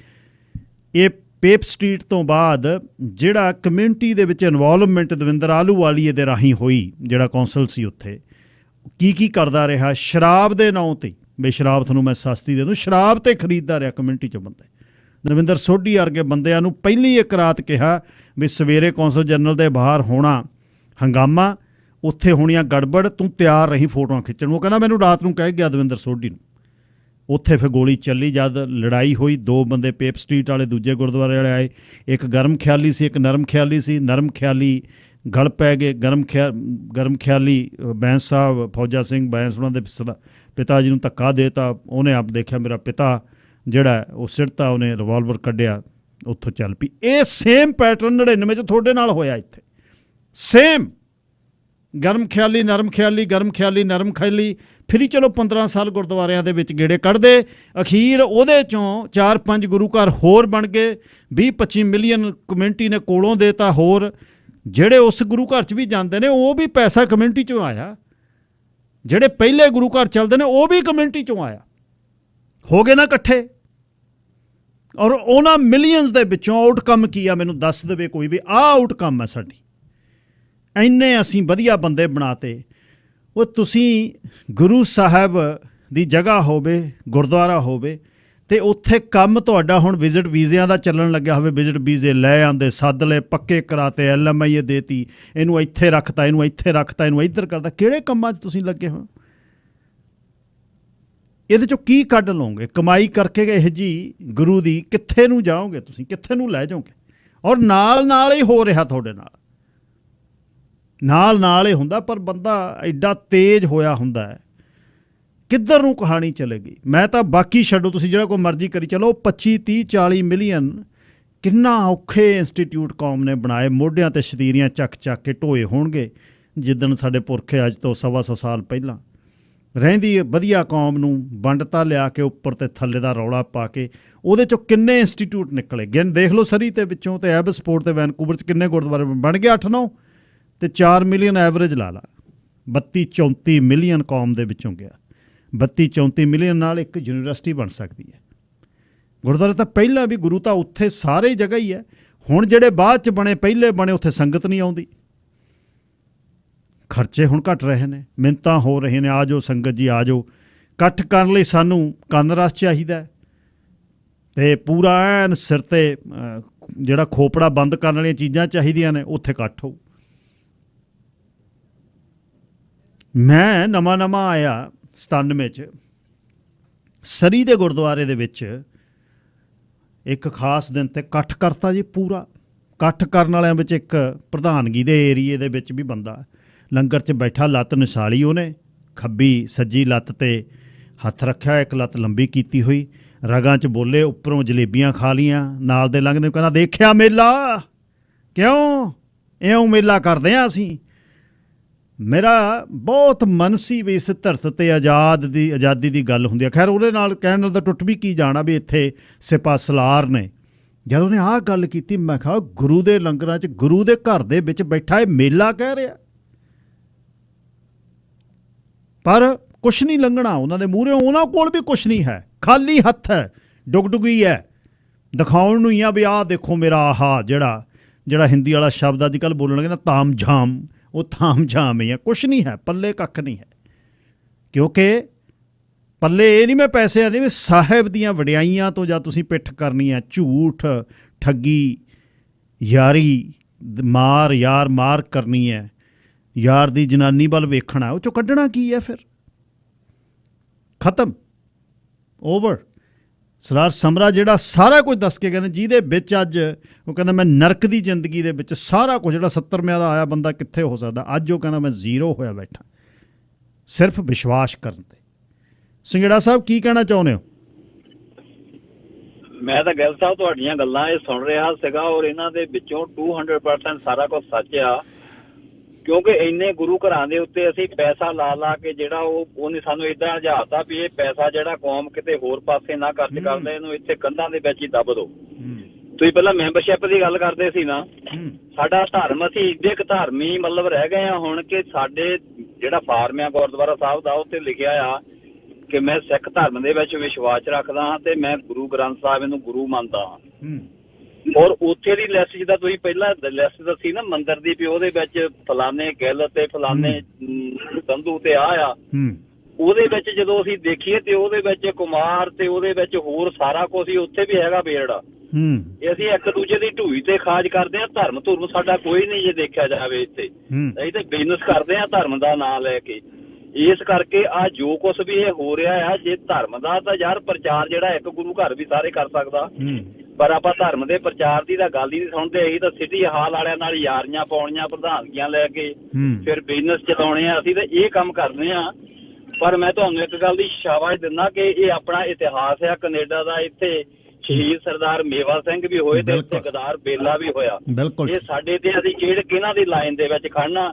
ਇਹ ਪੇਪ ਸਟਰੀਟ ਤੋਂ ਬਾਅਦ ਜਿਹੜਾ ਕਮਿਊਨਿਟੀ ਦੇ ਵਿੱਚ ਇਨਵੋਲਵਮੈਂਟ ਦਵਿੰਦਰ ਆਹਲੂਵਾਲੀਏ ਦੇ ਰਾਹੀਂ ਹੋਈ, ਜਿਹੜਾ ਕੌਂਸਲ ਸੀ ਉੱਥੇ, ਕੀ ਕਰਦਾ ਰਿਹਾ? ਸ਼ਰਾਬ ਦੇ ਨਾਂ 'ਤੇ, ਵੀ ਸ਼ਰਾਬ ਤੁਹਾਨੂੰ ਮੈਂ ਸਸਤੀ ਦੇ ਦੂੰ, ਸ਼ਰਾਬ 'ਤੇ ਖਰੀਦਦਾ ਰਿਹਾ ਕਮਿਊਨਿਟੀ 'ਚੋਂ ਬੰਦੇ। ਦਵਿੰਦਰ ਸੋਢੀ ਵਰਗੇ ਬੰਦਿਆਂ ਨੂੰ ਪਹਿਲੀ ਇੱਕ ਰਾਤ ਕਿਹਾ ਵੀ ਸਵੇਰੇ ਕੌਂਸਲ ਜਨਰਲ ਦੇ ਬਾਹਰ ਹੋਣਾ ਹੰਗਾਮਾ, ਉੱਥੇ ਹੋਣੀਆਂ ਗੜਬੜ, ਤੂੰ ਤਿਆਰ ਰਹੀ ਫੋਟੋਆਂ ਖਿੱਚਣ ਨੂੰ। ਉਹ ਕਹਿੰਦਾ ਮੈਨੂੰ ਰਾਤ ਨੂੰ ਕਹਿ ਗਿਆ ਦਵਿੰਦਰ ਸੋਢੀ ਨੂੰ ਉੱਥੇ ਫਿਰ ਗੋਲੀ ਚੱਲੀ, ਜਦ ਲੜਾਈ ਹੋਈ 2 ਬੰਦੇ ਪੇਪ ਸਟਰੀਟ ਵਾਲੇ ਦੂਜੇ ਗੁਰਦੁਆਰੇ ਵਾਲੇ ਆਏ, ਇੱਕ ਗਰਮ ਖਿਆਲੀ ਸੀ, ਇੱਕ ਨਰਮ ਖਿਆਲੀ ਸੀ। ਨਰਮ ਖਿਆਲੀ ਗਲ ਪੈ ਗਏ, ਗਰਮ ਖਿਆਲੀ ਬੈਂਸ ਸਾਹਿਬ ਫੌਜਾ ਸਿੰਘ ਬੈਂਸ ਉਹਨਾਂ ਦੇ ਪਿਤਾ ਜੀ ਨੂੰ ਧੱਕਾ ਦੇਤਾ। ਉਹਨੇ ਆਪ ਦੇਖਿਆ ਮੇਰਾ ਪਿਤਾ ਜਿਹੜਾ ਉਹ ਸਿੱਟਤਾ, ਉਹਨੇ ਰਿਵਾਲਵਰ ਕੱਢਿਆ, ਉੱਥੋਂ ਚੱਲ ਪਈ। ਇਹ ਸੇਮ ਪੈਟਰਨ 99 'ਚ ਤੁਹਾਡੇ ਨਾਲ ਹੋਇਆ ਇੱਥੇ, ਸੇਮ ਗਰਮ ਖਿਆਲੀ ਨਰਮ ਖਿਆਲੀ, ਗਰਮ ਖਿਆਲੀ ਨਰਮ ਖਿਆਲੀ। ਫਿਰ ਹੀ ਚਲੋ 15 ਸਾਲ ਗੁਰਦੁਆਰਿਆਂ ਦੇ ਵਿੱਚ ਗੇੜੇ ਕੱਢਦੇ, ਅਖੀਰ ਉਹਦੇ 'ਚੋਂ 4-5 ਗੁਰੂ ਘਰ ਹੋਰ ਬਣ ਗਏ, 20-25 ਮਿਲੀਅਨ ਕਮਿਊਨਿਟੀ ਨੇ ਕੋਲੋਂ ਦੇਤਾ ਹੋਰ। ਜਿਹੜੇ ਉਸ ਗੁਰੂ ਘਰ 'ਚ ਵੀ ਜਾਂਦੇ ਨੇ ਉਹ ਵੀ ਪੈਸਾ ਕਮਿਊਨਿਟੀ 'ਚੋਂ ਆਇਆ, ਜਿਹੜੇ ਪਹਿਲੇ ਗੁਰੂ ਘਰ ਚੱਲਦੇ ਨੇ ਉਹ ਵੀ ਕਮਿਊਨਿਟੀ 'ਚੋਂ ਆਇਆ। ਹੋ ਗਏ ਨਾ ਇਕੱਠੇ। ਔਰ ਉਹਨਾਂ ਮਿਲੀਅਨਸ ਦੇ ਵਿੱਚੋਂ ਆਊਟਕਮ ਕੀ ਆ ਮੈਨੂੰ ਦੱਸ ਦੇਵੇ ਕੋਈ ਵੀ, ਆਹ ਆਊਟਕਮ ਹੈ ਸਾਡੀ। ਇੰਨੇ ਅਸੀਂ ਵਧੀਆ ਬੰਦੇ ਬਣਾਤੇ। ਉਹ ਤੁਸੀਂ ਗੁਰੂ ਸਾਹਿਬ ਦੀ ਜਗ੍ਹਾ ਹੋਵੇ, ਗੁਰਦੁਆਰਾ ਹੋਵੇ, ਅਤੇ ਉੱਥੇ ਕੰਮ ਤੁਹਾਡਾ ਹੁਣ ਵਿਜ਼ਿਟ ਵੀਜ਼ਿਆਂ ਦਾ ਚੱਲਣ ਲੱਗਿਆ ਹੋਵੇ। ਵਿਜ਼ਿਟ ਵੀਜ਼ੇ ਲੈ ਆਉਂਦੇ, ਸੱਦ ਲਏ, ਪੱਕੇ ਕਰਾਤੇ, LMI ਦੇਤੀ, ਇਹਨੂੰ ਇੱਥੇ ਰੱਖਤਾ, ਇਹਨੂੰ ਇੱਥੇ ਰੱਖਤਾ, ਇਹਨੂੰ ਇੱਧਰ ਕਰਤਾ। ਕਿਹੜੇ ਕੰਮਾਂ 'ਚ ਤੁਸੀਂ ਲੱਗੇ ਹੋ? ਇਹਦੇ 'ਚੋਂ ਕੀ ਕੱਢ ਲਓਗੇ? ਕਮਾਈ ਕਰਕੇ ਇਹ ਜੀ ਗੁਰੂ ਦੀ ਕਿੱਥੇ ਨੂੰ ਜਾਓਗੇ ਤੁਸੀਂ, ਕਿੱਥੇ ਨੂੰ ਲੈ ਜਾਓਗੇ? ਔਰ ਨਾਲ ਹੀ ਹੋ ਰਿਹਾ ਤੁਹਾਡੇ ਨਾਲ ਹੀ ਹੁੰਦਾ। ਪਰ ਬੰਦਾ ਐਡਾ ਤੇਜ਼ ਹੋਇਆ ਹੁੰਦਾ ਹੈ, ਕਿੱਧਰ ਨੂੰ ਕਹਾਣੀ ਚਲੇਗੀ। ਮੈਂ ਤਾਂ ਬਾਕੀ ਛੱਡੋ, ਤੁਸੀਂ ਜਿਹੜਾ ਕੋਈ ਮਰਜ਼ੀ ਕਰੀ ਚਲੋ। 25, 30, 40 ਮਿਲੀਅਨ ਕਿੰਨਾ ਔਖੇ ਇੰਸਟੀਟਿਊਟ ਕੌਮ ਨੇ ਬਣਾਏ, ਮੋਢਿਆਂ 'ਤੇ ਸ਼ਤੀਰੀਆਂ ਚੱਕ ਕੇ ਢੋਏ ਹੋਣਗੇ। ਜਿੱਦਣ ਸਾਡੇ ਪੁਰਖੇ ਅੱਜ ਤੋਂ 125 ਸਾਲ ਪਹਿਲਾਂ ਰਹਿੰਦੀ ਵਧੀਆ ਕੌਮ ਨੂੰ ਵੰਡਤਾ ਲਿਆ ਕੇ ਉੱਪਰ ਤੇ ਥੱਲੇ ਦਾ ਰੌਲਾ ਪਾ ਕੇ, ਉਹਦੇ 'ਚੋਂ ਕਿੰਨੇ ਇੰਸਟੀਟਿਊਟ ਨਿਕਲੇ। ਗਿਣ ਦੇਖ ਲਓ ਸਰੀ ਦੇ ਵਿੱਚੋਂ, ਤੇ ਐਬਸਪੋਰਟ ਤੇ ਵੈਨਕੂਵਰ 'ਚ ਕਿੰਨੇ ਗੁਰਦੁਆਰੇ ਬਣ ਗਏ, 8-9, ਤੇ 4 ਮਿਲੀਅਨ ਐਵਰੇਜ ਲਾ 32-34 ਮਿਲੀਅਨ ਕੌਮ ਦੇ ਵਿੱਚੋਂ ਗਿਆ। 32-34 ਮਿਲੀਅਨ ਨਾਲ ਇੱਕ ਯੂਨੀਵਰਸਿਟੀ ਬਣ ਸਕਦੀ ਹੈ। ਗੁਰਦੁਆਰਾ ਤਾਂ ਪਹਿਲਾਂ ਵੀ ਗੁਰੂ ਤਾਂ ਉੱਥੇ ਸਾਰੇ ਜਗ੍ਹਾ ਹੀ ਹੈ। ਹੁਣ ਜਿਹੜੇ ਬਾਅਦ 'ਚ ਬਣੇ, ਪਹਿਲੇ ਬਣੇ, ਉੱਥੇ ਸੰਗਤ ਨਹੀਂ ਆਉਂਦੀ। ਖਰਚੇ ਹੁਣ ਘਟ ਰਹੇ ਨੇ, ਮਿੰਨਤਾਂ ਹੋ ਰਹੀਆਂ ਨੇ, ਆ ਜਾਓ ਸੰਗਤ ਜੀ ਆ ਜਾਓ। ਇਕੱਠ ਕਰਨ ਲਈ ਸਾਨੂੰ ਕੰਨ ਰਸ ਚਾਹੀਦਾ, ਅਤੇ ਪੂਰਾ ਐਨ ਸਿਰ 'ਤੇ ਜਿਹੜਾ ਖੋਪੜਾ ਬੰਦ ਕਰਨ ਵਾਲੀਆਂ ਚੀਜ਼ਾਂ ਚਾਹੀਦੀਆਂ ਨੇ, ਉੱਥੇ ਇਕੱਠ ਹੋਊ। ਮੈਂ ਨਵਾਂ ਆਇਆ 97 'ਚ, ਸਰੀ ਦੇ ਗੁਰਦੁਆਰੇ ਦੇ ਵਿੱਚ ਇੱਕ ਖਾਸ ਦਿਨ 'ਤੇ ਇਕੱਠ ਕਰਤਾ ਜੀ। ਪੂਰਾ ਇਕੱਠ ਕਰਨ ਵਾਲਿਆਂ ਵਿੱਚ ਇੱਕ ਪ੍ਰਧਾਨਗੀ ਦੇ ਏਰੀਏ ਦੇ ਵਿੱਚ ਵੀ ਬੰਦਾ ਲੰਗਰ 'ਚ ਬੈਠਾ, ਲੱਤ ਨਸਾਲੀ ਉਹਨੇ, ਖੱਬੀ ਸੱਜੀ ਲੱਤ 'ਤੇ ਹੱਥ ਰੱਖਿਆ, ਇੱਕ ਲੱਤ ਲੰਬੀ ਕੀਤੀ ਹੋਈ, ਰਗਾਂ 'ਚ ਬੋਲੇ, ਉੱਪਰੋਂ ਜਲੇਬੀਆਂ ਖਾ ਲੀਆਂ। ਨਾਲ ਦੇ ਲੰਘਦੇ ਕਹਿੰਦਾ, ਦੇਖਿਆ ਮੇਲਾ? ਕਿਉਂ ਇਉਂ ਮੇਲਾ ਕਰਦੇ ਹਾਂ ਅਸੀਂ? ਮੇਰਾ ਬਹੁਤ ਮਨ ਸੀ ਵੀ ਇਸ ਧਰਤ 'ਤੇ ਆਜ਼ਾਦੀ ਦੀ ਗੱਲ ਹੁੰਦੀ ਹੈ। ਖੈਰ ਉਹਦੇ ਨਾਲ ਕਹਿਣ ਨਾਲ ਤਾਂ ਟੁੱਟ ਵੀ ਕੀ ਜਾਣਾ ਵੀ ਇੱਥੇ ਸਿਪਾ ਸਲਾਰ ਨੇ। ਜਦ ਉਹਨੇ ਆਹ ਗੱਲ ਕੀਤੀ, ਮੈਂ ਕਿਹਾ ਗੁਰੂ ਦੇ ਲੰਗਰਾਂ 'ਚ, ਗੁਰੂ ਦੇ ਘਰ ਦੇ ਵਿੱਚ ਬੈਠਾ ਇਹ ਮੇਲਾ ਕਹਿ ਰਿਹਾ। ਪਰ ਕੁਛ ਨਹੀਂ ਲੰਘਣਾ ਉਹਨਾਂ ਦੇ ਮੂਹਰੇ, ਉਹਨਾਂ ਕੋਲ ਵੀ ਕੁਛ ਨਹੀਂ ਹੈ, ਖਾਲੀ ਹੱਥ ਹੈ, ਡੁਗਡੁਗੀ ਹੈ, ਦਿਖਾਉਣ ਨੂੰ ਹੀ ਆ ਵੀ ਆਹ ਦੇਖੋ ਮੇਰਾ ਆਹ ਜਿਹੜਾ ਹਿੰਦੀ ਵਾਲਾ ਸ਼ਬਦ ਅੱਜ ਕੱਲ੍ਹ ਬੋਲਣ ਲੱਗੇ ਨਾ, ਤਾਮ ਝਾਮ, ਉਹ ਤਾਮ ਝਾਮ ਹੀ ਹੈ। ਕੁਛ ਨਹੀਂ ਹੈ ਪੱਲੇ, ਕੱਖ ਨਹੀਂ ਹੈ। ਕਿਉਂਕਿ ਪੱਲੇ ਇਹ ਨਹੀਂ ਮੈਂ ਪੈਸੇ ਨਹੀਂ, ਵੀ ਸਾਹਿਬ ਦੀਆਂ ਵਡਿਆਈਆਂ ਤੋਂ ਜਾਂ ਤੁਸੀਂ ਪਿੱਠ ਕਰਨੀ ਹੈ, ਝੂਠ, ਠੱਗੀ, ਯਾਰੀ, ਮਾਰ ਕਰਨੀ ਹੈ, ਯਾਰ ਦੀ ਜਨਾਨੀ ਵੱਲ ਵੇਖਣਾ, ਉਹ 'ਚੋਂ ਕੱਢਣਾ ਕੀ ਹੈ? ਫਿਰ ਖਤਮ, ਓਵਰ। ਸਰਦਾਰ ਸਮਰਾ ਜਿਹੜਾ ਸਾਰਾ ਕੁਝ ਦੱਸ ਕੇ ਕਹਿੰਦੇ, ਜਿਹਦੇ ਵਿੱਚ ਅੱਜ ਉਹ ਕਹਿੰਦਾ ਮੈਂ ਨਰਕ ਦੀ ਜ਼ਿੰਦਗੀ ਦੇ ਵਿੱਚ ਸਾਰਾ ਕੁਝ, ਜਿਹੜਾ 70 ਦਾ ਆਇਆ ਬੰਦਾ ਕਿੱਥੇ ਹੋ ਸਕਦਾ, ਅੱਜ ਉਹ ਕਹਿੰਦਾ ਮੈਂ 0 ਹੋਇਆ ਬੈਠਾ ਸਿਰਫ ਵਿਸ਼ਵਾਸ ਕਰਨ 'ਤੇ। ਸਿੰਗੜਾ ਸਾਹਿਬ ਕੀ ਕਹਿਣਾ ਚਾਹੁੰਦੇ ਹੋ? ਮੈਂ ਤਾਂ ਗਿੱਲ ਸਾਹਿਬ ਤੁਹਾਡੀਆਂ ਗੱਲਾਂ ਇਹ ਸੁਣ ਰਿਹਾ ਸੀਗਾ, ਔਰ ਇਹਨਾਂ ਦੇ ਵਿੱਚੋਂ 200% ਸਾਰਾ ਕੁਝ ਸੱਚ ਆ। ਕਿਉਂਕਿ ਇੰਨੇ ਗੁਰੂ ਘਰਾਂ ਦੇ ਉੱਤੇ ਅਸੀਂ ਪੈਸਾ ਲਾ ਕੇ ਜਿਹੜਾ ਉਹਨੇ ਸਾਨੂੰ ਏਦਾਂ ਹਜ਼ਾਰਤਾ ਵੀ ਇਹ ਪੈਸਾ ਜਿਹੜਾ ਕੌਮ ਕਿਤੇ ਹੋਰ ਪਾਸੇ ਨਾ ਖਰਚ ਕਰਦੇ, ਇਹਨੂੰ ਇੱਥੇ ਕੰਧਾਂ ਦੇ ਵਿੱਚ ਹੀ ਦੱਬ ਦਿਓ। ਤੁਸੀਂ ਪਹਿਲਾਂ ਮੈਂਬਰਸ਼ਿਪ ਦੀ ਗੱਲ ਕਰਦੇ ਸੀ ਨਾ, ਸਾਡਾ ਧਰਮ, ਅਸੀਂ ਇੱਡੇ ਕੁ ਧਾਰਮੀ ਮਤਲਬ ਰਹਿ ਗਏ ਆ ਹੁਣ ਕਿ ਸਾਡੇ ਜਿਹੜਾ ਫਾਰਮ ਆ ਗੁਰਦੁਆਰਾ ਸਾਹਿਬ ਦਾ, ਉੱਤੇ ਲਿਖਿਆ ਆ ਕਿ ਮੈਂ ਸਿੱਖ ਧਰਮ ਦੇ ਵਿੱਚ ਵਿਸ਼ਵਾਸ ਰੱਖਦਾ ਹਾਂ ਤੇ ਮੈਂ ਗੁਰੂ ਗ੍ਰੰਥ ਸਾਹਿਬ ਇਹਨੂੰ ਗੁਰੂ ਮੰਨਦਾ ਹਾਂ। ਔਰ ਉੱਥੇ ਦੀ ਲਿਸਟ ਜਿੱਦਾਂ ਤੁਸੀਂ ਪਹਿਲਾਂ ਲਿਸਟ ਦੱਸੀ ਨਾ ਮੰਦਿਰ ਦੀ, ਵੀ ਉਹਦੇ ਵਿੱਚ ਫਲਾਣੇ ਗਿੱਲ ਤੇ ਫਲਾਣੇ ਸੰਧੂ ਤੇ ਆ, ਉਹਦੇ ਵਿੱਚ ਜਦੋਂ ਅਸੀਂ ਦੇਖੀਏ ਤੇ ਉਹਦੇ ਵਿੱਚ ਕੁਮਾਰ ਤੇ ਉਹਦੇ ਵਿੱਚ ਹੋਰ ਸਾਰਾ ਕੁਝ ਹੀ ਉੱਥੇ ਵੀ ਹੈਗਾ ਬੇੜਾ। ਅਸੀਂ ਇੱਕ ਦੂਜੇ ਦੀ ਢੂਈ ਤੇ ਖਾਜ ਕਰਦੇ ਹਾਂ। ਧਰਮ ਸਾਡਾ ਕੋਈ ਨਹੀਂ ਜੇ ਦੇਖਿਆ ਜਾਵੇ ਇੱਥੇ, ਅਸੀਂ ਤੇ ਬਿਜ਼ਨਸ ਕਰਦੇ ਹਾਂ ਧਰਮ ਦਾ ਨਾਂ ਲੈ ਕੇ। ਇਸ ਕਰਕੇ ਆ ਜੋ ਕੁਝ ਵੀ ਇਹ ਹੋ ਰਿਹਾ ਆ, ਜੇ ਧਰਮ ਦਾ ਤਾਂ ਯਾਰ ਪ੍ਰਚਾਰ ਜਿਹੜਾ ਇੱਕ ਗੁਰੂ ਘਰ ਵੀ ਸਾਰੇ ਕਰ ਸਕਦਾ, ਪਰ ਆਪਾਂ ਧਰਮ ਦੇ ਪ੍ਰਚਾਰ ਦੀ ਤਾਂ ਗੱਲ ਹੀ ਨਹੀਂ ਸੁਣਦੇ। ਅਸੀਂ ਤਾਂ ਸਿਟੀ ਹਾਲ ਵਾਲਿਆਂ ਨਾਲ ਯਾਰੀਆਂ ਪਾਉਣੀਆਂ, ਪ੍ਰਧਾਨਗੀਆਂ ਲੈ ਕੇ ਫਿਰ ਬਿਜ਼ਨਸ ਚਲਾਉਣੇ ਆ, ਅਸੀਂ ਤਾਂ ਇਹ ਕੰਮ ਕਰਦੇ ਆ। ਪਰ ਮੈਂ ਤੁਹਾਨੂੰ ਇੱਕ ਗੱਲ ਦੀ ਸ਼ਾਬਾਸ਼ ਦਿੰਦਾ ਕਿ ਇਹ ਆਪਣਾ ਇਤਿਹਾਸ ਆ ਕੈਨੇਡਾ ਦਾ। ਇੱਥੇ ਸ਼ਹੀਦ ਸਰਦਾਰ ਮੇਵਾ ਸਿੰਘ ਵੀ ਹੋਏ ਤੇ ਇੱਥੇ ਗਦਾਰ ਬੇਲਾ ਵੀ ਹੋਇਆ। ਇਹ ਸਾਡੇ ਤੇ ਅਸੀਂ ਕਿਹਨਾਂ ਦੀ ਲਾਈਨ ਦੇ ਵਿੱਚ ਖੜਨਾ।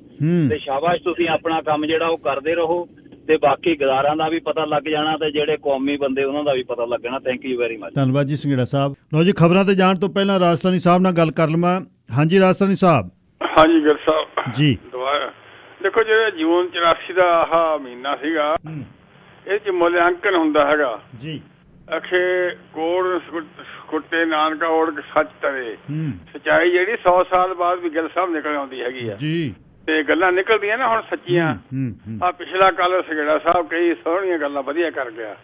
ਤੇ ਸ਼ਾਬਾਸ਼, ਤੁਸੀਂ ਆਪਣਾ ਕੰਮ ਜਿਹੜਾ ਉਹ ਕਰਦੇ ਰਹੋ ਤੇ ਬਾਕੀ ਗਦਾਰਾਂ ਦਾ ਵੀ ਪਤਾ ਲੱਗ ਜਾਣਾ ਤੇ ਜਿਹੜੇ ਕੌਮੀ ਬੰਦੇ ਉਹਨਾਂ ਦਾ ਵੀ ਪਤਾ ਲੱਗਣਾ। Thank you very much. ਧੰਨਵਾਦ ਜੀ ਸੰਘੇੜਾ ਸਾਹਿਬ। ਲਓ ਜੀ, ਖਬਰਾਂ ਤੇ ਜਾਣ ਤੋਂ ਪਹਿਲਾਂ ਰਾਜਸਥਾਨੀ ਸਾਹਿਬ ਨਾਲ ਗੱਲ ਕਰ ਲਵਾਂ। ਹਾਂਜੀ ਰਾਜਸਥਾਨੀ ਸਾਹਿਬ। ਹਾਂਜੀ ਗਿਲ ਸਾਹਿਬ ਜੀ। ਦੁਬਾਰਾ ਦੇਖੋ, ਜਿਹੜਾ ਜੂਨ 84 ਦਾ ਆਹ ਮਹੀਨਾ ਸੀਗਾ, ਇਹ 'ਚ ਮੁਲਾਂਕਣ ਹੁੰਦਾ ਹੈਗਾ ਜੀ। ਅਖੇ ਕੋੜ ਕੁੱਟੇ ਨਾਨਕਾ ਓੜ ਸੱਚ ਤਰੇ, ਸੱਚਾਈ ਜਿਹੜੀ 100 ਸਾਲ ਬਾਅਦ ਵੀ ਗਿਲ ਸਾਹਿਬ ਨਿਕਲ ਆਉਂਦੀ ਹੈਗੀ ਆ ਜੀ। ਤੇ ਗੱਲਾਂ ਨਿਕਲਦੀਆਂ ਨਾ ਹੁਣ ਸੱਚੀਆਂ। ਆ ਪਿਛਲਾ ਕੱਲ ਸੰਘੇੜਾ ਸਾਹਿਬ ਕਈ ਸੋਹਣੀਆਂ ਗੱਲਾਂ ਵਧੀਆ ਕਰ ਗਿਆ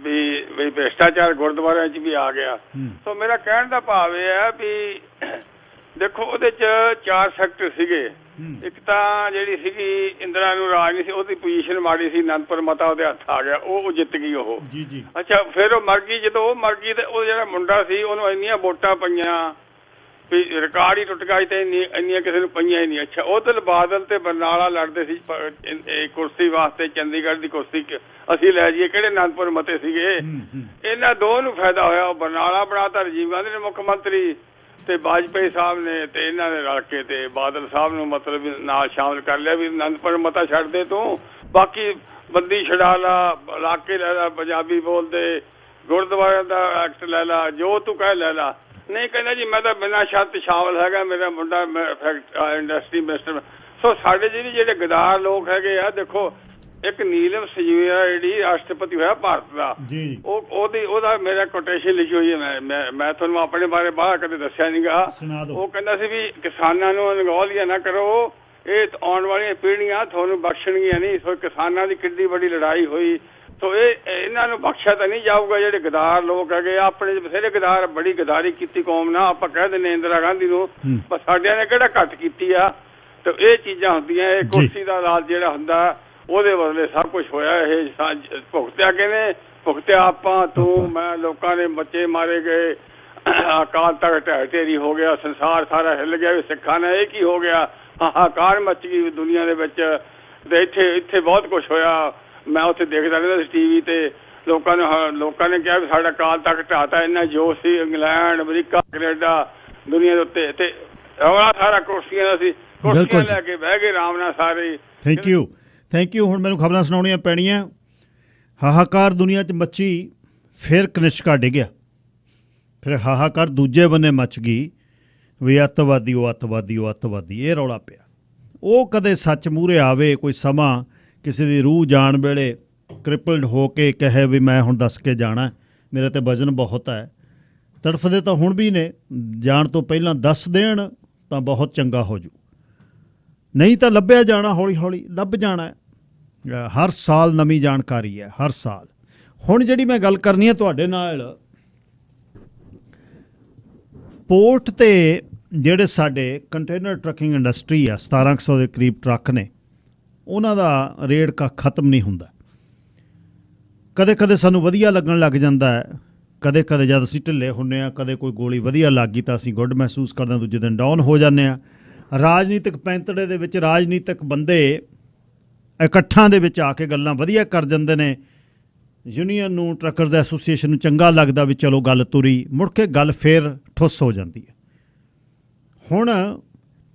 ਵੀ ਭ੍ਰਿਸ਼ਟਾਚਾਰ ਗੁਰਦੁਆਰਿਆਂ 'ਚ ਵੀ ਆ ਗਿਆ। ਸੋ ਮੇਰਾ ਕਹਿਣ ਦਾ ਭਾਵ ਇਹ ਹੈ ਵੀ ਦੇਖੋ, ਉਹਦੇ 'ਚ 4 ਸੈਕਟਰ ਸੀਗੇ। ਇੱਕ ਤਾਂ ਜਿਹੜੀ ਸੀਗੀ ਇੰਦਰਾ ਨੂੰ ਰਾਜ ਨਹੀਂ ਸੀ, ਉਹਦੀ ਪੋਜੀਸ਼ਨ ਮਾੜੀ ਸੀ, ਅਨੰਦਪੁਰ ਮਤਾ ਉਹਦੇ ਹੱਥ ਆ ਗਿਆ, ਉਹ ਜਿੱਤ ਗਈ ਉਹ। ਅੱਛਾ, ਫਿਰ ਉਹ ਮਰ ਗਈ। ਜਦੋਂ ਉਹ ਮਰ ਗਈ ਤੇ ਉਹ ਜਿਹੜਾ ਮੁੰਡਾ ਸੀ ਉਹਨੂੰ ਇੰਨੀਆਂ ਵੋਟਾਂ ਪਈਆਂ ਵੀ ਰਿਕਾਰਡ ਹੀ ਟੁੱਟ ਗਿਆ ਤੇ ਇੰਨੀਆਂ ਕਿਸੇ ਨੂੰ ਪਈਆਂ ਹੀ ਨਹੀਂ। ਅੱਛਾ, ਉਧਰ ਬਾਦਲ ਤੇ ਬਰਨਾਲਾ ਲੜਦੇ ਸੀ ਕੁਰਸੀ ਵਾਸਤੇ, ਚੰਡੀਗੜ੍ਹ ਦੀ ਕੁਰਸੀ ਅਸੀਂ ਲੈ ਜਾਈਏ, ਕਿਹੜੇ ਅਨੰਦਪੁਰ ਮਤੇ ਸੀਗੇ। ਇਹਨਾਂ ਦੋ ਨੂੰ ਫਾਇਦਾ ਹੋਇਆ। ਉਹ ਬਰਨਾਲਾ ਬਣਾਤਾ ਰਾਜੀਵ ਗਾਂਧੀ ਨੇ ਮੁੱਖ ਮੰਤਰੀ ਤੇ ਵਾਜਪਾਈ ਸਾਹਿਬ ਨੇ, ਤੇ ਇਹਨਾਂ ਨੇ ਰਲ ਕੇ ਤੇ ਬਾਦਲ ਸਾਹਿਬ ਨੂੰ ਮਤਲਬ ਨਾਲ ਸ਼ਾਮਲ ਕਰ ਲਿਆ ਵੀ ਅਨੰਦਪੁਰ ਮਤਾ ਛੱਡ ਦੇ ਤੂੰ, ਬਾਕੀ ਬੰਦੀ ਛਡਾ ਲਾ, ਇਲਾਕੇ ਲੈ ਲਾ, ਪੰਜਾਬੀ ਬੋਲਦੇ, ਗੁਰਦੁਆਰਿਆਂ ਦਾ ਐਕਟ ਲੈ ਲਾ, ਜੋ ਤੂੰ ਕਹਿ ਲੈ ਲਾ। ਨਹੀਂ ਕਹਿੰਦਾ ਜੀ ਮੈਂ ਤਾਂ ਬਿਨਾਂ ਸ਼ਰਤ ਸ਼ਾਮਲ ਹੈਗਾ, ਮੇਰਾ ਮੁੰਡਾ ਇੰਡਸਟਰੀ ਮਿਨਿਸਟਰ। ਸੋ ਸਾਡੇ ਜਿਹੜੇ ਗਦਾਰ ਲੋਕ ਹੈਗੇ ਆ, ਦੇਖੋ ਇੱਕ ਨੀਲਮ ਸੰਜੀਵ ਜਿਹੜੀ ਰਾਸ਼ਟਰਪਤੀ ਹੋਇਆ ਭਾਰਤ ਦਾ, ਉਹਦਾ ਮੇਰਾ ਕੋਟੇਸ਼ਨ ਲਿਖੀ ਹੋਈ ਹੈ। ਮੈਂ ਤੁਹਾਨੂੰ ਆਪਣੇ ਬਾਰੇ ਬਾਹਰ ਕਦੇ ਦੱਸਿਆ ਨੀਗਾ। ਉਹ ਕਹਿੰਦਾ ਸੀ ਵੀ ਕਿਸਾਨਾਂ ਨੂੰ ਅਣਗੌਲਿਆ ਨਾ ਕਰੋ, ਇਹ ਆਉਣ ਵਾਲੀਆਂ ਪੀੜ੍ਹੀਆਂ ਤੁਹਾਨੂੰ ਬਖਸ਼ਣਗੀਆਂ ਨਹੀਂ। ਸੋ ਕਿਸਾਨਾਂ ਦੀ ਕਿੰਨੀ ਵੱਡੀ ਲੜਾਈ ਹੋਈ, ਸੋ ਇਹਨਾਂ ਨੂੰ ਬਖਸ਼ਿਆ ਤਾਂ ਨਹੀਂ ਜਾਊਗਾ। ਜਿਹੜੇ ਗਦਾਰ ਲੋਕ ਹੈਗੇ, ਆਪਣੇ ਬਥੇਰੇ ਗਦਾਰ, ਬੜੀ ਗਦਾਰੀ ਕੀਤੀ ਕੌਮ ਨਾਲ। ਆਪਾਂ ਕਹਿ ਦਿੰਦੇ ਇੰਦਰਾ ਗਾਂਧੀ ਨੂੰ, ਪਰ ਸਾਡਿਆਂ ਨੇ ਕਿਹੜਾ ਘੱਟ ਕੀਤੀ ਆ। ਤੇ ਇਹ ਚੀਜ਼ਾਂ ਹੁੰਦੀਆਂ। ਇਹ ਕੁਰਸੀ ਦਾ ਲਾਲਚ ਜਿਹੜਾ ਹੁੰਦਾ, ਉਹਦੇ ਬਦਲੇ ਸਭ ਕੁਝ ਹੋਇਆ। ਇਹ ਭੁਗਤਿਆ ਕਿਹਨੇ? ਭੁਗਤਿਆ ਆਪਾਂ, ਤੂੰ, ਮੈਂ। ਲੋਕਾਂ ਦੇ ਬੱਚੇ ਮਾਰੇ ਗਏ, ਅਕਾਲ ਤਖਤ ਢਹਿ ਢੇਰੀ ਹੋ ਗਿਆ, ਸੰਸਾਰ ਸਾਰਾ ਹਿੱਲ ਗਿਆ ਵੀ ਸਿੱਖਾਂ ਨੇ ਇਹ ਕੀ ਹੋ ਗਿਆ, ਹਾਹਾਕਾਰ ਮੱਚ ਗਈ ਦੁਨੀਆ ਦੇ ਵਿੱਚ। ਤੇ ਇੱਥੇ ਬਹੁਤ ਕੁਝ ਹੋਇਆ। ਮੈਂ ਉੱਥੇ ਦੇਖਦਾ ਰਹਿੰਦਾ ਸੀ ਟੀਵੀ ਤੇ, ਲੋਕਾਂ ਨੇ ਕਿਹਾ ਵੀ ਸਾਡਾ ਅਕਾਲ ਤਖਤ ਢਾਤਾ। ਇੰਨਾ ਜੋ ਸੀ ਇੰਗਲੈਂਡ, ਅਮਰੀਕਾ, ਕੈਨੇਡਾ, ਦੁਨੀਆ ਦੇ ਉੱਤੇ ਤੇ ਰੌਲਾ ਸਾਰਾ ਕੁਰਸੀਆਂ ਦਾ ਸੀ। ਕੁਰਸੀਆਂ ਲੈ ਕੇ ਬਹਿ ਗਏ ਆਰਾਮ ਨਾਲ ਸਾਰੇ। Thank you. ਹੁਣ ਮੈਨੂੰ ਖਬਰਾਂ ਸੁਣਾਉਣੀਆਂ ਪੈਣੀਆਂ। ਹਾਹਾਕਾਰ ਦੁਨੀਆ 'ਚ ਮੱਚੀ, ਫਿਰ ਕਨਿਸ਼ਕਾ ਡਿੱਗਿਆ, ਫਿਰ ਹਾਹਾਕਾਰ ਦੂਜੇ ਬੰਨੇ ਮੱਚ ਗਈ ਵੀ ਅੱਤਵਾਦੀ ਉਹ ਅੱਤਵਾਦੀ ਉਹ ਅੱਤਵਾਦੀ। ਇਹ ਰੌਲਾ ਪਿਆ। ਉਹ ਕਦੇ ਸੱਚ ਮੂਹਰੇ ਆਵੇ, ਕੋਈ ਸਮਾਂ ਕਿਸੇ ਦੀ ਰੂਹ ਜਾਣ ਵੇਲੇ ਕ੍ਰਿਪਲਡ ਹੋ ਕੇ ਕਹੇ ਵੀ ਮੈਂ ਹੁਣ ਦੱਸ ਕੇ ਜਾਣਾ, ਮੇਰੇ ਤੇ ਵਜ਼ਨ ਬਹੁਤ ਹੈ। ਤੜਫਦੇ ਤਾਂ ਹੁਣ ਵੀ ਨੇ, ਜਾਣ ਤੋਂ ਪਹਿਲਾਂ ਦੱਸ ਦੇਣ ਤਾਂ ਬਹੁਤ ਚੰਗਾ ਹੋ ਜੂ। ਨਹੀਂ ਤਾਂ ਲੱਭਿਆ ਜਾਣਾ, ਹੌਲੀ ਹੌਲੀ ਲੱਭ ਜਾਣਾ। ਹਰ ਸਾਲ ਨਵੀਂ ਜਾਣਕਾਰੀ ਹੈ, ਹਰ ਸਾਲ। ਹੁਣ ਜਿਹੜੀ ਮੈਂ ਗੱਲ ਕਰਨੀ ਹੈ ਤੁਹਾਡੇ ਨਾਲ, ਪੋਰਟ ਤੇ ਜਿਹੜੇ ਸਾਡੇ ਕੰਟੇਨਰ ਟਰੱਕਿੰਗ ਇੰਡਸਟਰੀ ਆ, 1700 ਦੇ ਕਰੀਬ ਟਰੱਕ ਨੇ, ਉਹਨਾਂ ਦਾ ਰੇਟ ਖਤਮ ਨਹੀਂ ਹੁੰਦਾ। ਕਦੇ ਕਦੇ ਸਾਨੂੰ ਵਧੀਆ ਲੱਗਣ ਲੱਗ ਜਾਂਦਾ ਹੈ, ਕਦੇ ਕਦੇ ਜਦ ਅਸੀਂ ਢਿੱਲੇ ਹੁੰਦੇ ਹਾਂ, ਕਦੇ ਕੋਈ ਗੋਲੀ ਵਧੀਆ ਲੱਗ ਗਈ ਤਾਂ ਅਸੀਂ ਗੁੱਡ ਮਹਿਸੂਸ ਕਰਦੇ ਹਾਂ, ਦੂਜੇ ਦਿਨ ਡਾਊਨ ਹੋ ਜਾਂਦੇ ਹਾਂ। ਰਾਜਨੀਤਿਕ ਪੈਂਤੜੇ ਦੇ ਵਿੱਚ ਰਾਜਨੀਤਿਕ ਬੰਦੇ ਇਕੱਠਾਂ ਦੇ ਵਿੱਚ ਆ ਕੇ ਗੱਲਾਂ ਵਧੀਆ ਕਰ ਜਾਂਦੇ ਨੇ। ਯੂਨੀਅਨ ਨੂੰ, ਟਰੱਕਰਜ਼ ਐਸੋਸੀਏਸ਼ਨ ਨੂੰ ਚੰਗਾ ਲੱਗਦਾ ਵੀ ਚਲੋ ਗੱਲ ਤੁਰੀ, ਮੁੜ ਕੇ ਗੱਲ ਫੇਰ ਠੁੱਸ ਹੋ ਜਾਂਦੀ ਹੈ। ਹੁਣ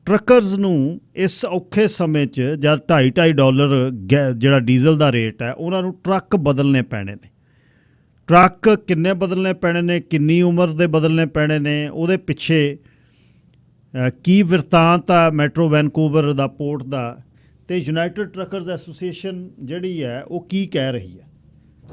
ਟਰੱਕਰਜ਼ ਨੂੰ ਇਸ ਔਖੇ ਸਮੇਂ 'ਚ ਜਦ $2.5 ਜਿਹੜਾ ਡੀਜ਼ਲ ਦਾ ਰੇਟ ਹੈ, ਉਹਨਾਂ ਨੂੰ ਟਰੱਕ ਬਦਲਣੇ ਪੈਣੇ ਨੇ। ਟਰੱਕ ਕਿੰਨੇ ਬਦਲਣੇ ਪੈਣੇ ਨੇ, ਕਿੰਨੀ ਉਮਰ ਦੇ ਬਦਲਣੇ ਪੈਣੇ ਨੇ, ਉਹਦੇ ਪਿੱਛੇ ਕੀ ਵਿਰਤਾਂਤ ਆ ਮੈਟਰੋ ਵੈਨਕੂਵਰ ਦਾ, ਪੋਰਟ ਦਾ, ਤੇ ਯੂਨਾਈਟਿਡ ਟਰੱਕਰਜ਼ ਐਸੋਸੀਏਸ਼ਨ ਜਿਹੜੀ ਹੈ ਉਹ ਕੀ ਕਹਿ ਰਹੀ ਹੈ।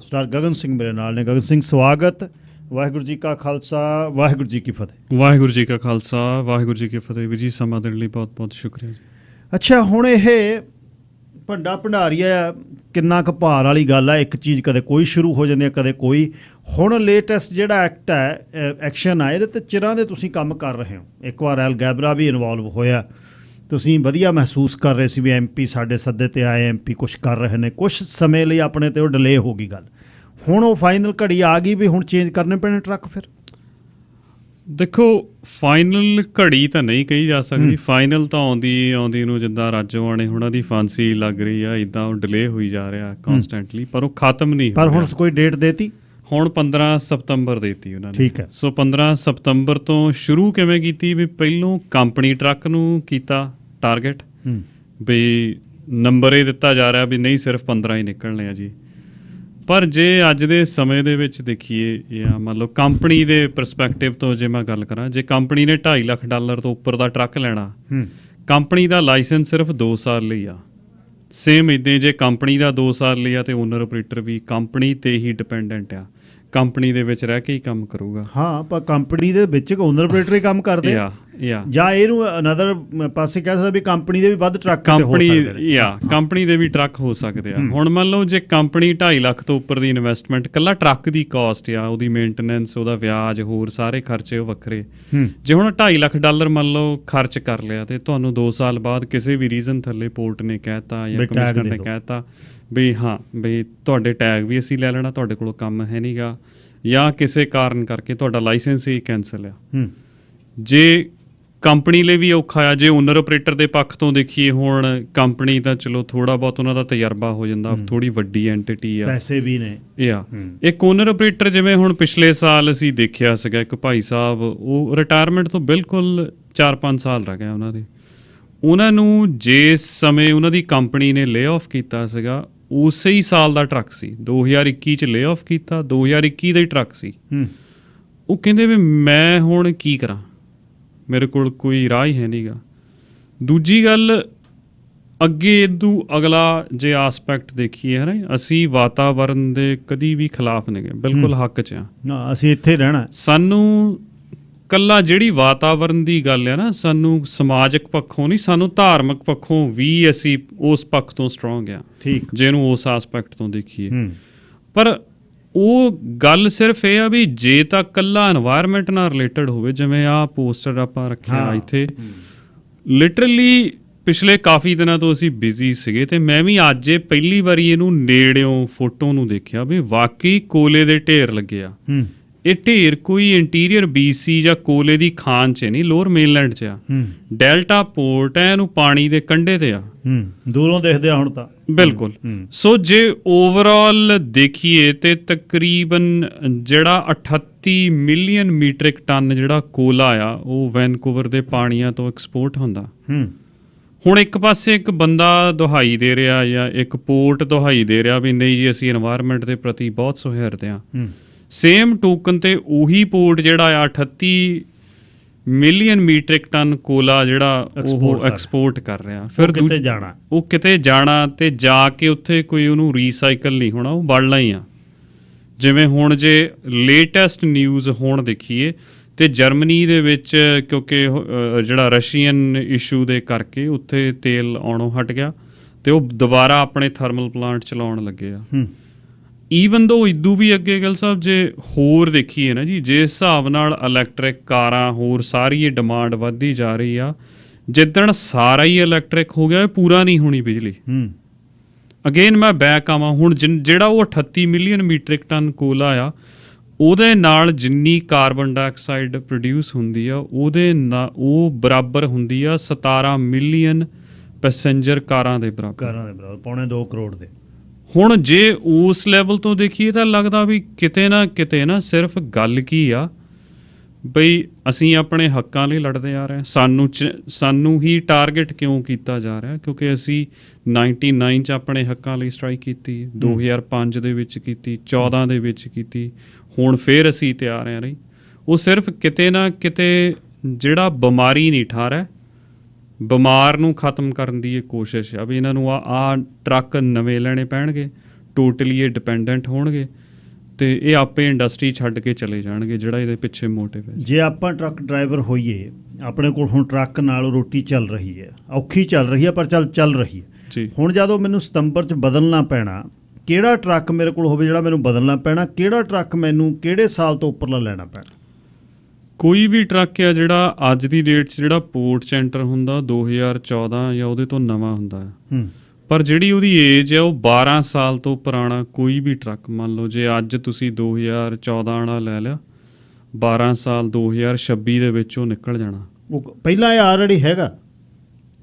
ਸਟਾਰ ਗਗਨ ਸਿੰਘ ਮੇਰੇ ਨਾਲ ਨੇ। ਗਗਨ ਸਿੰਘ, ਸਵਾਗਤ। ਵਾਹਿਗੁਰੂ ਜੀ ਕਾ ਖਾਲਸਾ, ਵਾਹਿਗੁਰੂ ਜੀ ਕੀ ਫਤਿਹ। ਵਾਹਿਗੁਰੂ ਜੀ ਕਾ ਖਾਲਸਾ, ਵਾਹਿਗੁਰੂ ਜੀ ਕੀ ਫਤਿਹ। ਵੀਰ ਜੀ, ਸਮਾਂ ਦੇਣ ਲਈ ਬਹੁਤ ਬਹੁਤ ਸ਼ੁਕਰੀਆ ਜੀ। ਅੱਛਾ, ਹੁਣ ਇਹ ਭੰਡਾ ਭੰਡਾਰੀਆ ਕਿੰਨਾ ਕੁ ਭਾਰ ਵਾਲੀ ਗੱਲ ਹੈ। ਇੱਕ ਚੀਜ਼ ਕਦੇ ਕੋਈ ਸ਼ੁਰੂ ਹੋ ਜਾਂਦੀ ਹੈ, ਕਦੇ ਕੋਈ। ਹੁਣ ਲੇਟੈਸਟ ਜਿਹੜਾ ਐਕਟ ਹੈ, ਐਕਸ਼ਨ ਆ, ਇਹਦੇ 'ਤੇ ਚਿਰਾਂ ਦੇ ਤੁਸੀਂ ਕੰਮ ਕਰ ਰਹੇ ਹੋ। ਇੱਕ ਵਾਰ ਐਲ ਗੈਬਰਾ ਵੀ ਇਨਵੋਲਵ ਹੋਇਆ, ਤੁਸੀਂ ਵਧੀਆ ਮਹਿਸੂਸ ਕਰ ਰਹੇ ਸੀ ਵੀ MP ਸਾਡੇ ਸੱਦੇ ਤੇ ਆਏ, MP ਕੁਛ ਕਰ ਰਹੇ ਨੇ, ਕੁਛ ਸਮੇਂ ਲਈ ਆਪਣੇ ਤੇ ਉਹ ਡਿਲੇ ਹੋ ਗਈ ਗੱਲ, ਹੁਣ ਉਹ ਫਾਈਨਲ ਘੜੀ ਆ ਗਈ ਵੀ ਹੁਣ ਚੇਂਜ ਕਰਨੇ ਪੈਣੇ ਟਰੱਕ? ਫਿਰ ਦੇਖੋ ਫਾਈਨਲ ਘੜੀ ਤਾਂ ਨਹੀਂ ਕਹੀ ਜਾ ਸਕਦੀ, ਫਾਈਨਲ ਤਾਂ ਆਉਂਦੀ ਨੂੰ ਜਿੱਦਾਂ ਰਾਜੋਆਣੇ ਹੁਣਾਂ ਦੀ ਫਾਂਸੀ ਲੱਗ ਰਹੀ ਆ, ਇੱਦਾਂ ਉਹ ਡਿਲੇ ਹੋਈ ਜਾ ਰਿਹਾ ਕਨਸਟੈਂਟਲੀ, ਪਰ ਉਹ ਖਤਮ ਨਹੀਂ ਪਰ ਹੁਣ ਕੋਈ ਡੇਟ ਦੇਤੀ? ਹੁਣ 15 ਸਤੰਬਰ ਦੇਤੀ ਉਹਨਾਂ ਨੇ। ਠੀਕ ਹੈ। ਸੋ 15 ਸਤੰਬਰ ਤੋਂ ਸ਼ੁਰੂ ਕਿਵੇਂ ਕੀਤੀ ਵੀ ਪਹਿਲੋਂ ਕੰਪਨੀ ਟਰੱਕ ਨੂੰ ਕੀਤਾ ਟਾਰਗੇਟ ਵੀ ਨੰਬਰ ਇਹ ਦਿੱਤਾ ਜਾ ਰਿਹਾ ਵੀ ਨਹੀਂ ਸਿਰਫ 15 ਹੀ ਨਿਕਲਣੇ ਆ ਜੀ। ਪਰ ਜੇ ਅੱਜ ਦੇ ਸਮੇਂ ਦੇ ਵਿੱਚ ਦੇਖੀਏ ਜਾਂ ਮੰਨ ਲਓ ਕੰਪਨੀ ਦੇ ਪਰਸਪੈਕਟਿਵ ਤੋਂ ਜੇ ਮੈਂ ਗੱਲ ਕਰਾਂ, ਜੇ ਕੰਪਨੀ ਨੇ $2.5 ਲੱਖ ਤੋਂ ਉੱਪਰ ਦਾ ਟਰੱਕ ਲੈਣਾ, ਕੰਪਨੀ ਦਾ ਲਾਇਸੈਂਸ ਸਿਰਫ 2 ਸਾਲ ਲਈ ਆ। ਸੇਮ ਇੱਦਾਂ ਜੇ ਕੰਪਨੀ ਦਾ 2 ਸਾਲ ਲਈ ਆ ਤੇ ਓਨਰ ਆਪਰੇਟਰ ਵੀ ਕੰਪਨੀ ਤੇ ਹੀ ਡਿਪੈਂਡੈਂਟ ਆ, ਕੰਪਨੀ ਦੇ ਵਿੱਚ ਰਹਿ ਕੇ ਹੀ ਕੰਮ ਕਰੂਗਾ। ਹਾਂ, ਪਰ ਕੰਪਨੀ ਦੇ ਵਿੱਚ ਓਨਰ ਆਪਰੇਟਰ ਹੀ ਕੰਮ ਕਰਦੇ ਆ ਜਾਂ ਇਹਨੂੰ ਅਨਦਰ ਪਾਸੇ ਕਹਿ ਸਕਦੇ ਵੀ ਕੰਪਨੀ ਦੇ ਵੀ ਵੱਧ ਟਰੱਕ ਕੰਪਨੀ ਦੇ ਵੀ ਟਰੱਕ ਹੋ ਸਕਦੇ ਆ। ਹੁਣ ਮੰਨ ਲਓ ਜੇ ਕੰਪਨੀ 2.5 ਲੱਖ ਤੋਂ ਉੱਪਰ ਦੀ ਇਨਵੈਸਟਮੈਂਟ ਕੱਲਾ ਟਰੱਕ ਦੀ ਕਾਸਟ ਆ, ਉਹਦੀ ਮੇਨਟੇਨੈਂਸ, ਉਹਦਾ ਵਿਆਜ, ਹੋਰ ਸਾਰੇ ਖਰਚੇ ਉਹ ਵੱਖਰੇ, ਜੇ ਹੁਣ $2.5 ਲੱਖ ਮੰਨ ਲਓ ਖਰਚ ਕਰ ਲਿਆ ਤੇ ਤੁਹਾਨੂੰ 2 ਸਾਲ ਬਾਅਦ ਕਿਸੇ ਵੀ ਰੀਜ਼ਨ ਥੱਲੇ ਪੋਰਟ ਨੇ ਕਹਿਤਾ ਜਾਂ ਕਮਿਸ਼ਨਰ ਨੇ ਕਹਿਤਾ ਵੀ ਹਾਂ ਬਈ ਤੁਹਾਡੇ ਟੈਗ ਵੀ ਅਸੀਂ ਲੈ ਲੈਣਾ, ਤੁਹਾਡੇ ਕੋਲ ਕੰਮ ਹੈ ਨਹੀਂ ਗਾ, ਜਾਂ ਕਿਸੇ ਕਾਰਨ ਕਰਕੇ ਤੁਹਾਡਾ ਲਾਇਸੈਂਸ ਹੀ ਕੈਂਸਲ ਆ, ਜੇ ਕੰਪਨੀ ਲਈ ਵੀ ਔਖਾ ਆ। ਜੇ ਓਨਰ ਆਪਰੇਟਰ ਦੇ ਪੱਖ ਤੋਂ ਦੇਖੀਏ, ਹੁਣ ਕੰਪਨੀ ਤਾਂ ਚਲੋ ਥੋੜਾ ਬਹੁਤ ਉਹਨਾਂ ਦਾ ਤਜਰਬਾ ਹੋ ਜਾਂਦਾ, ਥੋੜੀ ਵੱਡੀ ਐਂਟੀਟੀ ਆ, ਪੈਸੇ ਵੀ ਨੇ ਇੱਕ ਓਨਰ ਆਪਰੇਟਰ। ਜਿਵੇਂ ਹੁਣ ਪਿਛਲੇ ਸਾਲ ਅਸੀਂ ਦੇਖਿਆ ਸੀਗਾ ਇੱਕ ਭਾਈ ਸਾਹਿਬ, ਉਹ ਰਿਟਾਇਰਮੈਂਟ ਤੋਂ ਬਿਲਕੁਲ 4-5 ਸਾਲ ਰਹਿ ਗਏ ਉਹਨਾਂ ਦੇ, ਉਹਨਾਂ ਨੂੰ ਜਿਸ ਸਮੇਂ ਉਹਨਾਂ ਦੀ ਕੰਪਨੀ ਨੇ ਲੇ ਆਫ ਕੀਤਾ ਸੀਗਾ ਉਸੇ ਹੀ ਸਾਲ ਦਾ ਟਰੱਕ ਸੀ, 2021 ਚ ਲੇ ਆਫ ਕੀਤਾ, 2021 ਦਾ ਹੀ ਟਰੱਕ ਸੀ। ਉਹ ਕਹਿੰਦੇ ਵੀ ਮੈਂ ਹੁਣ ਕੀ ਕਰਾਂ, ਮੇਰੇ ਕੋਲ ਕੋਈ ਰਾਹ ਹੀ ਹੈ ਨਹੀਂ ਗਾ। ਦੂਜੀ ਗੱਲ, ਅੱਗੇ ਇਦੋਂ ਅਗਲਾ ਜੇ ਆਸਪੈਕਟ ਦੇਖੀਏ, ਹੈ ਨਾ, ਅਸੀਂ ਵਾਤਾਵਰਨ ਦੇ ਕਦੀ ਵੀ ਖਿਲਾਫ ਨਹੀਂ ਗਏ, ਬਿਲਕੁਲ ਹੱਕ 'ਚ ਆ, ਅਸੀਂ ਇੱਥੇ ਰਹਿਣਾ। ਸਾਨੂੰ ਕੱਲਾ ਜਿਹੜੀ ਵਾਤਾਵਰਨ ਦੀ ਗੱਲ ਹੈ ਨਾ, ਸਾਨੂੰ ਸਮਾਜਿਕ ਪੱਖੋਂ ਨਹੀਂ, ਸਾਨੂੰ ਧਾਰਮਿਕ ਪੱਖੋਂ ਵੀ ਅਸੀਂ ਉਸ ਪੱਖ ਤੋਂ ਸਟਰੋਂਗ ਆ, ਜੇ ਇਹਨੂੰ ਉਸ ਆਸਪੈਕਟ ਤੋਂ ਦੇਖੀਏ। ਪਰ ਉਹ ਗੱਲ ਸਿਰਫ ਇਹ ਆ ਵੀ ਜੇ ਤਾਂ ਕੱਲਾ এনवायरमेंट ਨਾਲ ਰਿਲੇਟਡ ਹੋਵੇ, ਜਿਵੇਂ ਆਹ ਪੋਸਟਰ ਆਪਾਂ ਰੱਖਿਆ ਇੱਥੇ, ਲਿਟਰਲੀ ਪਿਛਲੇ ਕਾਫੀ ਦਿਨਾਂ ਤੋਂ ਅਸੀਂ ਬਿਜ਼ੀ ਸੀਗੇ ਤੇ ਮੈਂ ਵੀ ਅੱਜ ਪਹਿਲੀ ਵਾਰੀ ਇਹਨੂੰ ਨੇੜਿਓਂ ਫੋਟੋ ਨੂੰ ਦੇਖਿਆ ਵੀ ਵਾਕਈ ਕੋਲੇ ਦੇ ਢੇਰ ਲੱਗੇ ਆ। ਇਹ ਢੇਰ ਕੋਈ ਇੰਟੀਰੀਅਰ BC ਜਾਂ ਕੋਲੇ ਦੀ ਖਾਨ 'ਚ ਨਹੀਂ, ਲੋਅਰ ਮੇਨਲੈਂਡ 'ਚ ਆ। ਡੈਲਟਾ ਪੋਰਟ ਹੈ, ਇਹਨੂੰ ਪਾਣੀ ਦੇ ਕੰਢੇ ਤੇ ਆ, ਦੂਰੋਂ ਦੇਖਦੇ ਆ ਹੁਣ ਤਾਂ ਬਿਲਕੁਲ। ਸੋ ਜੇ ਓਵਰਆਲ ਦੇਖੀਏ ਤੇ ਤਕਰੀਬਨ ਜਿਹੜਾ 38 ਮਿਲੀਅਨ ਮੀਟ੍ਰਿਕ ਟਨ ਜਿਹੜਾ ਕੋਲਾ ਆ ਉਹ ਵੈਨਕੂਵਰ ਦੇ ਪਾਣੀਆਂ ਤੋਂ ਐਕਸਪੋਰਟ ਹੁੰਦਾ। ਹੁਣ ਇੱਕ ਪਾਸੇ ਇੱਕ ਬੰਦਾ ਦੁਹਾਈ ਦੇ ਰਿਹਾ ਜਾਂ ਇੱਕ ਪੋਰਟ ਦੁਹਾਈ ਦੇ ਰਿਹਾ ਵੀ ਨਹੀਂ ਜੀ ਅਸੀਂ এনवायरमेंट ਦੇ ਪ੍ਰਤੀ ਬਹੁਤ ਸੁਹਿਰਦ ਆ, ਸੇਮ ਟੋਕਨ ਤੇ ਉਹੀ ਪੋਰਟ ਜਿਹੜਾ ਆ 38 ਮਿਲੀਅਨ ਮੀਟ੍ਰਿਕ ਟਨ ਕੋਲਾ ਜਿਹੜਾ ਉਹ ਐਕਸਪੋਰਟ ਕਰ ਰਿਹਾ, ਫਿਰ ਉਹ ਕਿਤੇ ਜਾਣਾ ਤੇ ਜਾ ਕੇ ਉੱਥੇ ਕੋਈ ਉਹਨੂੰ ਰੀਸਾਈਕਲ ਨਹੀਂ ਹੋਣਾ, ਉਹ ਬੜਨਾ ਹੀ ਆ। ਜਿਵੇਂ ਹੁਣ ਜੇ ਲੇਟੈਸਟ ਨਿਊਜ਼ ਹੁਣ ਦੇਖੀਏ ਤੇ ਜਰਮਨੀ ਦੇ ਵਿੱਚ, ਕਿਉਂਕਿ ਜਿਹੜਾ ਰਸ਼ੀਅਨ ਇਸ਼ੂ ਦੇ ਕਰਕੇ ਉੱਥੇ ਤੇਲ ਆਉਣੋਂ ਹਟ ਗਿਆ ਤੇ ਉਹ ਦੁਬਾਰਾ ਆਪਣੇ ਥਰਮਲ ਪਲਾਂਟ ਚਲਾਉਣ ਲੱਗੇ ਆ। ਈਵਨ ਦੋ ਇਦੂ ਵੀ ਅੱਗੇ ਗੱਲ ਸਾਹਿਬ ਜੇ ਹੋਰ ਦੇਖੀਏ ਨਾ ਜੀ, ਜਿਸ ਹਿਸਾਬ ਨਾਲ ਇਲੈਕਟ੍ਰਿਕ ਕਾਰਾਂ ਹੋਰ ਸਾਰੀ ਇਹ ਡਿਮਾਂਡ ਵੱਧਦੀ ਜਾ ਰਹੀ ਆ, ਜਿੱਦਣ ਸਾਰਾ ਹੀ ਇਲੈਕਟ੍ਰਿਕ ਹੋ ਗਿਆ ਪੂਰਾ ਨਹੀਂ ਹੋਣੀ ਬਿਜਲੀ। ਅਗੇਨ ਮੈਂ ਬੈਕ ਆਵਾਂ, ਹੁਣ ਜਿਹੜਾ ਉਹ 38 ਮਿਲੀਅਨ ਮੀਟ੍ਰਿਕ ਟਨ ਕੋਲਾ ਆ, ਉਹਦੇ ਨਾਲ ਜਿੰਨੀ ਕਾਰਬਨ ਡਾਈਆਕਸਾਈਡ ਪ੍ਰੋਡਿਊਸ ਹੁੰਦੀ ਆ ਉਹਦੇ ਨਾਲ ਉਹ ਬਰਾਬਰ ਹੁੰਦੀ ਆ 17 ਮਿਲੀਅਨ ਪੈਸੇਂਜਰ ਕਾਰਾਂ ਦੇ ਬਰਾਬਰ, ਪੌਣੇ 2 ਕਰੋੜ ਦੇ। ਹੁਣ ਜੇ ਉਸ ਲੈਵਲ ਤੋਂ ਦੇਖੀਏ ਤਾਂ ਲੱਗਦਾ ਵੀ ਕਿਤੇ ਨਾ ਸਿਰਫ ਗੱਲ ਕੀ ਆ ਬਈ ਅਸੀਂ ਆਪਣੇ ਹੱਕਾਂ ਲਈ ਲੜਦੇ ਆ ਰਹੇ, ਸਾਨੂੰ ਹੀ ਟਾਰਗੇਟ ਕਿਉਂ ਕੀਤਾ ਜਾ ਰਿਹਾ, ਕਿਉਂਕਿ ਅਸੀਂ 99 'ਚ ਆਪਣੇ ਹੱਕਾਂ ਲਈ ਸਟ੍ਰਾਈਕ ਕੀਤੀ, 2005 ਦੇ ਵਿੱਚ ਕੀਤੀ, 14 ਦੇ ਵਿੱਚ ਕੀਤੀ, ਹੁਣ ਫਿਰ ਅਸੀਂ ਤਿਆਰ ਆ ਰਹੀ। ਉਹ ਸਿਰਫ ਕਿਤੇ ਨਾ ਕਿਤੇ ਜਿਹੜਾ ਬਿਮਾਰੀ ਨਹੀਂ ਠਾਰ ਹੈ, ਬਿਮਾਰ ਨੂੰ ਖਤਮ ਕਰਨ ਦੀ ਇਹ ਕੋਸ਼ਿਸ਼ ਆ ਵੀ ਇਹਨਾਂ ਨੂੰ ਆਹ ਟਰੱਕ ਨਵੇਂ ਲੈਣੇ ਪੈਣਗੇ, ਟੋਟਲੀ ਇਹ ਡਿਪੈਂਡੈਂਟ ਹੋਣਗੇ ਤੇ ਇਹ ਆਪੇ ਇੰਡਸਟਰੀ ਛੱਡ ਕੇ ਚਲੇ ਜਾਣਗੇ, ਜਿਹੜਾ ਇਹਦੇ ਪਿੱਛੇ ਮੋਟਿਵ ਹੈ। ਜੇ ਆਪਾਂ ਟਰੱਕ ਡਰਾਈਵਰ ਹੋਈਏ, ਆਪਣੇ ਕੋਲ ਹੁਣ ਟਰੱਕ ਨਾਲ ਰੋਟੀ ਚੱਲ ਰਹੀ ਹੈ, ਔਖੀ ਚੱਲ ਰਹੀ ਹੈ ਪਰ ਚੱਲ ਰਹੀ ਹੈ। ਹੁਣ ਜਦੋਂ ਮੈਨੂੰ ਸਤੰਬਰ 'ਚ ਬਦਲਣਾ ਪੈਣਾ, ਕਿਹੜਾ ਟਰੱਕ ਮੇਰੇ ਕੋਲ ਹੋਵੇ ਜਿਹੜਾ ਮੈਨੂੰ ਬਦਲਣਾ ਪੈਣਾ, ਕਿਹੜਾ ਟਰੱਕ ਮੈਨੂੰ ਕਿਹੜੇ ਸਾਲ ਤੋਂ ਉੱਪਰਲਾ ਲੈਣਾ ਪੈਣਾ? ਕੋਈ ਵੀ ਟਰੱਕ ਆ ਜਿਹੜਾ ਅੱਜ ਦੀ ਡੇਟ 'ਚ ਜਿਹੜਾ ਪੋਰਟ 'ਚ ਐਂਟਰ ਹੁੰਦਾ 2014 ਜਾਂ ਉਹਦੇ ਤੋਂ ਨਵਾਂ ਹੁੰਦਾ ਹੈ, ਪਰ ਜਿਹੜੀ ਉਹਦੀ ਏਜ ਹੈ ਉਹ 12 ਸਾਲ ਤੋਂ ਪੁਰਾਣਾ ਕੋਈ ਵੀ ਟਰੱਕ, ਮੰਨ ਲਓ ਜੇ ਅੱਜ ਤੁਸੀਂ 2014 ਵਾਲਾ ਲੈ ਲਿਆ, 12 ਸਾਲ 2026 ਦੇ ਵਿੱਚ ਉਹ ਨਿਕਲ ਜਾਣਾ। ਉਹ ਪਹਿਲਾਂ ਇਹ ਆਲਰੇਡੀ ਹੈਗਾ,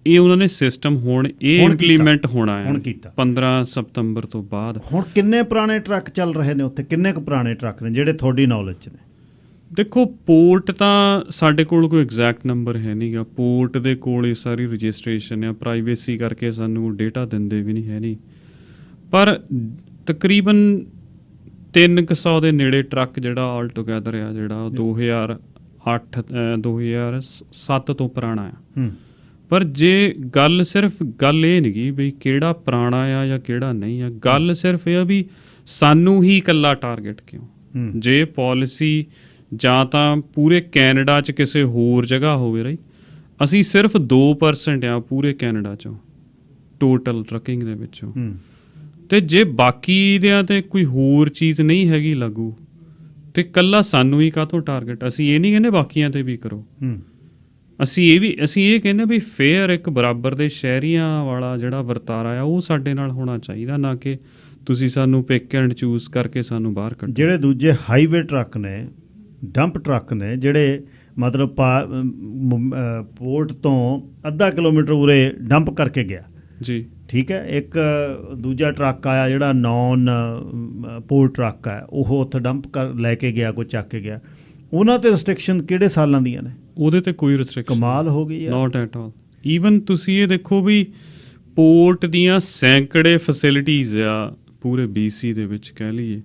ਇਹ ਉਹਨਾਂ ਨੇ ਸਿਸਟਮ ਹੁਣ ਇੰਪਲੀਮੈਂਟ ਹੋਣਾ ਹੈ 15 ਸਤੰਬਰ ਤੋਂ ਬਾਅਦ। ਹੁਣ ਕਿੰਨੇ ਪੁਰਾਣੇ ਟਰੱਕ ਚੱਲ ਰਹੇ ਨੇ ਉੱਥੇ, ਕਿੰਨੇ ਕੁ ਪੁਰਾਣੇ ਟਰੱਕ ਨੇ ਜਿਹੜੇ ਤੁਹਾਡੀ ਨੌਲੇਜ 'ਚ ਨੇ? ਦੇਖੋ ਪੋਰਟ ਤਾਂ ਸਾਡੇ ਕੋਲ ਕੋਈ ਐਗਜ਼ੈਕਟ ਨੰਬਰ ਹੈ ਨਹੀਂਗਾ, ਪੋਰਟ ਦੇ ਕੋਲ ਇਹ ਸਾਰੀ ਰਜਿਸਟ੍ਰੇਸ਼ਨ ਆ, ਪ੍ਰਾਈਵੇਸੀ ਕਰਕੇ ਸਾਨੂੰ ਡੇਟਾ ਦਿੰਦੇ ਵੀ ਨਹੀਂ ਹੈ ਨਹੀਂ, ਪਰ ਤਕਰੀਬਨ 300 ਦੇ ਨੇੜੇ ਟਰੱਕ ਜਿਹੜਾ ਆਲ ਟੂਗੈਦਰ ਆ ਜਿਹੜਾ 2008 2007 ਤੋਂ ਪੁਰਾਣਾ ਆ। ਪਰ ਜੇ ਗੱਲ ਸਿਰਫ ਗੱਲ ਇਹ ਨਹੀਂ ਵੀ ਕਿਹੜਾ ਪੁਰਾਣਾ ਆ ਜਾਂ ਕਿਹੜਾ ਨਹੀਂ ਆ, ਗੱਲ ਸਿਰਫ ਇਹ ਆ ਵੀ ਸਾਨੂੰ ਹੀ ਇਕੱਲਾ ਟਾਰਗੇਟ ਕਿਉਂ। ਜੇ ਪਾਲਿਸੀ ਜਾਂ ਤਾਂ ਪੂਰੇ ਕੈਨੇਡਾ 'ਚ ਕਿਸੇ ਹੋਰ ਜਗ੍ਹਾ ਹੋਵੇ ਰਹੀ, ਅਸੀਂ ਸਿਰਫ 2% ਆ ਪੂਰੇ ਕੈਨੇਡਾ 'ਚੋਂ ਟੋਟਲ ਟਰੱਕਿੰਗ ਦੇ ਵਿੱਚੋਂ, ਤੇ ਜੇ ਬਾਕੀ ਦਿਆਂ ਤੇ ਕੋਈ ਹੋਰ ਚੀਜ਼ ਨਹੀਂ ਹੈਗੀ ਲਾਗੂ ਤੇ ਇਕੱਲਾ ਸਾਨੂੰ ਹੀ ਕਾਹਤੋਂ ਟਾਰਗੇਟ। ਅਸੀਂ ਇਹ ਨਹੀਂ ਕਹਿੰਦੇ ਬਾਕੀਆਂ ਤੇ ਵੀ ਕਰੋ, ਅਸੀਂ ਇਹ ਕਹਿੰਦੇ ਵੀ ਫੇਅਰ ਇੱਕ ਬਰਾਬਰ ਦੇ ਸ਼ਹਿਰੀਆਂ ਵਾਲਾ ਜਿਹੜਾ ਵਰਤਾਰਾ ਆ ਉਹ ਸਾਡੇ ਨਾਲ ਹੋਣਾ ਚਾਹੀਦਾ, ਨਾ ਕਿ ਤੁਸੀਂ ਸਾਨੂੰ ਪਿਕ ਐਂਡ ਚੂਜ਼ ਕਰਕੇ ਸਾਨੂੰ ਬਾਹਰ ਕੱਢੋ। ਜਿਹੜੇ ਦੂਜੇ ਹਾਈਵੇ ਟਰੱਕ ਨੇ, ਡੰਪ ਟਰੱਕ ਨੇ, ਜਿਹੜੇ ਮਤਲਬ ਪੋਰਟ ਤੋਂ ਅੱਧਾ ਕਿਲੋਮੀਟਰ ਉਰੇ ਡੰਪ ਕਰਕੇ ਗਿਆ ਜੀ, ਠੀਕ ਹੈ, ਇੱਕ ਦੂਜਾ ਟਰੱਕ ਆਇਆ ਜਿਹੜਾ ਨੌਨ ਪੋਰਟ ਟਰੱਕ ਹੈ, ਉਹ ਉੱਥੇ ਡੰਪ ਕਰ ਲੈ ਕੇ ਗਿਆ, ਕੋਈ ਚੱਕ ਕੇ ਗਿਆ, ਉਹਨਾਂ ਤੇ ਰਿਸਟ੍ਰਿਕਸ਼ਨ ਕਿਹੜੇ ਸਾਲਾਂ ਦੀਆਂ ਨੇ? ਉਹਦੇ ਤੇ ਕੋਈ ਰਿਸਟ੍ਰਿਕਸ਼ਨ, ਕਮਾਲ ਹੋ ਗਈ, ਨਾਟ ਐਟ ਆਲ। ਈਵਨ ਤੁਸੀਂ ਇਹ ਦੇਖੋ ਵੀ ਪੋਰਟ ਦੀਆਂ ਸੈਂਕੜੇ ਫੈਸਿਲਿਟੀਜ਼ ਆ ਪੂਰੇ BC ਦੇ ਵਿੱਚ ਕਹਿ ਲਈਏ,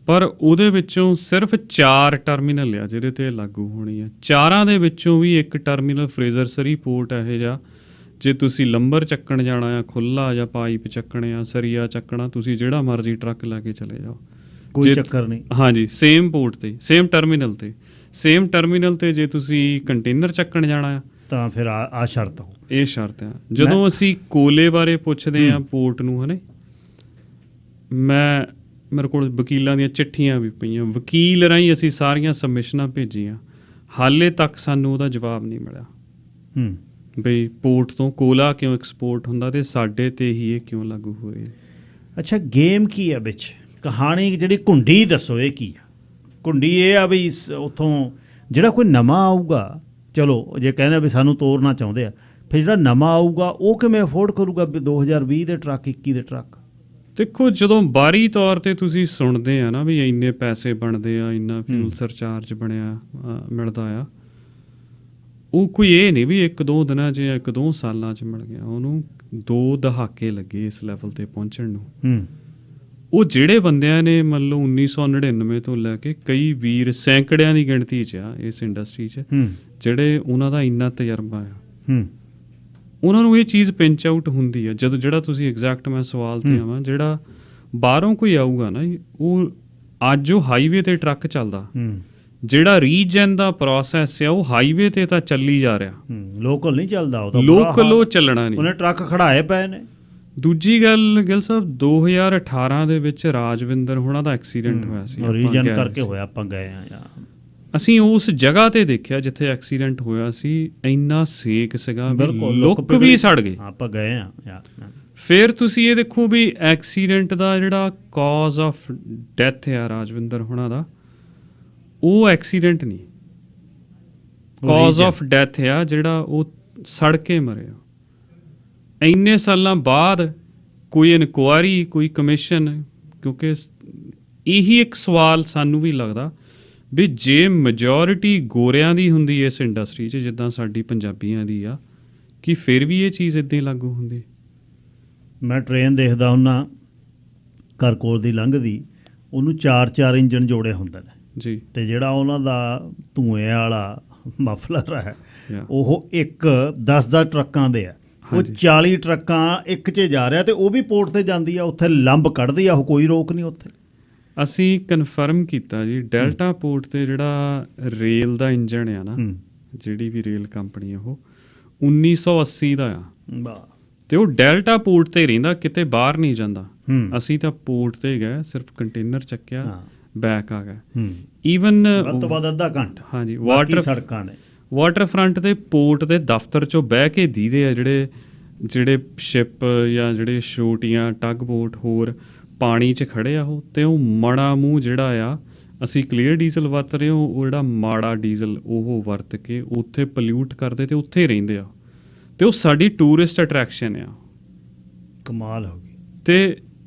ਪਰ ਉਹਦੇ ਵਿੱਚੋਂ ਸਿਰਫ 4 ਟਰਮੀਨਲ ਆ ਜਿਹਦੇ ਤੇ ਲਾਗੂ ਹੋਣੀ ਆ। 4 ਦੇ ਵਿੱਚੋਂ ਵੀ ਇੱਕ ਟਰਮੀਨਲ ਫਰੇਜ਼ਰਸਰੀ ਪੋਰਟ ਇਹੋ ਜਿਹਾ, ਜੇ ਤੁਸੀਂ ਲੰਬਰ ਚੱਕਣ ਜਾਣਾ ਆ ਖੁੱਲ੍ਹਾ, ਜਾਂ ਪਾਈਪ ਚੱਕਣੇ ਆ, ਸਰੀਆ ਚੱਕਣਾ, ਤੁਸੀਂ ਜਿਹੜਾ ਮਰਜ਼ੀ ਟਰੱਕ ਲੈ ਕੇ ਚਲੇ ਜਾਓ, ਕੋਈ ਚੱਕਰ ਨਹੀਂ। ਹਾਂਜੀ, ਸੇਮ ਪੋਰਟ ਤੇ, ਸੇਮ ਟਰਮੀਨਲ ਤੇ ਜੇ ਤੁਸੀਂ ਕੰਟੇਨਰ ਚੱਕਣ ਜਾਣਾ ਆ ਤਾਂ ਫਿਰ ਆ ਸ਼ਰਤ ਹੋ, ਇਹ ਸ਼ਰਤ ਆ। ਜਦੋਂ ਅਸੀਂ ਕੋਲੇ ਬਾਰੇ ਪੁੱਛਦੇ ਆ ਪੋਰਟ ਨੂੰ, ਹਨੇ, ਮੇਰੇ ਕੋਲ ਵਕੀਲਾਂ ਦੀਆਂ ਚਿੱਠੀਆਂ ਵੀ ਪਈਆਂ, ਵਕੀਲ ਰਾਹੀਂ ਅਸੀਂ ਸਾਰੀਆਂ ਸਬਮਿਸ਼ਨਾਂ ਭੇਜੀਆਂ, ਹਾਲੇ ਤੱਕ ਸਾਨੂੰ ਉਹਦਾ ਜਵਾਬ ਨਹੀਂ ਮਿਲਿਆ ਬਈ ਪੋਰਟ ਤੋਂ ਕੋਲਾ ਕਿਉਂ ਐਕਸਪੋਰਟ ਹੁੰਦਾ ਤੇ ਸਾਡੇ ਤੇ ਹੀ ਇਹ ਕਿਉਂ ਲਾਗੂ ਹੋ ਰਹੀ ਹੈ। ਅੱਛਾ, ਗੇਮ ਕੀ ਹੈ ਵਿੱਚ, ਕਹਾਣੀ ਜਿਹੜੀ ਘੁੰਡੀ ਦੱਸੋ, ਇਹ ਕੀ ਆ ਘੁੰਡੀ? ਇਹ ਆ ਵੀ ਉੱਥੋਂ ਜਿਹੜਾ ਕੋਈ ਨਵਾਂ ਆਊਗਾ, ਚਲੋ ਜੇ ਕਹਿੰਦੇ ਵੀ ਸਾਨੂੰ ਤੋਰਨਾ ਚਾਹੁੰਦੇ ਆ, ਫਿਰ ਜਿਹੜਾ ਨਵਾਂ ਆਊਗਾ ਉਹ ਕਿਵੇਂ ਅਫੋਰਡ ਕਰੂਗਾ 2020 ਦੇ ਟਰੱਕ, 21 ਦੇ ਟਰੱਕ? ਦੇਖੋ ਜਦੋਂ ਬਾਹਰੀ ਤੌਰ ਤੇ ਤੁਸੀਂ ਸੁਣਦੇ ਆ ਨਾ ਵੀ ਇੰਨੇ ਪੈਸੇ ਬਣਦੇ ਆ, ਇੰਨਾ ਫਿਊਲ ਸਰਚਾਰਜ ਬਣਿਆ ਮਿਲਦਾ ਆ, ਉਹ ਕੋਈ ਇਹ ਨਹੀਂ ਵੀ 1-2 ਦਿਨਾਂ 'ਚ ਜਾਂ 1-2 ਸਾਲਾਂ 'ਚ ਮਿਲ ਗਿਆ, ਉਹਨੂੰ 2 ਦਹਾਕੇ ਲੱਗੇ ਇਸ ਲੈਵਲ ਤੇ ਪਹੁੰਚਣ ਨੂੰ। ਉਹ ਜਿਹੜੇ ਬੰਦਿਆਂ ਨੇ ਮੰਨ ਲਓ 1999 ਤੋਂ ਲੈ ਕੇ ਕਈ ਵੀਰ ਸੈਂਕੜਿਆਂ ਦੀ ਗਿਣਤੀ 'ਚ ਆ ਇਸ ਇੰਡਸਟਰੀ 'ਚ, ਜਿਹੜੇ ਉਹਨਾਂ ਦਾ ਇੰਨਾ ਤਜਰਬਾ ਆ, ਉਹਨਾਂ ਨੂੰ ਇਹ ਚੀਜ਼ ਪਿੰਚ ਆਊਟ ਹੁੰਦੀ ਆ। ਜਦੋਂ ਜਿਹੜਾ ਤੁਸੀਂ ਐਗਜ਼ੈਕਟ ਮੈਂ ਸਵਾਲ ਤੇ ਆਵਾਂ, ਜਿਹੜਾ ਬਾਹਰੋਂ ਕੋਈ ਆਊਗਾ ਨਾ, ਉਹ ਅੱਜ ਉਹ ਹਾਈਵੇ ਤੇ ਟਰੱਕ ਚੱਲਦਾ, ਜਿਹੜਾ ਰੀਜਨ ਦਾ ਪ੍ਰੋਸੈਸ ਆ ਉਹ ਹਾਈਵੇ ਤੇ ਤਾਂ ਚੱਲੀ ਜਾ ਰਿਹਾ, ਲੋਕਲ ਨਹੀਂ ਚੱਲਦਾ, ਲੋਕਲ ਉਹ ਚੱਲਣਾ ਨਹੀਂ, ਉਹਨੇ ਟਰੱਕ ਖੜਾਏ ਪਏ ਨੇ। ਦੂਜੀ ਗੱਲ ਗਿੱਲ ਸਾਹਿਬ, 2018 ਦੇ ਵਿੱਚ ਰਾਜਵਿੰਦਰ ਹੋਣਾ ਦਾ ਐਕਸੀਡੈਂਟ ਹੋਇਆ ਸੀ, ਰੀਜਨ ਕਰਕੇ ਹੋਇਆ, ਆਪਾਂ ਗਏ ਆ ਯਾਰ, ਅਸੀਂ ਉਸ ਜਗ੍ਹਾ ਤੇ ਦੇਖਿਆ ਜਿੱਥੇ ਐਕਸੀਡੈਂਟ ਹੋਇਆ ਸੀ, ਇੰਨਾ ਸੇਕ ਸੀਗਾ, ਲੁੱਕ ਵੀ ਸੜ ਗਏ, ਆਪਾਂ ਗਏ ਆ ਯਾਰ। ਫਿਰ ਤੁਸੀਂ ਇਹ ਦੇਖੋ ਵੀ ਐਕਸੀਡੈਂਟ ਦਾ ਜਿਹੜਾ ਕਾਜ਼ ਆਫ ਡੈਥ ਆ ਰਾਜਵਿੰਦਰ ਹੋਣਾ ਦਾ, ਉਹ ਐਕਸੀਡੈਂਟ ਨਹੀਂ, ਕਾਜ਼ ਆਫ ਡੈਥ ਆ ਜਿਹੜਾ ਉਹ ਸੜ ਕੇ ਮਰਿਆ। ਇੰਨੇ ਸਾਲਾਂ ਬਾਅਦ ਕੋਈ ਇਨਕੁਆਇਰੀ, ਕੋਈ ਕਮਿਸ਼ਨ, ਕਿਉਂਕਿ ਇਹੀ ਇੱਕ ਸਵਾਲ ਸਾਨੂੰ ਵੀ ਲੱਗਦਾ ਵੀ ਜੇ ਮੈਜੋਰਿਟੀ ਗੋਰਿਆਂ ਦੀ ਹੁੰਦੀ ਇਸ ਇੰਡਸਟਰੀ 'ਚ ਜਿੱਦਾਂ ਸਾਡੀ ਪੰਜਾਬੀਆਂ ਦੀ ਆ, ਕਿ ਫਿਰ ਵੀ ਇਹ ਚੀਜ਼ ਇੱਦਾਂ ਹੀ ਲਾਗੂ ਹੁੰਦੀ? ਮੈਂ ਟ੍ਰੇਨ ਦੇਖਦਾ ਹੁੰਦਾ, ਘਰ ਕੋਲ ਦੀ ਲੰਘਦੀ, ਉਹਨੂੰ 4-4 ਇੰਜਨ ਜੋੜੇ ਹੁੰਦੇ ਨੇ ਜੀ, ਤੇ ਜਿਹੜਾ ਉਹਨਾਂ ਦਾ ਧੂਏ ਵਾਲਾ ਮਫਲਰ ਹੈ ਉਹ 10 ਟਰੱਕਾਂ ਦੇ ਆ, ਉਹ 40 ਟਰੱਕਾਂ ਇੱਕ 'ਚ ਜਾ ਰਿਹਾ, ਤੇ ਉਹ ਵੀ ਪੋਰਟ ਤੇ ਜਾਂਦੀ ਆ, ਉੱਥੇ ਲੰਬ ਕੱਢਦੀ ਆ, ਉਹ ਕੋਈ ਰੋਕ ਨਹੀਂ ਉੱਥੇ। ਅਸੀਂ ਕਨਫਰਮ ਕੀਤਾ ਜੀ, ਡੈਲਟਾ ਪੋਰਟ ਤੇ ਜਿਹੜਾ ਰੇਲ ਦਾ ਇੰਜਣ ਆ ਨਾ, ਜਿਹੜੀ ਵੀ ਰੇਲ ਕੰਪਨੀ ਉਹ 1980 ਦਾ ਆ, ਤੇ ਉਹ ਡੈਲਟਾ ਪੋਰਟ ਤੇ ਰਹਿੰਦਾ, ਕਿਤੇ ਬਾਹਰ ਨਹੀਂ ਜਾਂਦਾ। ਅਸੀਂ ਤਾਂ ਪੋਰਟ ਤੇ ਗਏ, ਸਿਰਫ ਕੰਟੇਨਰ ਚੱਕਿਆ, ਬੈਕ ਆ ਗਿਆ। ਈਵਨ ਵੱਧ ਤੋਂ ਵੱਧ ਅੱਧਾ ਘੰਟਾ। ਹਾਂਜੀ, ਸੜਕਾਂ ਨੇ, ਵਾਟਰ ਫਰੰਟ ਤੇ ਪੋਰਟ ਦੇ ਦਫ਼ਤਰ 'ਚੋਂ ਬਹਿ ਕੇ ਦੀਦੇ ਆ ਜਿਹੜੇ ਸ਼ਿਪ ਜਾਂ ਜਿਹੜੇ ਛੋਟੀਆਂ ਟੱਗ ਬੋਟ ਹੋਰ ਪਾਣੀ 'ਚ ਖੜੇ ਆ ਉਹ, ਤੇ ਉਹ ਮਾੜਾ ਮੂੰਹ ਜਿਹੜਾ ਆ ਅਸੀਂ ਕਲੀਅਰ ਡੀਜ਼ਲ ਵਰਤ ਰਹੇ ਉਹ ਜਿਹੜਾ ਮਾੜਾ ਡੀਜ਼ਲ ਉਹ ਵਰਤ ਕੇ ਉੱਥੇ ਪੋਲਿਊਟ ਕਰਦੇ ਤੇ ਉੱਥੇ ਰਹਿੰਦੇ ਆ, ਤੇ ਉਹ ਸਾਡੀ ਟੂਰਿਸਟ ਅਟਰੈਕਸ਼ਨ ਆ। ਕਮਾਲ ਹੋ ਗਈ। ਤੇ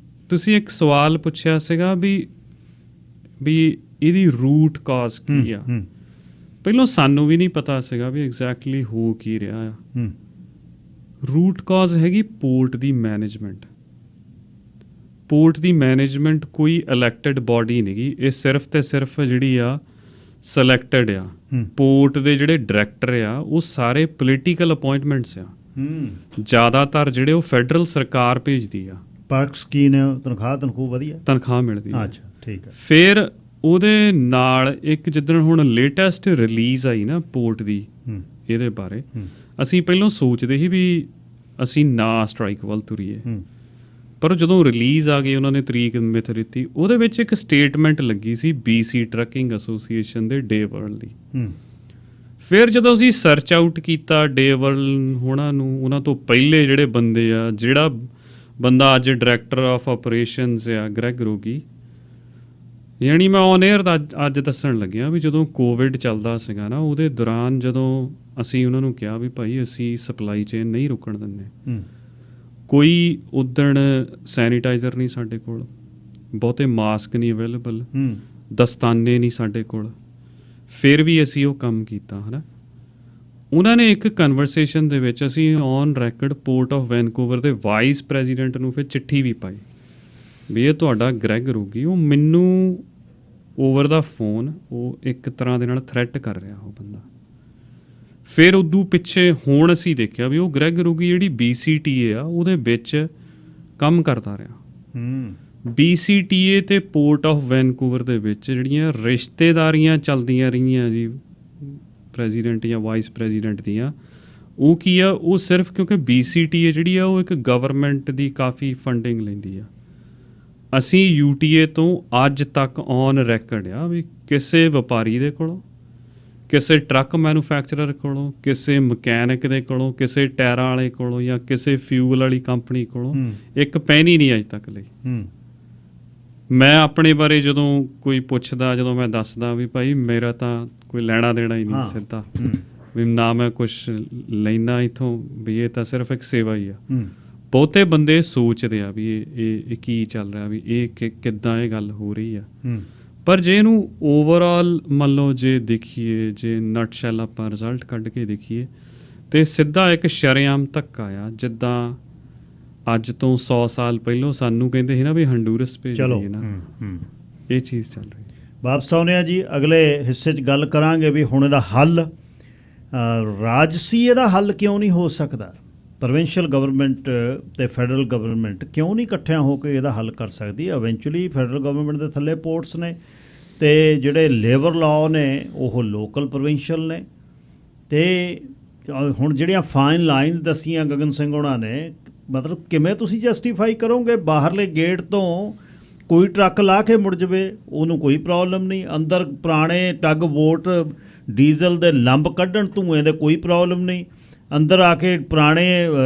ਤੁਸੀਂ ਇੱਕ ਸਵਾਲ ਪੁੱਛਿਆ ਸੀਗਾ ਵੀ ਇਹਦੀ ਰੂਟ ਕਾਜ਼ ਕੀ ਆ। ਪਹਿਲਾਂ ਸਾਨੂੰ ਵੀ ਨਹੀਂ ਪਤਾ ਸੀਗਾ ਵੀ ਐਗਜ਼ੈਕਟਲੀ ਹੋ ਕੀ ਰਿਹਾ ਆ। ਰੂਟ ਕਾਜ਼ ਹੈਗੀ ਪੋਰਟ ਦੀ ਮੈਨੇਜਮੈਂਟ। ਪੋਰਟ ਦੀ ਮੈਨੇਜਮੈਂਟ ਕੋਈ ਇਲੈਕਟਡ ਬਾਡੀ ਨਹੀਂ ਗੀ, ਇਹ ਸਿਰਫ ਤੇ ਸਿਰਫ ਜਿਹੜੀ ਆ ਸਿਲੈਕਟਡ ਆ। ਪੋਰਟ ਦੇ ਜਿਹੜੇ ਡਾਇਰੈਕਟਰ ਆ ਉਹ ਸਾਰੇ ਪੋਲੀਟੀਕਲ ਅਪਾਇੰਟਮੈਂਟਸ ਆ। ਜ਼ਿਆਦਾਤਰ ਜਿਹੜੇ ਉਹ ਫੈਡਰਲ ਸਰਕਾਰ ਭੇਜਦੀ ਆ। ਪਰਕਸ ਕੀ ਨੇ? ਤਨਖਾਹ ਵਧੀਆ ਤਨਖਾਹ ਮਿਲਦੀ ਆ। ਅੱਛਾ, ਠੀਕ ਹੈ। ਫਿਰ ਉਹਦੇ ਨਾਲ ਇੱਕ ਜਿੱਦਣ ਹੁਣ ਲੇਟੈਸਟ ਰਿਲੀਜ਼ ਆਈ ਨਾ ਪੋਰਟ ਦੀ ਇਹਦੇ ਬਾਰੇ, ਅਸੀਂ ਪਹਿਲਾਂ ਸੋਚਦੇ ਸੀ ਵੀ ਅਸੀਂ ਨਾ ਸਟ੍ਰਾਈਕ ਵੱਲ ਤੁਰੀਏ, ਪਰ ਜਦੋਂ ਰਿਲੀਜ਼ ਆ ਗਈ ਉਹਨਾਂ ਨੇ ਤਰੀਕ ਮਿਥ ਦਿੱਤੀ, ਉਹਦੇ ਵਿੱਚ ਇੱਕ ਸਟੇਟਮੈਂਟ ਲੱਗੀ ਸੀ BC ਟਰੱਕਿੰਗ ਐਸੋਸੀਏਸ਼ਨ ਦੇ ਡੇ ਵਰਲਡ ਦੀ। ਫਿਰ ਜਦੋਂ ਅਸੀਂ ਸਰਚ ਆਊਟ ਕੀਤਾ ਡੇ ਵਰਲਡ ਹੋਣਾ ਨੂੰ, ਉਹਨਾਂ ਤੋਂ ਪਹਿਲੇ ਜਿਹੜੇ ਬੰਦੇ ਆ, ਜਿਹੜਾ ਬੰਦਾ ਅੱਜ ਡਾਇਰੈਕਟਰ ਆਫ ਆਪਰੇਸ਼ਨਸ ਆ ਗ੍ਰੈਗ ਰੋਗੀ, ਯਾਨੀ ਮੈਂ ਔਨ ਏਅਰ ਦਾ ਅੱਜ ਦੱਸਣ ਲੱਗਿਆ ਵੀ ਜਦੋਂ ਕੋਵਿਡ ਚੱਲਦਾ ਸੀਗਾ ਨਾ, ਉਹਦੇ ਦੌਰਾਨ ਜਦੋਂ ਅਸੀਂ ਉਹਨਾਂ ਨੂੰ ਕਿਹਾ ਵੀ ਭਾਈ ਅਸੀਂ ਸਪਲਾਈ ਚੇਨ ਨਹੀਂ ਰੁਕਣ ਦਿੰਦੇ, ਕੋਈ ਉੱਦਣ ਸੈਨੀਟਾਈਜ਼ਰ ਨਹੀਂ ਸਾਡੇ ਕੋਲ, ਬਹੁਤੇ ਮਾਸਕ ਨਹੀਂ ਅਵੇਲੇਬਲ, ਦਸਤਾਨੇ ਨਹੀਂ ਸਾਡੇ ਕੋਲ, ਫਿਰ ਵੀ ਅਸੀਂ ਉਹ ਕੰਮ ਕੀਤਾ ਹੈ ਨਾ। ਉਹਨਾਂ ਨੇ ਇੱਕ ਕਨਵਰਸੇਸ਼ਨ ਦੇ ਵਿੱਚ ਅਸੀਂ ਔਨ ਰੈਕਡ ਪੋਰਟ ਆਫ ਵੈਨਕੂਵਰ ਦੇ ਵਾਈਸ ਪ੍ਰੈਜ਼ੀਡੈਂਟ ਨੂੰ ਫਿਰ ਚਿੱਠੀ ਵੀ ਪਾਈ ਵੀ ਇਹ ਤੁਹਾਡਾ ਗ੍ਰੈਗ ਰੋਗੀ, ਉਹ ਮੈਨੂੰ ਓਵਰ ਦਾ ਫੋਨ ਉਹ ਇੱਕ ਤਰ੍ਹਾਂ ਦੇ ਨਾਲ ਥ੍ਰੈਟ ਕਰ ਰਿਹਾ ਉਹ ਬੰਦਾ। ਫਿਰ ਉਦੋਂ ਪਿੱਛੇ ਹੁਣ ਅਸੀਂ ਦੇਖਿਆ ਵੀ ਉਹ ਗ੍ਰੈਗ ਰੋਗੀ ਜਿਹੜੀ BCTA ਆ ਉਹਦੇ ਵਿੱਚ ਕੰਮ ਕਰਦਾ ਰਿਹਾ। BCTA ਤੇ ਪੋਰਟ ਆਫ ਵੈਨਕੂਵਰ ਦੇ ਵਿੱਚ ਜਿਹੜੀਆਂ ਰਿਸ਼ਤੇਦਾਰੀਆਂ ਚੱਲਦੀਆਂ ਰਹੀਆਂ ਜੀ ਪ੍ਰੈਜ਼ੀਡੈਂਟ ਜਾਂ ਵਾਈਸ ਪ੍ਰੈਜ਼ੀਡੈਂਟ ਦੀਆਂ, ਉਹ ਕੀ ਆ, ਉਹ ਸਿਰਫ ਕਿਉਂਕਿ BCTA ਜਿਹੜੀ ਆ ਉਹ ਇੱਕ ਗਵਰਨਮੈਂਟ ਦੀ ਕਾਫੀ ਫੰਡਿੰਗ ਲੈਂਦੀ ਆ। ਅਸੀਂ UTA ਤੋਂ ਅੱਜ ਤੱਕ ਔਨ ਰੈਕਡ ਆ ਵੀ ਕਿਸੇ ਵਪਾਰੀ ਦੇ ਕੋਲੋਂ, ਕਿਸੇ ਟਰੱਕ ਮੈਨੂਫੈਕਚਰਰ ਕੋਲੋਂ, ਕਿਸੇ ਮਕੈਨਿਕ ਦੇ ਕੋਲੋਂ, ਕਿਸੇ ਟਾਇਰਾਂ ਵਾਲੇ ਕੋਲੋਂ ਜਾਂ ਕਿਸੇ ਫਿਊਲ ਵਾਲੀ ਕੰਪਨੀ ਕੋਲੋਂ ਇੱਕ ਪੈਨੀ ਨਹੀਂ ਅੱਜ ਤੱਕ ਲਈ। ਮੈਂ ਆਪਣੇ ਬਾਰੇ ਜਦੋਂ ਕੋਈ ਪੁੱਛਦਾ, ਜਦੋਂ ਮੈਂ ਦੱਸਦਾ ਵੀ ਭਾਈ ਮੇਰਾ ਤਾਂ ਕੋਈ ਲੈਣਾ ਦੇਣਾ ਹੀ ਨਹੀਂ ਸਿੱਧਾ, ਵੀ ਨਾ ਮੈਂ ਕੁਛ ਲੈਣਾ ਇੱਥੋਂ, ਵੀ ਇਹ ਤਾਂ ਸਿਰਫ ਇੱਕ ਸੇਵਾ ਹੀ ਆ। ਬਹੁਤੇ ਬੰਦੇ ਸੋਚਦੇ ਆ ਵੀ ਇਹ ਕੀ ਚੱਲ ਰਿਹਾ, ਵੀ ਇਹ ਕਿੱਦਾਂ ਇਹ ਗੱਲ ਹੋ ਰਹੀ ਆ। ਪਰ ਜੇ ਇਹਨੂੰ ਓਵਰਆਲ ਮੰਨ ਲਓ ਜੇ ਦੇਖੀਏ, ਜੇ ਨਟਸ਼ੈਲ ਆਪਾਂ ਰਿਜ਼ਲਟ ਕੱਢ ਕੇ ਦੇਖੀਏ, ਤੇ ਸਿੱਧਾ ਇੱਕ ਸ਼ਰੇਆਮ ਧੱਕਾ ਆ। ਜਿੱਦਾਂ ਅੱਜ ਤੋਂ 100 ਸਾਲ ਪਹਿਲਾਂ ਸਾਨੂੰ ਕਹਿੰਦੇ ਸੀ ਨਾ ਵੀ ਹੰਡੂਰਸ ਭੇਜੀਏ ਨਾ, ਇਹ ਚੀਜ਼ ਚੱਲ ਰਹੀ। ਵਾਪਸ ਆਉਂਦੇ ਆ ਜੀ, ਅਗਲੇ ਹਿੱਸੇ 'ਚ ਗੱਲ ਕਰਾਂਗੇ ਵੀ ਹੁਣ ਇਹਦਾ ਹੱਲ ਰਾਜਸੀ, ਇਹਦਾ ਹੱਲ ਕਿਉਂ ਨਹੀਂ ਹੋ ਸਕਦਾ। ਪ੍ਰੋਵਿੰਸ਼ੀਅਲ ਗਵਰਨਮੈਂਟ ਤੇ ਫੈਡਰਲ ਗਵਰਨਮੈਂਟ ਕਿਉਂ ਨਹੀਂ ਇਕੱਠਿਆਂ ਹੋ ਕੇ ਇਹਦਾ ਹੱਲ ਕਰ ਸਕਦੀ। ਇਵੈਂਚੁਅਲੀ ਫੈਡਰਲ ਗਵਰਨਮੈਂਟ ਦੇ ਥੱਲੇ ਪੋਰਟਸ ਨੇ, ਤੇ ਜਿਹੜੇ ਲੇਬਰ ਲਾਅ ਨੇ ਉਹ ਲੋਕਲ ਪ੍ਰੋਵਿੰਸ਼ੀਅਲ ਨੇ। ਤੇ ਹੁਣ ਜਿਹੜੀਆਂ ਫਾਈਨ ਲਾਈਨਸ ਦੱਸੀਆਂ ਗਗਨ ਸਿੰਘ ਹੋਣਾ ਨੇ, ਮਤਲਬ ਕਿਵੇਂ ਤੁਸੀਂ ਜਸਟੀਫਾਈ ਕਰੋਗੇ ਬਾਹਰਲੇ ਗੇਟ ਤੋਂ ਕੋਈ ਟਰੱਕ ਲਾ ਕੇ ਮੁੜ ਜਾਵੇ, ਉਹਨੂੰ ਕੋਈ ਪ੍ਰੋਬਲਮ ਨਹੀਂ, ਅੰਦਰ ਪੁਰਾਣੇ ਟੱਗ ਬੋਟ ਡੀਜ਼ਲ ਦੇ ਲੰਬ ਕੱਢਣ ਧੂਏ ਦੇ ਕੋਈ ਪ੍ਰੋਬਲਮ ਨਹੀਂ, ਅੰਦਰ ਆ ਕੇ ਪੁਰਾਣੇ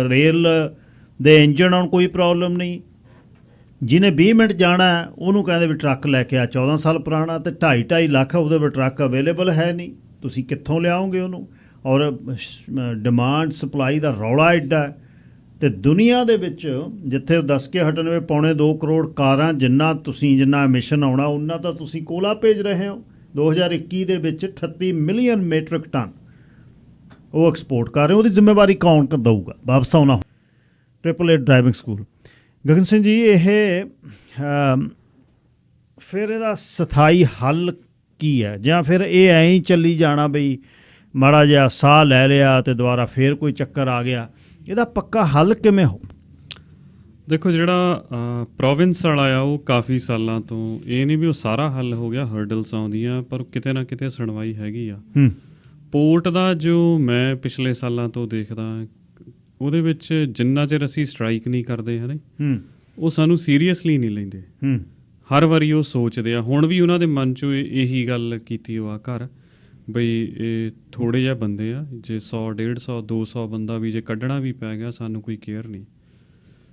ਰੇਲ ਦੇ ਇੰਜਣ ਆਉਣ ਕੋਈ ਪ੍ਰੋਬਲਮ ਨਹੀਂ। ਜਿਹਨੇ 20 ਮਿੰਟ ਜਾਣਾ ਉਹਨੂੰ ਕਹਿੰਦੇ ਵੀ ਟਰੱਕ ਲੈ ਕੇ ਆ 14 ਸਾਲ ਪੁਰਾਣਾ, ਤੇ 2.5 ਲੱਖ ਉਹਦੇ ਵਿੱਚ ਟਰੱਕ ਅਵੇਲੇਬਲ ਹੈ ਨਹੀਂ, ਤੁਸੀਂ ਕਿੱਥੋਂ ਲਿਆਓਗੇ ਉਹਨੂੰ। ਔਰ ਡਿਮਾਂਡ ਸਪਲਾਈ ਦਾ ਰੌਲਾ ਐਡਾ। ਤੇ ਦੁਨੀਆ ਦੇ ਵਿੱਚ ਜਿੱਥੇ ਦੱਸ ਕੇ ਹਟਣ ਵੀ 2.25 ਕਰੋੜ ਕਾਰਾਂ, ਜਿੰਨਾ ਐਮਿਸ਼ਨ ਆਉਣਾ ਉਹਨਾਂ ਤਾਂ ਤੁਸੀਂ ਕੋਲਾ ਭੇਜ ਰਹੇ ਹੋ। 2021 ਦੇ ਵਿੱਚ 38 ਮਿਲੀਅਨ ਮੈਟ੍ਰਿਕ ਟਨ ਉਹ ਐਕਸਪੋਰਟ ਕਰ ਰਹੇ, ਉਹਦੀ ਜ਼ਿੰਮੇਵਾਰੀ ਕੌਣ ਦਊਗਾ। ਵਾਪਸ ਆਉਣਾ 888 ਡਰਾਈਵਿੰਗ ਸਕੂਲ। ਗਗਨ ਸਿੰਘ ਜੀ, ਇਹ ਫਿਰ ਇਹਦਾ ਸਥਾਈ ਹੱਲ ਕੀ ਹੈ, ਜਾਂ ਫਿਰ ਇਹ ਐਂ ਹੀ ਚੱਲੀ ਜਾਣਾ ਬਈ ਮਾੜਾ ਜਿਹਾ ਸਾਹ ਲੈ ਲਿਆ ਤੇ ਦੁਬਾਰਾ ਫਿਰ ਕੋਈ ਚੱਕਰ ਆ ਗਿਆ, ਇਹਦਾ ਪੱਕਾ ਹੱਲ ਕਿਵੇਂ ਹੋ? ਦੇਖੋ, ਜਿਹੜਾ ਪ੍ਰੋਵਿੰਸ ਵਾਲਾ ਆ ਉਹ ਕਾਫੀ ਸਾਲਾਂ ਤੋਂ, ਇਹ ਨਹੀਂ ਵੀ ਉਹ ਸਾਰਾ ਹੱਲ ਹੋ ਗਿਆ, ਹਰਡਲਸ ਆਉਂਦੀਆਂ, ਪਰ ਕਿਤੇ ਨਾ ਕਿਤੇ ਸੁਣਵਾਈ ਹੈਗੀ ਆ। ਪੋਰਟ ਦਾ ਜੋ ਮੈਂ ਪਿਛਲੇ ਸਾਲਾਂ ਤੋਂ ਦੇਖਦਾ, ਉਹਦੇ ਵਿੱਚ ਜਿੰਨਾ ਚਿਰ ਅਸੀਂ ਸਟ੍ਰਾਈਕ ਨਹੀਂ ਕਰਦੇ ਹੈ ਨਾ, ਉਹ ਸਾਨੂੰ ਸੀਰੀਅਸਲੀ ਨਹੀਂ ਲੈਂਦੇ। ਹਰ ਵਾਰੀ ਉਹ ਸੋਚਦੇ ਆ। ਹੁਣ ਵੀ ਉਹਨਾਂ ਦੇ ਮਨ 'ਚੋਂ ਇਹੀ ਗੱਲ ਕੀਤੀ ਉਹ ਆ ਘਰ ਬਈ ਇਹ ਥੋੜ੍ਹੇ ਜਿਹੇ ਬੰਦੇ ਆ, ਜੇ 100 150 200 ਬੰਦਾ ਵੀ ਜੇ ਕੱਢਣਾ ਵੀ ਪੈ ਗਿਆ ਸਾਨੂੰ ਕੋਈ ਕੇਅਰ ਨਹੀਂ।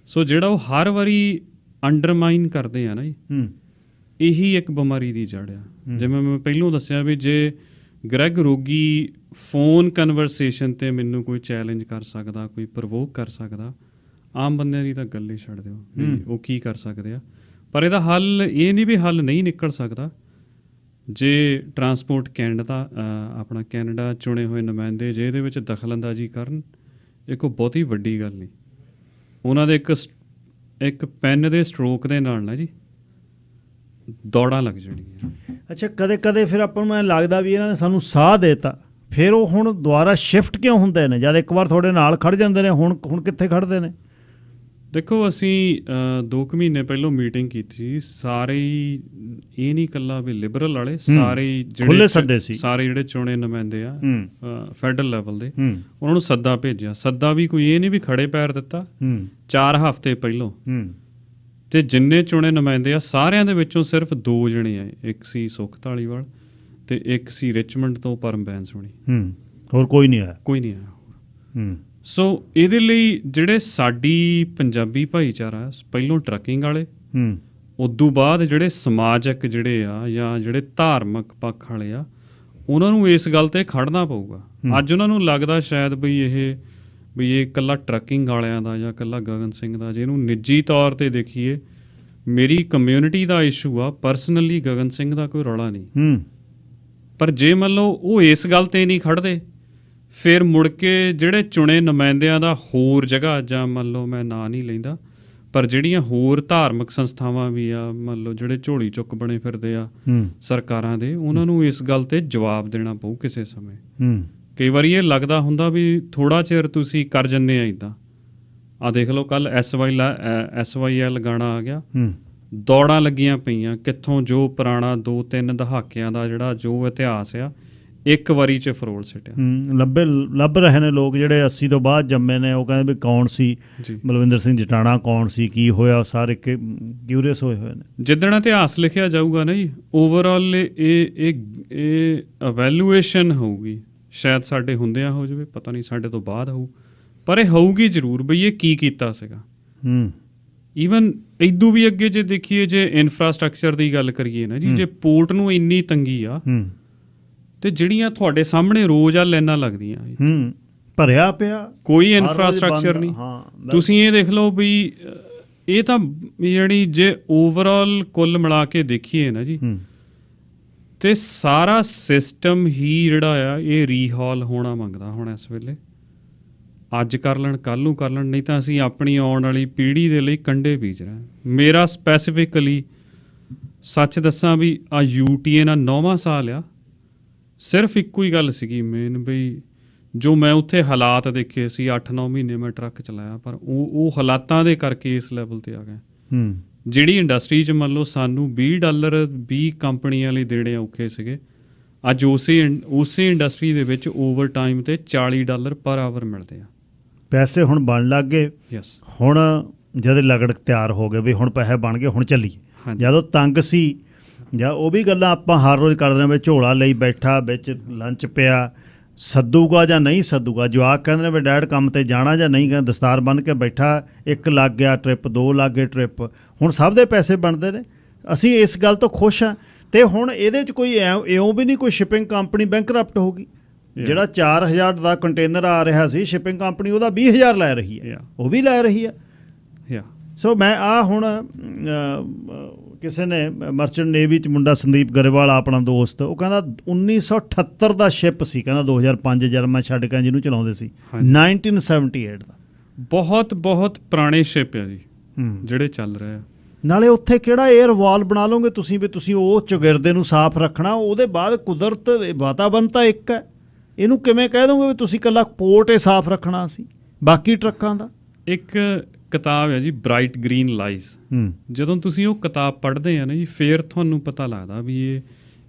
ਸੋ ਜਿਹੜਾ ਉਹ ਹਰ ਵਾਰੀ ਅੰਡਰਮਾਈਨ ਕਰਦੇ ਆ ਨਾ ਜੀ, ਇਹੀ ਇੱਕ ਬਿਮਾਰੀ ਦੀ ਜੜ ਆ। ਜਿਵੇਂ ਮੈਂ ਪਹਿਲਾਂ ਦੱਸਿਆ ਵੀ ਜੇ ਗ੍ਰੈਗ ਰੋਗੀ ਫੋਨ ਕਨਵਰਸੇਸ਼ਨ 'ਤੇ ਮੈਨੂੰ ਕੋਈ ਚੈਲੰਜ ਕਰ ਸਕਦਾ, ਕੋਈ ਪ੍ਰਵੋਕ ਕਰ ਸਕਦਾ, ਆਮ ਬੰਦਿਆਂ ਦੀ ਤਾਂ ਗੱਲ ਹੀ ਛੱਡ ਦਿਓ ਵੀ ਉਹ ਕੀ ਕਰ ਸਕਦੇ ਆ। ਪਰ ਇਹਦਾ ਹੱਲ ਇਹ ਨਹੀਂ ਵੀ ਹੱਲ ਨਹੀਂ ਨਿਕਲ ਸਕਦਾ। ਜੇ ਟਰਾਂਸਪੋਰਟ ਆਪਣਾ ਕੈਨੇਡਾ ਚੁਣੇ ਹੋਏ ਨੁਮਾਇੰਦੇ ਜੇ ਇਹਦੇ ਵਿੱਚ ਦਖਲਅੰਦਾਜ਼ੀ ਕਰਨ, ਇਹ ਕੋਈ ਬਹੁਤੀ ਵੱਡੀ ਗੱਲ ਨਹੀਂ। ਉਹਨਾਂ ਦੇ ਇੱਕ ਪੈਨ ਦੇ ਸਟ੍ਰੋਕ ਦੇ ਨਾਲ ਨਾ ਜੀ ਦੌੜਾਂ ਲੱਗ ਜਾਣੀਆਂ। ਅੱਛਾ, ਕਦੇ ਕਦੇ ਫਿਰ ਆਪਾਂ ਨੂੰ ਐਂ ਲੱਗਦਾ ਵੀ ਇਹਨਾਂ ਨੇ ਸਾਨੂੰ ਸਾਹ ਦੇਤਾ, ਫਿਰ ਉਹ ਹੁਣ ਦੁਬਾਰਾ ਸ਼ਿਫਟ ਕਿਉਂ ਹੁੰਦੇ ਨੇ? ਜਦ ਇੱਕ ਵਾਰ ਤੁਹਾਡੇ ਨਾਲ ਖੜ ਜਾਂਦੇ ਨੇ, ਹੁਣ ਕਿੱਥੇ ਖੜਦੇ ਨੇ? ਦੇਖੋ ਅਸੀਂ 2 ਮਹੀਨੇ ਪਹਿਲਾਂ ਮੀਟਿੰਗ ਕੀਤੀ, ਸਾਰੇ ਹੀ ਇਹ ਨਹੀਂ ਇਕੱਲਾ ਵੀ ਲਿਬਰਲ ਵਾਲੇ, ਸਾਰੇ ਜਿਹੜੇ ਚੁਣੇ ਨੁਮਾਇੰਦੇ ਆ ਫੈਡਰਲ ਲੈਵਲ ਦੇ, ਉਹਨਾਂ ਨੂੰ ਸੱਦਾ ਭੇਜਿਆ। ਸੱਦਾ ਵੀ ਕੋਈ ਇਹ ਨਹੀਂ ਵੀ ਖੜੇ ਪੈਰ ਦਿੱਤਾ, 4 ਹਫ਼ਤੇ ਪਹਿਲਾਂ। ਤੇ ਜਿੰਨੇ ਚੁਣੇ ਨੁਮਾਇੰਦੇ ਆ ਸਾਰਿਆਂ ਦੇ ਵਿੱਚੋਂ ਸਿਰਫ 2 ਜਣੇ ਆਏ, ਇੱਕ ਸੀ ਸੁੱਖ ਧਾਲੀਵਾਲ ਤੇ ਇੱਕ ਸੀ ਰਿਚਮੰਡ ਤੋਂ ਪਰਮ ਬੈਂਸੋਣੀ। ਹੋਰ ਕੋਈ ਨਹੀਂ ਆਇਆ। ਸੋ ਇਹਦੇ ਲਈ ਜਿਹੜੇ ਸਾਡੀ ਪੰਜਾਬੀ ਭਾਈਚਾਰਾ ਪਹਿਲੋਂ ਟਰੱਕਿੰਗ ਵਾਲੇ, ਉਦੋਂ ਬਾਅਦ ਜਿਹੜੇ ਸਮਾਜਿਕ ਜਿਹੜੇ ਆ ਜਾਂ ਜਿਹੜੇ ਧਾਰਮਿਕ ਪੱਖ ਵਾਲੇ ਆ, ਉਹਨਾਂ ਨੂੰ ਇਸ ਗੱਲ 'ਤੇ ਖੜਨਾ ਪਊਗਾ। ਅੱਜ ਉਹਨਾਂ ਨੂੰ ਲੱਗਦਾ ਸ਼ਾਇਦ ਵੀ ਇਹ ਇਕੱਲਾ ਟਰੱਕਿੰਗ ਵਾਲਿਆਂ ਦਾ ਜਾਂ ਇਕੱਲਾ ਗਗਨ ਸਿੰਘ ਦਾ, ਜੇ ਇਹਨੂੰ ਨਿੱਜੀ ਤੌਰ 'ਤੇ ਦੇਖੀਏ ਮੇਰੀ ਕਮਿਊਨਿਟੀ ਦਾ ਇਸ਼ੂ ਆ, ਪਰਸਨਲੀ ਗਗਨ ਸਿੰਘ ਦਾ ਕੋਈ ਰੌਲਾ ਨਹੀਂ। ਪਰ ਜੇ ਮੰਨ ਲਓ ਉਹ ਇਸ ਗੱਲ 'ਤੇ ਨਹੀਂ ਖੜਦੇ, ਫਿਰ ਮੁੜ ਕੇ ਜਿਹੜੇ ਚੁਣੇ ਨੁਮਾਇੰਦਿਆਂ ਦਾ ਹੋਰ ਜਗ੍ਹਾ, ਜਾਂ ਮੰਨ ਲਓ ਮੈਂ ਨਾਂ ਨਹੀਂ ਲੈਂਦਾ, ਪਰ ਜਿਹੜੀਆਂ ਹੋਰ ਧਾਰਮਿਕ ਸੰਸਥਾਵਾਂ ਵੀ ਆ, ਮੰਨ ਲਓ ਜਿਹੜੇ ਝੋਲੀ ਚੁੱਕ ਬਣੇ ਫਿਰਦੇ ਆ ਸਰਕਾਰਾਂ ਦੇ, ਉਹਨਾਂ ਨੂੰ ਇਸ ਗੱਲ ਤੇ ਜਵਾਬ ਦੇਣਾ ਪਊ ਕਿਸੇ ਸਮੇਂ। ਕਈ ਵਾਰੀ ਇਹ ਲੱਗਦਾ ਹੁੰਦਾ ਵੀ ਥੋੜ੍ਹਾ ਚਿਰ ਤੁਸੀਂ ਕਰ ਜੰਨੇ ਆ ਇੱਦਾਂ। ਆਹ ਦੇਖ ਲਓ ਕੱਲ੍ਹ SYL ਗਾਣਾ ਆ ਗਿਆ, ਦੌੜਾਂ ਲੱਗੀਆਂ ਪਈਆਂ, ਕਿੱਥੋਂ ਜੋ ਪੁਰਾਣਾ 2-3 ਦਹਾਕਿਆਂ ਦਾ ਜਿਹੜਾ ਜੋ ਇਤਿਹਾਸ ਆ ਇੱਕ ਵਾਰੀ 'ਚ ਫਰੋਲ ਸਿੱਟਿਆ। ਲੱਭ ਰਹੇ ਨੇ ਲੋਕ ਜਿਹੜੇ 80 ਤੋਂ ਬਾਅਦ ਜੰਮੇ ਨੇ, ਉਹ ਕਹਿੰਦੇ ਵੀ ਕੌਣ ਸੀ ਬਲਵਿੰਦਰ ਸਿੰਘ ਜਟਾਣਾ, ਕੌਣ ਸੀ, ਕੀ ਹੋਇਆ, ਸਾਰੇ ਕਿਊਰੀਅਸ ਹੋਏ ਨੇ। ਜਿੱਦਣ ਇਤਿਹਾਸ ਲਿਖਿਆ ਜਾਊਗਾ ਨਾ ਜੀ, ਓਵਰਆਲ ਇਹ ਇਵੈਲੂਏਸ਼ਨ ਹੋਊਗੀ। ਸ਼ਾਇਦ ਸਾਡੇ ਹੁੰਦਿਆਂ ਹੋ ਜਾਵੇ, ਪਤਾ ਨਹੀਂ ਸਾਡੇ ਤੋਂ ਬਾਅਦ ਹੋਊ, ਪਰ ਇਹ ਹੋਊਗੀ ਜ਼ਰੂਰ ਬਈ ਇਹ ਕੀ ਕੀਤਾ ਸੀਗਾ। ਈਵਨ ਇਦੋਂ ਵੀ ਅੱਗੇ ਜੇ ਦੇਖੀਏ, ਜੇ ਇਨਫਰਾਸਟਰਕਚਰ ਦੀ ਗੱਲ ਕਰੀਏ ਨਾ ਜੀ, ਜੇ ਪੋਰਟ ਨੂੰ ਇੰਨੀ ਤੰਗੀ ਆ ਤੇ ਜਿਹੜੀਆਂ ਤੁਹਾਡੇ ਸਾਹਮਣੇ ਰੋਜ਼ ਆ ਲਾਈਨਾਂ ਲੱਗਦੀਆਂ, ਭਰਿਆ ਪਿਆ, ਕੋਈ ਇਨਫਰਾਸਟਰਕਚਰ ਨਹੀਂ। ਤੁਸੀਂ ਇਹ ਦੇਖ ਲਓ ਵੀ ਇਹ ਤਾਂ ਜਿਹੜੀ ਜੇ ਓਵਰਆਲ ਕੁੱਲ ਮਿਲਾ ਕੇ ਦੇਖੀਏ ਨਾ ਜੀ, ਤੇ ਸਾਰਾ ਸਿਸਟਮ ਹੀ ਜਿਹੜਾ ਆ ਇਹ ਰੀਹਾਲ ਹੋਣਾ ਮੰਗਦਾ ਹੁਣ ਇਸ ਵੇਲੇ। ਅੱਜ ਕਰ ਲੈਣ, ਕੱਲ੍ਹ ਨੂੰ ਕਰ ਲੈਣ, ਨਹੀਂ ਤਾਂ ਅਸੀਂ ਆਪਣੀ ਆਉਣ ਵਾਲੀ ਪੀੜ੍ਹੀ ਦੇ ਲਈ ਕੰਢੇ ਬੀਜ ਰਹੇ। ਮੇਰਾ ਸਪੈਸੀਫਿਕਲੀ ਸੱਚ ਦੱਸਾਂ ਵੀ ਆ UTA ਨਾਲ 9ਵਾਂ ਸਾਲ ਆ, ਸਿਰਫ ਇੱਕੋ ਹੀ ਗੱਲ ਸੀਗੀ ਮੇਨ, ਬਈ ਜੋ ਮੈਂ ਉੱਥੇ ਹਾਲਾਤ ਦੇਖੇ ਸੀ, 8-9 ਮਹੀਨੇ ਮੈਂ ਟਰੱਕ ਚਲਾਇਆ, ਪਰ ਉਹ ਹਾਲਾਤਾਂ ਦੇ ਕਰਕੇ ਇਸ ਲੈਵਲ 'ਤੇ ਆ ਗਏ। ਜਿਹੜੀ ਇੰਡਸਟਰੀ 'ਚ ਮੰਨ ਲਓ ਸਾਨੂੰ $20 20 ਕੰਪਨੀਆਂ ਲਈ ਦੇਣੇ ਔਖੇ ਸੀਗੇ, ਅੱਜ ਉਸੇ ਇੰਡਸਟਰੀ ਦੇ ਵਿੱਚ ਓਵਰ ਟਾਈਮ 'ਤੇ $40 ਪਰ ਆਵਰ ਮਿਲਦੇ ਆ। ਪੈਸੇ ਹੁਣ ਬਣ ਲੱਗ ਗਏ। ਹੁਣ ਜਦ ਲਗੜ ਤਿਆਰ ਹੋ ਗਏ ਵੀ ਹੁਣ ਪੈਸੇ ਬਣ ਗਏ, ਹੁਣ ਚੱਲੀਏ। ਜਦੋਂ ਤੰਗ ਸੀ ਜਾਂ ਉਹ ਵੀ ਗੱਲਾਂ ਆਪਾਂ ਹਰ ਰੋਜ਼ ਕਰਦੇ ਨੇ ਵੀ ਝੋਲਾ ਲਈ ਬੈਠਾ, ਵਿੱਚ ਲੰਚ ਪਿਆ, ਸੱਦੂਗਾ ਜਾਂ ਨਹੀਂ ਸੱਦੂਗਾ। ਜਵਾਕ ਕਹਿੰਦੇ ਨੇ ਵੀ ਡੈਡ ਕੰਮ 'ਤੇ ਜਾਣਾ ਜਾਂ ਨਹੀਂ, ਕਹਿੰਦਾ ਦਸਤਾਰ ਬੰਨ੍ਹ ਕੇ ਬੈਠਾ, 1 ਲੱਗ ਗਿਆ ਟ੍ਰਿਪ, 2 ਲੱਗ ਗਏ ਟ੍ਰਿਪ, ਹੁਣ ਸਭ ਦੇ ਪੈਸੇ ਬਣਦੇ ਨੇ। ਅਸੀਂ ਇਸ ਗੱਲ ਤੋਂ ਖੁਸ਼ ਹਾਂ। ਅਤੇ ਹੁਣ ਇਹਦੇ 'ਚ ਕੋਈ ਇਉਂ ਵੀ ਨਹੀਂ ਕੋਈ ਸ਼ਿਪਿੰਗ ਕੰਪਨੀ ਬੈਂਕਰਪਟ ਹੋ ਗਈ। ਜਿਹੜਾ 4000 ਦਾ ਕੰਟੇਨਰ ਆ ਰਿਹਾ ਸੀ, ਸ਼ਿਪਿੰਗ ਕੰਪਨੀ ਉਹਦਾ 20000 ਲੈ ਰਹੀ ਹੈ, ਉਹ ਵੀ ਲੈ ਰਹੀ ਹੈ। ਸੋ ਮੈਂ ਹੁਣ ਕਿਸੇ ਨੇ ਮਰਚੈਂਟ ਨੇਵੀ 'ਚ ਮੁੰਡਾ ਸੰਦੀਪ ਗਰੇਵਾਲ ਆਪਣਾ ਦੋਸਤ, ਉਹ ਕਹਿੰਦਾ 1978 ਦਾ ਸ਼ਿਪ ਸੀ, ਕਹਿੰਦਾ 2005 ਜਦ ਮੈਂ ਛੱਡ ਕੇ ਜਿਹਨੂੰ ਚਲਾਉਂਦੇ ਸੀ, 1978 ਦਾ। ਬਹੁਤ ਪੁਰਾਣੇ ਸ਼ਿਪ ਆ ਜੀ ਜਿਹੜੇ ਚੱਲ ਰਹੇ ਆ। ਨਾਲੇ ਉੱਥੇ ਕਿਹੜਾ 에ਅਰ ਵਾਲ ਬਣਾ ਲਓਗੇ ਤੁਸੀਂ ਵੀ ਤੁਸੀਂ ਉਹ ਚੁਗਿਰਦੇ ਨੂੰ ਸਾਫ਼ ਰੱਖਣਾ, ਉਹਦੇ ਬਾਅਦ ਕੁਦਰਤ ਵਾਤਾਵਰਨ ਤਾਂ ਇੱਕ ਹੈ। ਇਹਨੂੰ ਕਿਵੇਂ ਕਹਿ ਦੋਗੇ ਵੀ ਤੁਸੀਂ ਇਕੱਲਾ ਪੋਰਟ ਹੀ ਸਾਫ਼ ਰੱਖਣਾ ਸੀ, ਬਾਕੀ ਟਰੱਕਾਂ ਦਾ। ਇੱਕ ਕਿਤਾਬ ਹੈ ਜੀ ਬ੍ਰਾਈਟ ਗ੍ਰੀਨ ਲਾਈਜ਼, ਜਦੋਂ ਤੁਸੀਂ ਉਹ ਕਿਤਾਬ ਪੜ੍ਹਦੇ ਆ ਨਾ ਜੀ, ਫਿਰ ਤੁਹਾਨੂੰ ਪਤਾ ਲੱਗਦਾ ਵੀ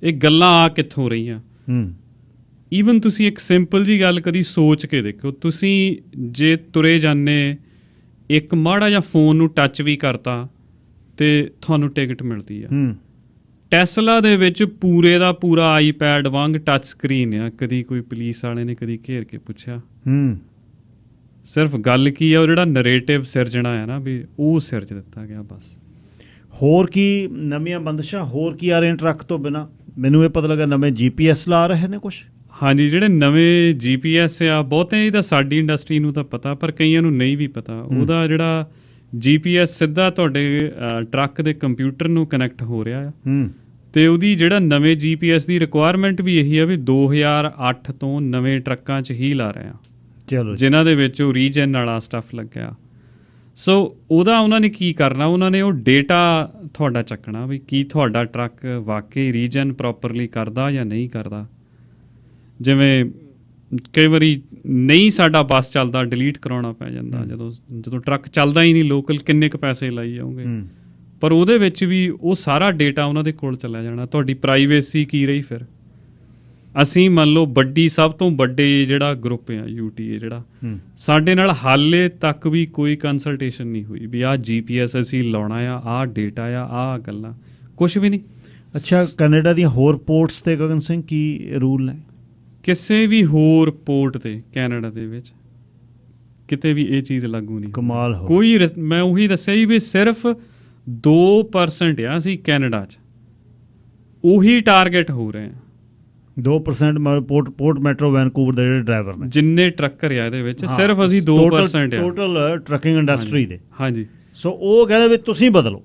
ਇਹ ਗੱਲਾਂ ਆ ਕਿੱਥੋਂ ਰਹੀਆਂ। ਈਵਨ ਤੁਸੀਂ ਇੱਕ ਸਿੰਪਲ ਜੀ ਗੱਲ ਕਦੀ ਸੋਚ ਕੇ ਦੇਖੋ, ਤੁਸੀਂ ਜੇ ਤੁਰੇ ਜਾਂਦੇ ਇੱਕ ਮਾੜਾ ਜਿਹਾ ਫੋਨ ਨੂੰ ਟੱਚ ਵੀ ਕਰਤਾ ਤੇ ਤੁਹਾਨੂੰ ਟਿਕਟ ਮਿਲਦੀ ਆ। ਟੈਸਲਾ ਦੇ ਵਿੱਚ ਪੂਰੇ ਦਾ ਪੂਰਾ ਆਈਪੈਡ ਵਾਂਗ ਟੱਚ ਸਕਰੀਨ ਆ। ਕਦੀ ਕੋਈ ਪੁਲਿਸ ਵਾਲੇ ਨੇ ਕਦੀ ਘੇਰ ਕੇ ਪੁੱਛਿਆ। ਸਿਰਫ ਗੱਲ ਕੀ ਆ, ਉਹ ਜਿਹੜਾ ਨਰੇਟਿਵ ਸਿਰਜਣਾ ਆ ਨਾ ਵੀ ਉਹ ਸਿਰਜ ਦਿੱਤਾ ਗਿਆ ਬਸ। ਹੋਰ ਕੀ ਨਵੀਆਂ ਬੰਦਸ਼ਾਂ, ਹੋਰ ਕੀ ਆ ਰਹੇ ਟਰੱਕ ਤੋਂ ਬਿਨਾਂ? ਮੈਨੂੰ ਇਹ ਪਤਾ ਲੱਗਾ ਨਵੇਂ GPS ਲਾ ਰਹੇ ਨੇ ਕੁਛ। ਹਾਂਜੀ, ਜਿਹੜੇ ਨਵੇਂ GPS ਆ, ਬਹੁਤਿਆਂ ਹੀ ਤਾਂ ਸਾਡੀ ਇੰਡਸਟਰੀ ਨੂੰ ਤਾਂ ਪਤਾ, ਪਰ ਕਈਆਂ ਨੂੰ ਨਹੀਂ ਵੀ ਪਤਾ। ਉਹਦਾ ਜਿਹੜਾ GPS ਸਿੱਧਾ ਤੁਹਾਡੇ ਟਰੱਕ ਦੇ ਕੰਪਿਊਟਰ ਨੂੰ ਕਨੈਕਟ ਹੋ ਰਿਹਾ ਆ। ਤੇ ਉਹਦੀ ਜਿਹੜਾ ਨਵੇਂ GPS ਦੀ ਰਿਕੁਆਇਰਮੈਂਟ ਵੀ ਇਹੀ ਆ ਵੀ 2008 ਤੋਂ ਨਵੇਂ ਟਰੱਕਾਂ 'ਚ ਹੀ ਲਾ ਰਹੇ ਆ, ਚਲੋ, ਜਿਨ੍ਹਾਂ ਦੇ ਵਿੱਚ ਉਹ ਰੀਜਨ ਵਾਲਾ ਸਟੱਫ ਲੱਗਿਆ। ਸੋ ਉਹਦਾ ਉਹਨਾਂ ਨੇ ਕੀ ਕਰਨਾ, ਉਹਨਾਂ ਨੇ ਉਹ ਡੇਟਾ ਤੁਹਾਡਾ ਚੱਕਣਾ ਵੀ ਕੀ ਤੁਹਾਡਾ ਟਰੱਕ ਵਾਕਈ ਰੀਜਨ ਪ੍ਰੋਪਰਲੀ ਕਰਦਾ ਜਾਂ ਨਹੀਂ ਕਰਦਾ। ਜਿਵੇਂ ਕਈ ਵਾਰੀ ਨਹੀਂ ਸਾਡਾ ਬੱਸ ਚੱਲਦਾ, ਡਿਲੀਟ ਕਰਾਉਣਾ ਪੈ ਜਾਂਦਾ। ਜਦੋਂ ਟਰੱਕ ਚੱਲਦਾ ਹੀ ਨਹੀਂ ਲੋਕਲ, ਕਿੰਨੇ ਕੁ ਪੈਸੇ ਲਾਈ ਜਾਓਗੇ। ਪਰ ਉਹਦੇ ਵਿੱਚ ਵੀ ਉਹ ਸਾਰਾ ਡੇਟਾ ਉਹਨਾਂ ਦੇ ਕੋਲ ਚਲਾ ਜਾਣਾ। ਤੁਹਾਡੀ ਪ੍ਰਾਈਵੇਸੀ ਕੀ ਰਹੀ ਫਿਰ? ਅਸੀਂ ਮੰਨ ਲਓ ਸਭ ਤੋਂ ਵੱਡੇ ਜਿਹੜਾ ਗਰੁੱਪ ਆ UTA, ਜਿਹੜਾ ਸਾਡੇ ਨਾਲ ਹਾਲੇ ਤੱਕ ਵੀ ਕੋਈ ਕੰਸਲਟੇਸ਼ਨ ਨਹੀਂ ਹੋਈ ਵੀ ਆਹ GPS ਅਸੀਂ ਲਾਉਣਾ ਆ, ਆਹ ਡੇਟਾ ਆ, ਆਹ ਗੱਲਾਂ, ਕੁਛ ਵੀ ਨਹੀਂ। ਅੱਛਾ, ਕੈਨੇਡਾ ਦੀਆਂ ਹੋਰ ਪੋਰਟਸ ਤੇ ਗਗਨ ਸਿੰਘ ਕੀ ਰੂਲ ਨੇ? ਕਿਸੇ ਵੀ ਹੋਰ ਪੋਰਟ ਤੇ ਕੈਨੇਡਾ ਦੇ ਵਿੱਚ ਕਿਤੇ ਵੀ ਇਹ ਚੀਜ਼ ਲਾਗੂ ਨਹੀਂ। ਕਮਾਲ ਹੋ ਕੋਈ। ਮੈਂ ਉਹੀ ਦੱਸਿਆ ਜੀ ਵੀ ਸਿਰਫ 2% ਆ ਅਸੀਂ ਕੈਨੇਡਾ 'ਚ ਉਹੀ ਟਾਰਗੇਟ ਹੋ ਰਹੇ ਹਾਂ। 2% ਪੋਰਟ ਮੈਟਰੋ ਵੈਨਕੂਵਰ ਦੇ ਜਿਹੜੇ ਡਰਾਈਵਰ ਨੇ, ਜਿੰਨੇ ਟਰੱਕਰ ਆ ਇਹਦੇ ਵਿੱਚ, ਸਿਰਫ ਅਸੀਂ 2% ਆ ਟੋਟਲ ਟਰੱਕਿੰਗ ਇੰਡਸਟਰੀ ਦੇ। ਹਾਂਜੀ, ਸੋ ਉਹ ਕਹਿੰਦੇ ਵੀ ਤੁਸੀਂ ਬਦਲੋ,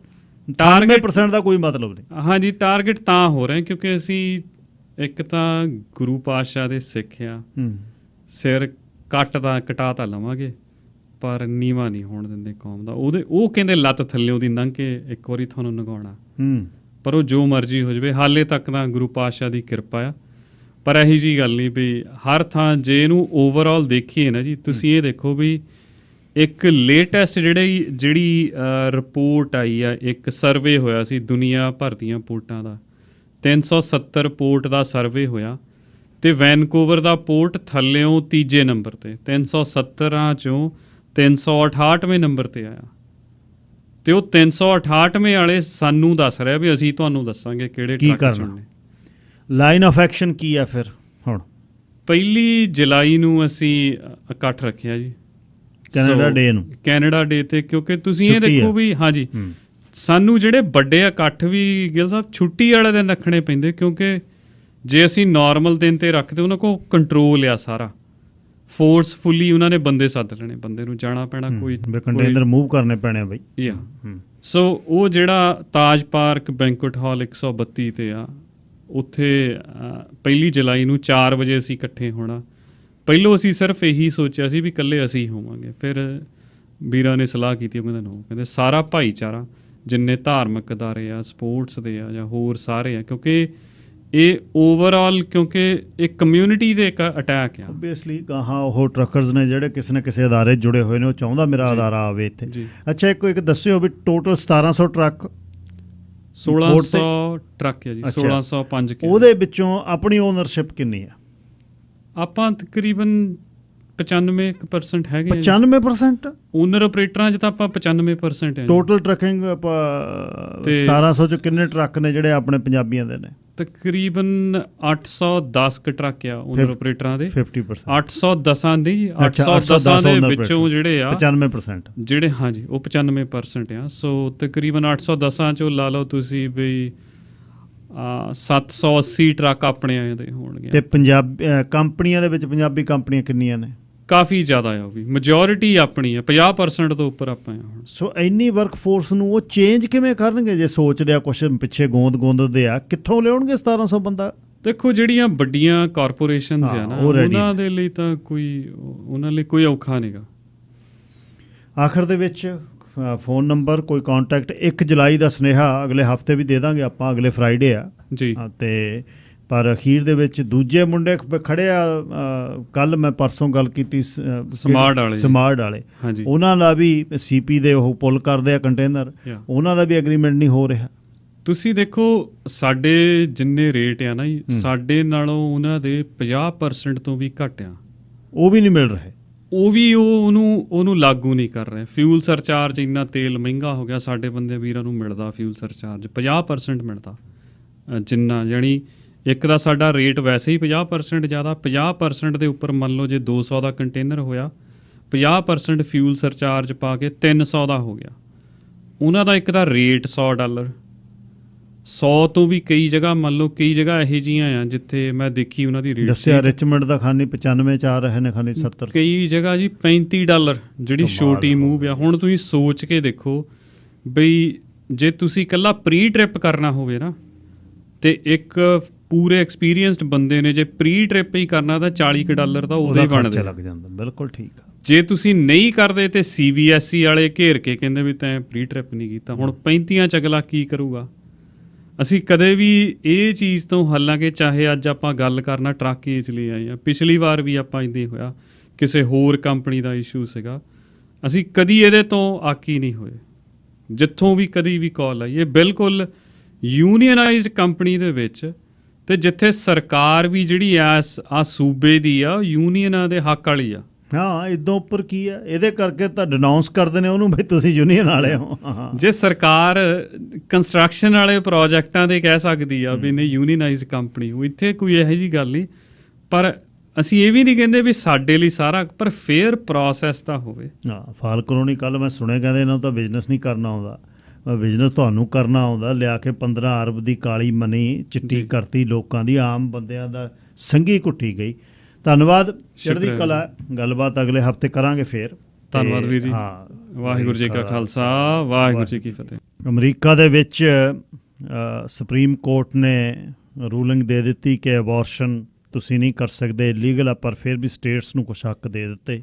90% ਦਾ ਕੋਈ ਮਤਲਬ ਨਹੀਂ। ਹਾਂਜੀ, ਟਾਰਗੇਟ ਤਾਂ ਹੋ ਰਹੇ ਕਿਉਂਕਿ ਅਸੀਂ ਇੱਕ ਤਾਂ ਗੁਰੂ ਪਾਤਸ਼ਾਹ ਦੇ ਸਿੱਖ ਆ, ਸਿਰ ਕਟਾ ਤਾਂ ਲਵਾਂਗੇ ਪਰ ਨੀਵਾਂ ਨਹੀਂ ਹੋਣ ਦਿੰਦੇ ਕੌਮ ਦਾ। ਉਹ ਕਹਿੰਦੇ ਲੱਤ ਥੱਲੇ ਉਹਦੀ ਲੰਘ ਕੇ ਇੱਕ ਵਾਰੀ ਤੁਹਾਨੂੰ ਨਗਾਉਣਾ। ਪਰ ਉਹ ਜੋ ਮਰਜ਼ੀ ਹੋ ਜਾਵੇ, ਹਾਲੇ ਤੱਕ ਤਾਂ ਗੁਰੂ ਪਾਤਸ਼ਾਹ ਦੀ ਕਿਰਪਾ ਆ। ਪਰ ਇਹੀ ਜਿਹੀ ਗੱਲ ਨਹੀਂ ਵੀ ਹਰ ਥਾਂ, ਜੇ ਇਹਨੂੰ ਓਵਰਆਲ ਦੇਖੀਏ ਨਾ ਜੀ, ਤੁਸੀਂ ਇਹ ਦੇਖੋ ਵੀ ਇੱਕ ਲੇਟੈਸਟ ਜਿਹੜੀ ਰਿਪੋਰਟ ਆਈ ਆ, ਇੱਕ ਸਰਵੇ ਹੋਇਆ ਸੀ ਦੁਨੀਆ ਭਰ ਦੀਆਂ ਪੋਰਟਾਂ ਦਾ, 370 ਪੋਰਟ ਦਾ ਸਰਵੇ ਹੋਇਆ ਤੇ ਵੈਨਕੂਵਰ ਦਾ ਪੋਰਟ ਥੱਲਿਓਂ ਤੀਜੇ ਨੰਬਰ ਤੇ, 370 ਚੋਂ 368ਵੇਂ ਨੰਬਰ ਤੇ ਆਇਆ। ਤੇ ਉਹ 368ਵੇਂ ਵਾਲੇ ਸਾਨੂੰ ਦੱਸ ਰਿਹਾ ਵੀ ਅਸੀਂ ਤੁਹਾਨੂੰ ਦੱਸਾਂਗੇ ਕਿਹੜੇ ਟਰੱਕ ਚੁਣਨੇ। ਲਾਈਨ ਆਫ ਐਕਸ਼ਨ ਕੀ ਆ ਫਿਰ ਹੁਣ? 1 ਜੁਲਾਈ ਨੂੰ ਅਸੀਂ ਇਕੱਠ ਰੱਖਿਆ ਜੀ, ਕੈਨੇਡਾ ਡੇ ਤੇ। ਕਿਉਂਕਿ ਤੁਸੀਂ ਇਹ ਦੇਖੋ ਵੀ ਹਾਂਜੀ, ਸਾਨੂੰ ਜਿਹੜੇ ਵੱਡੇ ਇਕੱਠ ਵੀ ਗਿੱਲ ਸਾਹਿਬ ਛੁੱਟੀ ਵਾਲੇ ਦਿਨ ਰੱਖਣੇ ਪੈਂਦੇ, ਕਿਉਂਕਿ ਜੇ ਅਸੀਂ ਨਾਰਮਲ ਦਿਨ ਤੇ ਰੱਖਦੇ ਉਹਨਾਂ ਕੋਲ ਕੰਟਰੋਲ ਆ ਸਾਰਾ, ਫੋਰਸਫੁਲੀ ਉਹਨਾਂ ਨੇ ਬੰਦੇ ਸੱਦ ਲੈਣੇ, ਬੰਦੇ ਨੂੰ ਜਾਣਾ ਪੈਣਾ, ਕੋਈ ਕੰਟੇਨਰ ਮੂਵ ਕਰਨੇ ਪੈਣੇ ਬਈ। ਸੋ ਉਹ ਜਿਹੜਾ ਤਾਜ ਪਾਰਕ ਬੈਂਕੁਏਟ ਹਾਲ 132 ਤੇ ਆ, ਉੱਥੇ 1 ਜੁਲਾਈ ਨੂੰ 4 ਵਜੇ ਅਸੀਂ ਇਕੱਠੇ ਹੋਣਾ। ਪਹਿਲੋਂ ਅਸੀਂ ਸਿਰਫ ਇਹੀ ਸੋਚਿਆ ਸੀ ਵੀ ਇਕੱਲੇ ਅਸੀਂ ਹੋਵਾਂਗੇ, ਫਿਰ ਵੀਰਾਂ ਨੇ ਸਲਾਹ ਕੀਤੀ, ਉਹ ਕਹਿੰਦੇ ਸਾਰਾ ਭਾਈਚਾਰਾ, ਜਿੰਨੇ ਧਾਰਮਿਕ ਅਦਾਰੇ ਆ, ਸਪੋਰਟਸ ਦੇ ਆ ਜਾਂ ਹੋਰ ਸਾਰੇ ਆ, ਕਿਉਂਕਿ ਇਹ ਓਵਰਆਲ ਕਿਉਂਕਿ ਇੱਕ ਕਮਿਊਨਿਟੀ ਦੇ ਇੱਕ ਅਟੈਕ ਆ। ਓਬਵੀਅਸਲੀ ਗਾਹਾਂ ਉਹ ਟਰੱਕਰਸ ਨੇ ਜਿਹੜੇ ਕਿਸੇ ਨਾ ਕਿਸੇ ਅਦਾਰੇ ਜੁੜੇ ਹੋਏ ਨੇ, ਉਹ ਚਾਹੁੰਦਾ ਮੇਰਾ ਅਦਾਰਾ ਆਵੇ ਇੱਥੇ। ਅੱਛਾ, ਇੱਕ ਦੱਸਿਓ ਵੀ ਟੋਟਲ 1700 ਟਰੱਕ, 1600 ਟਰੱਕ ਹੈ ਜੀ, 1605 ਉਹਦੇ ਵਿੱਚੋਂ ਆਪਣੀ ਓਨਰਸ਼ਿਪ ਕਿੰਨੀ ਆ? ਆਪਾਂ ਤਕਰੀਬਨ 95% ਹੈਗੇ। 95% ਓਨਰ ਆਪਰੇਟਰਾਂ 'ਚ ਤਾਂ ਆਪਾਂ 95% ਹੈ। ਟੋਟਲ ਟਰੱਕਿੰਗ 1700 'ਚ ਕਿੰਨੇ ਟਰੱਕ ਨੇ ਜਿਹੜੇ ਆਪਣੇ ਪੰਜਾਬੀਆਂ ਦੇ ਨੇ? ਤਕਰੀਬਨ 810 ਕ ਟਰੱਕ ਆ ਓਨਰ ਆਪਰੇਟਰਾਂ ਦੇ। 50% 810 ਨਹੀਂ ਜੀ, 810 ਦੇ ਵਿੱਚੋਂ ਜਿਹੜੇ ਆ 95% ਜਿਹੜੇ, ਹਾਂਜੀ ਉਹ 95% ਆ। ਸੋ ਤਕਰੀਬਨ 810 'ਚੋਂ ਲਾ ਲਓ ਤੁਸੀਂ ਵੀ 780 ਟਰੱਕ ਆਪਣੇ ਆਏ ਦੇ ਹੋਣਗੇ। ਤੇ ਪੰਜਾਬੀ ਕੰਪਨੀਆਂ ਦੇ ਵਿੱਚ ਪੰਜਾਬੀ ਕੰਪਨੀਆਂ ਕਿੰਨੀਆਂ ਨੇ? ਕਾਫੀ ਜ਼ਿਆਦਾ ਆ, ਉਹ ਵੀ ਮੈਜੋਰਿਟੀ ਆਪਣੀ ਆ, 50% ਤੋਂ ਉੱਪਰ ਆਪਾਂ ਆ ਹੁਣ। ਸੋ ਇੰਨੀ ਵਰਕ ਫੋਰਸ ਨੂੰ ਉਹ ਚੇਂਜ ਕਿਵੇਂ ਕਰਨਗੇ? ਜੇ ਸੋਚਦੇ ਆ ਕੁਛ ਪਿੱਛੇ ਗੋਂਦ-ਗੋਂਦਦੇ ਆ, ਕਿੱਥੋਂ ਲਿਆਉਣਗੇ 1700 ਬੰਦਾ? ਦੇਖੋ, ਜਿਹੜੀਆਂ ਵੱਡੀਆਂ ਕਾਰਪੋਰੇਸ਼ਨਸ ਆ ਨਾ, ਉਹਨਾਂ ਦੇ ਲਈ ਤਾਂ ਉਹਨਾਂ ਲਈ ਕੋਈ ਔਖਾ ਨਹੀਂਗਾ। ਆਖਰ ਦੇ ਵਿੱਚ ਫੋਨ ਨੰਬਰ, ਕੋਈ ਕਾਂਟੈਕਟ? 1 ਜੁਲਾਈ ਦਾ ਸੁਨੇਹਾ ਅਗਲੇ ਹਫਤੇ ਵੀ ਦੇ ਦਾਂਗੇ ਆਪਾਂ, ਅਗਲੇ ਫਰਾਈਡੇ ਆ ਜੀ। ਤੇ ਪਰ ਅਖੀਰ ਦੇ ਵਿੱਚ ਦੂਜੇ ਮੁੰਡੇ ਖੜੇ ਆ, ਕੱਲ ਮੈਂ ਪਰਸੋਂ ਗੱਲ ਕੀਤੀ ਸਮਾਰਟ ਵਾਲੇ, ਉਹਨਾਂ ਦਾ ਵੀ CP ਦੇ ਉਹ ਪੁੱਲ ਕਰਦੇ ਆ ਕੰਟੇਨਰ, ਉਹਨਾਂ ਦਾ ਵੀ ਐਗਰੀਮੈਂਟ ਨਹੀਂ ਹੋ ਰਿਹਾ। ਤੁਸੀਂ ਦੇਖੋ, ਸਾਡੇ ਜਿੰਨੇ ਰੇਟ ਆ ਨਾ ਜੀ, ਸਾਡੇ ਨਾਲੋਂ ਉਹਨਾਂ ਦੇ 50% ਤੋਂ ਵੀ ਘੱਟ ਆ, ਉਹ ਵੀ ਨਹੀਂ ਮਿਲ ਰਹੇ। ਉਹ ਵੀ ਉਹਨੂੰ ਲਾਗੂ ਨਹੀਂ ਕਰ ਰਹੇ। ਫਿਊਲ ਸਰਚਾਰਜ, ਇੰਨਾ ਤੇਲ ਮਹਿੰਗਾ ਹੋ ਗਿਆ, ਸਾਡੇ ਬੰਦੇ ਵੀਰਾਂ ਨੂੰ ਮਿਲਦਾ ਫਿਊਲ ਸਰਚਾਰਜ 50% ਮਿਲਦਾ, ਜਿੰਨਾ ਜਾਣੀ ਇੱਕ ਦਾ ਸਾਡਾ ਰੇਟ ਵੈਸੇ ਹੀ 50% ਜ਼ਿਆਦਾ, 50% ਦੇ ਉੱਪਰ ਮੰਨ ਲਓ ਜੇ 200 ਦਾ ਕੰਟੇਨਰ ਹੋਇਆ, 50% ਫਿਊਲ ਸਰਚਾਰਜ ਪਾ ਕੇ 300 ਦਾ ਹੋ ਗਿਆ। ਉਹਨਾਂ ਦਾ ਇੱਕ ਦਾ ਰੇਟ $100, 100 ਤੋਂ ਵੀ ਕਈ ਜਗ੍ਹਾ ਮੰਨ ਲਓ, ਕਈ ਜਗ੍ਹਾ ਇਹੋ ਜਿਹੀਆਂ ਆ ਜਿੱਥੇ ਮੈਂ ਦੇਖੀ ਉਹਨਾਂ ਦੀ ਰੇਟ ਦੱਸਿਆ ਰਿਚਮੰਡ ਦਾ ਖਾਨੀ 95 ਚ ਆ ਰਹੇ ਨੇ, ਖਾਨੀ 70, ਕਈ ਜਗ੍ਹਾ ਜੀ $35 ਜਿਹੜੀ ਛੋਟੀ ਮੂਵ ਆ। ਹੁਣ ਤੁਸੀਂ ਸੋਚ ਕੇ ਦੇਖੋ ਬਈ ਜੇ ਤੁਸੀਂ ਇਕੱਲਾ ਪ੍ਰੀ ਟ੍ਰਿਪ ਕਰਨਾ ਹੋਵੇ ਨਾ, ਤੇ ਇੱਕ ਪੂਰੇ ਐਕਸਪੀਰੀਅੰਸਡ ਬੰਦੇ ਨੇ ਜੇ ਪ੍ਰੀ ਟ੍ਰਿਪ ਹੀ ਕਰਨਾ ਤਾਂ $40 ਤਾਂ ਉਹਦੇ ਬਣਦੇ ਲੱਗ ਜਾਂਦਾ। ਬਿਲਕੁਲ ਠੀਕ ਆ। ਜੇ ਤੁਸੀਂ ਨਹੀਂ ਕਰਦੇ ਤੇ CBSE ਵਾਲੇ ਘੇਰ ਕੇ ਕਹਿੰਦੇ ਵੀ ਤੈਂ ਪ੍ਰੀ ਟ੍ਰਿਪ ਨਹੀਂ ਕੀਤਾ। ਹੁਣ 35 ਚ ਅਗਲਾ ਕੀ ਕਰੂਗਾ? ਅਸੀਂ ਕਦੇ ਵੀ ਇਹ ਚੀਜ਼ ਤੋਂ, ਹਾਲਾਂਕਿ ਚਾਹੇ ਅੱਜ ਆਪਾਂ ਗੱਲ ਕਰਨਾ ਟਰੱਕ ਏਜ ਲਈ ਆਏ ਹਾਂ, ਪਿਛਲੀ ਵਾਰ ਵੀ ਆਪਾਂ ਇੱਦਾਂ ਹੀ ਹੋਇਆ, ਕਿਸੇ ਹੋਰ ਕੰਪਨੀ ਦਾ ਇਸ਼ੂ ਸੀਗਾ, ਅਸੀਂ ਕਦੀ ਇਹਦੇ ਤੋਂ ਆਕੀ ਨਹੀਂ ਹੋਏ। ਜਿੱਥੋਂ ਵੀ ਕਦੀ ਵੀ ਕਾਲ ਆਈ, ਇਹ ਬਿਲਕੁਲ ਯੂਨੀਅਨਾਈਜ਼ਡ ਕੰਪਨੀ ਦੇ ਵਿੱਚ, ਤੇ ਜਿੱਥੇ ਸਰਕਾਰ ਵੀ ਜਿਹੜੀ ਆ ਸੂਬੇ ਦੀ ਆ, ਯੂਨੀਅਨਾਂ ਦੇ ਹੱਕ ਵਾਲੀ ਆ। ਹਾਂ, ਇਦੋਂ ਉੱਪਰ ਕੀ ਹੈ, ਇਹਦੇ ਕਰਕੇ ਤਾਂ ਡਿਨਾਉਂਸ ਕਰਦੇ ਨੇ ਉਹਨੂੰ ਵੀ ਤੁਸੀਂ ਯੂਨੀਅਨ ਵਾਲੇ ਹੋ। ਜੇ ਸਰਕਾਰ ਕੰਸਟਰਕਸ਼ਨ ਵਾਲੇ ਪ੍ਰੋਜੈਕਟਾਂ ਦੇ ਕਹਿ ਸਕਦੀ ਆ ਵੀ ਨਹੀਂ ਯੂਨੀਅਨਾਈਜ਼ਡ ਕੰਪਨੀ, ਉਹ ਇੱਥੇ ਕੋਈ ਇਹੋ ਜਿਹੀ ਗੱਲ ਨਹੀਂ। ਪਰ ਅਸੀਂ ਇਹ ਵੀ ਨਹੀਂ ਕਹਿੰਦੇ ਵੀ ਸਾਡੇ ਲਈ ਸਾਰਾ, ਪਰ ਫੇਅਰ ਪ੍ਰੋਸੈਸ ਤਾਂ ਹੋਵੇ। ਹਾਂ, ਫਾਲਕਨੋਨੀ ਕੱਲ੍ਹ ਮੈਂ ਸੁਣਿਆ ਕਹਿੰਦੇ ਇਹਨਾਂ ਨੂੰ ਤਾਂ ਬਿਜ਼ਨਸ ਨਹੀਂ ਕਰਨਾ ਆਉਂਦਾ। ਬਿਜ਼ਨਸ ਤੁਹਾਨੂੰ ਕਰਨਾ ਆਉਂਦਾ, ਲਿਆ ਕੇ 15 ਅਰਬ ਦੀ ਕਾਲੀ ਮਨੀ ਚਿੱਟੀ ਕਰਤੀ ਲੋਕਾਂ ਦੀ, ਆਮ ਬੰਦਿਆਂ ਦਾ ਸੰਘੀ ਘੁੱਟੀ ਗਈ। ਧੰਨਵਾਦ, ਚੜ੍ਹਦੀ ਕਲਾ। ਗੱਲਬਾਤ ਅਗਲੇ ਹਫਤੇ ਕਰਾਂਗੇ ਫੇਰ। ਧੰਨਵਾਦ ਵੀਰ ਜੀ। ਹਾਂ, ਵਾਹਿਗੁਰੂ ਜੀ ਕਾ ਖਾਲਸਾ, ਵਾਹਿਗੁਰੂ ਜੀ ਕੀ ਫਤਿਹ। ਅਮਰੀਕਾ ਦੇ ਵਿੱਚ ਸੁਪਰੀਮ ਕੋਰਟ ਨੇ ਰੂਲਿੰਗ ਦੇ ਦਿੱਤੀ ਕਿ ਅਬੋਰਸ਼ਨ ਤੁਸੀਂ ਨਹੀਂ ਕਰ ਸਕਦੇ, ਇਲੀਗਲ ਆ, ਪਰ ਫਿਰ ਵੀ ਸਟੇਟਸ ਨੂੰ ਕੁਛ ਹੱਕ ਦੇ ਦਿੱਤੇ।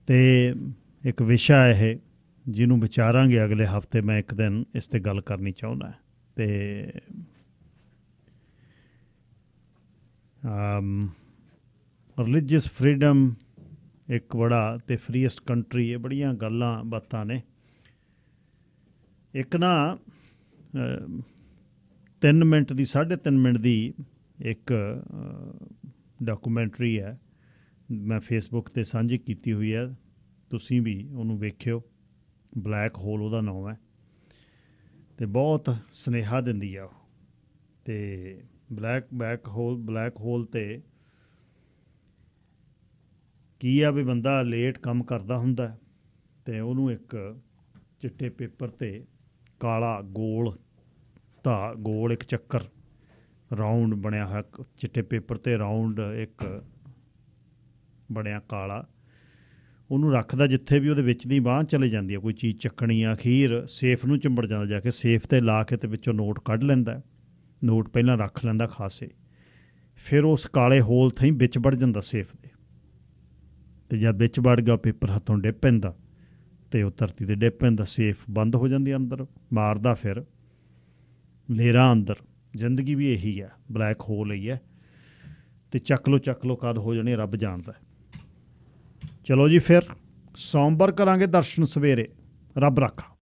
ਤੇ ਇੱਕ ਵਿਸ਼ਾ ਇਹ ਜਿਹਨੂੰ ਵਿਚਾਰਾਂਗੇ ਅਗਲੇ ਹਫਤੇ, ਮੈਂ ਇੱਕ ਦਿਨ ਇਸ 'ਤੇ ਗੱਲ ਕਰਨੀ ਚਾਹੁੰਦਾ। ਤੇ ਰਿਲੀਜੀਅਸ ਫਰੀडम ਇੱਕ ਬੜਾ ਤੇ ਫਰੀਐਸਟ ਕੰਟਰੀ, ਇਹ ਬੜੀਆਂ ਗੱਲਾਂ ਬਾਤਾਂ ਨੇ। ਇੱਕ ਨਾ 3 ਮਿੰਟ ਦੀ 3.5 ਮਿੰਟ ਦੀ ਇੱਕ ਡਾਕੂਮੈਂਟਰੀ ਹੈ, ਮੈਂ ਫੇਸਬੁੱਕ 'ਤੇ ਸਾਂਝੀ ਕੀਤੀ ਹੋਈ ਹੈ, ਤੁਸੀਂ ਵੀ ਉਹਨੂੰ ਵੇਖਿਓ। ਬਲੈਕ ਹੋਲ ਉਹਦਾ ਨਾਮ ਹੈ, ਅਤੇ ਬਹੁਤ ਸੁਨੇਹਾ ਦਿੰਦੀ ਆ ਉਹ। ਅਤੇ ਬਲੈਕ ਹੋਲ 'ਤੇ ਕੀ ਆ ਵੀ ਬੰਦਾ ਲੇਟ ਕੰਮ ਕਰਦਾ ਹੁੰਦਾ ਅਤੇ ਉਹਨੂੰ ਇੱਕ ਚਿੱਟੇ ਪੇਪਰ 'ਤੇ ਕਾਲਾ ਗੋਲ ਇੱਕ ਚੱਕਰ ਰਾਊਂਡ ਬਣਿਆ ਹੋਇਆ, ਚਿੱਟੇ ਪੇਪਰ 'ਤੇ ਰਾਊਂਡ ਇੱਕ ਬਣਿਆ ਕਾਲਾ, ਉਹਨੂੰ ਰੱਖਦਾ ਜਿੱਥੇ ਵੀ ਉਹਦੇ ਵਿੱਚ ਦੀ ਬਾਂਹ ਚਲੇ ਜਾਂਦੀ ਹੈ, ਕੋਈ ਚੀਜ਼ ਚੱਕਣੀ ਆ, ਅਖੀਰ ਸੇਫ ਨੂੰ ਚਿੰਬੜ ਜਾਂਦਾ, ਜਾ ਕੇ ਸੇਫ 'ਤੇ ਲਾ ਕੇ ਅਤੇ ਵਿੱਚੋਂ ਨੋਟ ਕੱਢ ਲੈਂਦਾ। ਨੋਟ ਪਹਿਲਾਂ ਰੱਖ ਲੈਂਦਾ ਖਾਸੇ, ਫਿਰ ਉਸ ਕਾਲੇ ਹੋਲ ਥਾਈਂ ਵਿੱਚ ਵੜ ਜਾਂਦਾ ਸੇਫ ਦੇ, ਅਤੇ ਜਦ ਵਿੱਚ ਵੜ ਗਿਆ ਪੇਪਰ ਹੱਥੋਂ ਡਿੱਗ ਪੈਂਦਾ ਅਤੇ ਉਹ ਧਰਤੀ 'ਤੇ ਡਿੱਗ ਪੈਂਦਾ, ਸੇਫ ਬੰਦ ਹੋ ਜਾਂਦੀ ਅੰਦਰ, ਮਾਰਦਾ ਫਿਰ ਲੇਰਾਂ ਅੰਦਰ। ਜ਼ਿੰਦਗੀ ਵੀ ਇਹੀ ਹੈ, ਬਲੈਕ ਹੋਲ ਹੀ ਹੈ। ਅਤੇ ਚੱਕ ਲਓ ਕਦ ਹੋ ਜਾਣੀ ਰੱਬ ਜਾਣਦਾ। ਚਲੋ ਜੀ, ਫਿਰ ਸੋਮਵਾਰ ਕਰਾਂਗੇ ਦਰਸ਼ਨ ਸਵੇਰੇ। ਰੱਬ ਰਾਖਾ।